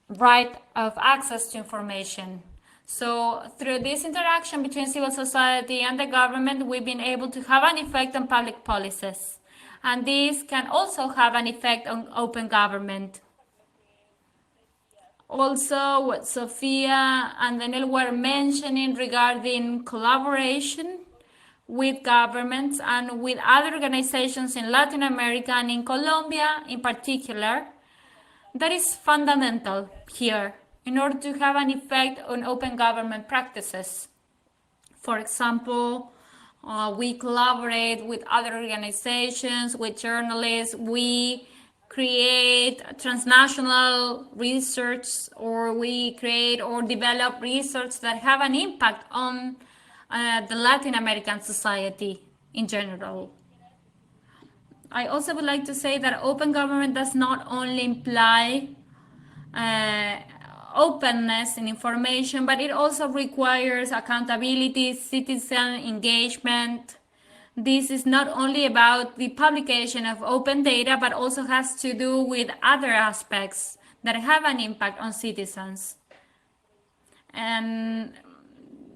right of access to information. So through this interaction between civil society and the government, we've been able to have an effect on public policies. And this can also have an effect on open government. Also, what Sophia and Daniel were mentioning regarding collaboration with governments and with other organizations in Latin America and in Colombia in particular, that is fundamental here in order to have an effect on open government practices. For example, we collaborate with other organizations, with journalists, we create transnational research, or we create or develop research that have an impact on the Latin American society in general. I also would like to say that open government does not only imply openness in information, but it also requires accountability, citizen engagement. This is not only about the publication of open data, but also has to do with other aspects that have an impact on citizens. And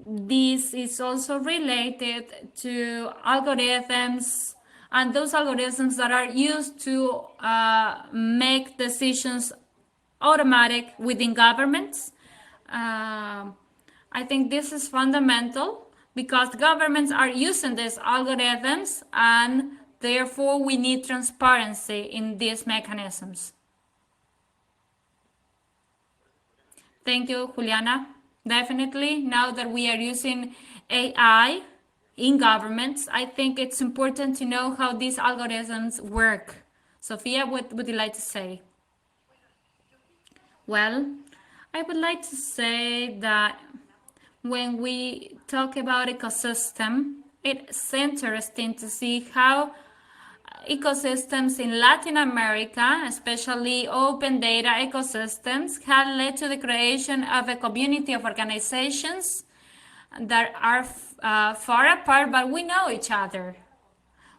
this is also related to algorithms, and those algorithms that are used to make decisions automatic within governments. I think this is fundamental because governments are using these algorithms, and therefore we need transparency in these mechanisms. Thank you, Juliana. Definitely, now that we are using AI in governments, I think it's important to know how these algorithms work. Sophia, what would you like to say? Well, I would like to say that when we talk about ecosystem, it's interesting to see how ecosystems in Latin America, especially open data ecosystems, have led to the creation of a community of organizations that are far apart, but we know each other.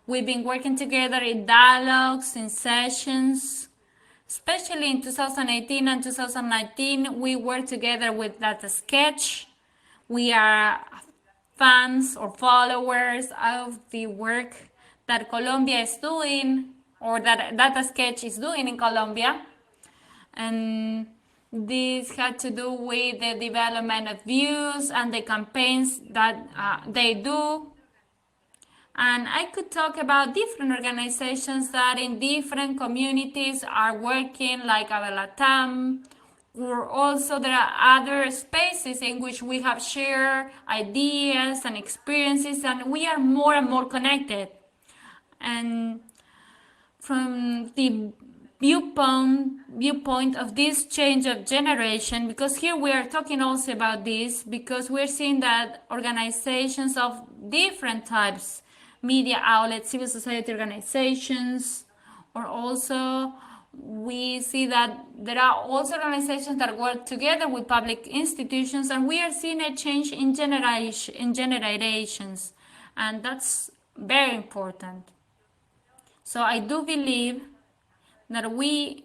We've been working together in dialogues, in sessions, especially in 2018 and 2019. We worked together with Data Sketch. We are fans or followers of the work that Colombia is doing, or that Data Sketch is doing in Colombia. And this had to do with the development of views and the campaigns that they do. And I could talk about different organizations that in different communities are working, like Abelatam, or also there are other spaces in which we have shared ideas and experiences, and we are more and more connected. And from the viewpoint of this change of generation, because here we are talking also about this, because we're seeing that organizations of different types, media outlets, civil society organizations, or also we see that there are also organizations that work together with public institutions, and we are seeing a change in generations, and that's very important. So I do believe that we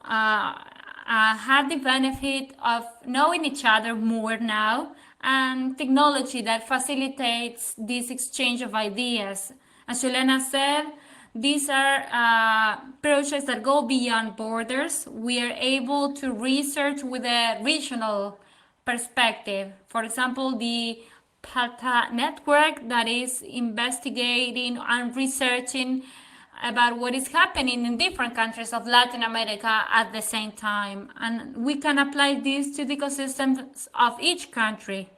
have the benefit of knowing each other more now, and technology that facilitates this exchange of ideas. As Juliana said, these are projects that go beyond borders. We are able to research with a regional perspective. For example, the PATA network that is investigating and researching about what is happening in different countries of Latin America at the same time. And we can apply this to the ecosystems of each country.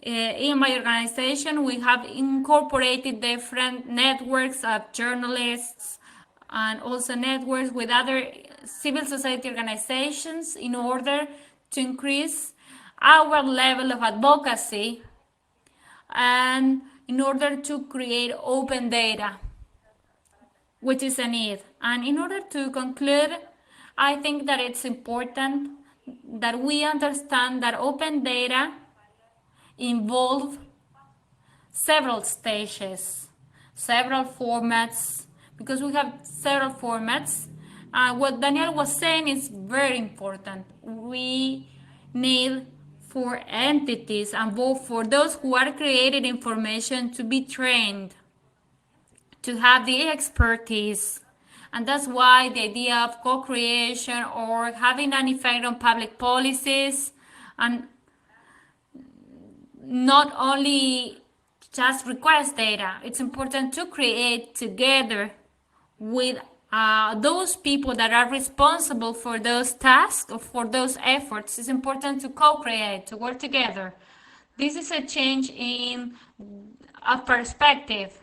In my organization, we have incorporated different networks of journalists and also networks with other civil society organizations in order to increase our level of advocacy and in order to create open data, which is a need. And in order to conclude, I think that it's important that we understand that open data involve several stages, several formats, because we have several formats. What Daniel was saying is very important. We need for entities and both for those who are creating information to be trained, to have the expertise. And that's why the idea of co-creation or having an effect on public policies, and not only just request data, it's important to create together with those people that are responsible for those tasks or for those efforts. It's important to co-create, to work together. This is a change in a perspective.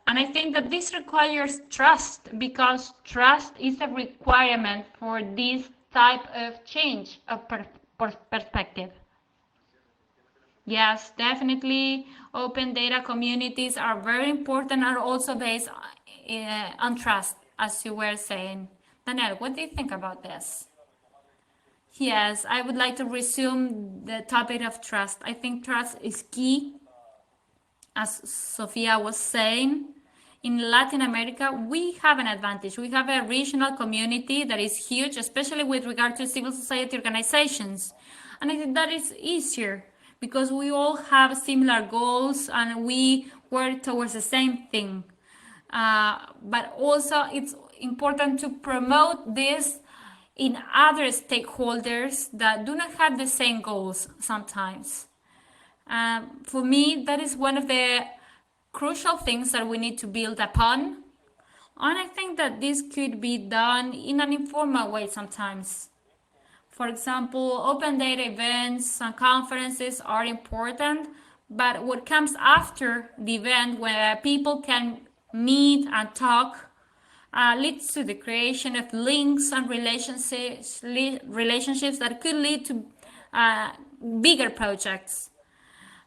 And I think that this requires trust, because trust is a requirement for this type of change of perspective. Yes, definitely. Open data communities are very important, are also based on trust, as you were saying. Daniel, what do you think about this? Yes, I would like to resume the topic of trust. I think trust is key. As Sofia was saying, in Latin America, we have an advantage. We have a regional community that is huge, especially with regard to civil society organizations. And I think that is easier because we all have similar goals and we work towards the same thing. But also it's important to promote this in other stakeholders that do not have the same goals sometimes. For me, that is one of the crucial things that we need to build upon. And I think that this could be done in an informal way sometimes. For example, open data events and conferences are important, but what comes after the event where people can meet and talk leads to the creation of links and relationships that could lead to bigger projects.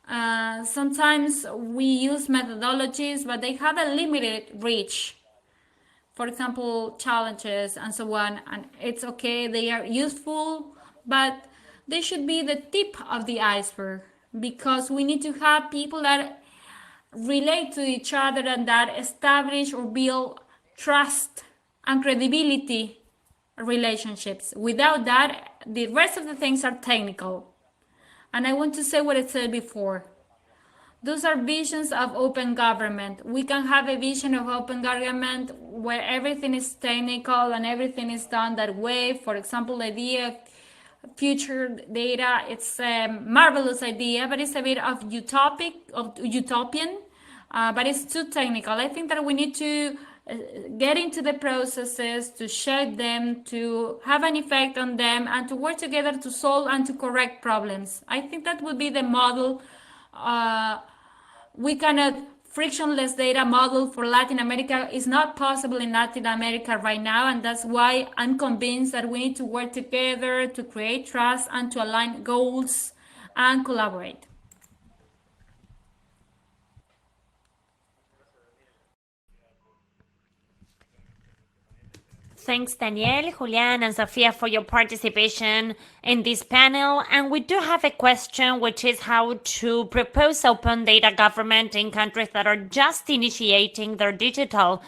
Sometimes we use methodologies, but they have a limited reach. For example, challenges and so on, and it's okay, they are useful, but they should be the tip of the iceberg, because we need to have people that relate to each other and that establish or build trust and credibility relationships. Without that, the rest of the things are technical. And I want to say what I said before. Those are visions of open government. We can have a vision of open government where everything is technical and everything is done that way. For example, the idea of future data, it's a marvelous idea, but it's a bit of utopian, but it's too technical. I think that we need to get into the processes, to shape them, to have an effect on them, and to work together to solve and to correct problems. I think that would be the model. We cannot frictionless data model for Latin America is not possible in Latin America right now, and that's why I'm convinced that we need to work together to create trust and to align goals and collaborate. Thanks, Daniel, Julian, and Sofia for your participation in this panel. And we do have a question, which is how to propose open data government in countries that are just initiating their digital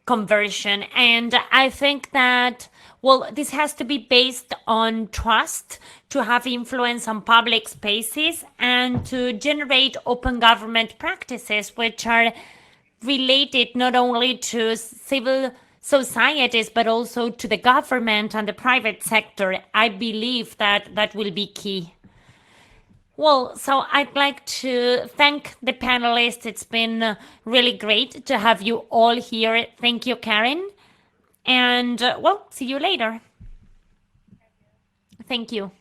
conversion. And I think that, well, this has to be based on trust, to have influence on public spaces, and to generate open government practices, which are related not only to civil societies, but also to the government and the private sector. I believe that that will be key. Well, so I'd like to thank the panelists. It's been really great to have you all here. Thank you, Karen. And well, see you later. Thank you.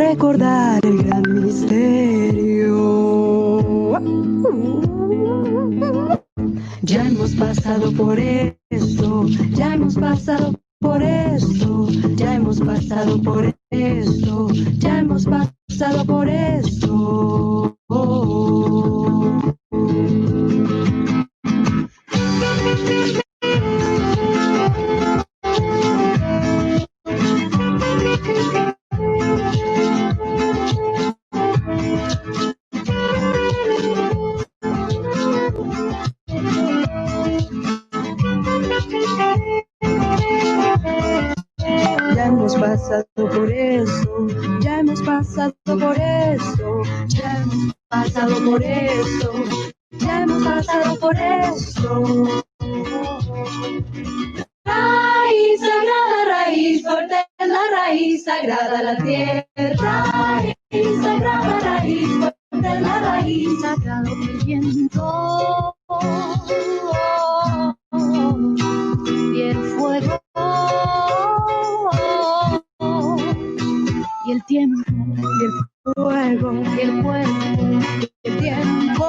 recordar el gran misterio. Ya hemos pasado por esto, ya hemos pasado por esto, ya hemos pasado por esto, ya hemos pasado por esto. Ya hemos pasado por eso, ya hemos pasado por eso, ya hemos pasado por eso, ya hemos pasado por eso. Raíz sagrada, raíz fuerte es la raíz sagrada, la tierra. Raíz sagrada, raíz fuerte es la raíz sagrada del viento y el fuego. Y el tiempo, y el fuego, y el fuego, y el tiempo.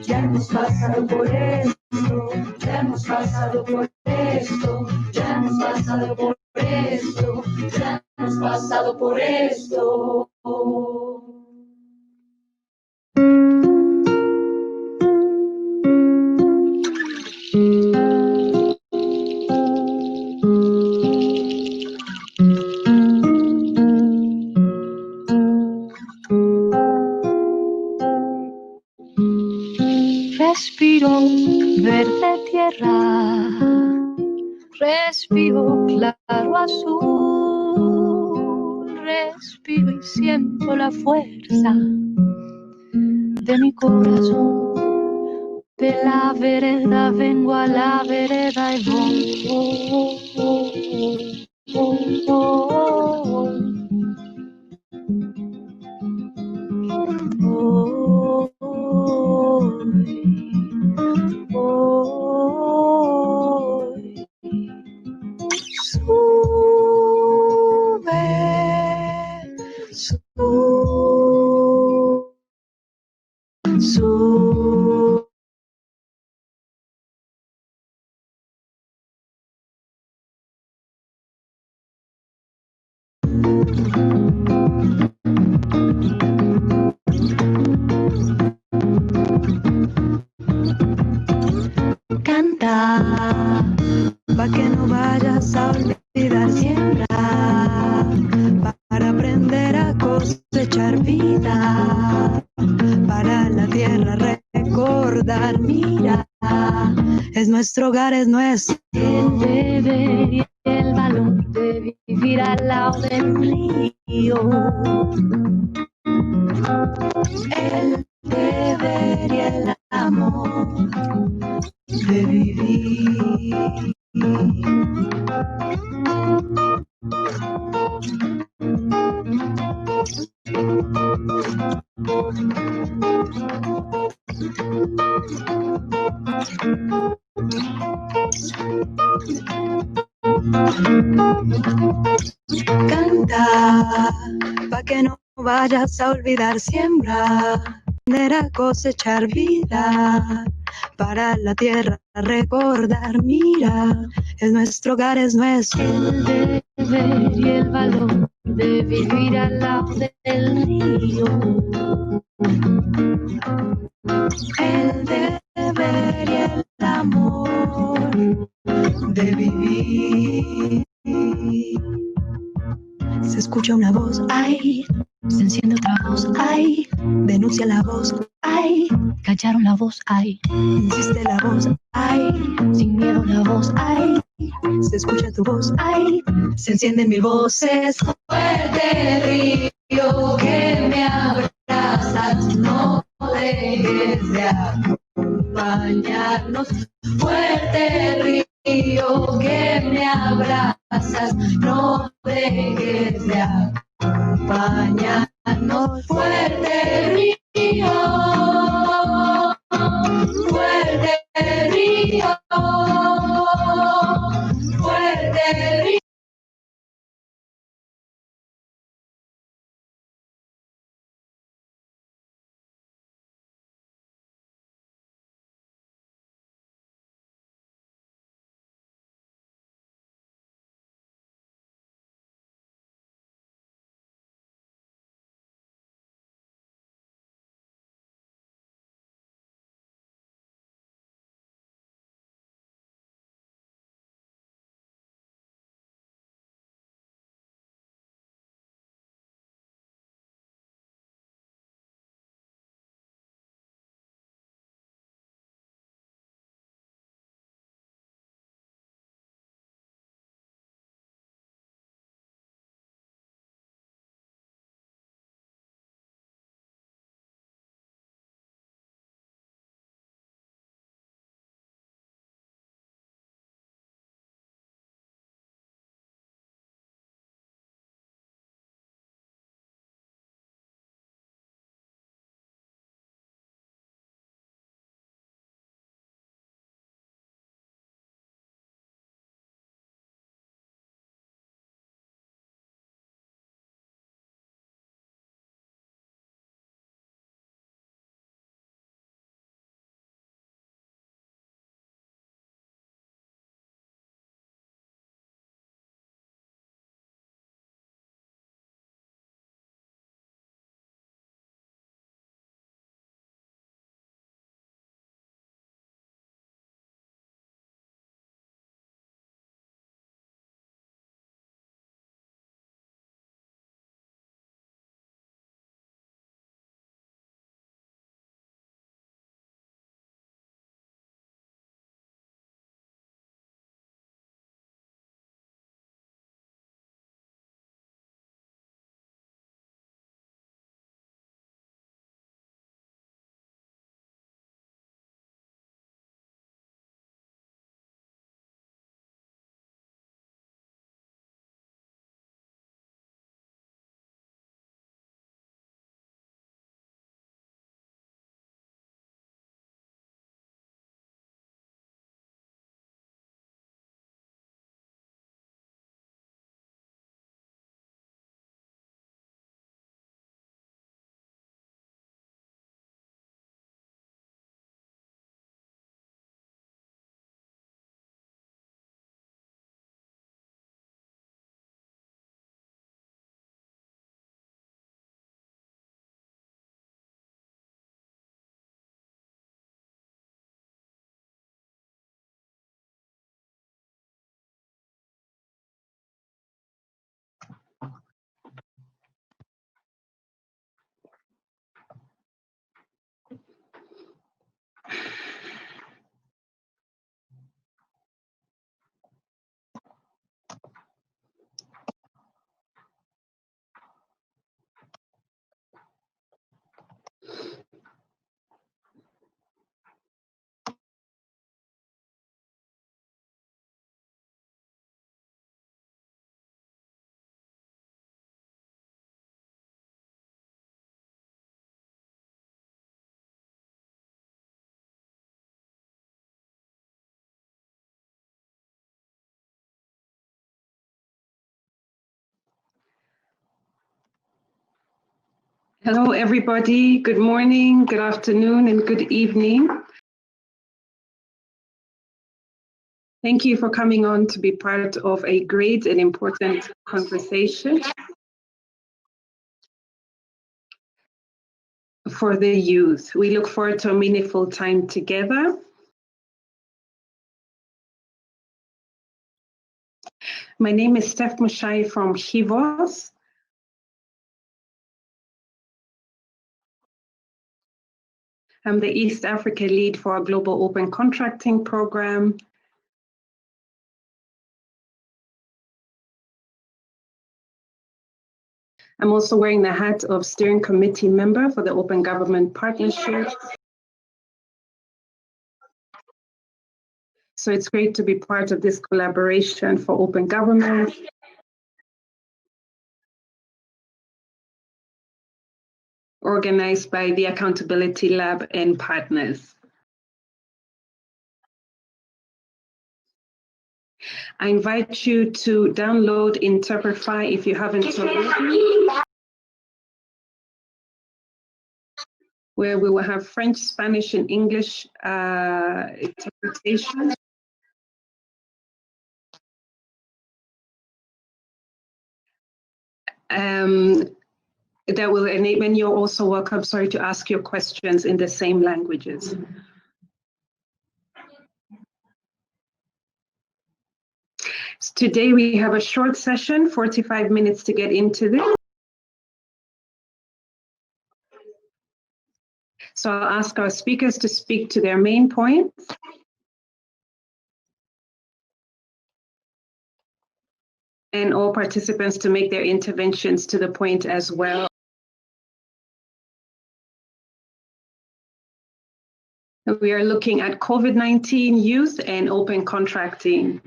Ya hemos pasado por esto, ya hemos pasado por esto, ya hemos pasado por esto, ya hemos pasado por esto. Respiro verde tierra, respiro claro azul, respiro y siento la fuerza de mi corazón. De la vereda vengo a la vereda y canta, pa' que no vayas a olvidar, siembra, para aprender a cosechar vida, para la tierra recordar, mira, es nuestro hogar, es nuestro el deber y el valor de vivir al lado del río. El deber y el amor de vivir. Canta, pa' que no vayas a olvidar, siembra, aprender a cosechar vida, para la tierra recordar, mira, es nuestro hogar, es nuestro el deber y el valor de vivir al lado del río. El deber y el amor de vivir. Se escucha una voz, ay, se enciende otra voz, ay, denuncia la voz, ay, callaron la voz, ay, insiste la voz, ay, sin miedo la voz, ay, se escucha tu voz, ay, se encienden mil voces. Fuerte río que me abrazas, no dejes de acompañarnos. Fuerte río que me abrazas, no dejes de acompañarnos. Fuerte río, fuerte río, fuerte río. Hello, everybody. Good morning, good afternoon, and good evening. Thank you for coming on to be part of a great and important conversation for the youth. We look forward to a meaningful time together. My name is Steph Mushai from HIVOS. I'm the East Africa lead for our Global Open Contracting Program. I'm also wearing the hat of steering committee member for the Open Government Partnership. So it's great to be part of this collaboration for open government. Organized by the Accountability Lab and partners. I invite you to download Interprefy if you haven't already, where we will have French, Spanish, and English interpretation. That will enable, and you're also welcome, to ask your questions in the same languages. Today we have a short session, 45 minutes to get into this. So I'll ask our speakers to speak to their main points. And all participants to make their interventions to the point as well. We are looking at COVID-19 youth and open contracting.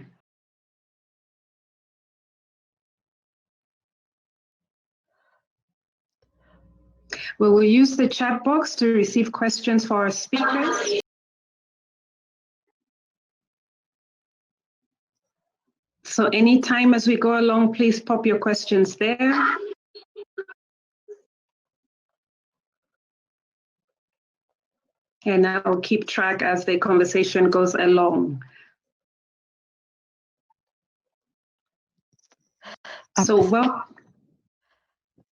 We will use the chat box to receive questions for our speakers. So anytime as we go along, please pop your questions there. And I'll keep track as the conversation goes along. So, well,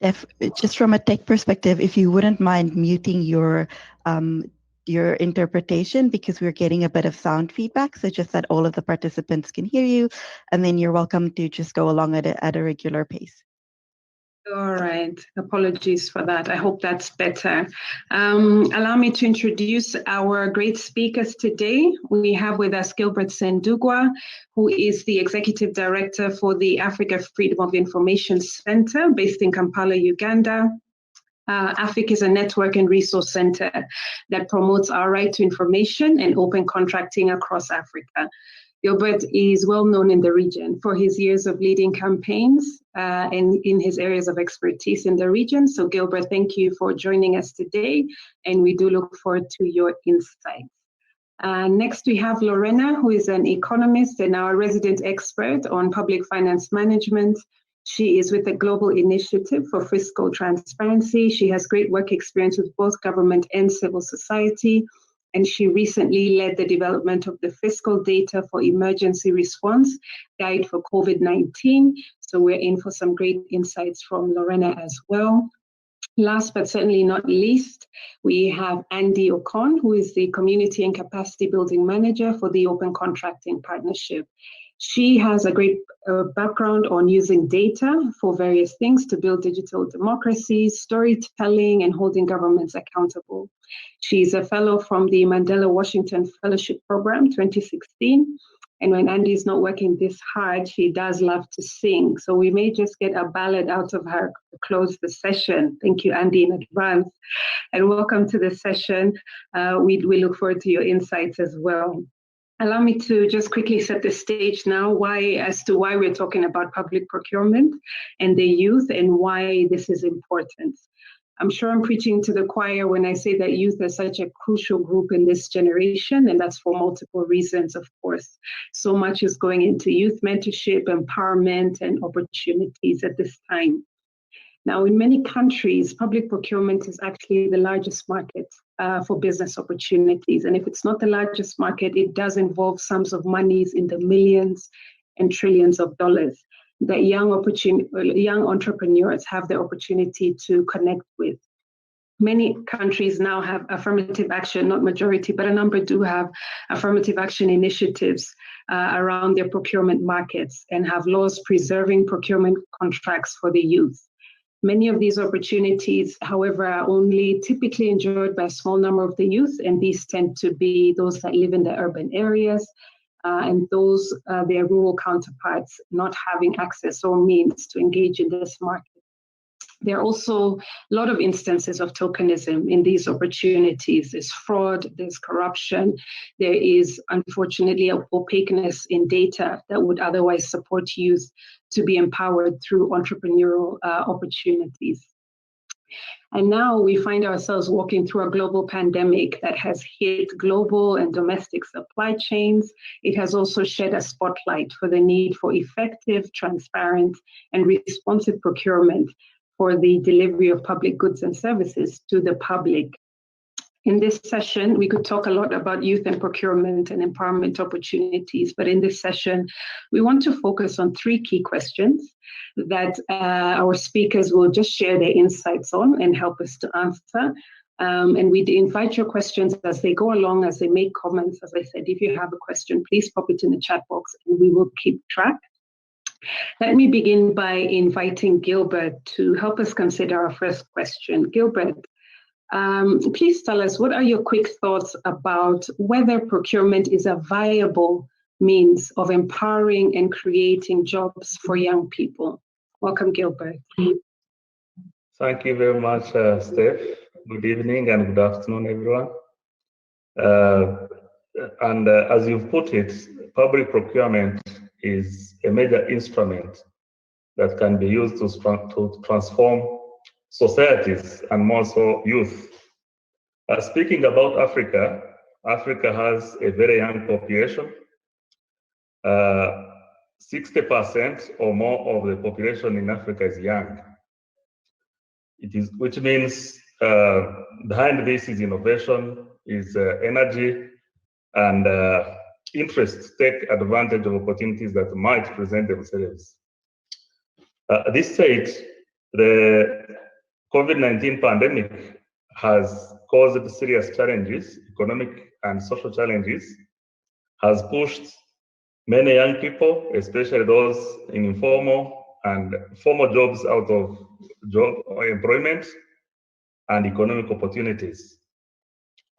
just from a tech perspective, if you wouldn't mind muting your interpretation, because we're getting a bit of sound feedback, so just that all of the participants can hear you, and then you're welcome to just go along at a regular pace. All right, apologies for that. I hope that's better. Allow me to introduce our great speakers today. We have with us Gilbert Sendugwa, who is the Executive Director for the Africa Freedom of Information Center based in Kampala, Uganda. AFIC is a network and resource center that promotes our right to information and open contracting across Africa. Gilbert is well known in the region for his years of leading campaigns and in his areas of expertise in the region. So Gilbert, thank you for joining us today, and we do look forward to your insights. Next, we have Lorena, who is an economist and our resident expert on public finance management. She is with the Global Initiative for Fiscal Transparency. She has great work experience with both government and civil society. And she recently led the development of the Fiscal Data for Emergency Response Guide for COVID-19. So we're in for some great insights from Lorena as well. Last but certainly not least, we have Andy Ocon, who is the Community and Capacity Building Manager for the Open Contracting Partnership. She has a great background on using data for various things to build digital democracy, storytelling, and holding governments accountable. She's a fellow from the Mandela Washington Fellowship Program 2016. And when Andy's not working this hard, she does love to sing. So we may just get a ballad out of her to close the session. Thank you, Andy, in advance. And welcome to the session. We look forward to your insights as well. Allow me to just quickly set the stage now as to why we're talking about public procurement and the youth and why this is important. I'm sure I'm preaching to the choir when I say that youth are such a crucial group in this generation, and that's for multiple reasons, of course. So much is going into youth mentorship, empowerment, and opportunities at this time. Now, in many countries, public procurement is actually the largest market for business opportunities. And if it's not the largest market, it does involve sums of monies in the millions and trillions of dollars that young entrepreneurs have the opportunity to connect with. Many countries now have affirmative action, not majority, but a number do have affirmative action initiatives around their procurement markets and have laws preserving procurement contracts for the youth. Many of these opportunities, however, are only typically enjoyed by a small number of the youth, and these tend to be those that live in the urban areas and those their rural counterparts not having access or means to engage in this market. There are also a lot of instances of tokenism in these opportunities. There's fraud, there's corruption, there is unfortunately opaqueness in data that would otherwise support youth to be empowered through entrepreneurial opportunities. And now we find ourselves walking through a global pandemic that has hit global and domestic supply chains. It has also shed a spotlight for the need for effective, transparent, and responsive procurement for the delivery of public goods and services to the public. In this session, we could talk a lot about youth and procurement and empowerment opportunities, but in this session, we want to focus on 3 key questions that our speakers will just share their insights on and help us to answer. And we invite your questions as they go along, as they make comments. As I said, if you have a question, please pop it in the chat box and we will keep track. Let me begin by inviting Gilbert to help us consider our first question. Gilbert, please tell us, what are your quick thoughts about whether procurement is a viable means of empowering and creating jobs for young people? Welcome, Gilbert. Thank you very much, Steph. Good evening and good afternoon, everyone. As you've put it, public procurement is a major instrument that can be used to transform societies and more so youth. Speaking about Africa, Africa has a very young population. 60% or more of the population in Africa is young. Which means behind this is innovation, is energy, and interest to take advantage of opportunities that might present themselves. This said, the COVID-19 pandemic has caused serious challenges, economic and social challenges, has pushed many young people, especially those in informal and formal jobs, out of job or employment and economic opportunities.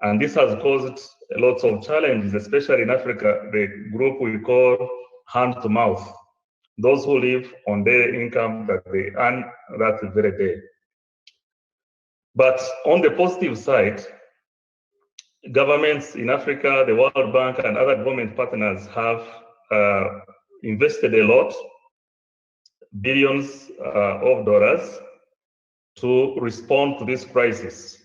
And this has caused lots of challenges, especially in Africa, the group we call hand to mouth, those who live on their income that they earn that very day. But on the positive side, governments in Africa, the World Bank and other government partners have invested a lot, billions of dollars to respond to this crisis.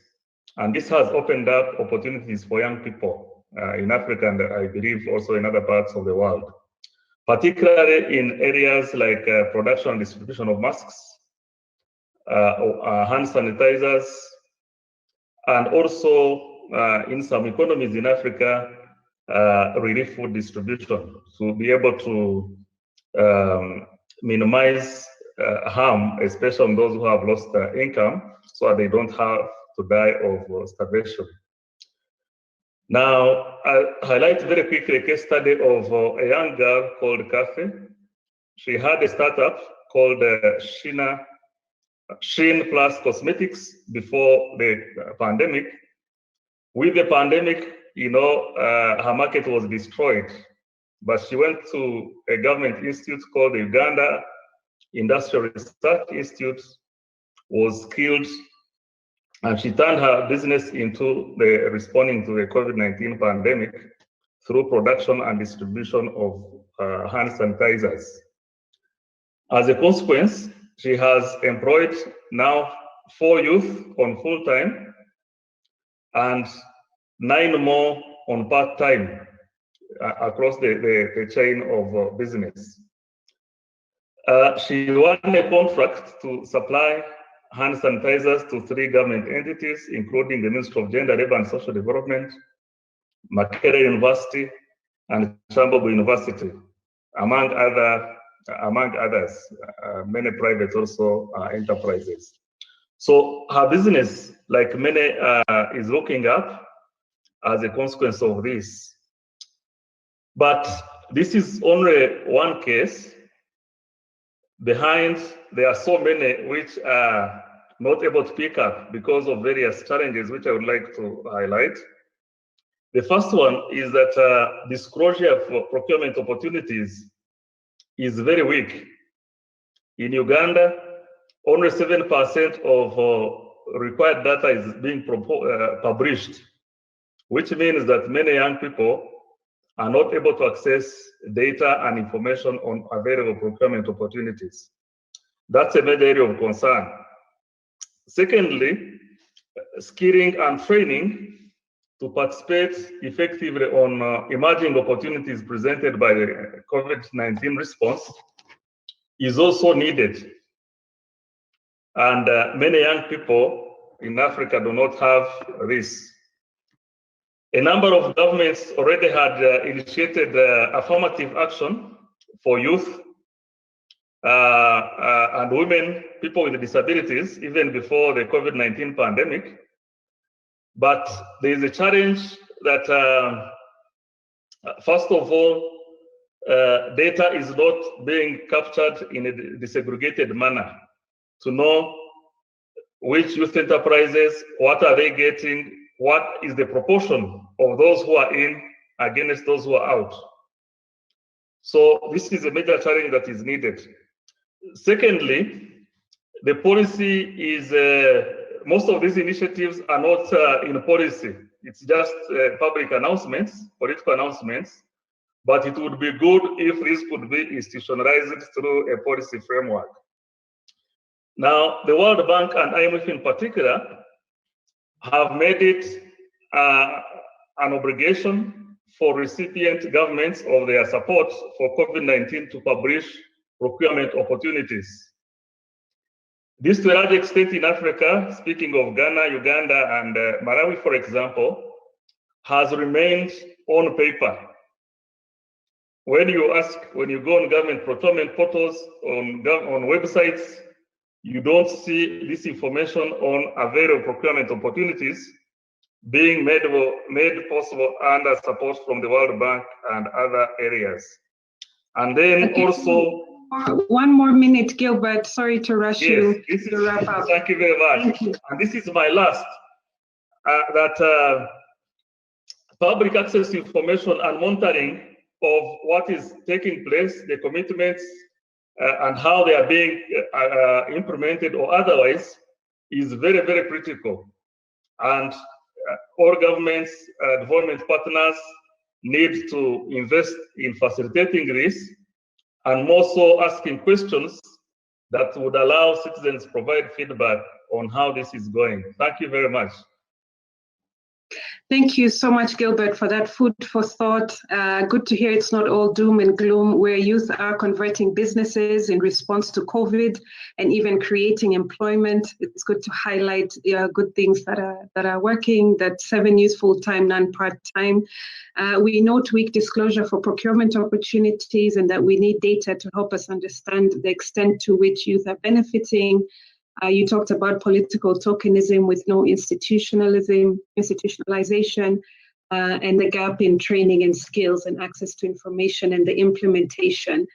And this has opened up opportunities for young people in Africa and I believe also in other parts of the world, particularly in areas like production and distribution of masks, hand sanitizers, and also in some economies in Africa, relief food distribution to be able to minimize harm, especially on those who have lost income, so that they don't have to die of starvation. Now, I'll highlight very quickly a case study of a young girl called Kathy. She had a startup called Sheen Plus Cosmetics before the pandemic. With the pandemic, her market was destroyed, but she went to a government institute called the Uganda Industrial Research Institute, was skilled, and she turned her business into responding to the COVID-19 pandemic through production and distribution of hand sanitizers. As a consequence, she has employed now 4 youth on full-time and 9 more on part-time across the chain of business. She won a contract to supply hand sanitizers to 3 government entities, including the Ministry of Gender, Labour and Social Development, Makerere University, and Chambogo University, among others, many private also enterprises. So her business, like many, is looking up as a consequence of this. But this is only one case. Behind, there are so many which are not able to pick up because of various challenges, which I would like to highlight. The first one is that disclosure for procurement opportunities is very weak. In Uganda, only 7% of required data is being published, which means that many young people are not able to access data and information on available procurement opportunities. That's a major area of concern. Secondly, skilling and training to participate effectively on emerging opportunities presented by the COVID-19 response is also needed. And many young people in Africa do not have this. A number of governments already had initiated affirmative action for youth and women, people with disabilities, even before the COVID-19 pandemic. But there is a challenge that, first of all, data is not being captured in a disaggregated manner to know which youth enterprises, what are they getting, what is the proportion of those who are in against those who are out. So this is a major challenge that is needed. Secondly, the policy is, most of these initiatives are not in policy. It's just public announcements, political announcements, but it would be good if this could be institutionalized through a policy framework. Now, the World Bank and IMF in particular have made it an obligation for recipient governments of their support for COVID-19 to publish procurement opportunities. This, to a large extent in Africa, speaking of Ghana, Uganda, and Malawi, for example, has remained on paper. When you go on government procurement portals, on websites, you don't see this information on available procurement opportunities being made possible under support from the World Bank and other areas. And then also, one more minute, Gilbert. Sorry to rush you. Yes, to wrap up. Thank you very much. Thank you. And this is my last, that public access information and monitoring of what is taking place, the commitments, and how they are being implemented or otherwise is very, very critical. And all governments, development partners need to invest in facilitating this and more so asking questions that would allow citizens to provide feedback on how this is going. Thank you very much. Thank you so much, Gilbert, for that food for thought. Good to hear it's not all doom and gloom, where youth are converting businesses in response to COVID and even creating employment. It's good to highlight good things that are working, that 7 youth full-time, none part-time. We note weak disclosure for procurement opportunities and that we need data to help us understand the extent to which youth are benefiting. You talked about political tokenism with no institutionalization, and the gap in training and skills and access to information, and the implementation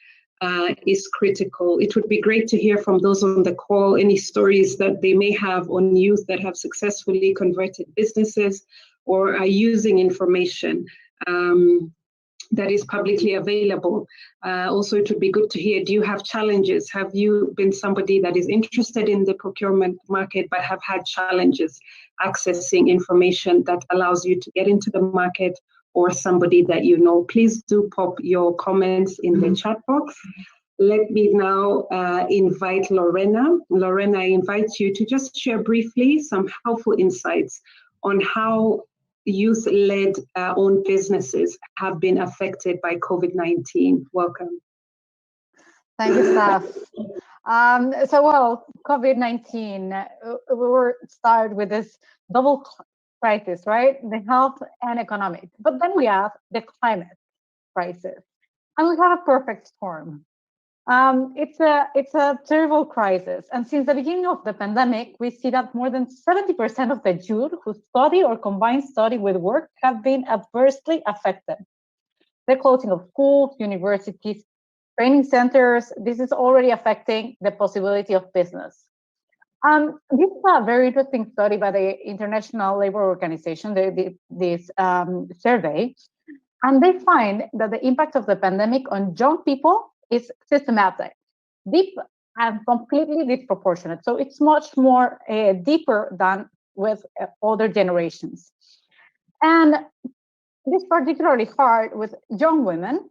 is critical. It would be great to hear from those on the call any stories that they may have on youth that have successfully converted businesses or are using information that is publicly available. Also, it would be good to hear, do you have challenges? Have you been somebody that is interested in the procurement market but have had challenges accessing information that allows you to get into the market, or somebody that you know? Please do pop your comments in the chat box. Let me now invite Lorena. Lorena, I invite you to just share briefly some helpful insights on how youth-led owned businesses have been affected by COVID-19. Welcome. Thank you, Steph. COVID-19, we were started with this double crisis, right? The health and economic. But then we have the climate crisis, and we have a perfect storm. It's a terrible crisis. And since the beginning of the pandemic, we see that more than 70% of the youth who study or combine study with work have been adversely affected. The closing of schools, universities, training centers, this is already affecting the possibility of business. This is a very interesting study by the International Labor Organization, this survey, and they find that the impact of the pandemic on young people is systematic. Deep and completely disproportionate. So it's much more deeper than with other generations. And this is particularly hard with young women,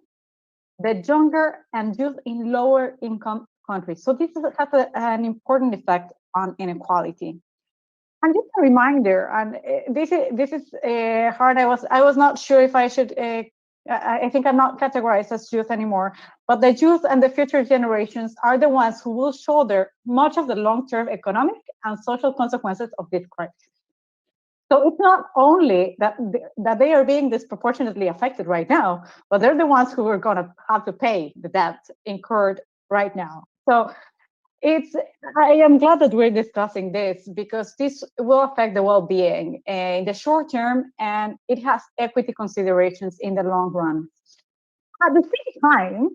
the younger and youth in lower income countries. So this has an important effect on inequality. And just a reminder, and this is hard. I was not sure if I should. I think I'm not categorized as youth anymore. But the youth and the future generations are the ones who will shoulder much of the long-term economic and social consequences of this crisis. So it's not only that they are being disproportionately affected right now, but they're the ones who are going to have to pay the debt incurred right now. So I am glad that we're discussing this because this will affect the well-being in the short term, and it has equity considerations in the long run. At the same time,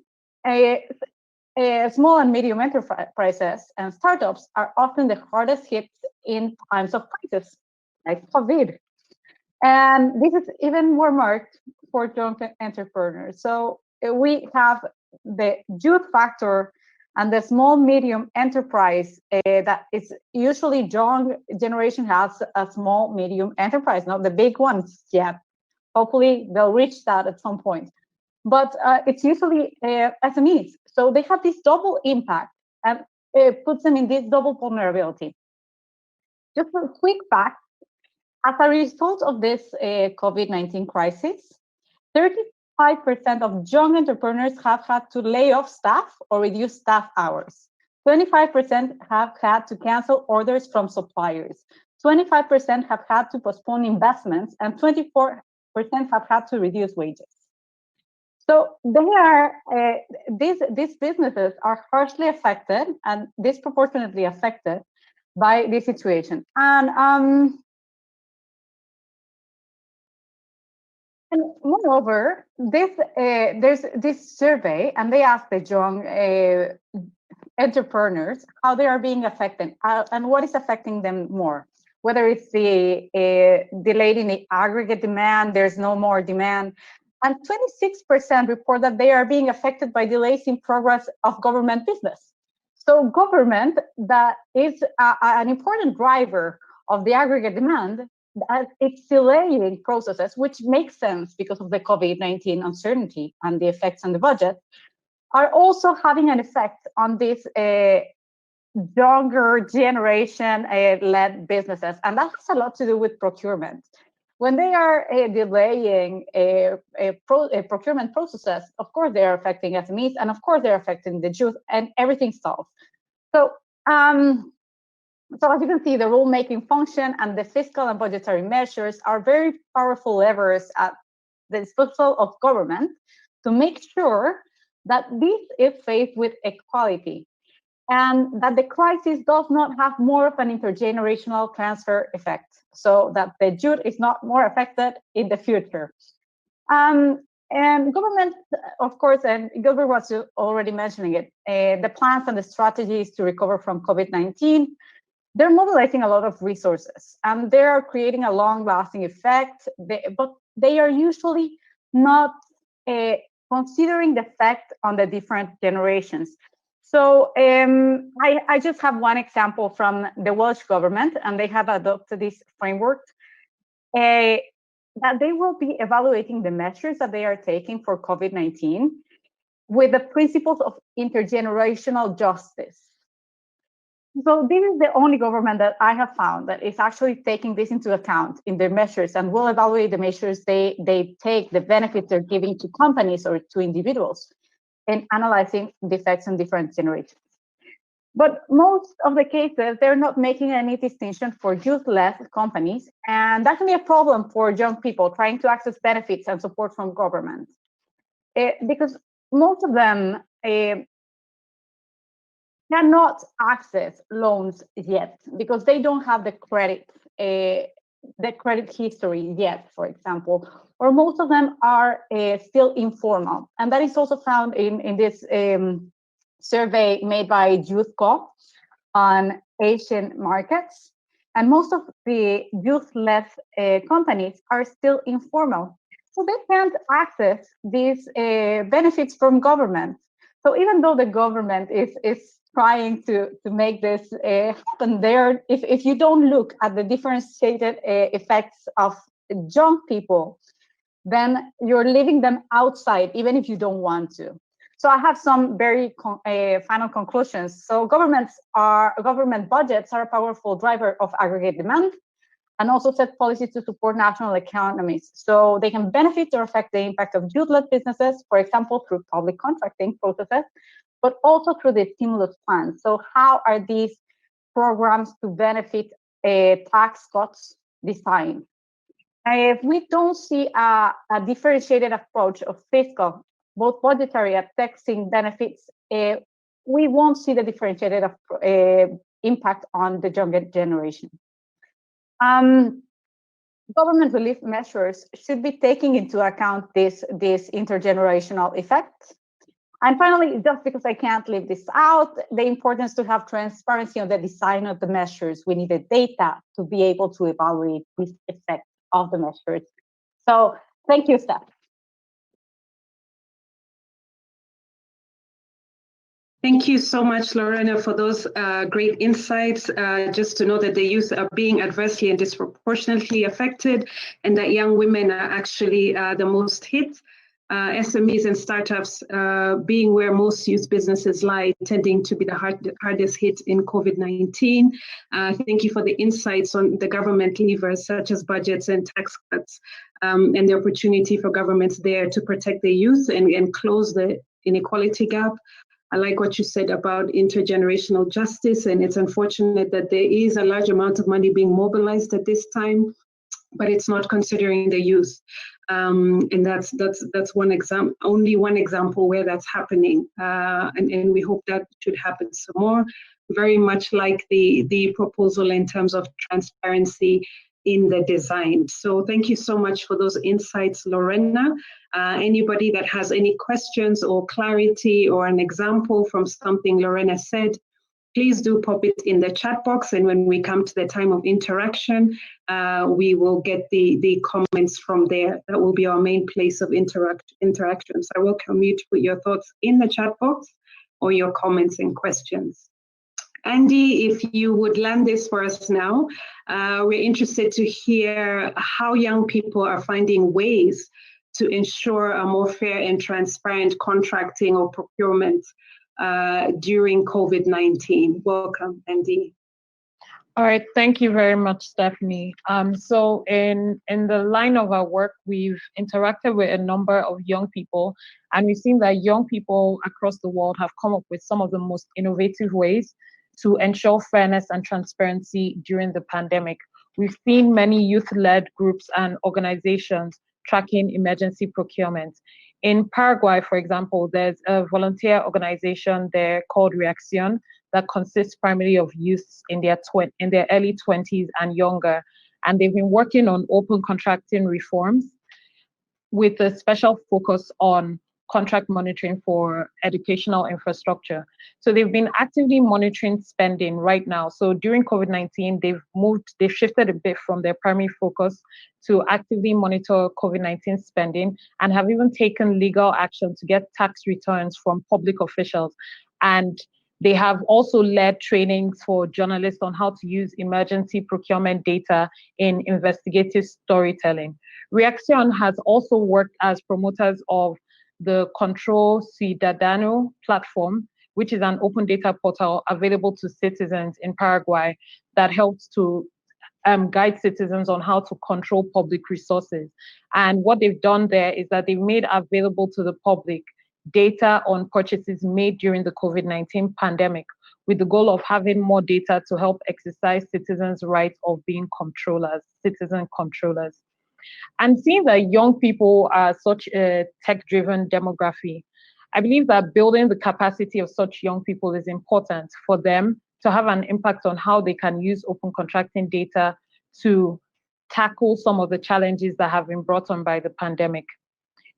small and medium enterprises and startups are often the hardest hit in times of crisis, like COVID. And this is even more marked for young entrepreneurs. So we have the youth factor and the small medium enterprise that is usually young generation has a small medium enterprise, not the big ones yet. Hopefully they'll reach that at some point. But it's usually SMEs. So they have this double impact and it puts them in this double vulnerability. Just a quick fact, as a result of this COVID-19 crisis, 35% of young entrepreneurs have had to lay off staff or reduce staff hours. 25% have had to cancel orders from suppliers. 25% have had to postpone investments, and 24% have had to reduce wages. So these businesses are harshly affected and disproportionately affected by this situation. And moreover, there's this survey, and they asked the young entrepreneurs how they are being affected and what is affecting them more. Whether it's the delay in the aggregate demand, there's no more demand, and 26% report that they are being affected by delays in progress of government business. So government, that is an important driver of the aggregate demand, it's delaying processes, which makes sense because of the COVID-19 uncertainty and the effects on the budget, are also having an effect on this younger generation led businesses. And that has a lot to do with procurement. When they are delaying procurement processes, of course, they are affecting SMEs, and of course, they're affecting the youth, and everything stalls. So as you can see, the rulemaking function and the fiscal and budgetary measures are very powerful levers at the disposal of government to make sure that this is faced with equality and that the crisis does not have more of an intergenerational transfer effect, so that the youth is not more affected in the future. And government, of course, and Gilbert was already mentioning it, the plans and the strategies to recover from COVID-19, they're mobilizing a lot of resources and they're creating a long-lasting effect, but they are usually not considering the effect on the different generations. So I just have one example from the Welsh government, and they have adopted this framework that they will be evaluating the measures that they are taking for COVID-19 with the principles of intergenerational justice. So this is the only government that I have found that is actually taking this into account in their measures and will evaluate the measures they take, the benefits they're giving to companies or to individuals, and analyzing the effects on different generations. But most of the cases, they're not making any distinction for youth-led companies, and that can be a problem for young people trying to access benefits and support from government. Because most of them cannot access loans yet because they don't have the credit history yet, for example, or most of them are still informal. And that is also found in this survey made by YouthCo on Asian markets. And most of the youth-led companies are still informal. So they can't access these benefits from government. So even though the government is trying to make this happen there. If you don't look at the differentiated effects of young people, then you're leaving them outside, even if you don't want to. So I have some very final conclusions. So government budgets are a powerful driver of aggregate demand, and also set policies to support national economies. So they can benefit or affect the impact of youth-led businesses, for example, through public contracting processes, but also through the stimulus plans. So how are these programs to benefit tax cuts designed? If we don't see a differentiated approach of fiscal, both budgetary and taxing benefits, we won't see the differentiated impact on the younger generation. Government relief measures should be taking into account this intergenerational effect. And finally, just because I can't leave this out, the importance to have transparency on the design of the measures. We need the data to be able to evaluate this effect of the measures. So thank you, Steph. Thank you so much, Lorena, for those great insights. Just to know that the youth are being adversely and disproportionately affected, and that young women are actually the most hit. SMEs and startups being where most youth businesses lie, tending to be the hardest hit in COVID-19. Thank you for the insights on the government levers, such as budgets and tax cuts, and the opportunity for governments there to protect the youth and close the inequality gap. I like what you said about intergenerational justice, and it's unfortunate that there is a large amount of money being mobilized at this time, but it's not considering the youth. And that's one example, only one example where that's happening. And we hope that should happen some more, very much like the proposal in terms of transparency in the design. So thank you so much for those insights, Lorena. Anybody that has any questions or clarity or an example from something Lorena said, please do pop it in the chat box. And when we come to the time of interaction, we will get the comments from there. That will be our main place of interaction. So I welcome you to put your thoughts in the chat box or your comments and questions. Andy, if you would land this for us now, we're interested to hear how young people are finding ways to ensure a more fair and transparent contracting or procurement during COVID-19. Welcome, Andy. All right, thank you very much, Stephanie. So in the line of our work, we've interacted with a number of young people, and we've seen that young people across the world have come up with some of the most innovative ways to ensure fairness and transparency during the pandemic. We've seen many youth-led groups and organizations tracking emergency procurement. In Paraguay, for example, there's a volunteer organization there called Reacción that consists primarily of youths in their early 20s and younger. And they've been working on open contracting reforms with a special focus on contract monitoring for educational infrastructure. So they've been actively monitoring spending right now. So during COVID-19, they've shifted a bit from their primary focus to actively monitor COVID-19 spending, and have even taken legal action to get tax returns from public officials. And they have also led trainings for journalists on how to use emergency procurement data in investigative storytelling. Reacción has also worked as promoters of the Control Ciudadano platform, which is an open data portal available to citizens in Paraguay that helps to guide citizens on how to control public resources. And what they've done there is that they've made available to the public data on purchases made during the COVID-19 pandemic, with the goal of having more data to help exercise citizens' rights of being citizen controllers. And seeing that young people are such a tech-driven demography, I believe that building the capacity of such young people is important for them to have an impact on how they can use open contracting data to tackle some of the challenges that have been brought on by the pandemic.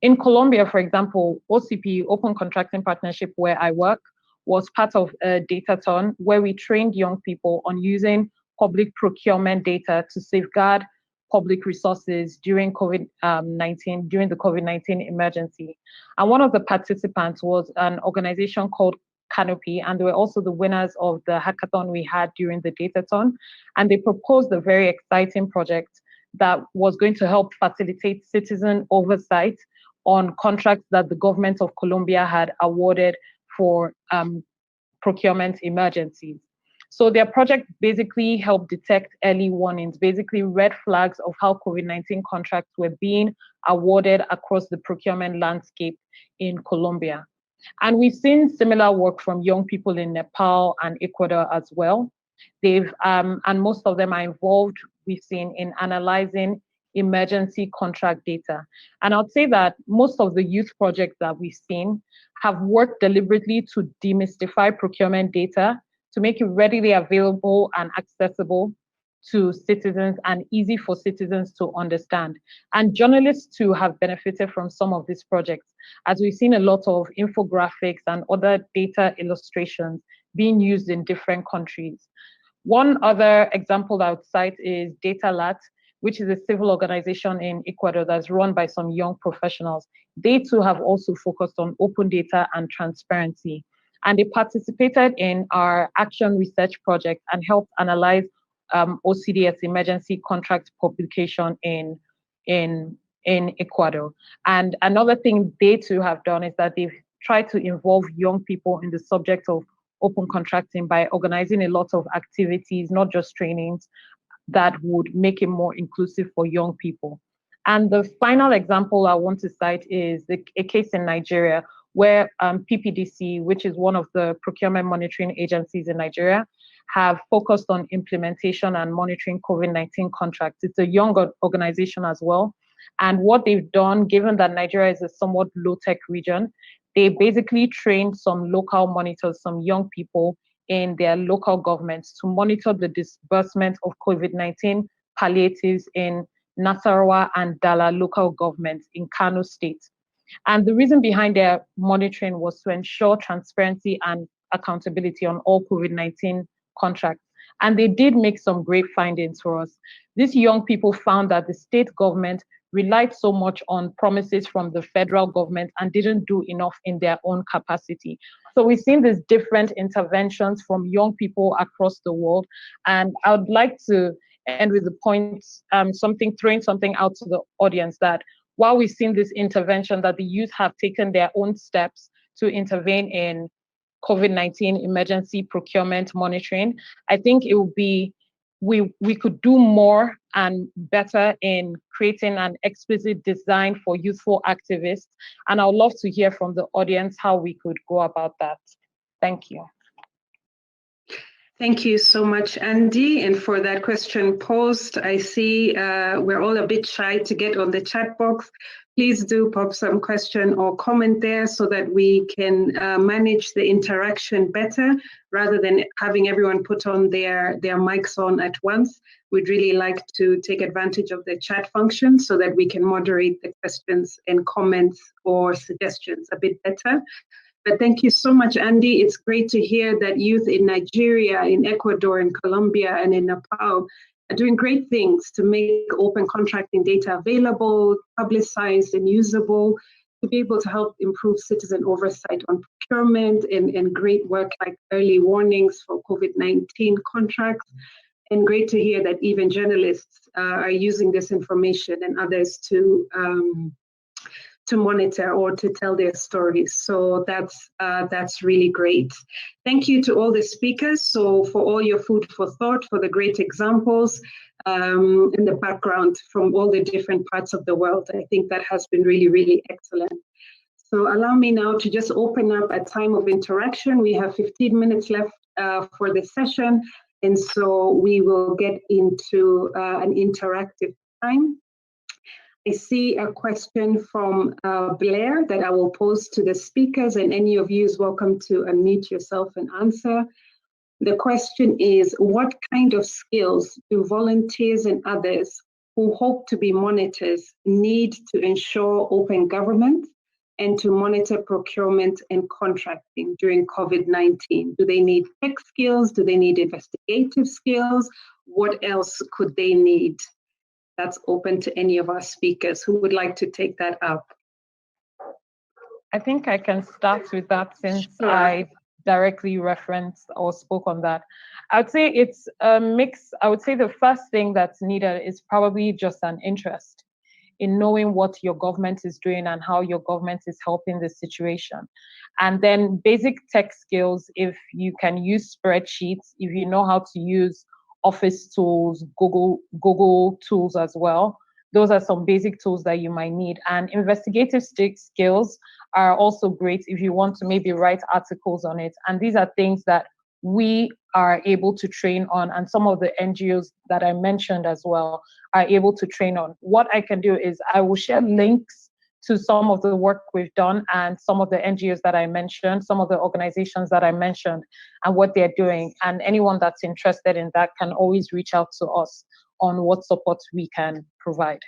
In Colombia, for example, OCP, Open Contracting Partnership, where I work, was part of a datathon where we trained young people on using public procurement data to safeguard public resources during COVID-19, during the COVID-19 emergency. And one of the participants was an organization called Canopy, and they were also the winners of the hackathon we had during the Datathon. And they proposed a very exciting project that was going to help facilitate citizen oversight on contracts that the government of Colombia had awarded for procurement emergencies. So their project basically helped detect early warnings, basically red flags of how COVID-19 contracts were being awarded across the procurement landscape in Colombia. And we've seen similar work from young people in Nepal and Ecuador as well. They've, and most of them are involved, we've seen, in analyzing emergency contract data. And I'd say that most of the youth projects that we've seen have worked deliberately to demystify procurement data, to make it readily available and accessible to citizens and easy for citizens to understand. And journalists too have benefited from some of these projects, as we've seen a lot of infographics and other data illustrations being used in different countries. One other example that I would cite is DataLat, which is a civil organization in Ecuador that's run by some young professionals. They too have also focused on open data and transparency. And they participated in our action research project and helped analyze OCDS emergency contract publication in Ecuador. And another thing they too have done is that they've tried to involve young people in the subject of open contracting by organizing a lot of activities, not just trainings, that would make it more inclusive for young people. And the final example I want to cite is a case in Nigeria where PPDC, which is one of the procurement monitoring agencies in Nigeria, have focused on implementation and monitoring COVID-19 contracts. It's a young organization as well. And what they've done, given that Nigeria is a somewhat low-tech region, they basically trained some local monitors, some young people in their local governments to monitor the disbursement of COVID-19 palliatives in Nasarawa and Dala local governments in Kano State. And the reason behind their monitoring was to ensure transparency and accountability on all COVID-19 contracts. And they did make some great findings for us. These young people found that the state government relied so much on promises from the federal government and didn't do enough in their own capacity. So we've seen these different interventions from young people across the world. And I would like to end with the point, throwing something out to the audience, that while we've seen this intervention, that the youth have taken their own steps to intervene in COVID-19 emergency procurement monitoring, I think it would be, we could do more and better in creating an explicit design for youthful activists. And I would love to hear from the audience how we could go about that. Thank you. Thank you so much, Andy. And for that question posed, I see we're all a bit shy to get on the chat box. Please do pop some question or comment there so that we can manage the interaction better rather than having everyone put on their mics on at once. We'd really like to take advantage of the chat function so that we can moderate the questions and comments or suggestions a bit better. But thank you so much, Andy. It's great to hear that youth in Nigeria, in Ecuador, in Colombia, and in Nepal are doing great things to make open contracting data available, publicized, and usable, to be able to help improve citizen oversight on procurement, and great work like early warnings for COVID-19 contracts. And great to hear that even journalists are using this information and others to monitor or to tell their stories. So that's really great. Thank you to all the speakers. So for all your food for thought, for the great examples in the background from all the different parts of the world. I think that has been really, really excellent. So allow me now to just open up a time of interaction. We have 15 minutes left for the session. And so we will get into an interactive time. I see a question from Blair that I will pose to the speakers, and any of you is welcome to unmute yourself and answer. The question is, what kind of skills do volunteers and others who hope to be monitors need to ensure open government and to monitor procurement and contracting during COVID-19? Do they need tech skills? Do they need investigative skills? What else could they need? That's open to any of our speakers who would like to take that up. I think I can start with that, since sure. I directly referenced or spoke on that. I would say it's a mix. I would say the first thing that's needed is probably just an interest in knowing what your government is doing and how your government is helping the situation. And then basic tech skills, if you can use spreadsheets, if you know how to use Office tools, Google tools as well. Those are some basic tools that you might need. And investigative skills are also great if you want to maybe write articles on it. And these are things that we are able to train on, and some of the NGOs that I mentioned as well are able to train on. What I can do is I will share links to some of the work we've done and some of the NGOs that I mentioned, some of the organizations that I mentioned and what they're doing. And anyone that's interested in that can always reach out to us on what support we can provide.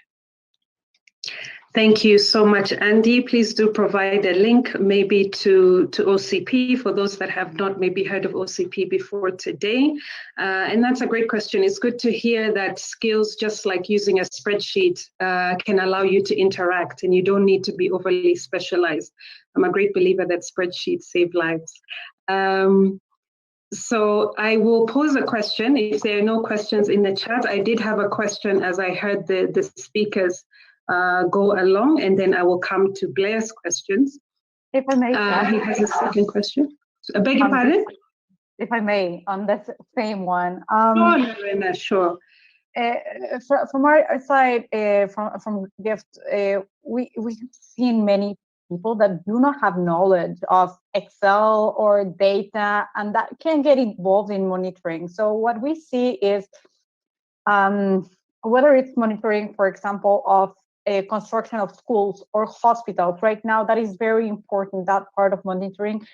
Thank you so much, Andy. Please do provide a link maybe to OCP for those that have not maybe heard of OCP before today. And that's a great question. It's good to hear that skills, just like using a spreadsheet, can allow you to interact and you don't need to be overly specialized. I'm a great believer that spreadsheets save lives. So I will pose a question. If there are no questions in the chat, I did have a question as I heard the speakers go along, and then I will come to Blair's questions. If I may, he has a second question. I beg your pardon? If I may, on this same one. Sure, Lorena, sure. From our side, from GIFT, we've seen many people that do not have knowledge of Excel or data, and that can get involved in monitoring. So what we see is whether it's monitoring, for example, of a construction of schools or hospitals. Right now, that is very important, that part of monitoring,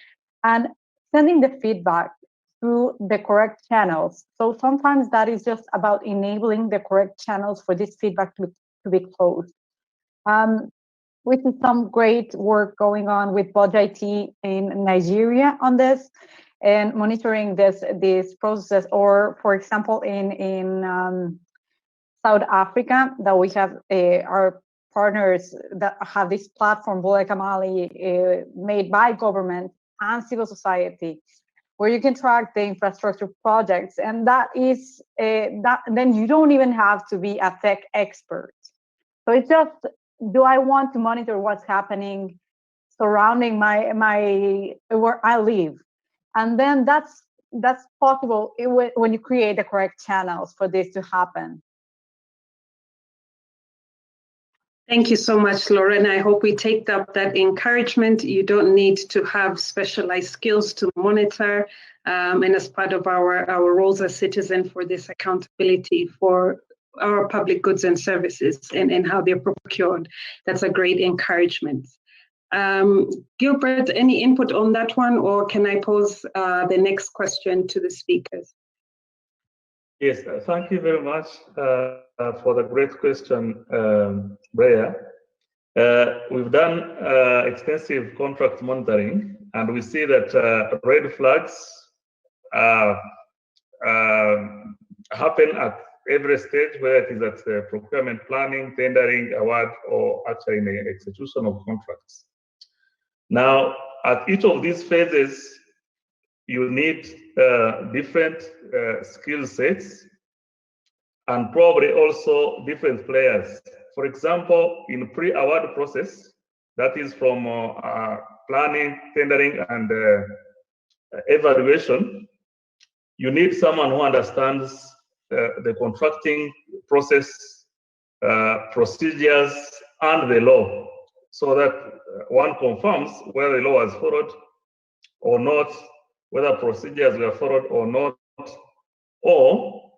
and sending the feedback through the correct channels. So sometimes that is just about enabling the correct channels for this feedback to be closed. We see some great work going on with Budge IT in Nigeria on this and monitoring this process, or for example, in South Africa, that we have our partners that have this platform, Boleka Mali, made by government and civil society, where you can track the infrastructure projects. And that is, then you don't even have to be a tech expert. So it's just, do I want to monitor what's happening surrounding where I live? And then that's possible when you create the correct channels for this to happen. Thank you so much, Lauren. I hope we take up that encouragement. You don't need to have specialized skills to monitor, and as part of our roles as citizens for this accountability for our public goods and services and how they're procured. That's a great encouragement. Gilbert, any input on that one, or can I pose the next question to the speakers? Yes, thank you very much for the great question, Brea. We've done extensive contract monitoring, and we see that red flags happen at every stage, whether it is at procurement planning, tendering, award, or actually in the execution of contracts. Now, at each of these phases, you need different skill sets and probably also different players. For example, in pre-award process, that is from planning, tendering, and evaluation, you need someone who understands the contracting process, procedures, and the law, so that one confirms whether the law was followed or not, whether procedures were followed or not, or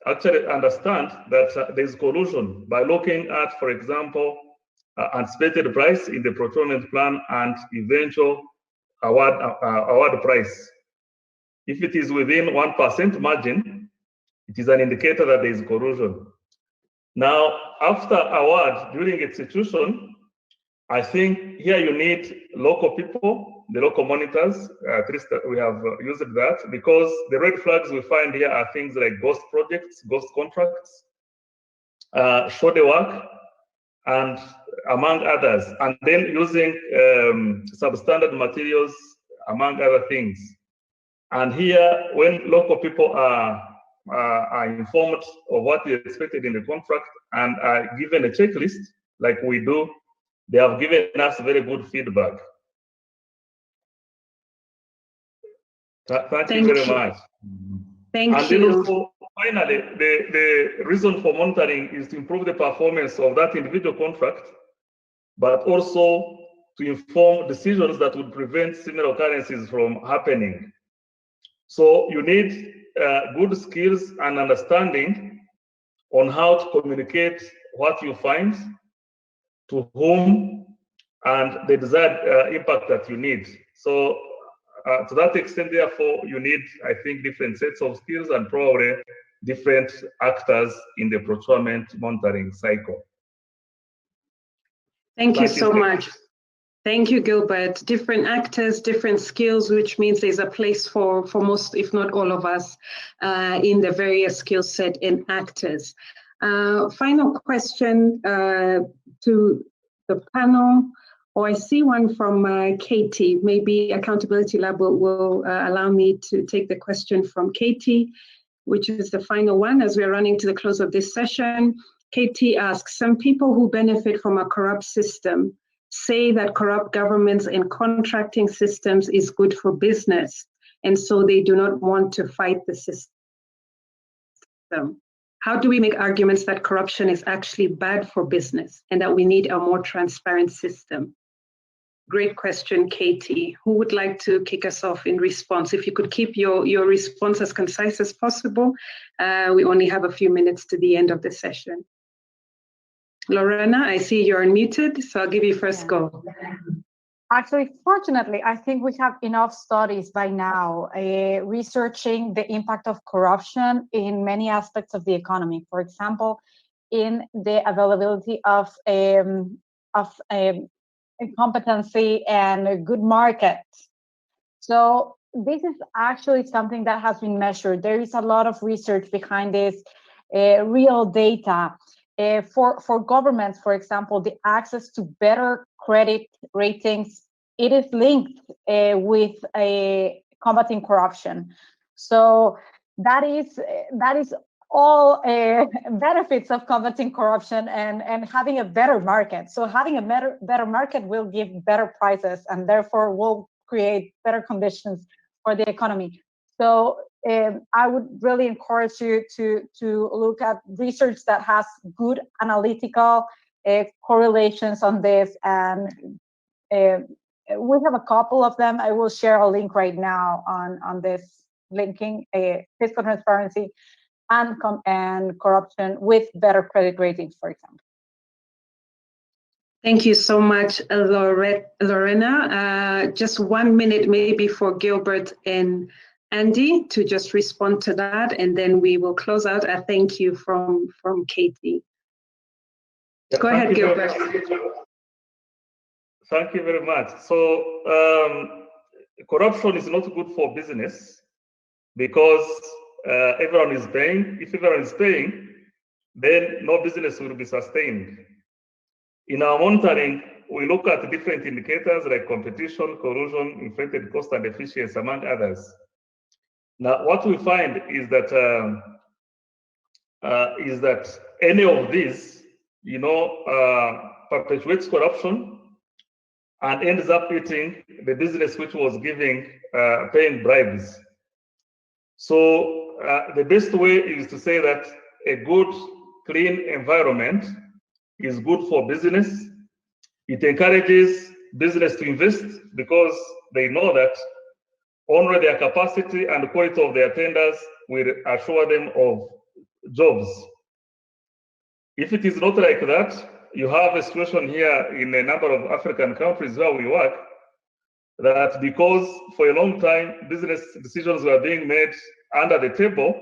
actually understand that there is collusion by looking at, for example, anticipated price in the procurement plan and eventual award price. If it is within 1% margin, it is an indicator that there is collusion. Now, after award, during execution, I think here you need local people, the local monitors. At least we have used that, because the red flags we find here are things like ghost projects, ghost contracts, shoddy work, and among others. And then using substandard materials, among other things. And here, when local people are informed of what is expected in the contract and are given a checklist, like we do, they have given us very good feedback. Thank you very much. Thank you. Then also, finally, the reason for monitoring is to improve the performance of that individual contract, but also to inform decisions that would prevent similar occurrences from happening. So you need good skills and understanding on how to communicate what you find, to whom, and the desired impact that you need. So to that extent, therefore, you need, I think, different sets of skills and probably different actors in the procurement monitoring cycle. Thank you so much. Thank you, Gilbert. Different actors, different skills, which means there's a place for most, if not all of us, in the various skill set and actors. Final question to the panel, or I see one from Katie. Maybe Accountability Lab will allow me to take the question from Katie, which is the final one as we're running to the close of this session. Katie asks, some people who benefit from a corrupt system say that corrupt governments and contracting systems is good for business, and so they do not want to fight the system. How do we make arguments that corruption is actually bad for business and that we need a more transparent system? Great question, Katie. Who would like to kick us off in response? If you could keep your response as concise as possible. We only have a few minutes to the end of the session. Lorena, I see you're unmuted, so I'll give you first go. Actually, fortunately, I think we have enough studies by now researching the impact of corruption in many aspects of the economy. For example, in the availability of competency and a good market. So this is actually something that has been measured. There is a lot of research behind this, real data. For governments, for example, the access to better credit ratings, it is linked with combating corruption. So that is all benefits of combating corruption and having a better market. So having a better market will give better prices and therefore will create better conditions for the economy. So I would really encourage you to look at research that has good analytical correlations on this, and we have a couple of them. I will share a link right now on this linking fiscal transparency and corruption with better credit ratings, for example. Thank you so much, Lorena. Just 1 minute maybe for Gilbert and Andy to just respond to that, and then we will close out. A thank you from Katie. Yeah, go ahead, Gilbert. Thank you very much. So corruption is not good for business because everyone is paying. If everyone is paying, then no business will be sustained. In our monitoring, we look at different indicators like competition, corrosion, inflated cost and efficiency, among others. Now, what we find is that any of these, perpetuates corruption and ends up eating the business which was paying bribes. So the best way is to say that a good, clean environment is good for business. It encourages business to invest because they know that only their capacity and the quality of their tenders will assure them of jobs. If it is not like that, you have a situation here in a number of African countries where we work, that because for a long time business decisions were being made under the table,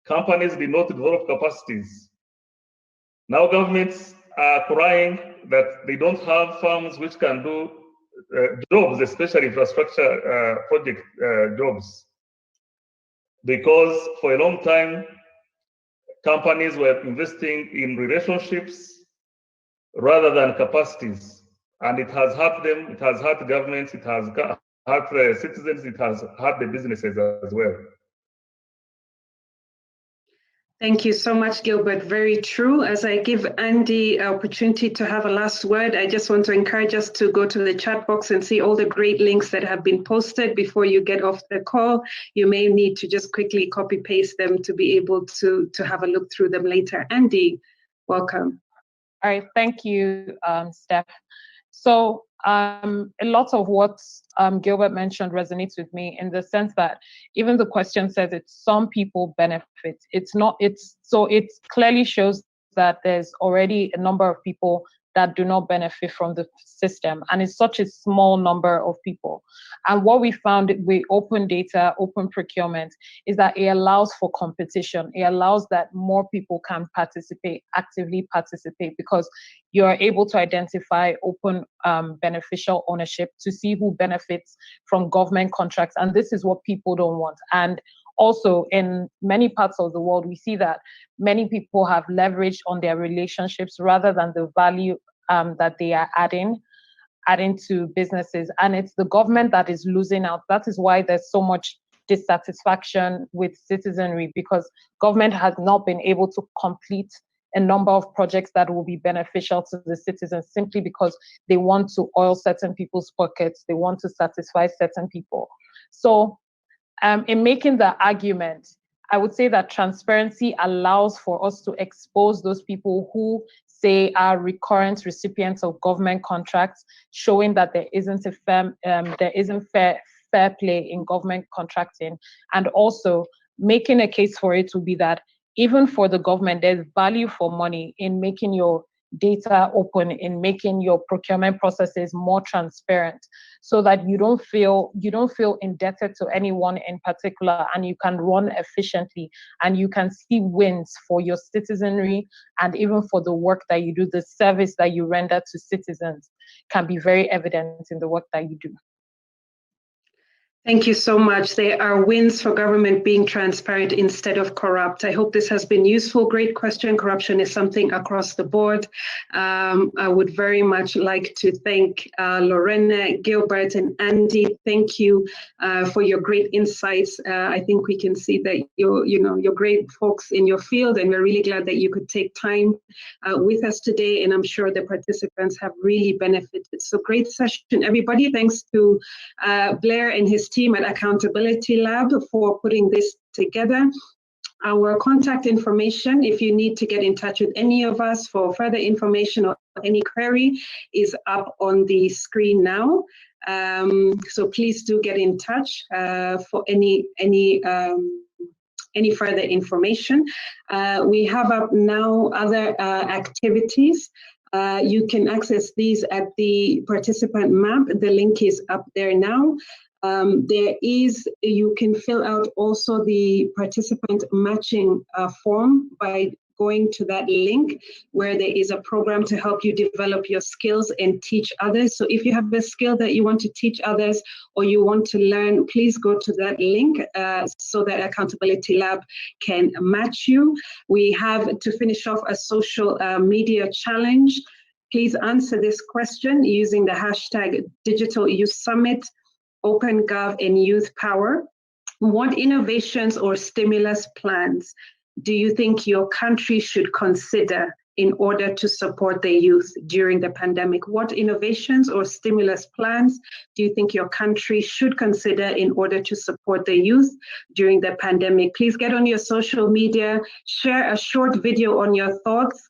companies did not develop capacities. Now governments are crying that they don't have firms which can do jobs, especially infrastructure project jobs, because for a long time companies were investing in relationships rather than capacities, and it has hurt them, it has hurt governments, it has hurt the citizens, it has hurt the businesses as well. Thank you so much, Gilbert. Very true. As I give Andy an opportunity to have a last word, I just want to encourage us to go to the chat box and see all the great links that have been posted before you get off the call. You may need to just quickly copy paste them to be able to have a look through them later. Andy, welcome. All right, thank you, Steph. So a lot of what Gilbert mentioned resonates with me in the sense that even the question says it's some people benefit. It's not, so it clearly shows that there's already a number of people that do not benefit from the system. And it's such a small number of people. And what we found with open data, open procurement, is that it allows for competition. It allows that more people can participate, actively participate, because you're able to identify open beneficial ownership to see who benefits from government contracts. And this is what people don't want. And also, in many parts of the world, we see that many people have leverage on their relationships rather than the value that they are adding to businesses. And it's the government that is losing out. That is why there's so much dissatisfaction with citizenry, because government has not been able to complete a number of projects that will be beneficial to the citizens simply because they want to oil certain people's pockets. They want to satisfy certain people. So in making the argument, I would say that transparency allows for us to expose those people who say are recurrent recipients of government contracts, showing that there isn't fair play in government contracting, and also making a case for it would be that even for the government, there's value for money in making your data open, in making your procurement processes more transparent, so that you don't feel indebted to anyone in particular, and you can run efficiently, and you can see wins for your citizenry, and even for the work that you do, the service that you render to citizens can be very evident in the work that you do. Thank you so much. There are wins for government being transparent instead of corrupt. I hope this has been useful. Great question. Corruption is something across the board. I would very much like to thank Lorena, Gilbert, and Andy. Thank you for your great insights. I think we can see that you're great folks in your field, and we're really glad that you could take time with us today. And I'm sure the participants have really benefited. So great session, everybody. Thanks to Blair and his team at Accountability Lab for putting this together. Our contact information, if you need to get in touch with any of us for further information or any query, is up on the screen now. So please do get in touch for any further information. We have up now other activities. You can access these at the participant map. The link is up there now. You can fill out also the participant matching form by going to that link, where there is a program to help you develop your skills and teach others. So if you have a skill that you want to teach others or you want to learn, please go to that link so that Accountability Lab can match you. We have, to finish off, a social media challenge. Please answer this question using the hashtag Digital Youth Summit, OpenGov, and Youth Power. What innovations or stimulus plans do you think your country should consider in order to support the youth during the pandemic? What innovations or stimulus plans do you think your country should consider in order to support the youth during the pandemic? Please get on your social media, share a short video on your thoughts.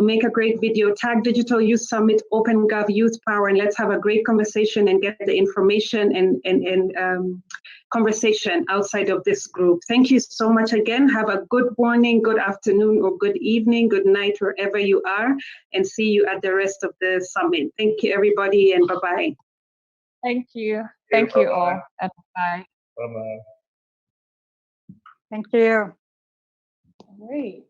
Make a great video, tag Digital Youth Summit, OpenGov, Youth Power, and let's have a great conversation and get the information and conversation outside of this group. Thank you so much again. Have a good morning, good afternoon, or good evening, good night, wherever you are, and see you at the rest of the summit. Thank you, everybody, and bye-bye. Thank you. Thank you all, and bye. Bye-bye. Thank you. Great.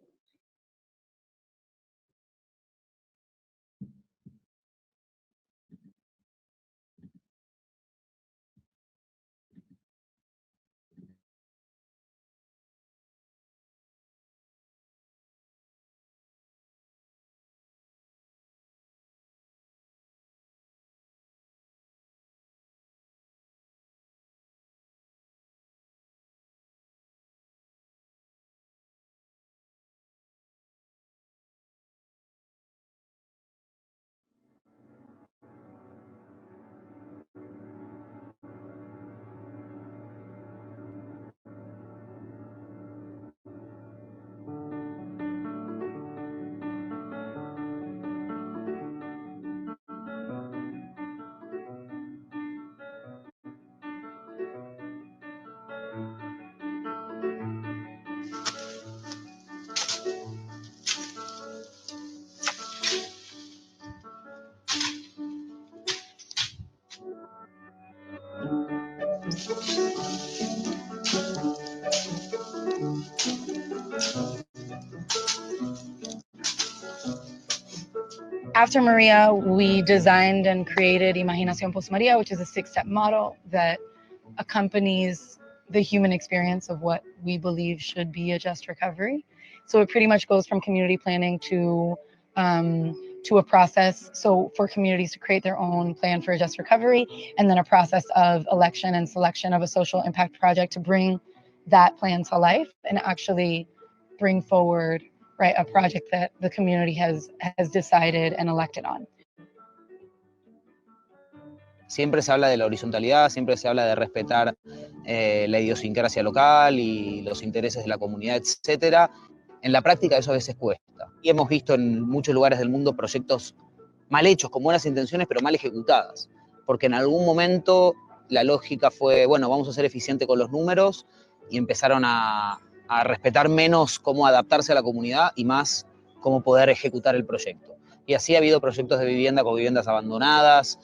After Maria, we designed and created Imaginación Post Maria, which is a 6-step model that accompanies the human experience of what we believe should be a just recovery. So it pretty much goes from community planning to a process. So for communities to create their own plan for a just recovery, and then a process of election and selection of a social impact project to bring that plan to life and actually bring forward, right, a project that the community has decided and elected on. Siempre se habla de la horizontalidad, siempre se habla de respetar la idiosincrasia local y los intereses de la comunidad, etcétera. En la práctica eso a veces cuesta. Y hemos visto en muchos lugares del mundo proyectos mal hechos, con buenas intenciones, pero mal ejecutadas. Porque en algún momento la lógica fue, bueno, vamos a ser eficientes con los números, y empezaron a respetar menos cómo adaptarse a la comunidad y más cómo poder ejecutar el proyecto. Y así ha habido proyectos de vivienda con viviendas abandonadas,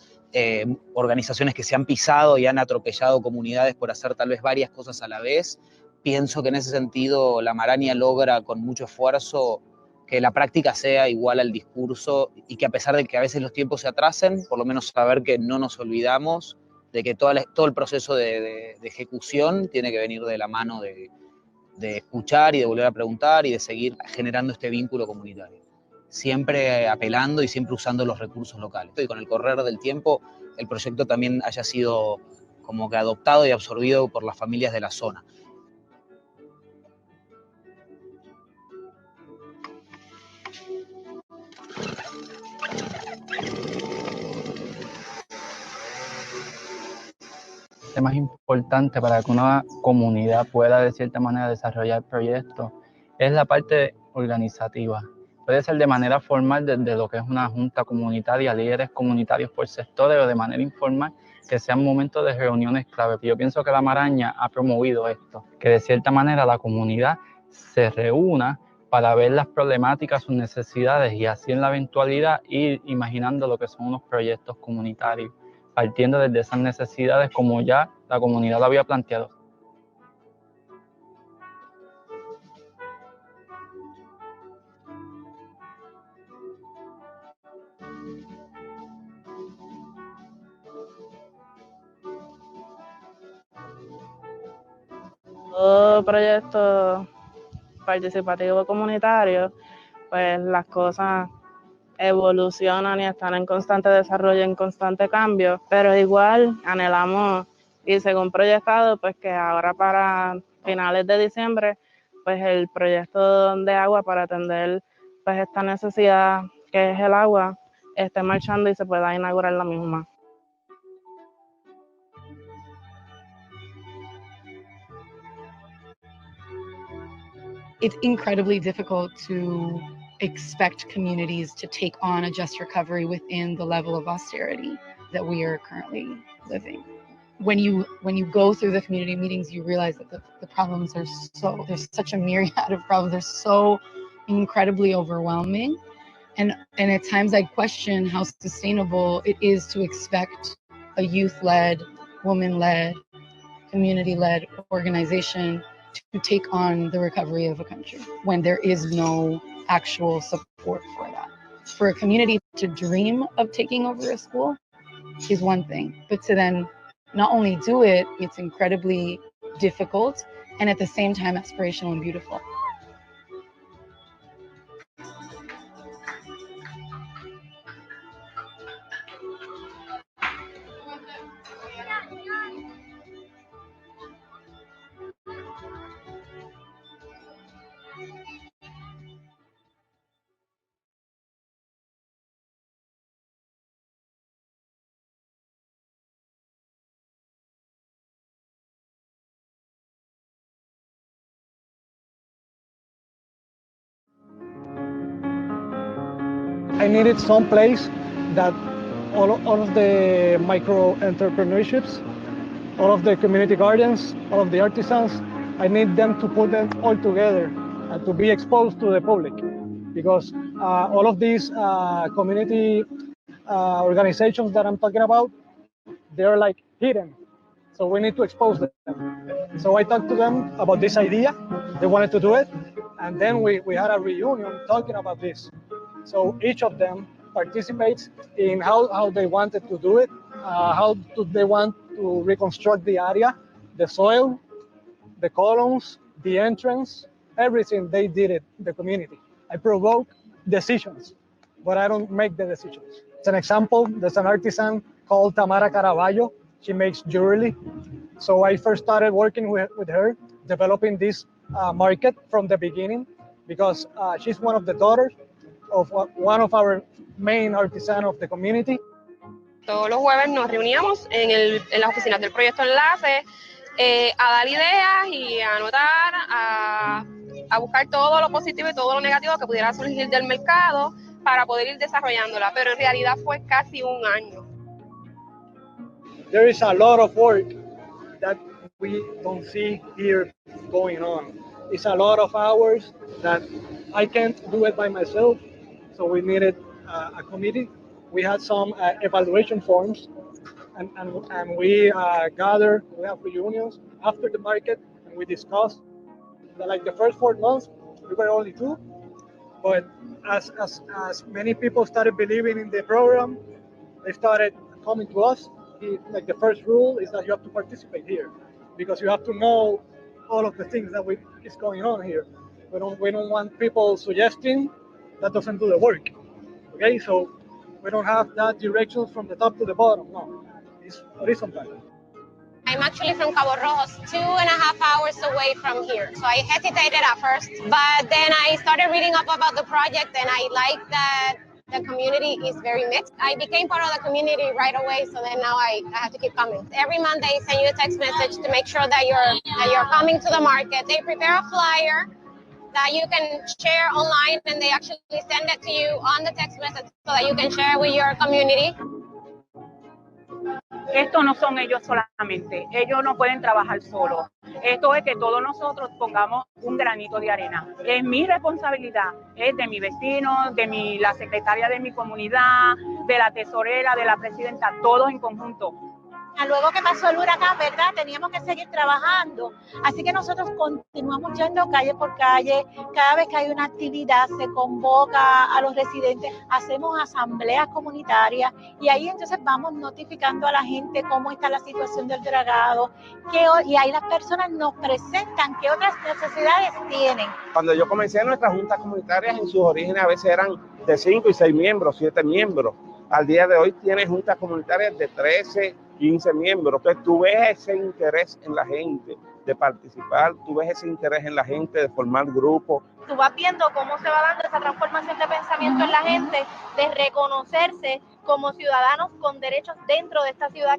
organizaciones que se han pisado y han atropellado comunidades por hacer tal vez varias cosas a la vez. Pienso que en ese sentido la Maraña logra con mucho esfuerzo que la práctica sea igual al discurso y que a pesar de que a veces los tiempos se atrasen, por lo menos saber que no nos olvidamos de que todo el proceso de ejecución tiene que venir de la mano de escuchar y de volver a preguntar y de seguir generando este vínculo comunitario. Siempre apelando y siempre usando los recursos locales. Y con el correr del tiempo, el proyecto también haya sido como que adoptado y absorbido por las familias de la zona. El más importante para que una comunidad pueda de cierta manera desarrollar proyectos es la parte organizativa. Puede ser de manera formal desde lo que es una junta comunitaria, líderes comunitarios por sectores, o de manera informal que sean momentos de reuniones clave. Yo pienso que la Maraña ha promovido esto, que de cierta manera la comunidad se reúna para ver las problemáticas, sus necesidades y así en la eventualidad ir imaginando lo que son unos proyectos comunitarios, partiendo desde esas necesidades como ya la comunidad lo había planteado. Todo proyecto participativo comunitario, pues las cosas evolucionan y están en constante desarrollo, en constante cambio, pero igual anhelamos, y según proyectado, pues que ahora para finales de diciembre, pues el proyecto de agua para atender pues esta necesidad que es el agua esté marchando y se pueda inaugurar la misma. It's incredibly difficult to expect communities to take on a just recovery within the level of austerity that we are currently living. When you go through the community meetings, you realize that the problems are there's such a myriad of problems. They're so incredibly overwhelming. And at times I question how sustainable it is to expect a youth-led, woman-led, community-led organization to take on the recovery of a country when there is no actual support for that. For a community to dream of taking over a school is one thing, but to then not only do it, it's incredibly difficult and at the same time aspirational and beautiful. I needed some place that all of the micro entrepreneurships, all of the community gardens, all of the artisans, I need them to put them all together and to be exposed to the public, because all of these community organizations that I'm talking about, they're like hidden. So we need to expose them. So I talked to them about this idea. They wanted to do it. And then we had a reunion talking about this. So each of them participate in how they wanted to do it, how they want to reconstruct the area, the soil, the columns, the entrance, everything they did it, the community. I provoke decisions, but I don't make the decisions. As an example, there's an artisan called Tamara Caraballo. She makes jewelry. So I first started working with her, developing this market from the beginning, because she's one of the daughters of one of our main artisans of the community. Todos los jueves nos reuníamos en las oficinas del proyecto Enlace a dar ideas y a anotar, a buscar todo lo positivo y todo lo negativo que pudiera surgir del mercado para poder ir desarrollándola, pero en realidad fue casi un año. There is a lot of work that we don't see here going on. It's a lot of hours that I can't do it by myself, so we needed a committee. We had some evaluation forms, and we gather, we have reunions after the market, and we discuss. Like the first 4 months, we were only 2, but as many people started believing in the program, they started coming to us. Like the first rule is that you have to participate here, because you have to know all of the things that is going on here. We don't want people suggesting that doesn't do the work. Okay, so we don't have that direction from the top to the bottom. No, it's horizontal. I'm actually from Cabo Rojo, 2.5 hours away from here. So I hesitated at first, but then I started reading up about the project, and I like that the community is very mixed. I became part of the community right away, so then now I have to keep coming. Every month they send you a text message to make sure that you're coming to the market. They prepare a flyer that you can share online, and they actually send it to you on the text message so that you can share with your community. Esto no son ellos solamente, ellos no pueden trabajar solos. Esto es que todos nosotros pongamos un granito de arena. Es mi responsabilidad, es de mi vecino, la secretaria de mi comunidad, de la tesorera, de la presidenta, todos en conjunto. Luego que pasó el huracán, ¿verdad? Teníamos que seguir trabajando. Así que nosotros continuamos yendo calle por calle. Cada vez que hay una actividad, se convoca a los residentes, hacemos asambleas comunitarias y ahí entonces vamos notificando a la gente cómo está la situación del dragado. Y ahí las personas nos presentan qué otras necesidades tienen. Cuando yo comencé nuestras juntas comunitarias, en sus orígenes a veces eran de 5 y 6 miembros, 7 miembros. Al día de hoy tiene juntas comunitarias de 13, 15 miembros. Entonces tú ves ese interés en la gente de participar, tú ves ese interés en la gente de formar grupos. Tú vas viendo cómo se va dando esa transformación de pensamiento en la gente, de reconocerse como ciudadanos con derechos dentro de esta ciudad.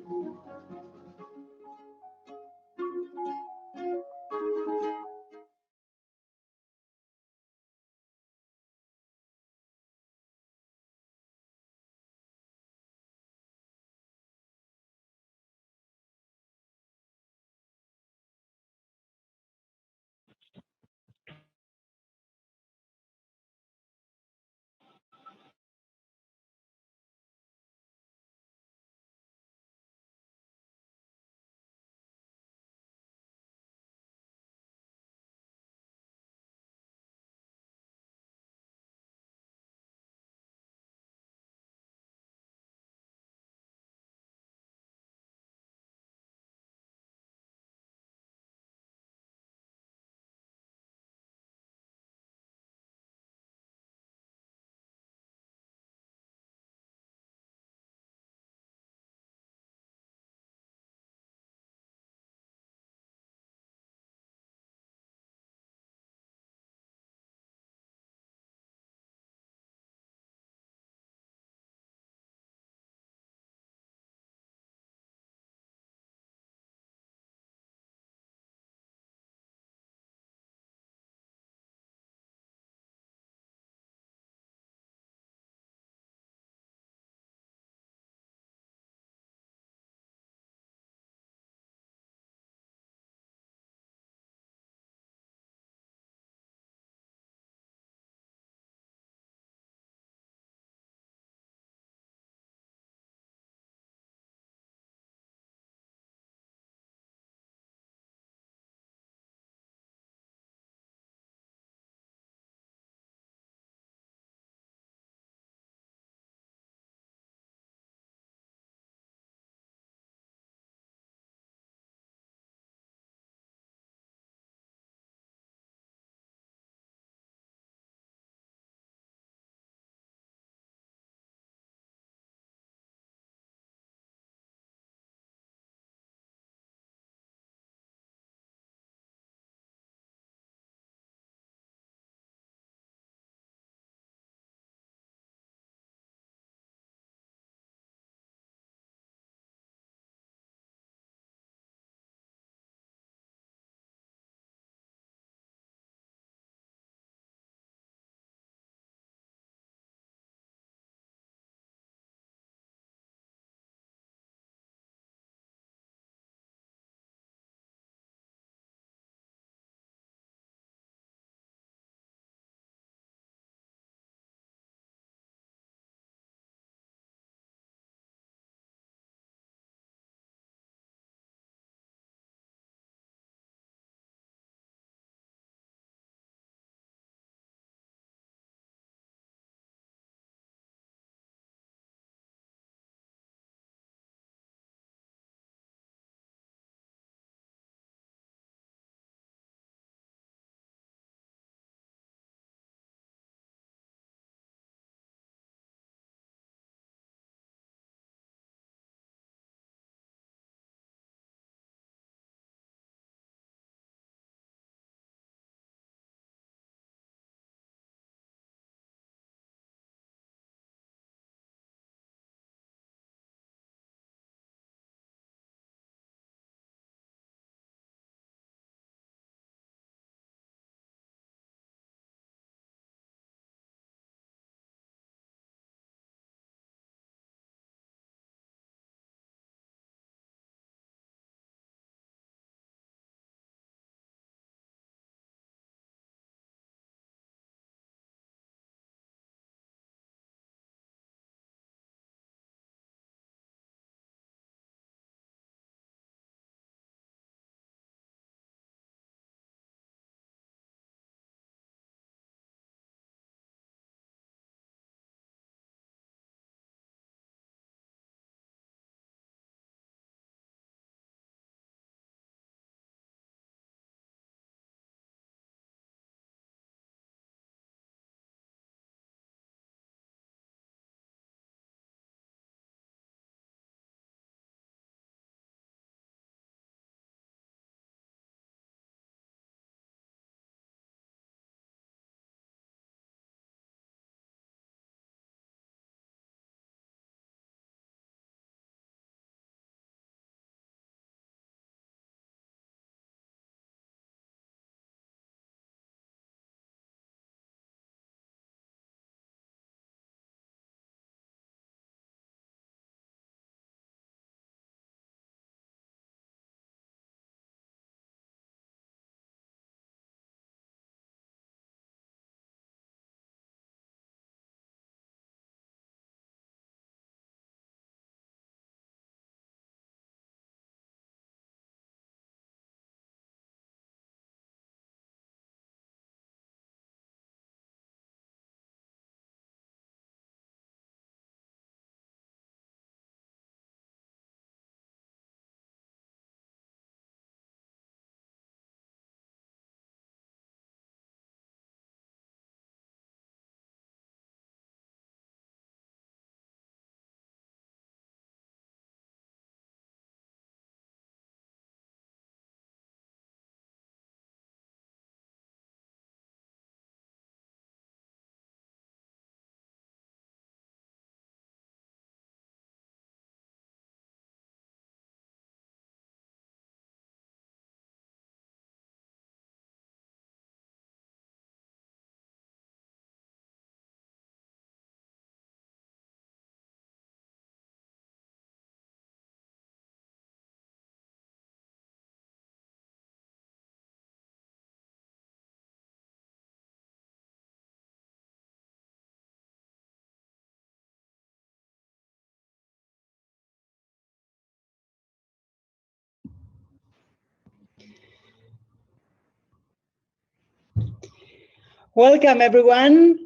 Welcome, everyone.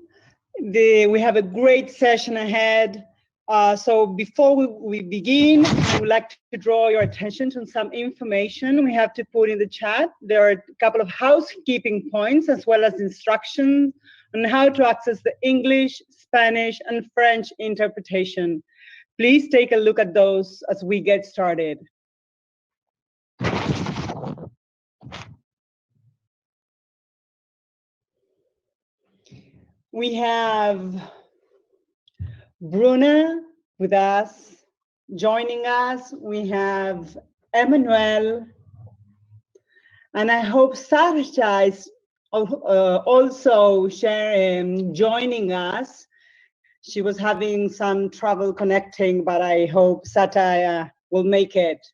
We have a great session ahead. So before we begin, I would like to draw your attention to some information we have to put in the chat. There are a couple of housekeeping points as well as instructions on how to access the English, Spanish, and French interpretation. Please take a look at those as we get started. We have Bruna with us, joining us. We have Emmanuel, and I hope Sarja is also joining us. She was having some trouble connecting, but I hope Satya will make it.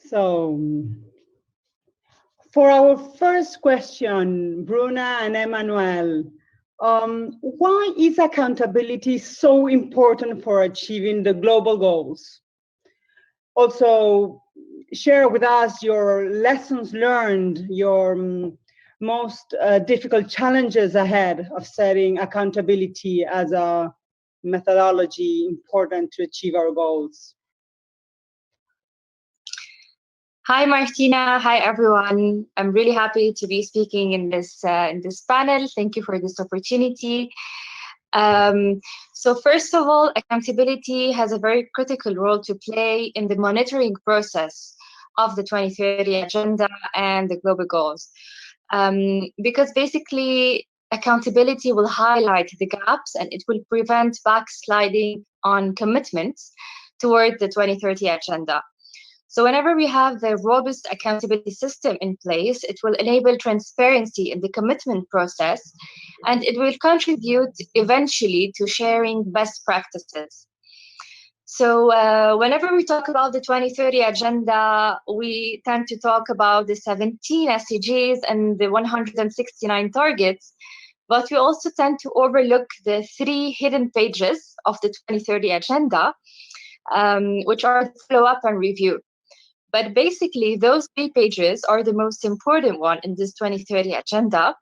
So, for our first question, Bruna and Emmanuel, why is accountability so important for achieving the global goals? Also, share with us your lessons learned, your most difficult challenges ahead of setting accountability as a methodology important to achieve our goals. Hi, Martina. Hi, everyone. I'm really happy to be speaking in this panel. Thank you for this opportunity. So first of all, accountability has a very critical role to play in the monitoring process of the 2030 Agenda and the global goals. Because basically, accountability will highlight the gaps and it will prevent backsliding on commitments toward the 2030 Agenda. So whenever we have the robust accountability system in place, it will enable transparency in the commitment process, and it will contribute eventually to sharing best practices. So whenever we talk about the 2030 Agenda, we tend to talk about the 17 SDGs and the 169 targets, but we also tend to overlook the 3 hidden pages of the 2030 Agenda, which are follow-up and review. But basically, those 3 pages are the most important one in this 2030 Agenda,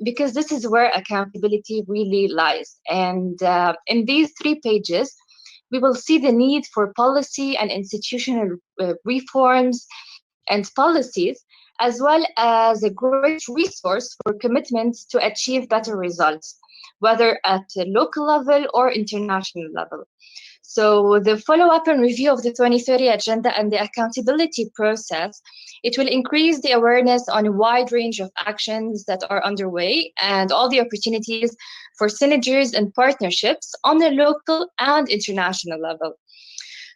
because this is where accountability really lies. And in these 3 pages, we will see the need for policy and institutional reforms and policies, as well as a great resource for commitments to achieve better results, whether at a local level or international level. So the follow-up and review of the 2030 Agenda and the accountability process, it will increase the awareness on a wide range of actions that are underway and all the opportunities for synergies and partnerships on the local and international level.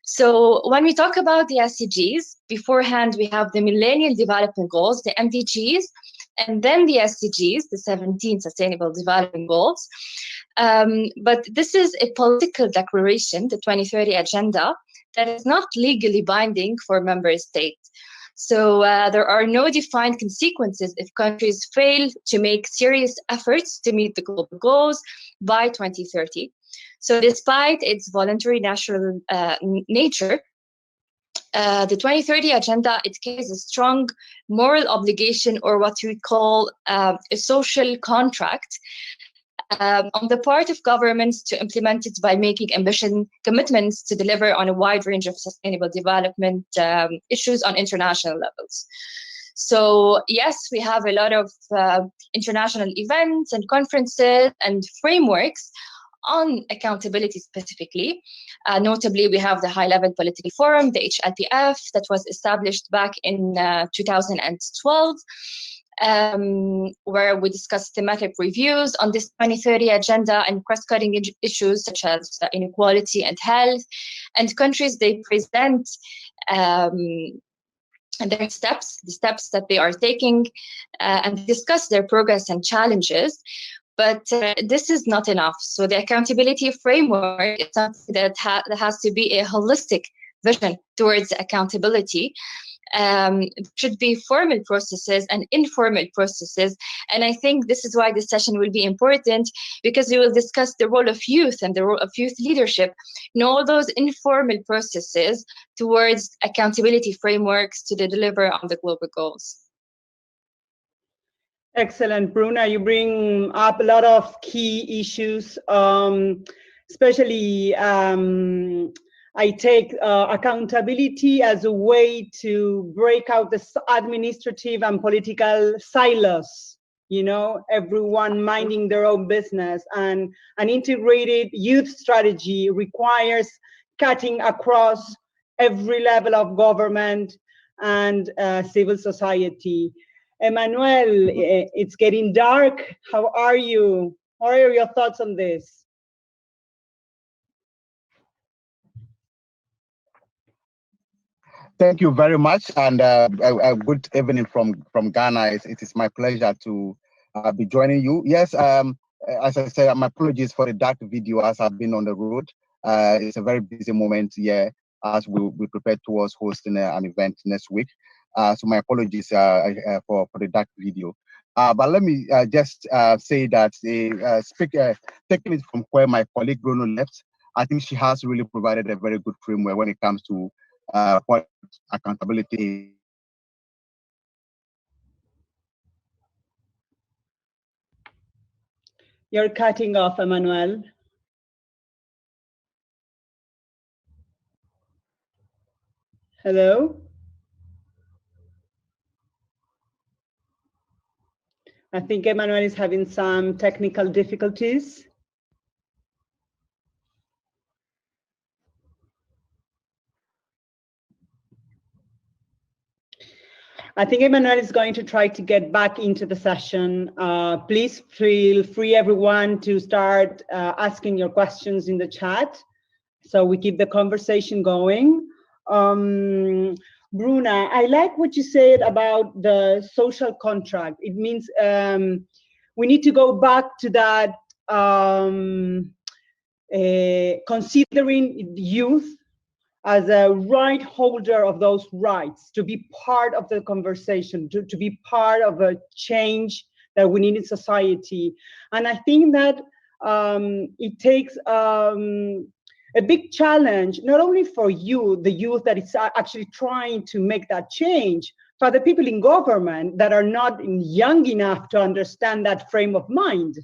So when we talk about the SDGs, beforehand we have the Millennium Development Goals, the MDGs, and then the SDGs, the 17 Sustainable Development Goals. But this is a political declaration, the 2030 Agenda, that is not legally binding for member states. So there are no defined consequences if countries fail to make serious efforts to meet the global goals by 2030. So despite its voluntary national nature, the 2030 Agenda, it carries a strong moral obligation, or what we call a social contract, on the part of governments to implement it by making ambitious commitments to deliver on a wide range of sustainable development issues on international levels. So yes, we have a lot of international events and conferences and frameworks on accountability specifically. Notably, we have the High-Level Political Forum, the HLPF, that was established back in 2012, where we discussed thematic reviews on this 2030 agenda and cross-cutting issues such as inequality and health. And countries, they present their steps, the steps that they are taking, and discuss their progress and challenges. But this is not enough. So the accountability framework is something that has to be a holistic vision towards accountability. Should be formal processes and informal processes. And I think this is why this session will be important, because we will discuss the role of youth and the role of youth leadership in all those informal processes towards accountability frameworks to deliver on the global goals. Excellent, Bruna. You bring up a lot of key issues, especially I take accountability as a way to break out the administrative and political silos, you know, everyone minding their own business. And an integrated youth strategy requires cutting across every level of government and civil society. Emmanuel, it's getting dark. How are you? What are your thoughts on this? Thank you very much, and a good evening from Ghana. It is my pleasure to be joining you. Yes, as I said, my apologies for the dark video as I've been on the road. It's a very busy moment here as we prepare towards hosting an event next week. So my apologies for the dark video. But let me just say that taking it from where my colleague Bruno left, I think she has really provided a very good framework when it comes to what accountability. You're cutting off, Emmanuel. Hello? I think Emmanuel is having some technical difficulties. I think Emmanuel is going to try to get back into the session. Please feel free, everyone, to start asking your questions in the chat so we keep the conversation going. Bruna, I like what you said about the social contract. It means we need to go back to that considering youth as a right holder of those rights, to be part of the conversation, to be part of a change that we need in society. And I think that it takes a big challenge, not only for you, the youth that is actually trying to make that change, but the people in government that are not young enough to understand that frame of mind.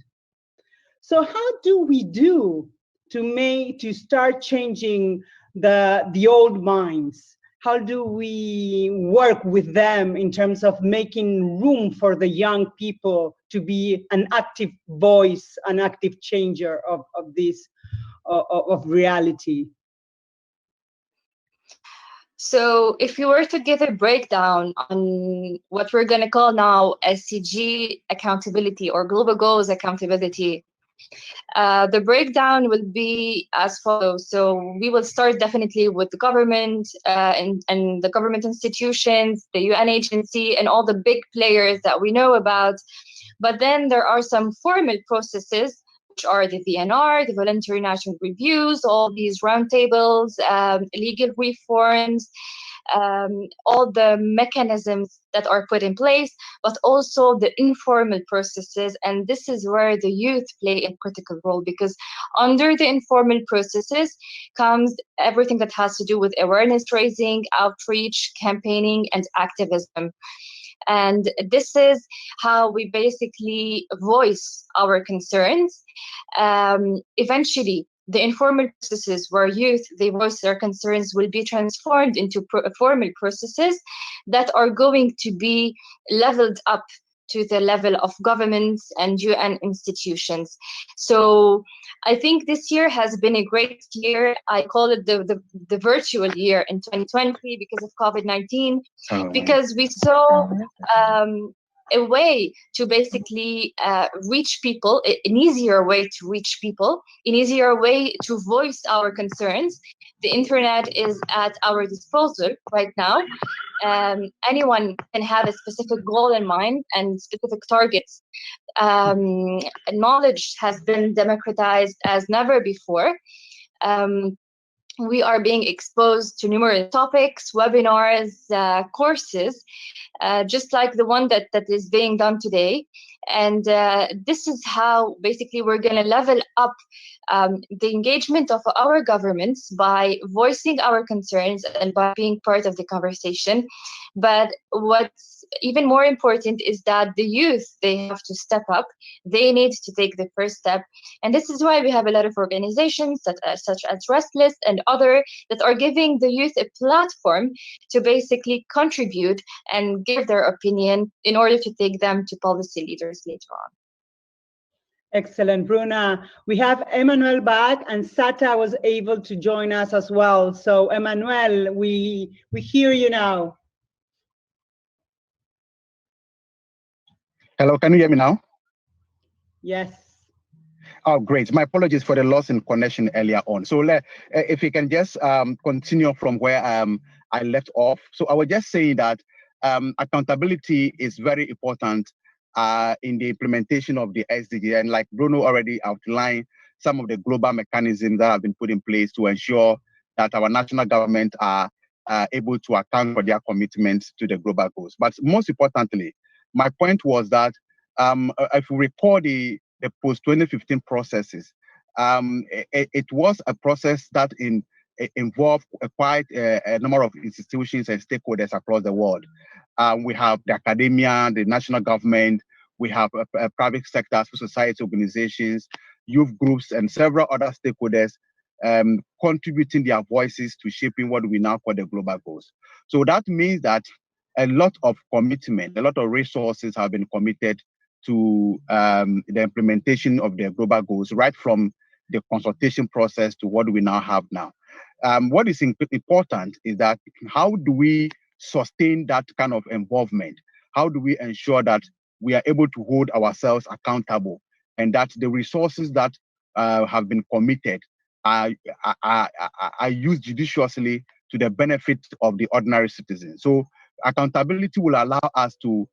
So how do we do to start changing the old minds? How do we work with them in terms of making room for the young people to be an active voice, an active changer of this, of reality? So if you were to give a breakdown on what we're going to call now SDG accountability or global goals accountability, the breakdown will be as follows. So we will start definitely with the government and the government institutions, the UN agency, and all the big players that we know about. But then there are some formal processes, which are the VNR, the voluntary national reviews, all these roundtables, legal reforms, all the mechanisms that are put in place, but also the informal processes. And this is where the youth play a critical role, because under the informal processes comes everything that has to do with awareness raising, outreach, campaigning, and activism. And this is how we basically voice our concerns. Eventually, the informal processes where youth, they voice their concerns, will be transformed into formal processes that are going to be leveled up to the level of governments and UN institutions. So I think this year has been a great year. I call it the virtual year in 2020 because of COVID-19, because we saw a way to basically reach people, an easier way to reach people, an easier way to voice our concerns. The internet is at our disposal right now. Anyone can have a specific goal in mind and specific targets. Knowledge has been democratized as never before. We are being exposed to numerous topics, webinars, courses, just like the one that is being done today. And this is how basically we're going to level up the engagement of our governments by voicing our concerns and by being part of the conversation. But what's even more important is that the youth, they have to step up. They need to take the first step. And this is why we have a lot of organizations such as Restless and other that are giving the youth a platform to basically contribute and give their opinion in order to take them to policy leaders later on. Excellent, Bruna. We have Emmanuel back, and Sata was able to join us as well. So Emmanuel, we hear you now. Hello, can you hear me now? Yes. Oh, great. My apologies for the loss in connection earlier on. So if you can just continue from where I left off. So I was just saying that accountability is very important in the implementation of the SDG. And like Bruno already outlined, some of the global mechanisms that have been put in place to ensure that our national government are able to account for their commitments to the global goals. But most importantly, my point was that if we recall the post-2015 processes, it was a process that involved quite a number of institutions and stakeholders across the world. We have the academia, the national government, we have private sector, society organizations, youth groups, and several other stakeholders contributing their voices to shaping what we now call the global goals. So that means that a lot of commitment, a lot of resources have been committed to the implementation of the global goals, right from the consultation process to what we now have now. What is important is that how do we sustain that kind of involvement? How do we ensure that we are able to hold ourselves accountable and that the resources that have been committed are used judiciously to the benefit of the ordinary citizen? So accountability will allow us to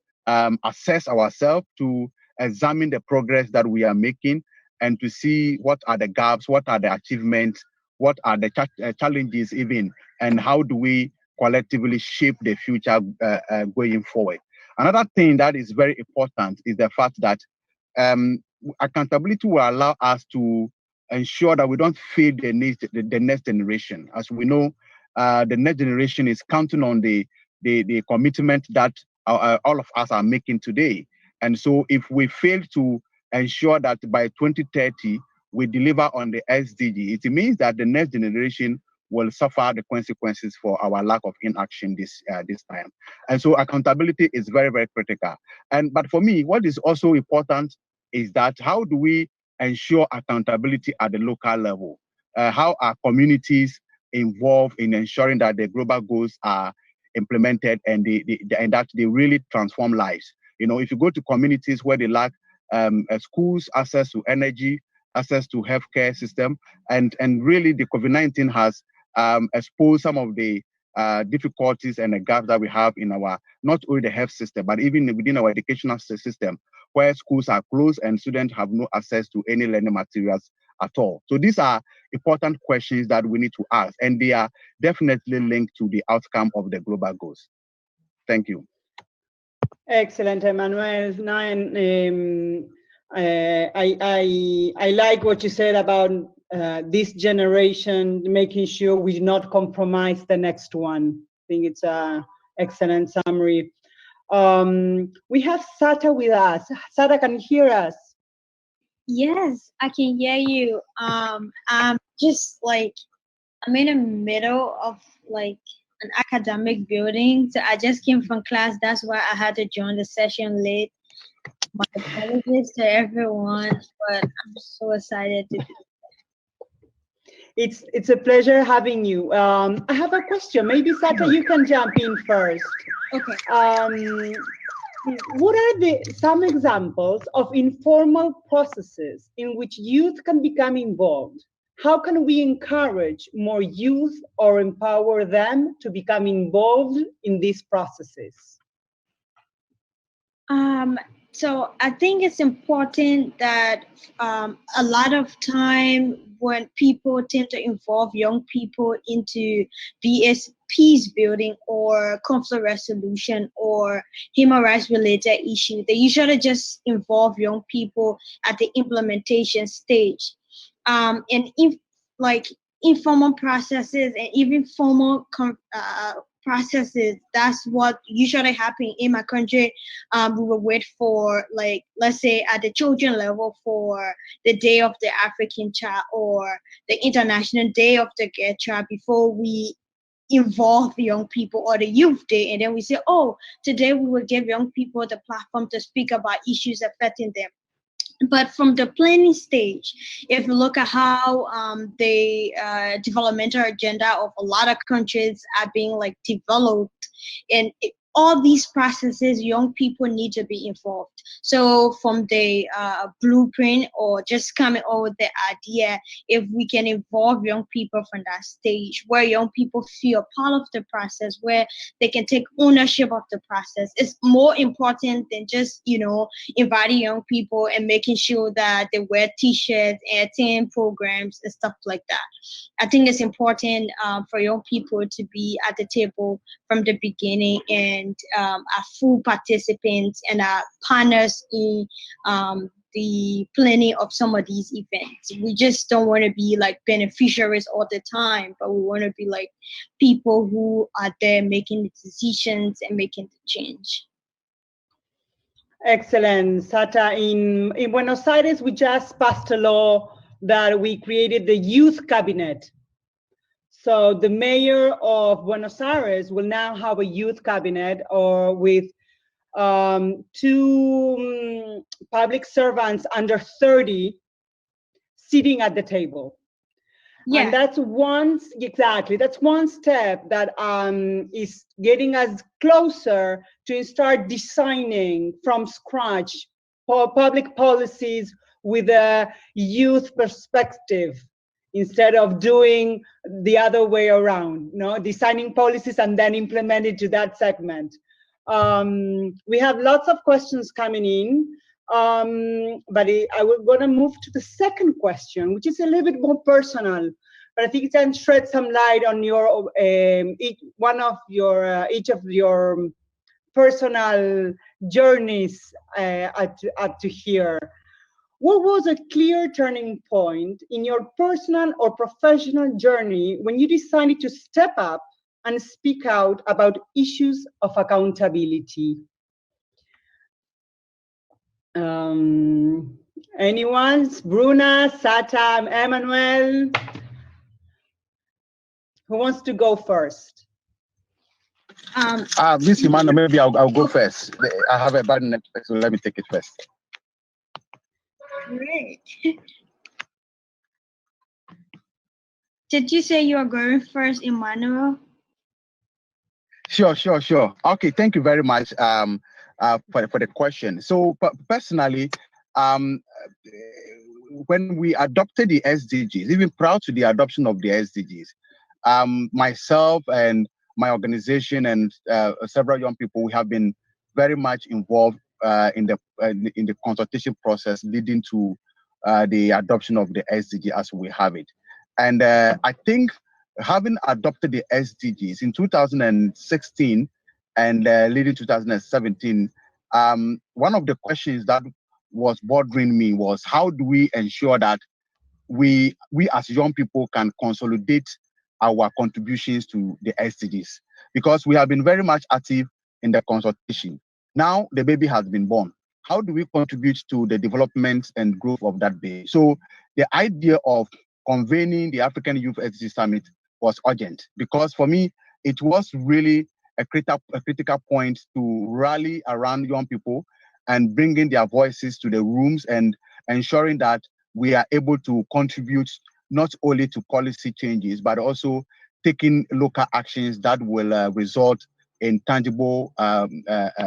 assess ourselves, to examine the progress that we are making, and to see what are the gaps, what are the achievements, what are the challenges even, and how do we collectively shape the future going forward. Another thing that is very important is the fact that accountability will allow us to ensure that we don't fail the next generation. As we know, the next generation is counting on the commitment that all of us are making today. And so if we fail to ensure that by 2030, we deliver on the SDG, it means that the next generation will suffer the consequences for our lack of inaction this time. And so accountability is very, very critical. But for me, what is also important is that how do we ensure accountability at the local level? How are communities involved in ensuring that the global goals are implemented and that they really transform lives? You know, if you go to communities where they lack schools, access to energy, access to healthcare system, and really the COVID-19 has exposed some of the difficulties and the gaps that we have in our, not only the health system, but even within our educational system, where schools are closed and students have no access to any learning materials at all. So these are important questions that we need to ask, and they are definitely linked to the outcome of the global goals. Thank you. Excellent, Emmanuel. I like what you said about this generation, making sure we do not compromise the next one. I think it's an excellent summary. We have Sata with us. Sata, can you hear us? Yes, I can hear you. I'm just like I'm in the middle of like an academic building, so I just came from class. That's why I had to join the session late. My apologies to everyone, but I'm so excited to be. It's a pleasure having you. I have a question. Maybe Sata, you can jump in first. Okay. What are some examples of informal processes in which youth can become involved? How can we encourage more youth or empower them to become involved in these processes? So I think it's important that a lot of time when people tend to involve young people into peace building or conflict resolution or human rights related issues, they usually just involve young people at the implementation stage. And if like informal processes and even formal processes, that's what usually happen in my country. We will wait for, like, let's say at the children level for the Day of the African Child or the International Day of the Gay Child before we involve young people, or the Youth Day, and then we say, oh, today we will give young people the platform to speak about issues affecting them. But from the planning stage, if you look at how the developmental agenda of a lot of countries are being like developed, and all these processes, young people need to be involved. So from the blueprint or just coming up with the idea, if we can involve young people from that stage where young people feel part of the process, where they can take ownership of the process, it's more important than just, inviting young people and making sure that they wear t-shirts and attend programs and stuff like that. I think it's important for young people to be at the table from the beginning and are full participants and are partners in the planning of some of these events. We just don't want to be like beneficiaries all the time, but we want to be like people who are there making the decisions and making the change. Excellent, Sata. In Buenos Aires, we just passed a law that we created the Youth Cabinet. So the mayor of Buenos Aires will now have a youth cabinet, or with two public servants under 30 sitting at the table. Yeah. And that's one step that is getting us closer to start designing from scratch public policies with a youth perspective, instead of doing the other way around, designing policies and then implement it to that segment. We have lots of questions coming in, but I will gonna move to the second question, which is a little bit more personal, but I think it can shed some light on your each of your personal journeys up to here. What was a clear turning point in your personal or professional journey when you decided to step up and speak out about issues of accountability? Anyone? Bruna, Sata, Emmanuel? Who wants to go first? Miss Emmanuel, maybe I'll go first. I have a bad network, so let me take it first. Great. Did you say you are going first, Emmanuel? Sure. Okay, thank you very much for the question. So personally, when we adopted the SDGs, even prior to the adoption of the SDGs, myself and my organization and several young people, we have been very much involved in the consultation process leading to the adoption of the SDG as we have it. And I think having adopted the SDGs in 2016 and leading 2017, one of the questions that was bothering me was, how do we ensure that we as young people can consolidate our contributions to the SDGs? Because we have been very much active in the consultation. Now the baby has been born. How do we contribute to the development and growth of that baby? So the idea of convening the African Youth SDG Summit was urgent, because for me, it was really a critical point to rally around young people and bringing their voices to the rooms and ensuring that we are able to contribute not only to policy changes, but also taking local actions that will result in tangible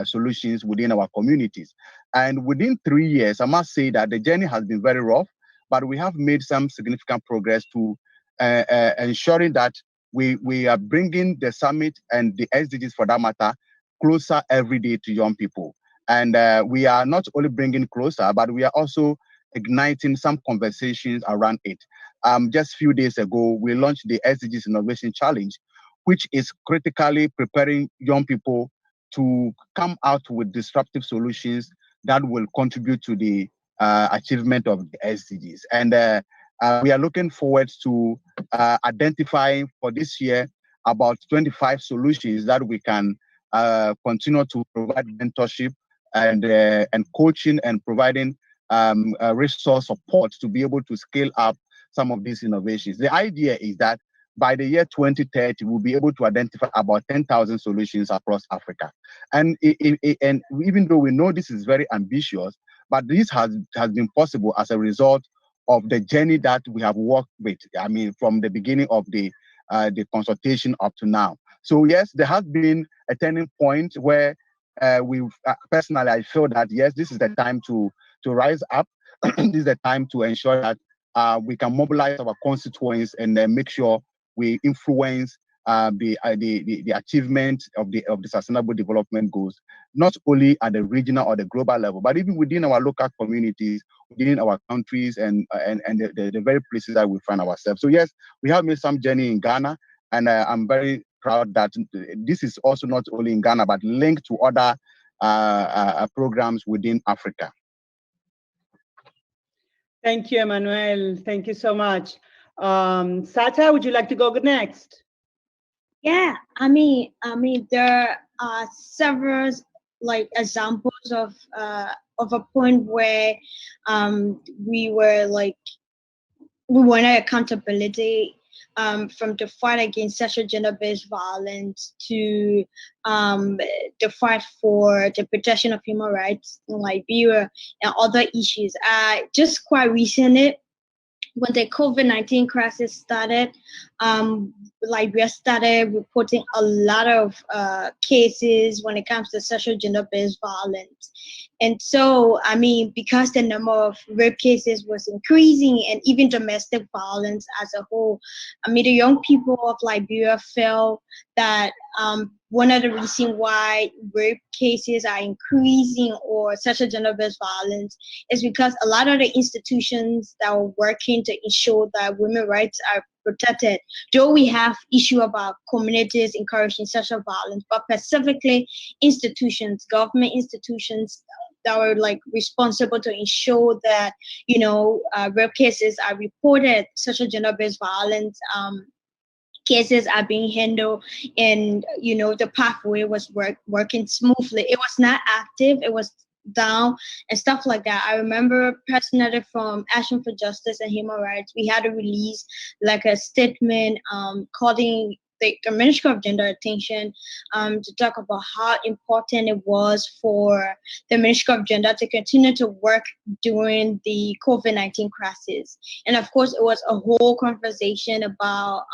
solutions within our communities. And within 3 years, I must say that the journey has been very rough, but we have made some significant progress to ensuring that we are bringing the summit and the SDGs, for that matter, closer every day to young people. And we are not only bringing closer, but we are also igniting some conversations around it. Just a few days ago, we launched the SDGs Innovation Challenge, which is critically preparing young people to come out with disruptive solutions that will contribute to the achievement of the SDGs. And we are looking forward to identifying for this year about 25 solutions that we can continue to provide mentorship and coaching and providing resource support to be able to scale up some of these innovations. The idea is that by the year 2030, we'll be able to identify about 10,000 solutions across Africa. And even though we know this is very ambitious, but this has been possible as a result of the journey that we have worked with. I mean, from the beginning of the consultation up to now. So yes, there has been a turning point where we've personally, I feel that yes, this is the time to rise up. This is the time to ensure that we can mobilize our constituents and make sure we influence the achievement of the sustainable development goals, not only at the regional or the global level, but even within our local communities, within our countries, and the very places that we find ourselves. So yes, we have made some journey in Ghana, and I'm very proud that this is also not only in Ghana, but linked to other programs within Africa. Thank you, Emmanuel. Thank you so much. Sata, would you like to go next? Yeah, I mean, there are several like examples of a point where we wanted accountability, from the fight against sexual gender-based violence to the fight for the protection of human rights in Liberia and other issues. Just quite recently, when the COVID-19 crisis started, Liberia started reporting a lot of cases when it comes to sexual gender-based violence. And so, I mean, because the number of rape cases was increasing and even domestic violence as a whole, I mean, the young people of Liberia felt that one of the reasons why rape cases are increasing or sexual gender-based violence is because a lot of the institutions that are working to ensure that women's rights are protected, though we have issue about communities encouraging sexual violence, but specifically institutions, government institutions that were like responsible to ensure that, you know, rape cases are reported, sexual gender-based violence cases are being handled, and you know the pathway was working smoothly. It was not active, it was down and stuff like that. I remember personally from Action for Justice and Human Rights, we had to release like a statement calling the Ministry of Gender attention to talk about how important it was for the Ministry of Gender to continue to work during the COVID-19 crisis. And of course, it was a whole conversation about,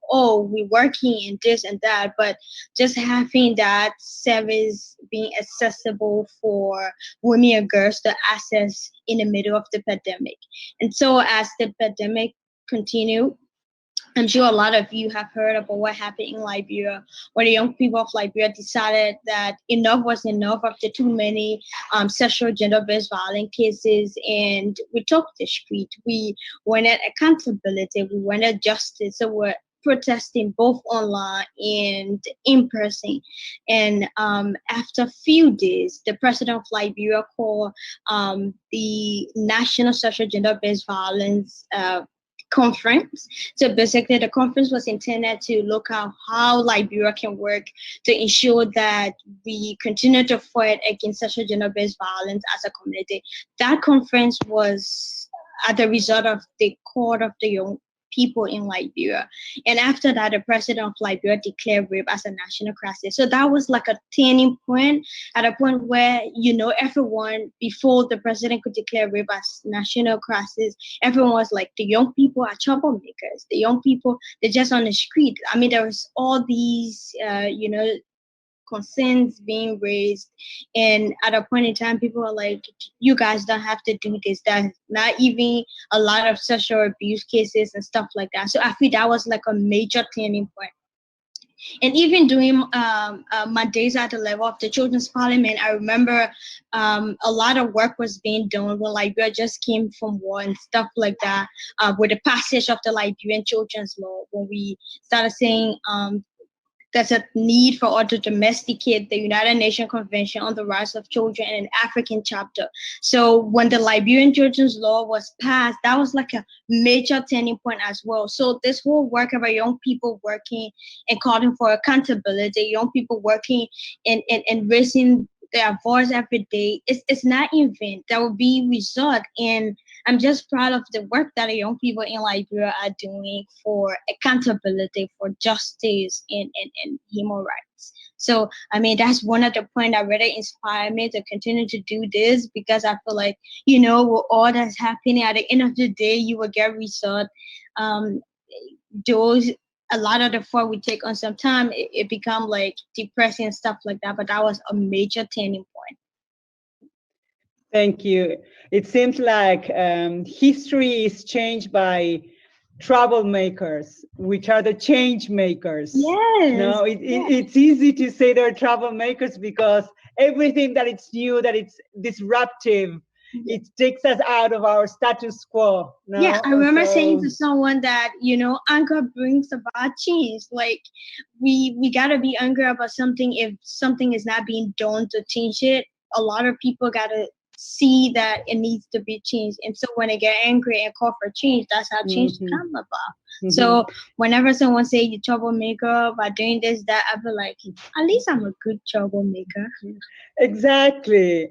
oh, we're working and this and that, but just having that service being accessible for women and girls to access in the middle of the pandemic. And so as the pandemic continued, I'm sure a lot of you have heard about what happened in Liberia, where the young people of Liberia decided that enough was enough after too many sexual gender-based violence cases, and we took the street. We wanted accountability, we wanted justice, so we're protesting both online and in person. And after a few days, the president of Liberia called the National Sexual Gender-Based Violence conference. So basically, the conference was intended to look at how Liberia can work to ensure that we continue to fight against sexual gender-based violence as a community. That conference was as a result of the Court of the Young People in Liberia. And after that, the president of Liberia declared rape as a national crisis. So that was like a turning point, at a point where, you know, everyone, before the president could declare rape as national crisis, everyone was like, the young people are troublemakers. The young people, they're just on the street. I mean, there was all these, you know, concerns being raised, and at a point in time people are like, you guys don't have to do this. There's not even a lot of sexual abuse cases and stuff like that. So I feel that was like a major turning point. And even during my days at the level of the Children's Parliament, I remember a lot of work was being done when Liberia just came from war and stuff like that, with the passage of the Liberian Children's Law, when we started saying there's a need for us to domesticate the United Nations Convention on the Rights of Children in an African chapter. So when the Liberian Children's Law was passed, that was like a major turning point as well. So this whole work about young people working and calling for accountability, young people working and raising their voice every day, it's not in vain. There will be result, and I'm just proud of the work that the young people in Liberia are doing for accountability, for justice, and human rights. So, I mean, that's one of the points that really inspired me to continue to do this, because I feel like, you know, with all that's happening, at the end of the day, you will get result. A lot of the effort we take on some time, it become like depressing and stuff like that. But that was a major turning point. Thank you. It seems like history is changed by troublemakers, which are the change makers. Yes. No, it's easy to say they're troublemakers because everything that it's new, that it's disruptive, it takes us out of our status quo. No? Yeah, I remember saying to someone that, you know, anger brings about change. Like, we gotta be angry about something. If something is not being done to change it, a lot of people gotta see that it needs to be changed. And so when they get angry and call for change, that's how change comes about. So whenever someone say you troublemaker by doing this, that, I feel like, at least I'm a good troublemaker. Exactly.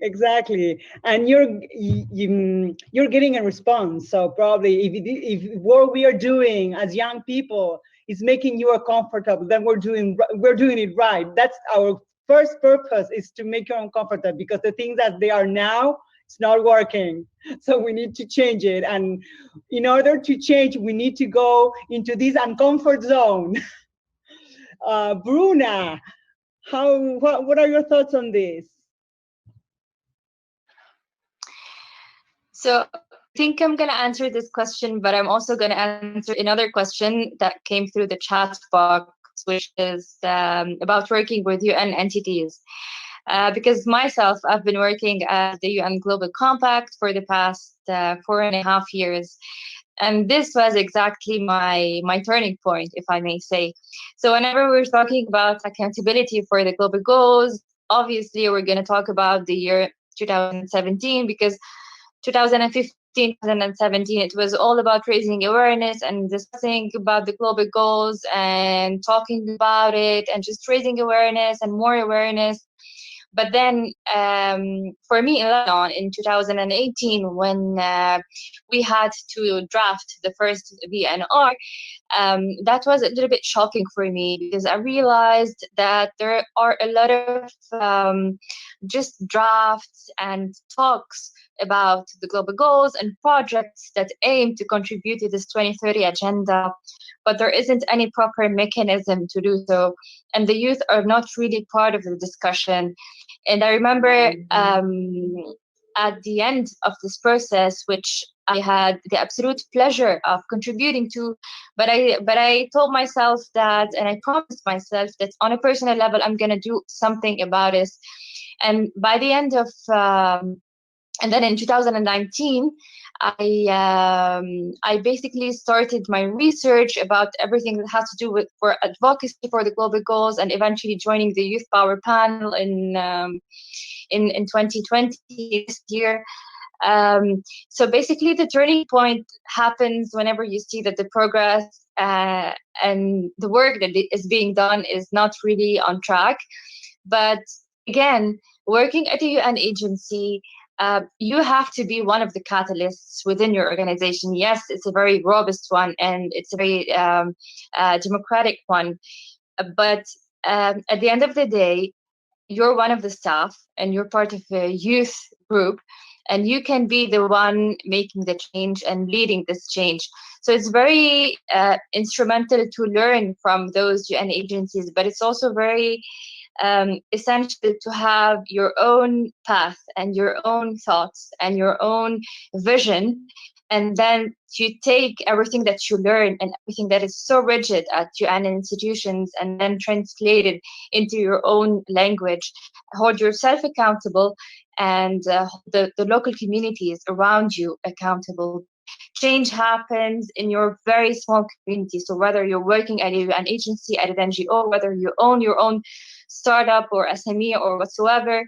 And you're getting a response. So probably if what we are doing as young people is making you uncomfortable, then we're doing it right. That's our first purpose, is to make you uncomfortable, because the things as they are now, it's not working. So we need to change it. And in order to change, we need to go into this uncomfort zone. Bruna, what are your thoughts on this? So I think I'm going to answer this question, but I'm also going to answer another question that came through the chat box, which is about working with UN entities. Because myself, I've been working at the UN Global Compact for the past 4.5 years. And this was exactly my turning point, if I may say. So whenever we're talking about accountability for the global goals, obviously we're going to talk about the year 2017, because 2015, 2017, it was all about raising awareness and discussing about the global goals and talking about it and just raising awareness and more awareness. But then for me in Lebanon in 2018, when we had to draft the first VNR, that was a little bit shocking for me, because I realized that there are a lot of just drafts and talks about the global goals and projects that aim to contribute to this 2030 agenda, but there isn't any proper mechanism to do so, and the youth are not really part of the discussion. And I remember at the end of this process, which I had the absolute pleasure of contributing to, but I told myself that, and I promised myself that on a personal level, I'm going to do something about it. And by the end of and then in 2019, I basically started my research about everything that has to do with for advocacy for the global goals, and eventually joining the Youth Power Panel in 2020 this year. So basically, the turning point happens whenever you see that the progress and the work that is being done is not really on track. But again, working at a UN agency, you have to be one of the catalysts within your organization. Yes, it's a very robust one and it's a very democratic one. But at the end of the day, you're one of the staff and you're part of a youth group, and you can be the one making the change and leading this change. So it's very instrumental to learn from those UN agencies, but it's also very essential to have your own path and your own thoughts and your own vision, and then to take everything that you learn and everything that is so rigid at UN institutions and then translate it into your own language, hold yourself accountable, and the local communities around you accountable. Change happens in your very small community. So whether you're working at an agency, at an NGO, whether you own your own startup or SME or whatsoever,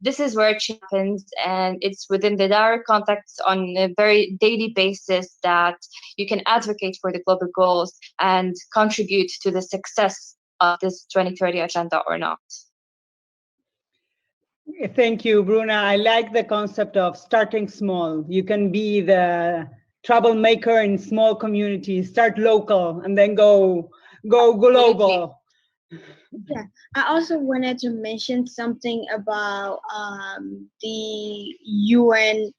this is where it happens, and it's within the direct context on a very daily basis that you can advocate for the global goals and contribute to the success of this 2030 agenda or not. Thank you, Bruna. I like the concept of starting small. You can be the troublemaker in small communities, start local, and then go global. Yeah, I also wanted to mention something about the UN,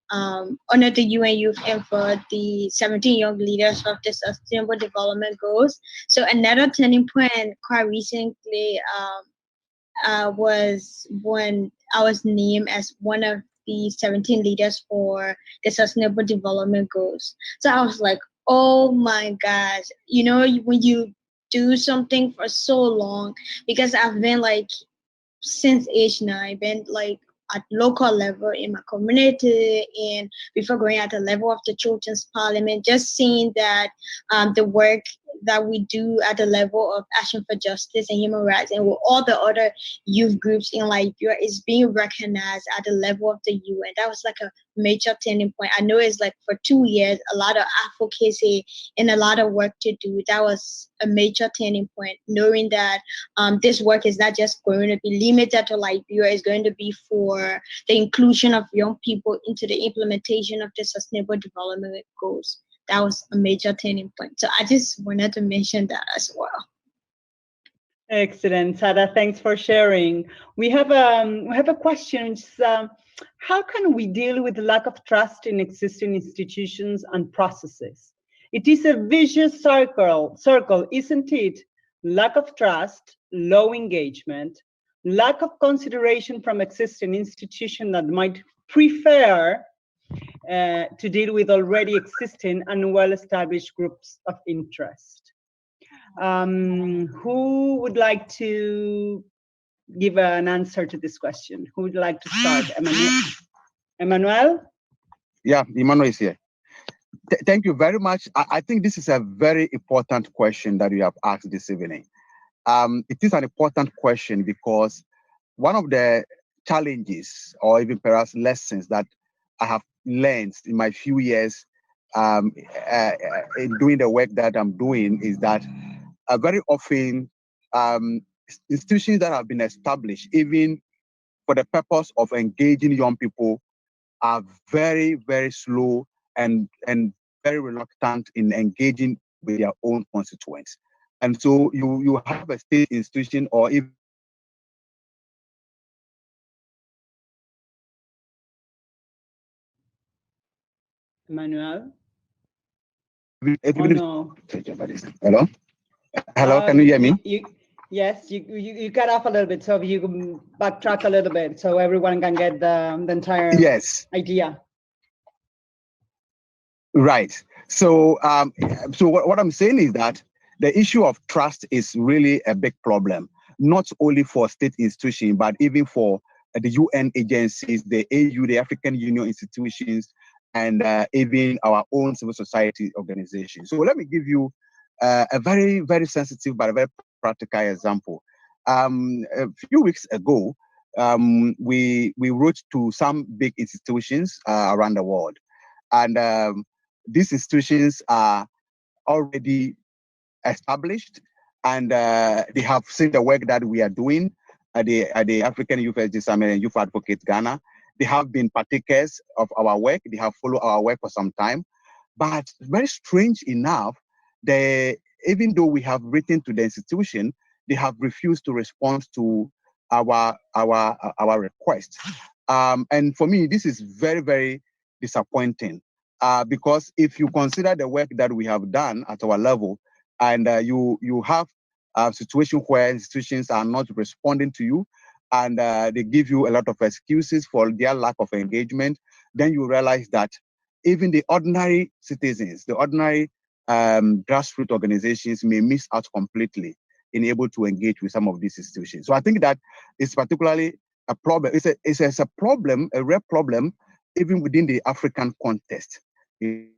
under the UN Youth Effort, the 17 young leaders of the Sustainable Development Goals. So another turning point quite recently was when I was named as one of the 17 leaders for the Sustainable Development Goals. So I was like, oh my gosh, you know, when you do something for so long, because I've been like, since age 9, been like at local level in my community, and before going at the level of the children's parliament, just seeing that the work that we do at the level of Action for Justice and Human Rights and with all the other youth groups in Liberia is being recognized at the level of the UN. That was like a major turning point. I know it's like for 2 years, a lot of advocacy and a lot of work to do. That was a major turning point, knowing that this work is not just going to be limited to Liberia, it's going to be for the inclusion of young people into the implementation of the Sustainable Development Goals. That was a major turning point. So I just wanted to mention that as well. Excellent, Sada. Thanks for sharing. We have a question. How can we deal with the lack of trust in existing institutions and processes? It is a vicious circle, isn't it? Lack of trust, low engagement, lack of consideration from existing institutions that might prefer to deal with already existing and well-established groups of interest. Who would like to give an answer to this question? Who would like to start? Emmanuel? Yeah, Emmanuel is here. Thank you very much. I think this is a very important question that you have asked this evening. It is an important question because one of the challenges or even perhaps lessons that I have learned in my few years in doing the work that I'm doing is that very often institutions that have been established, even for the purpose of engaging young people, are very, very slow and very reluctant in engaging with their own constituents. And so you have a state institution or even Emmanuel? No. Hello? Hello, can you hear me? Yes, you cut off a little bit, so if you can backtrack a little bit so everyone can get the entire idea. Right. So, so what I'm saying is that the issue of trust is really a big problem, not only for state institutions, but even for the UN agencies, the AU, the African Union institutions, and even our own civil society organizations. So let me give you a very, very sensitive but a very practical example. A few weeks ago, we wrote to some big institutions around the world, and these institutions are already established, and they have seen the work that we are doing at the African Youth Education Summit and Youth Advocate Ghana. They have been partakers of our work. They have followed our work for some time. But very strange enough, even though we have written to the institution, they have refused to respond to our requests. And for me, this is very, very disappointing, because if you consider the work that we have done at our level, and you have a situation where institutions are not responding to you, and they give you a lot of excuses for their lack of engagement, then you realize that even the ordinary citizens, the ordinary grassroots organizations may miss out completely in able to engage with some of these institutions. So I think that it's particularly a problem. It's a problem, a rare problem, even within the African context. You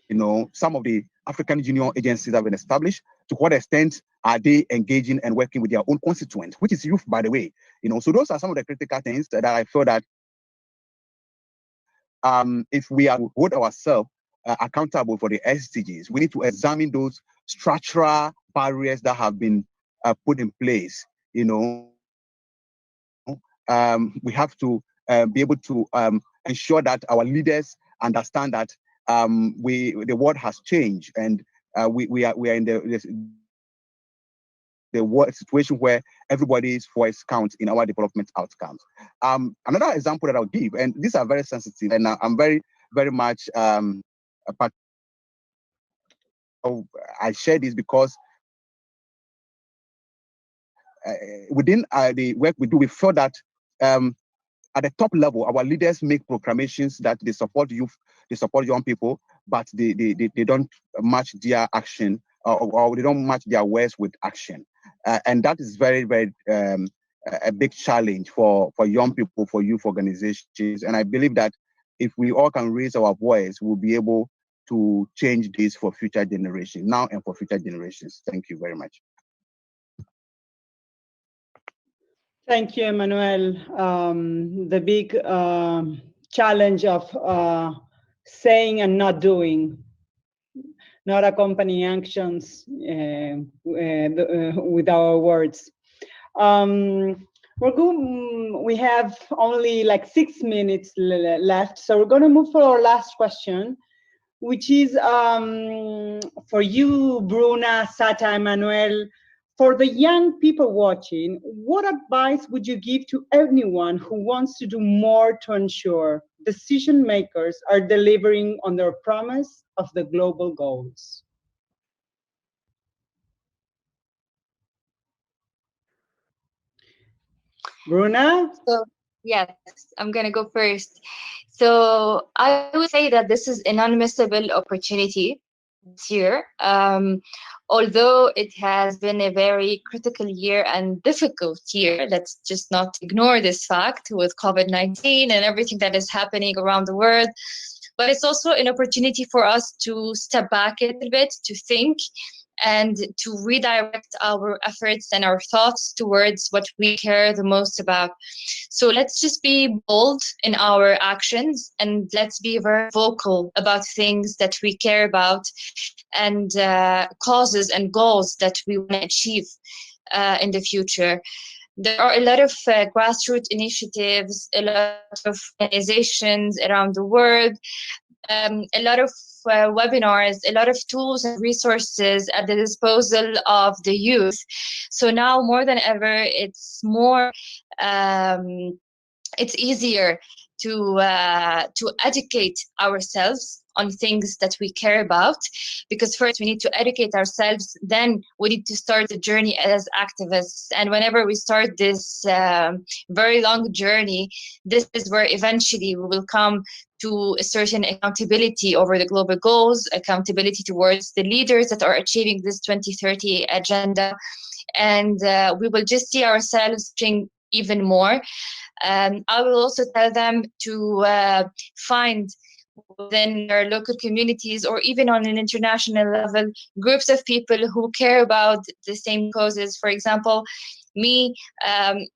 know, some of the African Union agencies have been established. To what extent are they engaging and working with their own constituents, which is youth, by the way? You know, so those are some of the critical things that I feel that if we are to hold ourselves accountable for the SDGs, we need to examine those structural barriers that have been put in place. You know, we have to be able to ensure that our leaders understand that the world has changed, and we are in the world situation where everybody's voice counts in our development outcomes. Another example that I'll give, and these are very sensitive, and I'm very, very much I share this because within the work we do, we feel that at the top level, our leaders make proclamations that they support youth, they support young people, but they don't match their action, or they don't match their words with action. And that is very, very a big challenge for young people, for youth organizations. And I believe that if we all can raise our voice, we'll be able to change this for future generations, now and for future generations. Thank you very much. Thank you, Emmanuel. The big challenge of saying and not doing, not accompanying actions with our words. We have only like 6 minutes left, so we're going to move for our last question, which is for you, Bruna, Sata, Emmanuel. For the young people watching, what advice would you give to anyone who wants to do more to ensure decision makers are delivering on their promise of the global goals? Bruna? So, yes, I'm going to go first. So I would say that this is an unmissable opportunity this year. Although it has been a very critical year and difficult year, let's just not ignore this fact with COVID-19 and everything that is happening around the world. But it's also an opportunity for us to step back a little bit, to think, and to redirect our efforts and our thoughts towards what we care the most about. So let's just be bold in our actions, and let's be very vocal about things that we care about, and causes and goals that we want to achieve in the future. There are a lot of grassroots initiatives, a lot of organizations around the world, a lot of webinars, a lot of tools and resources at the disposal of the youth. So now more than ever, it's easier to educate ourselves on things that we care about, because first we need to educate ourselves, then we need to start the journey as activists. And whenever we start this very long journey, this is where eventually we will come to a certain accountability over the global goals, accountability towards the leaders that are achieving this 2030 agenda, and we will just see ourselves doing even more. I will also tell them to find within their local communities, or even on an international level, groups of people who care about the same causes. For example, me,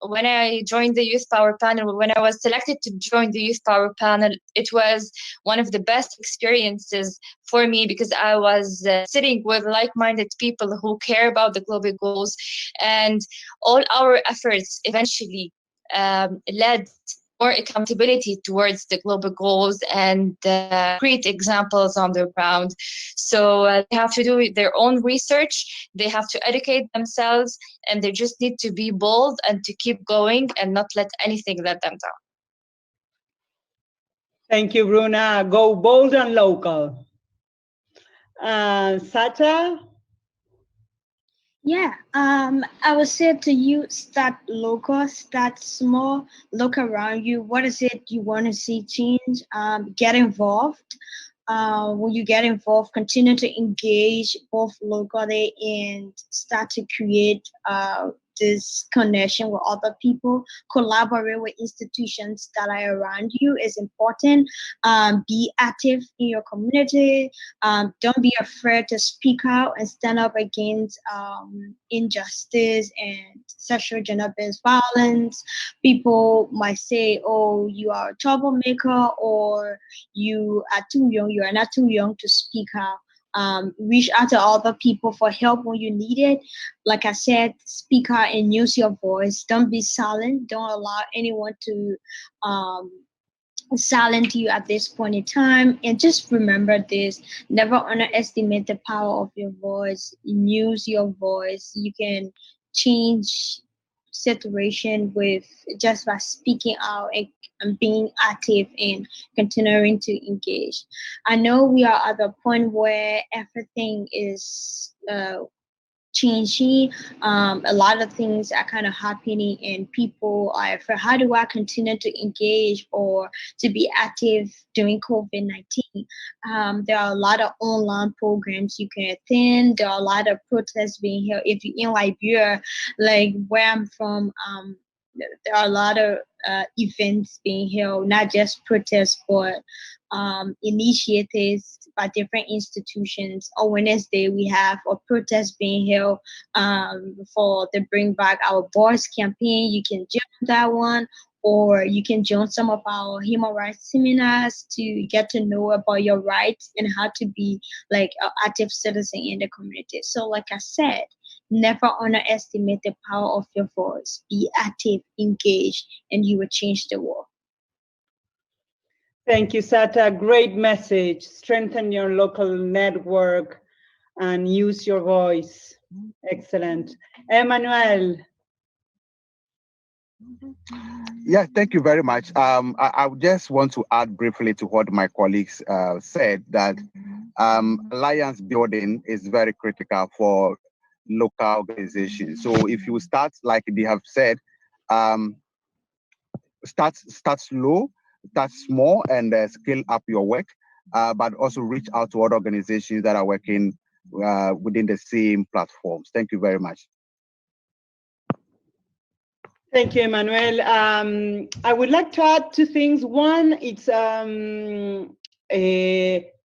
when I joined the Youth Power Panel, when I was selected to join the Youth Power Panel, it was one of the best experiences for me because I was sitting with like-minded people who care about the global goals, and all our efforts eventually led more accountability towards the global goals and create examples on the ground. So they have to do their own research, they have to educate themselves, and they just need to be bold and to keep going and not let anything let them down. Thank you, Bruna. Go bold and local. Sata? Yeah, I would say to you, start local, start small, look around you. What is it you want to see change? Get involved. When you get involved, continue to engage both locally and start to create this connection with other people. Collaborate with institutions that are around you is important. Be active in your community. Don't be afraid to speak out and stand up against injustice and sexual gender-based violence. People might say, oh, you are a troublemaker, or you are too young. You are not too young to speak out. Reach out to other people for help when you need it. Like I said, speak out and use your voice. Don't be silent. Don't allow anyone to silent you at this point in time. And just remember this: never underestimate the power of your voice. Use your voice. You can change situation with just by speaking out and being active and continuing to engage. I know we are at the point where everything is changing. A lot of things are kind of happening, and people are afraid, how do I continue to engage or to be active during COVID-19? There are a lot of online programs you can attend. There are a lot of protests being held. If you're in Liberia, like where I'm from, there are a lot of events being held, not just protests, but initiatives by different institutions. On Wednesday, we have a protest being held for the Bring Back Our Boys campaign. You can join that one, or you can join some of our human rights seminars to get to know about your rights and how to be like an active citizen in the community. So like I said, never underestimate the power of your voice. Be active, engaged, and you will change the world. Thank you, Sata. Great message. Strengthen your local network and use your voice. Excellent. Emmanuel. Yeah, thank you very much. I just want to add briefly to what my colleagues said, that alliance building is very critical for local organizations. So if you start, like they have said, start slow, start small, and scale up your work, but also reach out to other organizations that are working within the same platforms. Thank you very much. Thank you, Emmanuel. I would like to add two things. One, it's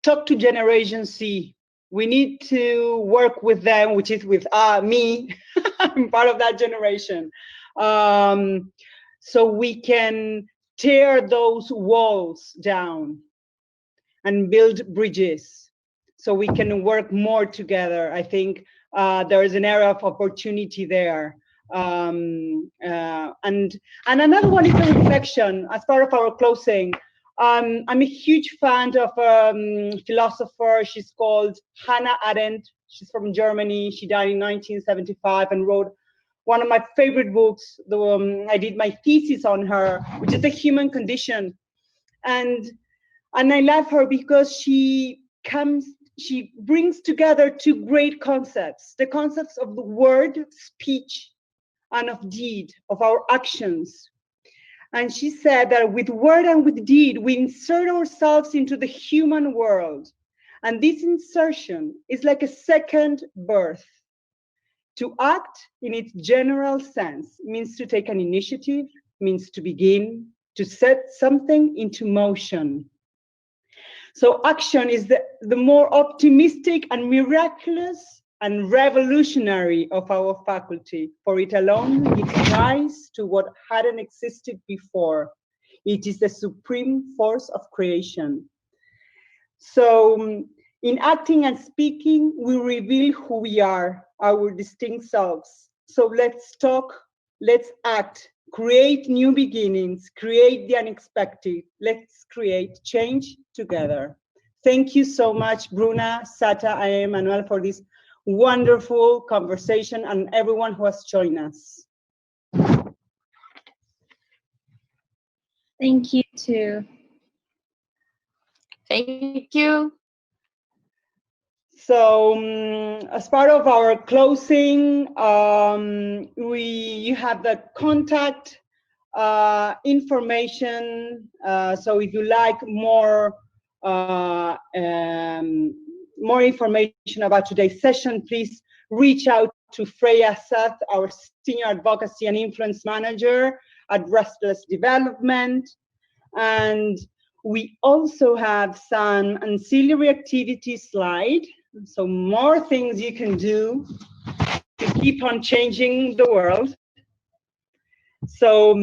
talk to Generation C. We need to work with them, which is with me. I'm part of that generation. So we can tear those walls down and build bridges so we can work more together. I think there is an area of opportunity there. And another one is a reflection as part of our closing. I'm a huge fan of a philosopher. She's called Hannah Arendt. She's from Germany. She died in 1975 and wrote one of my favorite books. I did my thesis on her, which is The Human Condition. And I love her because she brings together two great concepts: the concepts of the word, speech, and of deed, of our actions. And she said that with word and with deed, we insert ourselves into the human world. And this insertion is like a second birth. To act in its general sense means to take an initiative, means to begin, to set something into motion. So action is the more optimistic and miraculous and revolutionary of our faculty, for it alone gives rise to what hadn't existed before. It is the supreme force of creation. So in acting and speaking, we reveal who we are, our distinct selves. So let's talk, let's act, create new beginnings, create the unexpected. Let's create change together. Thank you so much, Bruna, Sata, and Emmanuel, for this wonderful conversation, and everyone who has joined us. Thank you too. Thank you. So as part of our closing, you have the contact information. So if you like more information about today's session, please reach out to Freya Seth, our Senior Advocacy and Influence Manager at Restless Development. And we also have some ancillary activity slide. So more things you can do to keep on changing the world. So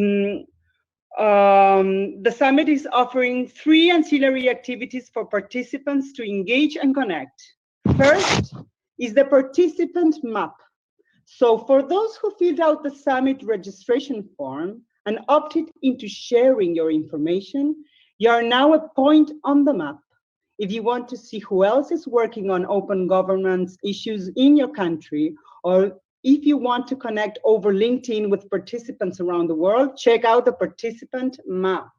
the summit is offering 3 ancillary activities for participants to engage and connect. First is the participant map. So for those who filled out the summit registration form and opted into sharing your information, you are now a point on the map. If you want to see who else is working on open governance issues in your country, or if you want to connect over LinkedIn with participants around the world, check out the participant map.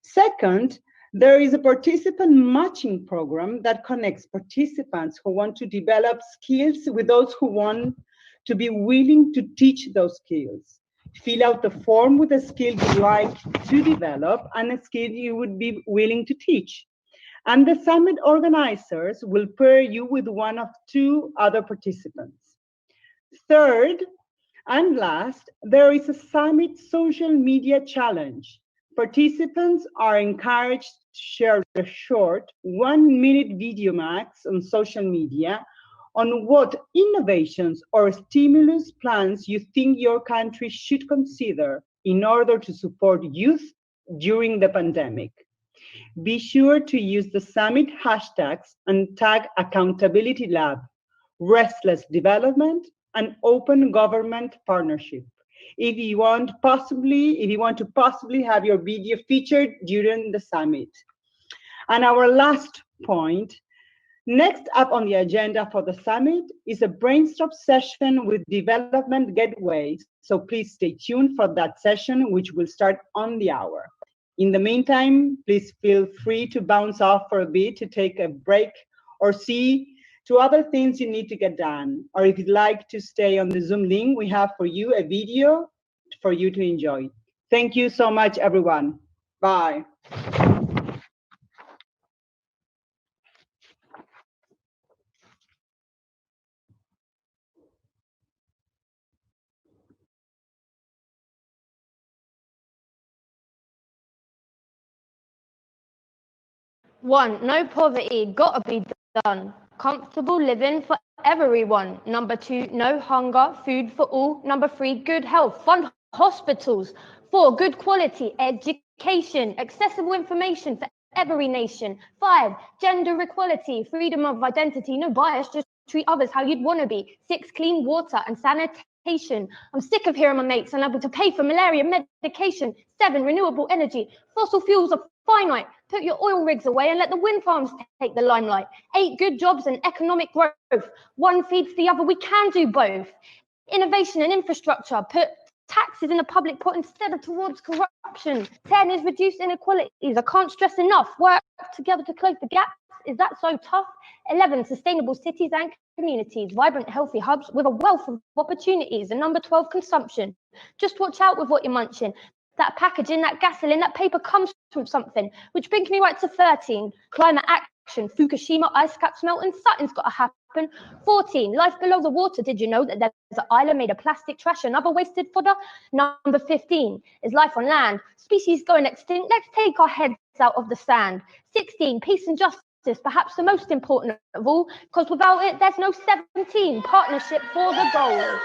Second, there is a participant matching program that connects participants who want to develop skills with those who want to be willing to teach those skills. Fill out the form with a skill you like to develop and a skill you would be willing to teach. And the summit organizers will pair you with one of 2 other participants. Third and last, there is a summit social media challenge. Participants are encouraged to share a short 1-minute video max on social media on what innovations or stimulus plans you think your country should consider in order to support youth during the pandemic. Be sure to use the summit hashtags and tag Accountability Lab, Restless Development, and Open Government Partnership. If you want to possibly have your video featured during the summit. And our last point, next up on the agenda for the summit is a brainstorm session with Development Gateway. So please stay tuned for that session, which will start on the hour. In the meantime, please feel free to bounce off for a bit to take a break or see to other things you need to get done. Or if you'd like to stay on the Zoom link, we have for you a video for you to enjoy. Thank you so much, everyone. Bye. One, no poverty, gotta be done. Comfortable living for everyone. Number 2, no hunger, food for all. Number 3, good health, fund hospitals. 4, good quality education, accessible information for every nation. 5, gender equality, freedom of identity, no bias, just treat others how you'd want to be. 6, clean water and sanitation. I'm sick of hearing my mates unable to pay for malaria medication. 7, renewable energy. Fossil fuels are finite. Put your oil rigs away and let the wind farms take the limelight. 8, good jobs and economic growth. One feeds the other. We can do both. Innovation and infrastructure. Put taxes in the public pot instead of towards corruption. 10 is reduce inequalities. I can't stress enough. Work together to close the gaps. Is that so tough? 11, sustainable cities and communities. Vibrant, healthy hubs with a wealth of opportunities. And number 12, consumption. Just watch out with what you're munching. That packaging, that gasoline, that paper comes from something, which brings me right to 13, climate action, Fukushima, ice caps melting, something's got to happen. 14, life below the water. Did you know that there's an island made of plastic trash and other wasted fodder? Number 15 is life on land, species going extinct. Let's take our heads out of the sand. 16, peace and justice, perhaps the most important of all, because without it, there's no 17, partnership for the goals.